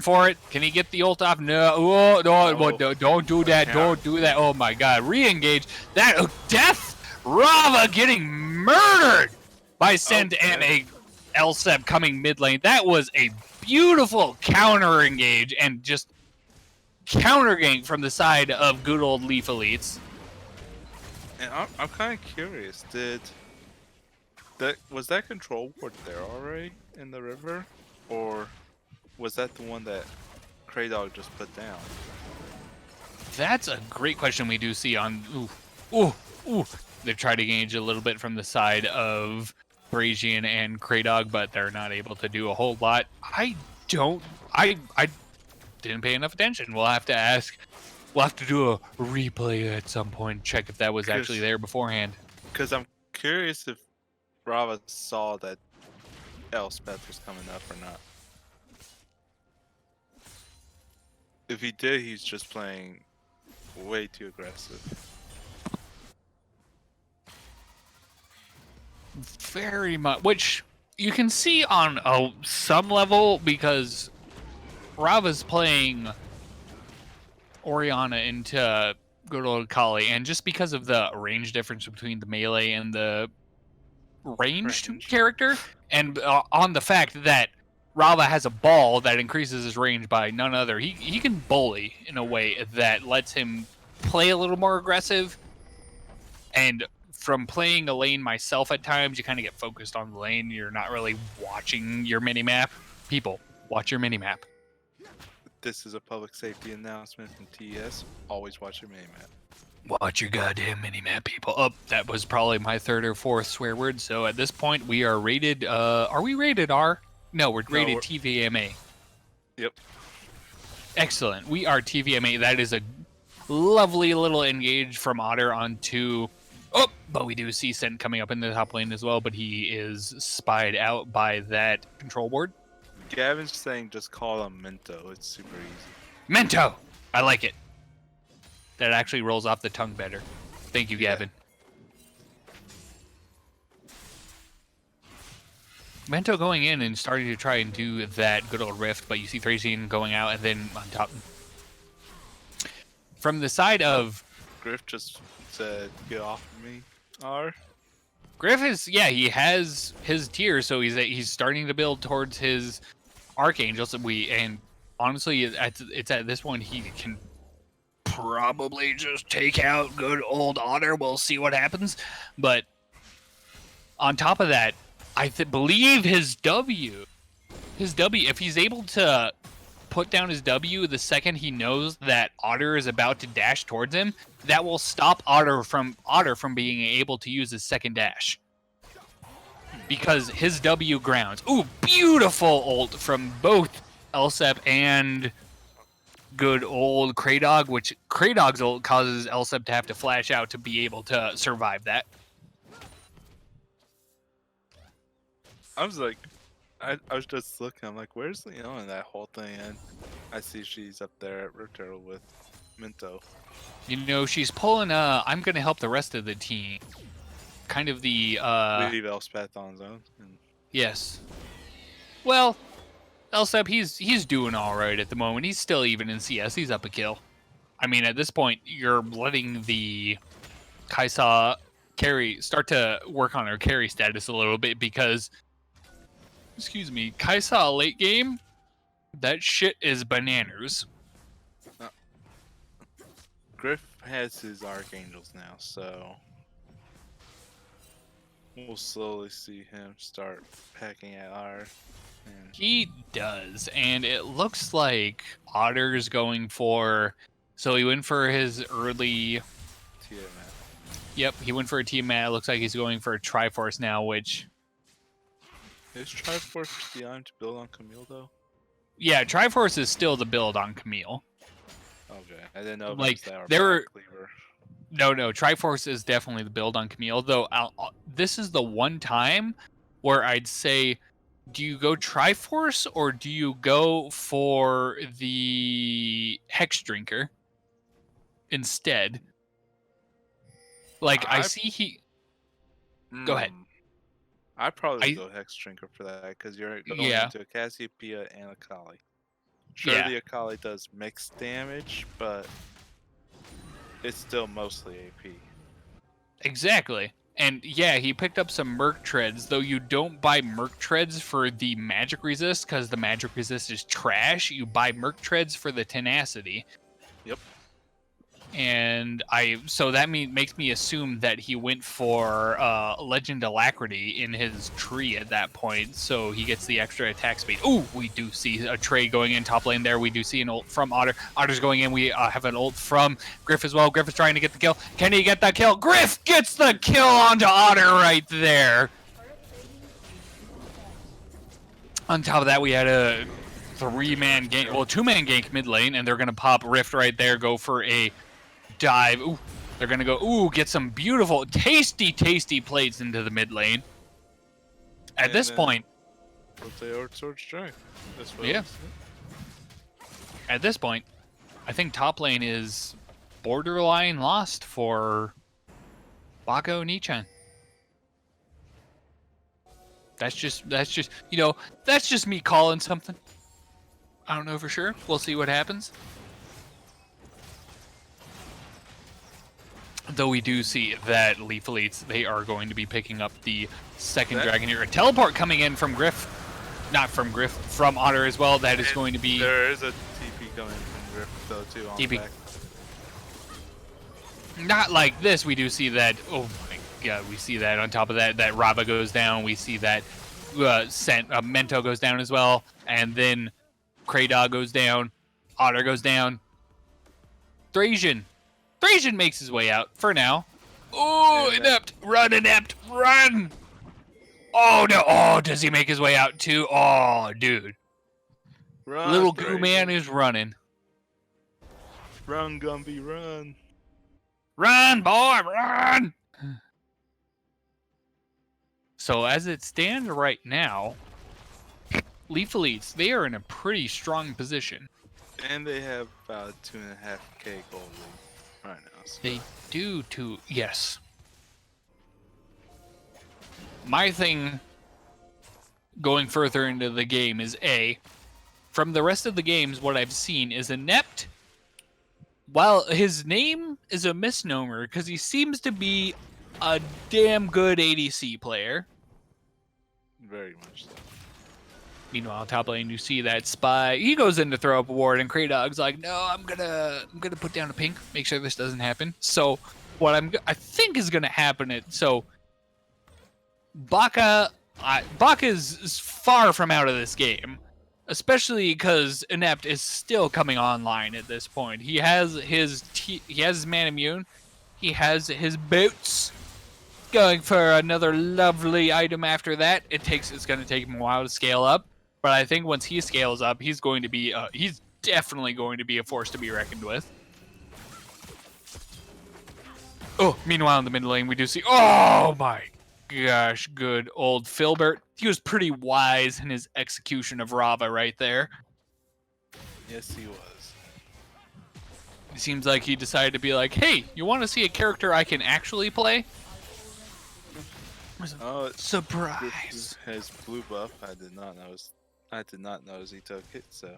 Speaker 7: for it. Can he get the ult off? No, don't do that. Don't do that. Oh my god, re-engage. That death! Rava getting murdered by Send and a Elsep coming mid lane. That was a beautiful counter engage and just counter gank from the side of good old Leaf Elites.
Speaker 8: And I'm kind of curious, was that control ward there already in the river, or was that the one that Kraydog just put down?
Speaker 7: That's a great question. We do see on ooh. They try to engage a little bit from the side of Thracian and Kraydog, but they're not able to do a whole lot. I didn't pay enough attention. We'll have to ask. We'll have to do a replay at some point, check if that was actually there beforehand.
Speaker 8: Because I'm curious if Rava saw that Elspeth was coming up or not. If he did, he's just playing way too aggressive.
Speaker 7: Very much, which you can see on some level, because Rava's playing Orianna into good old Kali, and just because of the range difference between the melee and the ranged character, and on the fact that Rava has a ball that increases his range by none other, he can bully in a way that lets him play a little more aggressive. And from playing a lane myself at times, you kind of get focused on the lane. You're not really watching your minimap. People, watch your minimap.
Speaker 8: This is a public safety announcement from TES. Always watch your minimap.
Speaker 7: Watch your goddamn minimap, people. Oh, that was probably my third or fourth swear word. So at this point, we are rated... are we rated R? No, we're rated TVMA.
Speaker 8: Yep.
Speaker 7: Excellent. We are TVMA. That is a lovely little engage from Otter onto... Oh, but we do see Sent coming up in the top lane as well, but he is spied out by that control board.
Speaker 8: Gavin's saying just call him Mento. It's super easy.
Speaker 7: Mento! I like it. That actually rolls off the tongue better. Thank you, Gavin. Mento going in and starting to try and do that good old rift, but you see Thracian going out and then on top. From the side of...
Speaker 8: Griff just said, get off of me, R.
Speaker 7: Griff is, yeah, he has his tier, so he's starting to build towards his Archangels. And honestly, it's at this point he can probably just take out good old Otter. We'll see what happens. But on top of that, I believe his W, if he's able to put down his W the second he knows that Otter is about to dash towards him, that will stop Otter from being able to use his second dash. Because his W grounds. Ooh, beautiful ult from both Elsep and good old Kraydog, which Kraydog's ult causes Elsep to have to flash out to be able to survive that.
Speaker 8: I was like, I was just looking. I'm like, where's Leona in that whole thing? And I see she's up there at Rook Turtle with Minto.
Speaker 7: You know, she's pulling I'm gonna help the rest of the team. Kind of the
Speaker 8: leave Elspeth on his own.
Speaker 7: Yes. Well, Elsep, he's doing all right at the moment. He's still even in CS. He's up a kill. I mean, at this point, you're letting the Kaisa carry start to work on her carry status a little bit because, excuse me, Kaisa late game, that shit is bananas.
Speaker 8: Griff has his Archangels now, so we'll slowly see him start packing at R. And
Speaker 7: He does, and it looks like Otter's going for. So he went for his early.
Speaker 8: Tiamat.
Speaker 7: Yep, he went for a Tiamat. It looks like he's going for a Triforce now, which.
Speaker 8: Is Triforce the item to build on Camille though?
Speaker 7: Yeah, Triforce is still the build on Camille.
Speaker 8: Okay, I didn't know.
Speaker 7: Like,
Speaker 8: If
Speaker 7: there were-
Speaker 8: Cleaver.
Speaker 7: No, Triforce is definitely the build on Camille, though this is the one time where I'd say, do you go Triforce or do you go for the Hex Drinker instead? Like, I see he... Go ahead.
Speaker 8: I'd probably
Speaker 7: I-
Speaker 8: go Hex Drinker for that because you're going
Speaker 7: Yeah.
Speaker 8: into a Cassiopeia and Akali. Sure,
Speaker 7: Yeah.
Speaker 8: the Akali does mixed damage, but it's still mostly AP.
Speaker 7: Exactly. And yeah, he picked up some Merc Treads, though you don't buy Merc Treads for the Magic Resist because the Magic Resist is trash. You buy Merc Treads for the Tenacity.
Speaker 8: Yep.
Speaker 7: And so that makes me assume that he went for Legend Alacrity in his tree at that point, so he gets the extra attack speed. Ooh, we do see a trade going in top lane there. We do see an ult from Otter. Otter's going in. We have an ult from Griff as well. Griff is trying to get the kill. Can he get the kill? Griff gets the kill onto Otter right there. On top of that, we had a 3-man gank, well, 2-man gank mid lane, and they're going to pop Rift right there, go for a dive. Ooh, they're going to go, get some beautiful, tasty plates into the mid lane. At
Speaker 8: And
Speaker 7: this
Speaker 8: then-
Speaker 7: point,
Speaker 8: Rotate over towards Strength. That's what
Speaker 7: Yeah.
Speaker 8: it is.
Speaker 7: at this point, I think top lane is borderline lost for Baka Onichann. That's just that's just me calling something. I don't know for sure. We'll see what happens. Though we do see that Leaf Elites, they are going to be picking up the second
Speaker 8: That-
Speaker 7: dragon here. A teleport coming in from Griff. Not from Griff, from Otter as well. That is
Speaker 8: And
Speaker 7: going to be...
Speaker 8: There is a TP coming from Griff though too on
Speaker 7: TP.
Speaker 8: the back.
Speaker 7: Not like this. We do see that... Oh my god, we see that. On top of that, that Rava goes down. We see that Mento goes down as well. And then Kraydog goes down. Otter goes down. Thrasian makes his way out for now. Oh, Inept! Run, Inept! Run! Oh, no. Oh, does he make his way out too? Oh, dude.
Speaker 8: Run,
Speaker 7: Little goo
Speaker 8: Thrasian.
Speaker 7: man is running.
Speaker 8: Run, Gumby, run.
Speaker 7: Run, boy, run! So as it stands right now, Leaf Elites, they are in a pretty strong position.
Speaker 8: And they have about 2.5k gold lead right now. So.
Speaker 7: They do too, yes. My thing going further into the game is from the rest of the games, what I've seen is Inept, while his name is a misnomer because he seems to be a damn good ADC player.
Speaker 8: Very much so.
Speaker 7: Meanwhile, top lane, you see that Spy. He goes in to throw up a ward, and Kraydog's like, "No, I'm gonna put down a pink, make sure this doesn't happen." So, what I think is gonna happen Baka is far from out of this game, especially because Inept is still coming online at this point. He has his man immune, he has his boots. Going for another lovely item after that. It's going to take him a while to scale up. But I think once he scales up, he's definitely going to be a force to be reckoned with. Oh, meanwhile in the mid lane we do see, oh my gosh, good old Filbert. He was pretty wise in his execution of Rava right there.
Speaker 8: Yes, he was.
Speaker 7: It seems like he decided to be like, hey, you want to see a character I can actually play?
Speaker 8: Oh,
Speaker 7: surprise!
Speaker 8: His blue buff. I did not notice he took it. So,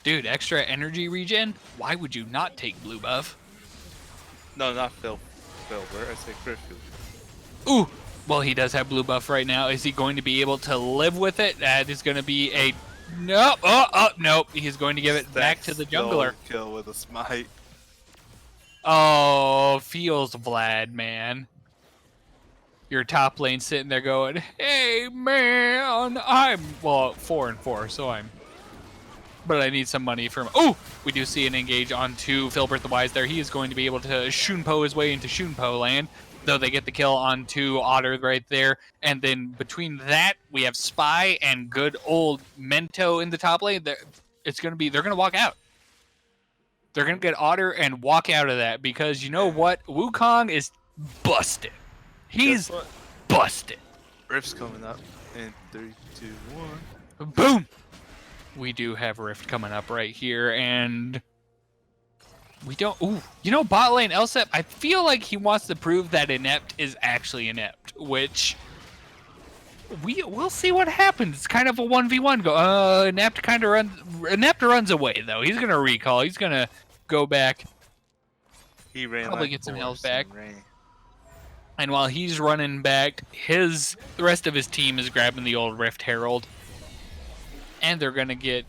Speaker 7: dude, extra energy regen. Why would you not take blue buff?
Speaker 8: No, not Filbert. I said Griffith.
Speaker 7: Ooh, well, he does have blue buff right now. Is he going to be able to live with it? That is going to be a no. Oh, nope. He's going to give it back to the jungler.
Speaker 8: Kill with a smite.
Speaker 7: Oh, feels Vlad, man. Your top lane sitting there going, hey man, I'm 4-4, so but I need some money from. Oh, we do see an engage onto Filbert the Wise there. He is going to be able to Shunpo his way into Shunpo land, though they get the kill onto Otter right there. And then between that, we have Spy and good old Mento in the top lane. They're gonna walk out. They're gonna get Otter and walk out of that because you know what? Wukong is busted. He's busted.
Speaker 8: Rift's coming up in 3, 2, 1.
Speaker 7: Boom! We do have Rift coming up right here, and we don't. Ooh, you know, bot lane Elsep. I feel like he wants to prove that Inept is actually Inept, which we'll see what happens. It's kind of a 1v1 go. Inept runs away though. He's gonna recall. He's gonna go back.
Speaker 8: He ran.
Speaker 7: Probably
Speaker 8: like
Speaker 7: get some health back.
Speaker 8: Ran.
Speaker 7: And while he's running back, the rest of his team is grabbing the old Rift Herald. And they're going to get...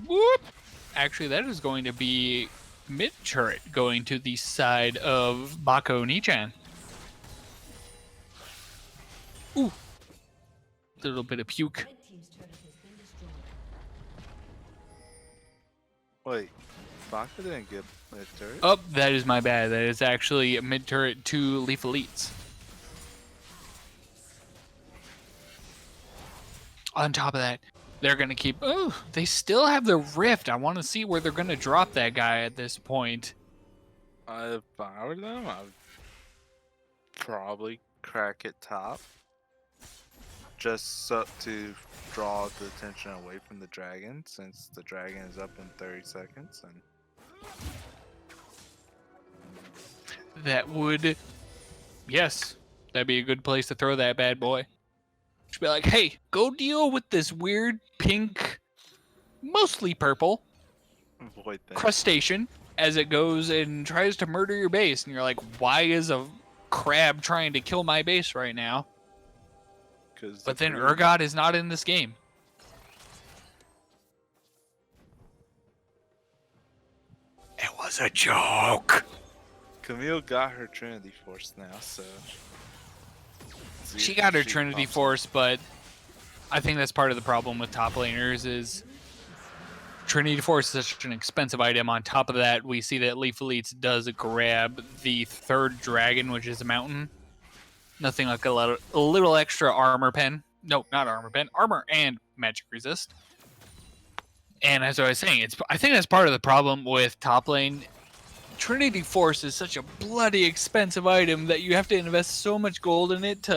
Speaker 7: Whoop! Actually, that is going to be mid-turret going to the side of Baka Onichann. Ooh. A little bit of puke.
Speaker 8: Wait, Baka didn't get mid-turret?
Speaker 7: Oh, that is my bad. That is actually mid-turret to Leaf Elites. On top of that, they're going to keep... Oh, they still have the Rift. I want to see where they're going to drop that guy at this point.
Speaker 8: If I were them, I would probably crack it top. Just to draw the attention away from the dragon, since the dragon is up in 30 seconds. And
Speaker 7: that would... Yes, that'd be a good place to throw that bad boy. Just be like, hey, go deal with this weird pink, mostly purple, crustacean as it goes and tries to murder your base. And you're like, why is a crab trying to kill my base right now? But then Urgot is not in this game. It was a joke.
Speaker 8: Camille got her Trinity Force now, so...
Speaker 7: She got her Trinity Force, but I think that's part of the problem with top laners is Trinity Force is such an expensive item. On top of that, we see that Leaf Elites does grab the third dragon, which is a mountain. Nothing like a little extra armor pen. No, not armor pen. Armor and magic resist. And as I was saying, I think that's part of the problem with top lane. Trinity Force is such a bloody expensive item that you have to invest so much gold in it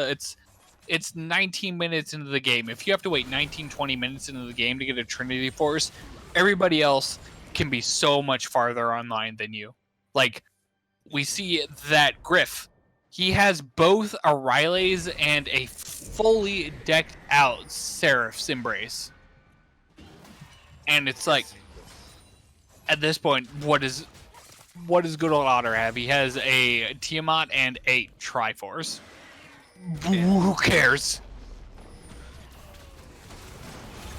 Speaker 7: it's 19 minutes into the game. If you have to wait 19-20 minutes into the game to get a Trinity Force, everybody else can be so much farther online than you. Like, we see that Griff, he has both a Riley's and a fully decked out Seraph's Embrace. And it's like, at this point, what does good old Otter have? He has a Tiamat and a Triforce. Who cares?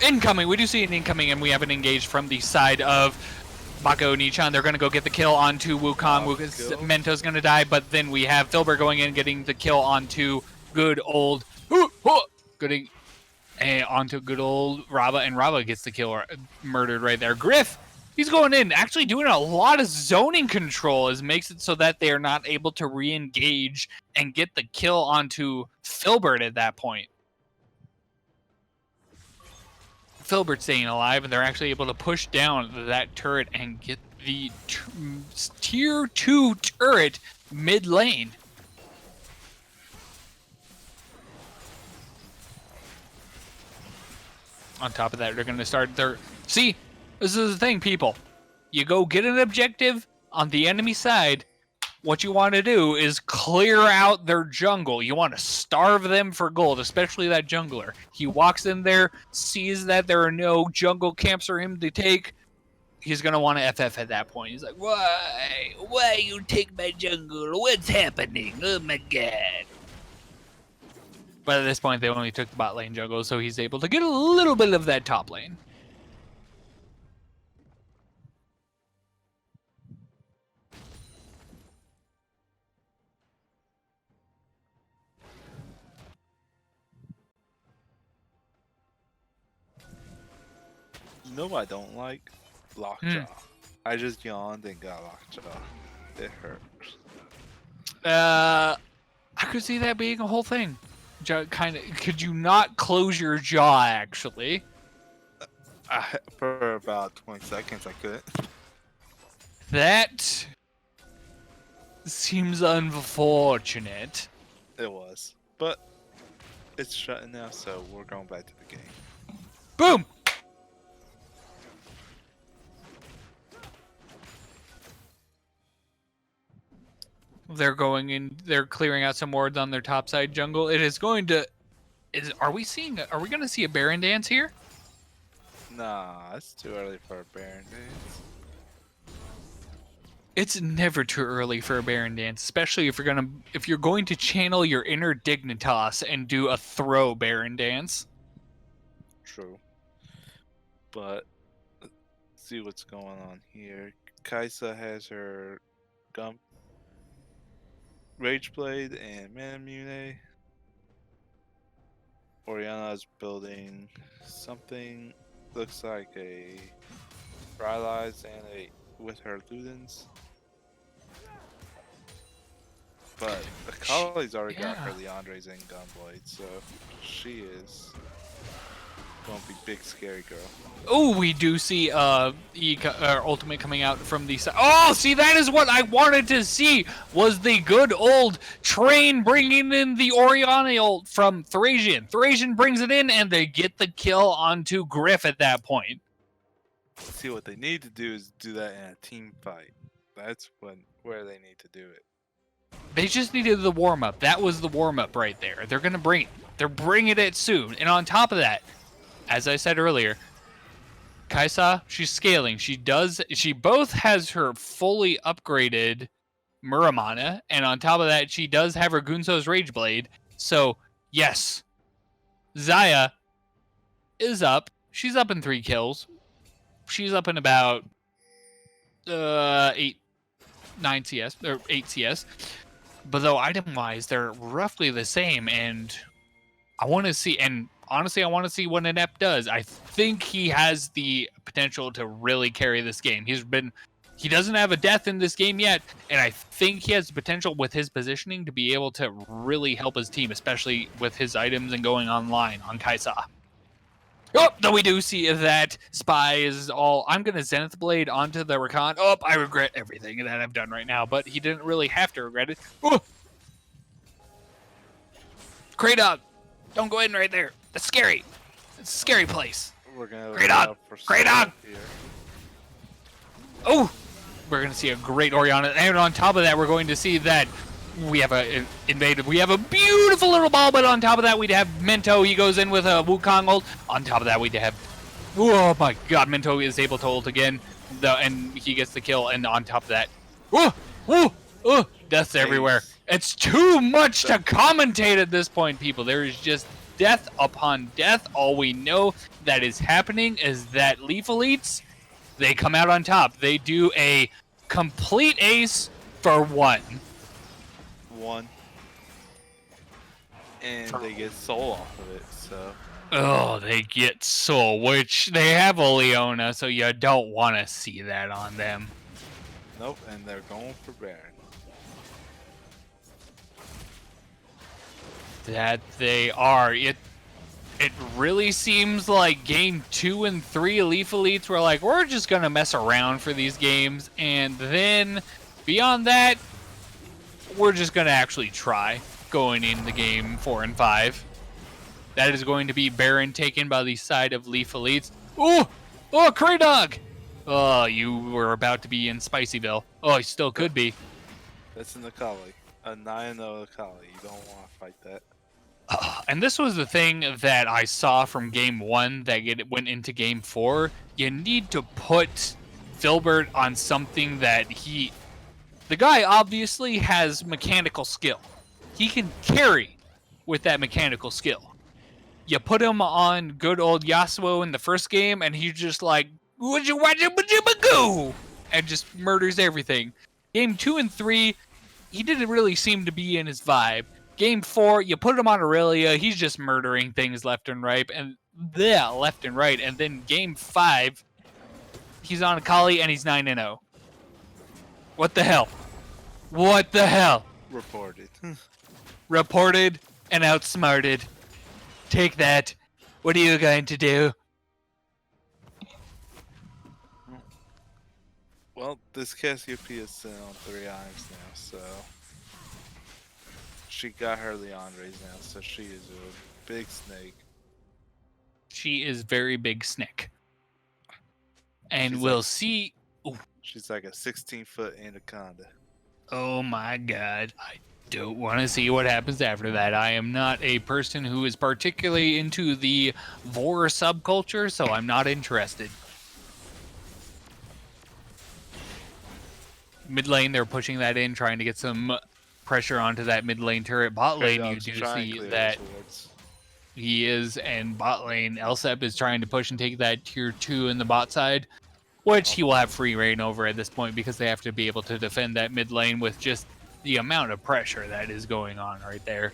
Speaker 7: Incoming. We do see an incoming, and we have an engaged from the side of Baka Onichann. They're going to go get the kill onto Wukong. Mento's going to die, but then we have Filbert going in, getting the kill onto good old... Getting onto good old Rava, and Rava gets the kill murdered right there. Griff, he's going in, actually doing a lot of zoning control, as makes it so that they are not able to re-engage and get the kill onto Filbert at that point. Filbert staying alive, and they're actually able to push down that turret and get the tier 2 turret mid lane. On top of that, they're going to start their... See, this is the thing, people. You go get an objective on the enemy side. What you want to do is clear out their jungle. You want to starve them for gold, especially that jungler. He walks in there, sees that there are no jungle camps for him to take. He's going to want to FF at that point. He's like, why? Why you take my jungle? What's happening? Oh my god. But at this point, they only took the bot lane jungle, so he's able to get a little bit of that top lane.
Speaker 8: You know what I don't like? Lockjaw. I just yawned and got lockjaw. It hurts.
Speaker 7: I could see that being a whole thing. Kind of. Could you not close your jaw, actually?
Speaker 8: For about 20 seconds, I couldn't.
Speaker 7: That seems unfortunate.
Speaker 8: It was. But it's shutting now, so we're going back to the game.
Speaker 7: Boom! They're going in. They're clearing out some wards on their top side jungle. It is going to. Are we going to see a Baron dance here?
Speaker 8: Nah, it's too early for a Baron dance.
Speaker 7: It's never too early for a Baron dance, especially if you're going to channel your inner Dignitas and do a throw Baron dance.
Speaker 8: True. But let's see what's going on here. Kaisa has her Rageblade and Manamune. Oriana's building something, looks like a Rylai's and with her Ludens. But Akali's already got her Leandres and Gunblade, so she is gonna be big scary girl.
Speaker 7: Oh, we do see ultimate coming out from the side. Oh, see, that is what I wanted to see, was the good old train bringing in the Oriana ult from Theresian. Theresian brings it in, and they get the kill onto Griff at that point.
Speaker 8: See, what they need to do is do that in a team fight. That's where they need to do it.
Speaker 7: They just needed the warm-up. That was the warm-up right there. They're going to bring it. They're bringing it soon. And on top of that, as I said earlier, Kaisa, she's scaling. She both has her fully upgraded Muramana, and on top of that, she does have her Gunso's Rageblade. So, yes, Xayah is up. She's up in 3 kills. She's up in about 8 CS, or 8 CS. But though item-wise, they're roughly the same, and I want to see, and honestly, I want to see what Inept does. I think he has the potential to really carry this game. He doesn't have a death in this game yet, and I think he has the potential with his positioning to be able to really help his team, especially with his items and going online on Kaisa. Oh, though we do see that Spy is all... I'm going to Zenith Blade onto the Rakan. Oh, I regret everything that I've done right now, but he didn't really have to regret it. Oh! Kraydog! Don't go in right there. That's scary. It's a scary place.
Speaker 8: We're gonna
Speaker 7: Kraydog! Kraydog! Oh! We're going to see a great Oriana. And on top of that, we're going to see that we have we have a beautiful little ball, but on top of that, we'd have Mento. He goes in with a Wukong ult. On top of that, we'd have... Oh my god, Mento is able to ult again, and he gets the kill. And on top of that, Oh, oh, oh, death's everywhere. It's too much to commentate at this point, people. There is just death upon death. All we know that is happening is that Leaf Elites, they come out on top. They do a complete ace for one.
Speaker 8: And they get soul off of it, so.
Speaker 7: Oh, they get soul, which they have a Leona, so you don't want to see that on them.
Speaker 8: Nope, and they're going for Baron.
Speaker 7: That they are. It really seems like game 2 and 3 Leaf Elites were like, we're just going to mess around for these games, and then beyond that, we're just going to actually try going into game 4 and 5. That is going to be Baron taken by the side of Leaf Elites. Oh, Cray Dog! Oh, you were about to be in Spicyville. Oh, you still could be.
Speaker 8: That's an Akali. A 9-0 Akali. You don't want to fight that.
Speaker 7: And this was the thing that I saw from game 1 that went into game 4. You need to put Filbert on something that the guy obviously has mechanical skill. He can carry with that mechanical skill. You put him on good old Yasuo in the first game, and he's just like, and just murders everything. Game 2 and 3, he didn't really seem to be in his vibe. Game 4, you put him on Aurelia, he's just murdering things left and right. And then game 5, he's on Akali and he's 9-0. What the hell? What the hell?
Speaker 8: Reported.
Speaker 7: Reported and outsmarted. Take that. What are you going to do?
Speaker 8: Well, this Cassiopeia is sitting on 3 items now, so she got her Leandres now, so she is a big snake.
Speaker 7: She is very big snake. And
Speaker 8: She's
Speaker 7: we'll
Speaker 8: like,
Speaker 7: see. Ooh.
Speaker 8: She's like a 16-foot anaconda.
Speaker 7: Oh my god. I don't want to see what happens after that. I am not a person who is particularly into the Vor subculture, so I'm not interested. Mid lane, they're pushing that in, trying to get some pressure onto that mid lane turret. Bot lane, you do see that he is, and bot lane, Elsep is trying to push and take that tier 2 in the bot side, which he will have free reign over at this point because they have to be able to defend that mid lane with just the amount of pressure that is going on right there.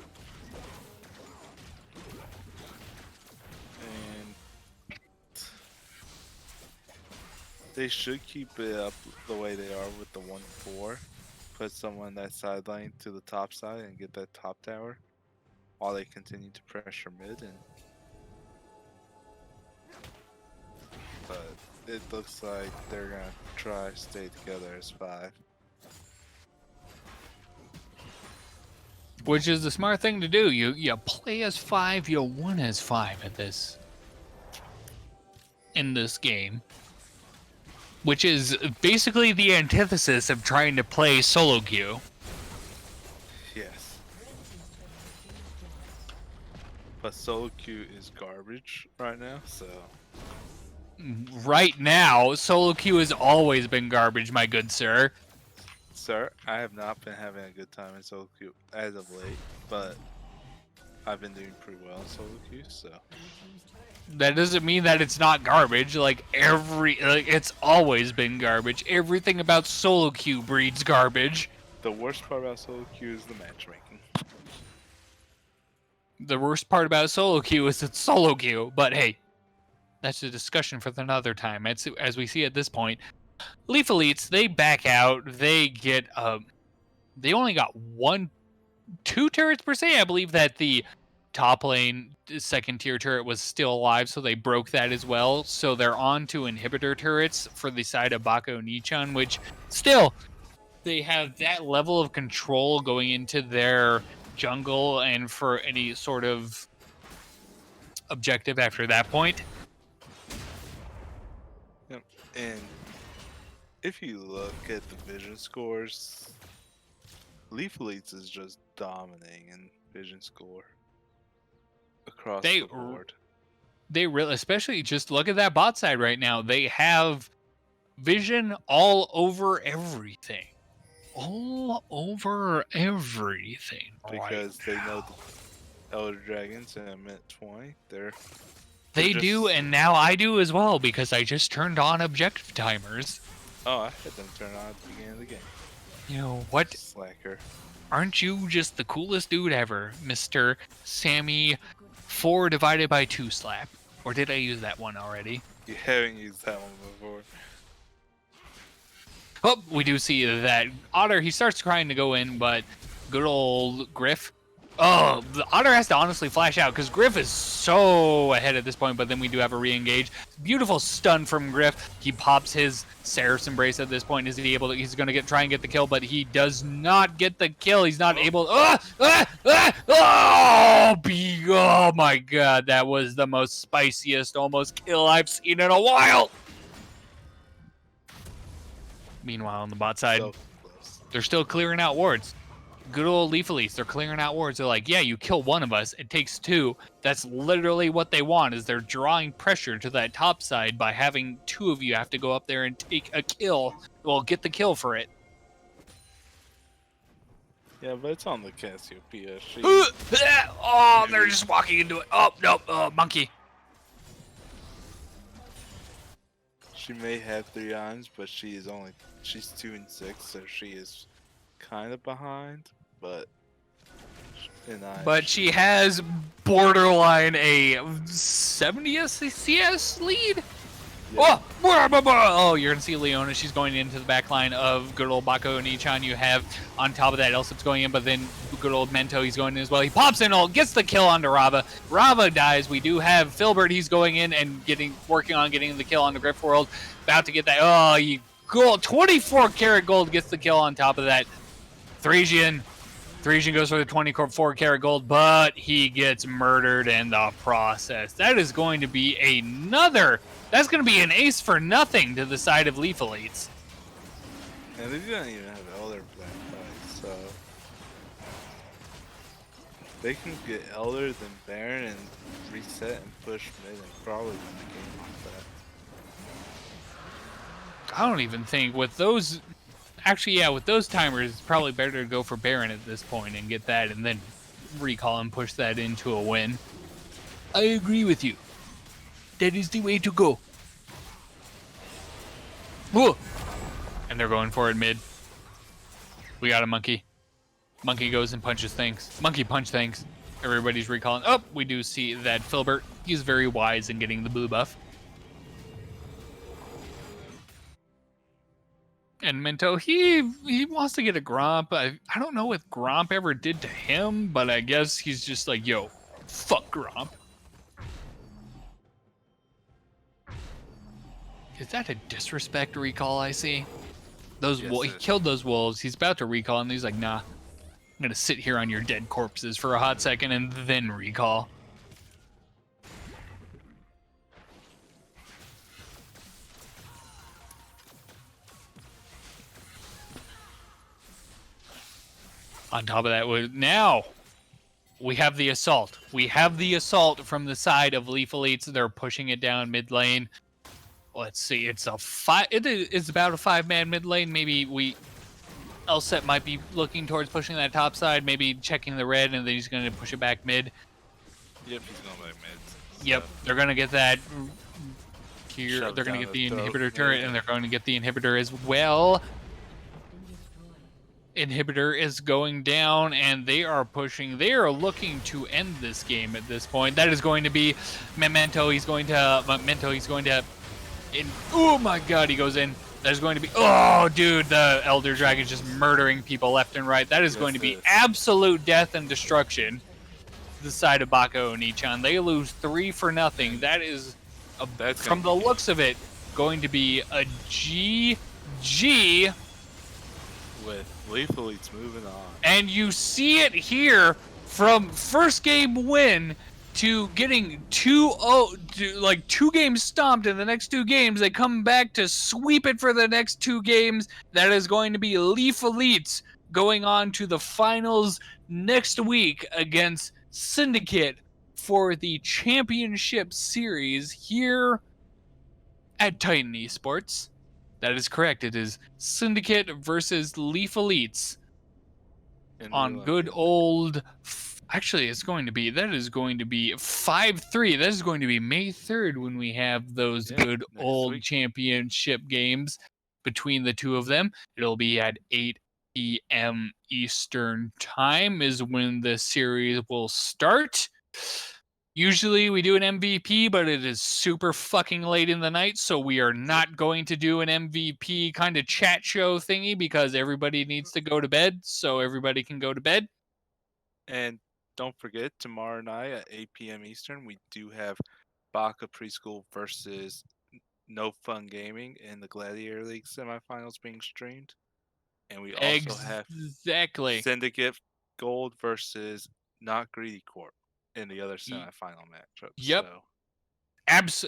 Speaker 8: And they should keep it up the way they are with the 1-4. Put someone that side lane to the top side and get that top tower while they continue to pressure mid. But it looks like they're gonna try to stay together as 5.
Speaker 7: Which is the smart thing to do. You play as 5, you win as 5 in this game. Which is basically the antithesis of trying to play solo queue.
Speaker 8: Yes. But solo queue is garbage right now, so.
Speaker 7: Right now, solo queue has always been garbage, my good sir.
Speaker 8: Sir, I have not been having a good time in solo queue as of late, but I've been doing pretty well in solo queue, so.
Speaker 7: That doesn't mean that it's not garbage. It's always been garbage. Everything about solo queue breeds garbage.
Speaker 8: The worst part about solo queue is the matchmaking.
Speaker 7: The worst part about solo queue is it's solo queue, but hey, that's a discussion for another time. As we see at this point, Leaf Elites, they back out. They get they only got 2 turrets per se. I believe that the top lane second tier turret was still alive, so they broke that as well. So they're on to inhibitor turrets for the side of Baka Onichann, which still, they have that level of control going into their jungle and for any sort of objective after that point.
Speaker 8: Yep. And if you look at the vision scores, Leaf Elites is just dominating in vision score across the board.
Speaker 7: They really, especially just look at that bot side right now. They have vision all over everything. all over everything.
Speaker 8: Because
Speaker 7: right
Speaker 8: they
Speaker 7: now.
Speaker 8: know the Elder Dragons and Mint 20.
Speaker 7: They
Speaker 8: just-
Speaker 7: do, and now I do as well because I just turned on objective timers.
Speaker 8: Oh, I had them turn on at the beginning of the game.
Speaker 7: You know what?
Speaker 8: Slacker.
Speaker 7: Aren't you just the coolest dude ever, Mr. Sammy 4 divided by 2 slap? Or did I use that one already?
Speaker 8: You haven't used that one before.
Speaker 7: Oh, we do see that Otter, he starts trying to go in, but good old Griff. Oh, the Otter has to honestly flash out because Griff is so ahead at this point, but then we do have a re-engage. Beautiful stun from Griff. He pops his Seraph's Embrace at this point. Is he able to, he's going to try and get the kill, but he does not get the kill. He's not able, oh my god, that was the most spiciest almost kill I've seen in a while. Meanwhile, on the bot side,
Speaker 8: So close.
Speaker 7: they're still clearing out wards. Good old Leaf Elites, they're clearing out wards. They're like, yeah, you kill one of us, it takes two. That's literally what they want, is they're drawing pressure to that top side by having two of you have to go up there and take a kill. Well, get the kill for it.
Speaker 8: Yeah, but it's on the Cassiopeia.
Speaker 7: Oh, they're just walking into it. Oh, no, monkey.
Speaker 8: She may have 3 items, but she's 2 and 6, so she is kind of behind. But
Speaker 7: she has borderline a 70 CS lead.
Speaker 8: Yeah.
Speaker 7: Oh, you're gonna see Leona. She's going into the back line of good old Baka Onichann. You have on top of that Elsip's going in, but then good old Mento, he's going in as well. He pops in, gets the kill onto Rava. Rava dies. We do have Filbert. He's going in and working on getting the kill on the Griff World. About to get that. Oh, you gold. 24 karat gold gets the kill on top of that. Thracian goes for the 24 karat gold, but he gets murdered in the process. That is going to be that's going to be an ace for nothing to the side of Leaf Elites.
Speaker 8: And they don't even have Elder Plant fights, so they can get Elder, then Baron, and reset and push mid and probably win the game with that.
Speaker 7: I don't even think with those... Actually, yeah, with those timers, it's probably better to go for Baron at this point and get that and then recall and push that into a win. I agree with you. That is the way to go. Whoa! And they're going for it mid. We got a monkey. Monkey goes and punches things. Monkey punch things. Everybody's recalling. Oh, we do see that Filbert. He's very wise in getting the blue buff. And Minto, he wants to get a Gromp. I don't know what Gromp ever did to him, but I guess he's just like, yo, fuck Gromp. Is that a disrespect recall I see? Yes, he killed those wolves. He's about to recall, and he's like, nah. I'm going to sit here on your dead corpses for a hot second and then recall. On top of that, now we have the assault. We have the assault from the side of Leaf Elites. They're pushing it down mid lane. Let's see. It's about a 5-man mid lane. Maybe Elset might be looking towards pushing that top side. Maybe checking the red, and then he's going to push it back mid.
Speaker 8: Yep, he's going back mid.
Speaker 7: Yep, they're going to get that here. They're going to get the inhibitor turret, and they're going to get the inhibitor as well. Inhibitor is going down, and they are pushing. They are looking to end this game at this point. That is going to be Memento. He's going to. Oh my god, he goes in. That is going to be. Oh, dude, the Elder Dragon is just murdering people left and right. That is going to be absolute death and destruction. The side of Baka Onichann. They lose 3-0. That is, from the looks of it, going to be a GG.
Speaker 8: With Leaf Elites moving on.
Speaker 7: And you see it here from first game win to getting 2-0, like 2 games stomped in the next 2 games. They come back to sweep it for the next 2 games. That is going to be Leaf Elites going on to the finals next week against Syndicate for the championship series here at Titan Esports. That is correct. It is Syndicate versus Leaf Elites
Speaker 8: In the
Speaker 7: on good
Speaker 8: Olympian League.
Speaker 7: old. Actually, that is going to be 5-3. That is going to be May 3rd when we have those good
Speaker 8: next
Speaker 7: old
Speaker 8: week.
Speaker 7: championship games between the two of them. It'll be at 8 p.m. Eastern time is when the series will start. Usually we do an MVP, but it is super fucking late in the night, so we are not going to do an MVP kind of chat show thingy because everybody needs to go to bed, so everybody can go to bed.
Speaker 8: And don't forget, tomorrow night at 8 p.m. Eastern, we do have Baka Preschool versus No Fun Gaming in the Gladiator League semifinals being streamed. And we also have
Speaker 7: Exactly.
Speaker 8: Syndicate Gold versus Not Greedy Corp in the other semifinal matchup.
Speaker 7: Yep.
Speaker 8: So
Speaker 7: That's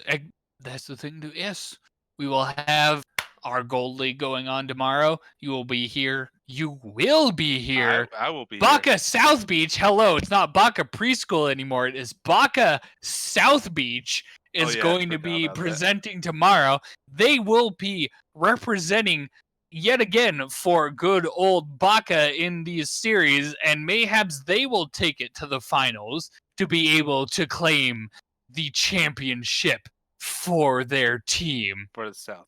Speaker 7: the thing. Yes, we will have our Gold League going on tomorrow. You will be here. You will be here.
Speaker 8: I will be
Speaker 7: Baka
Speaker 8: here.
Speaker 7: South Beach. Hello, it's not Baka Preschool anymore. It is Baka South Beach is
Speaker 8: I
Speaker 7: going to
Speaker 8: forgot
Speaker 7: be
Speaker 8: about that.
Speaker 7: presenting tomorrow. They will be representing yet again for good old Baka in these series, and mayhaps they will take it to the finals to be able to claim the championship for their team.
Speaker 8: For the South.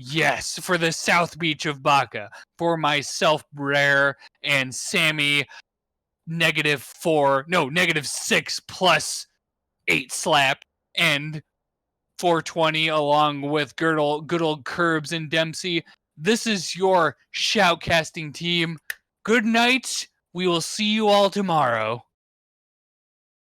Speaker 7: Yes, for the South Beach of Baka. For myself, Rare, and Sammy, -6 plus 8 slap, and 420 along with good old Curbs and Dempsey. This is your shoutcasting team. Good night. We will see you all tomorrow.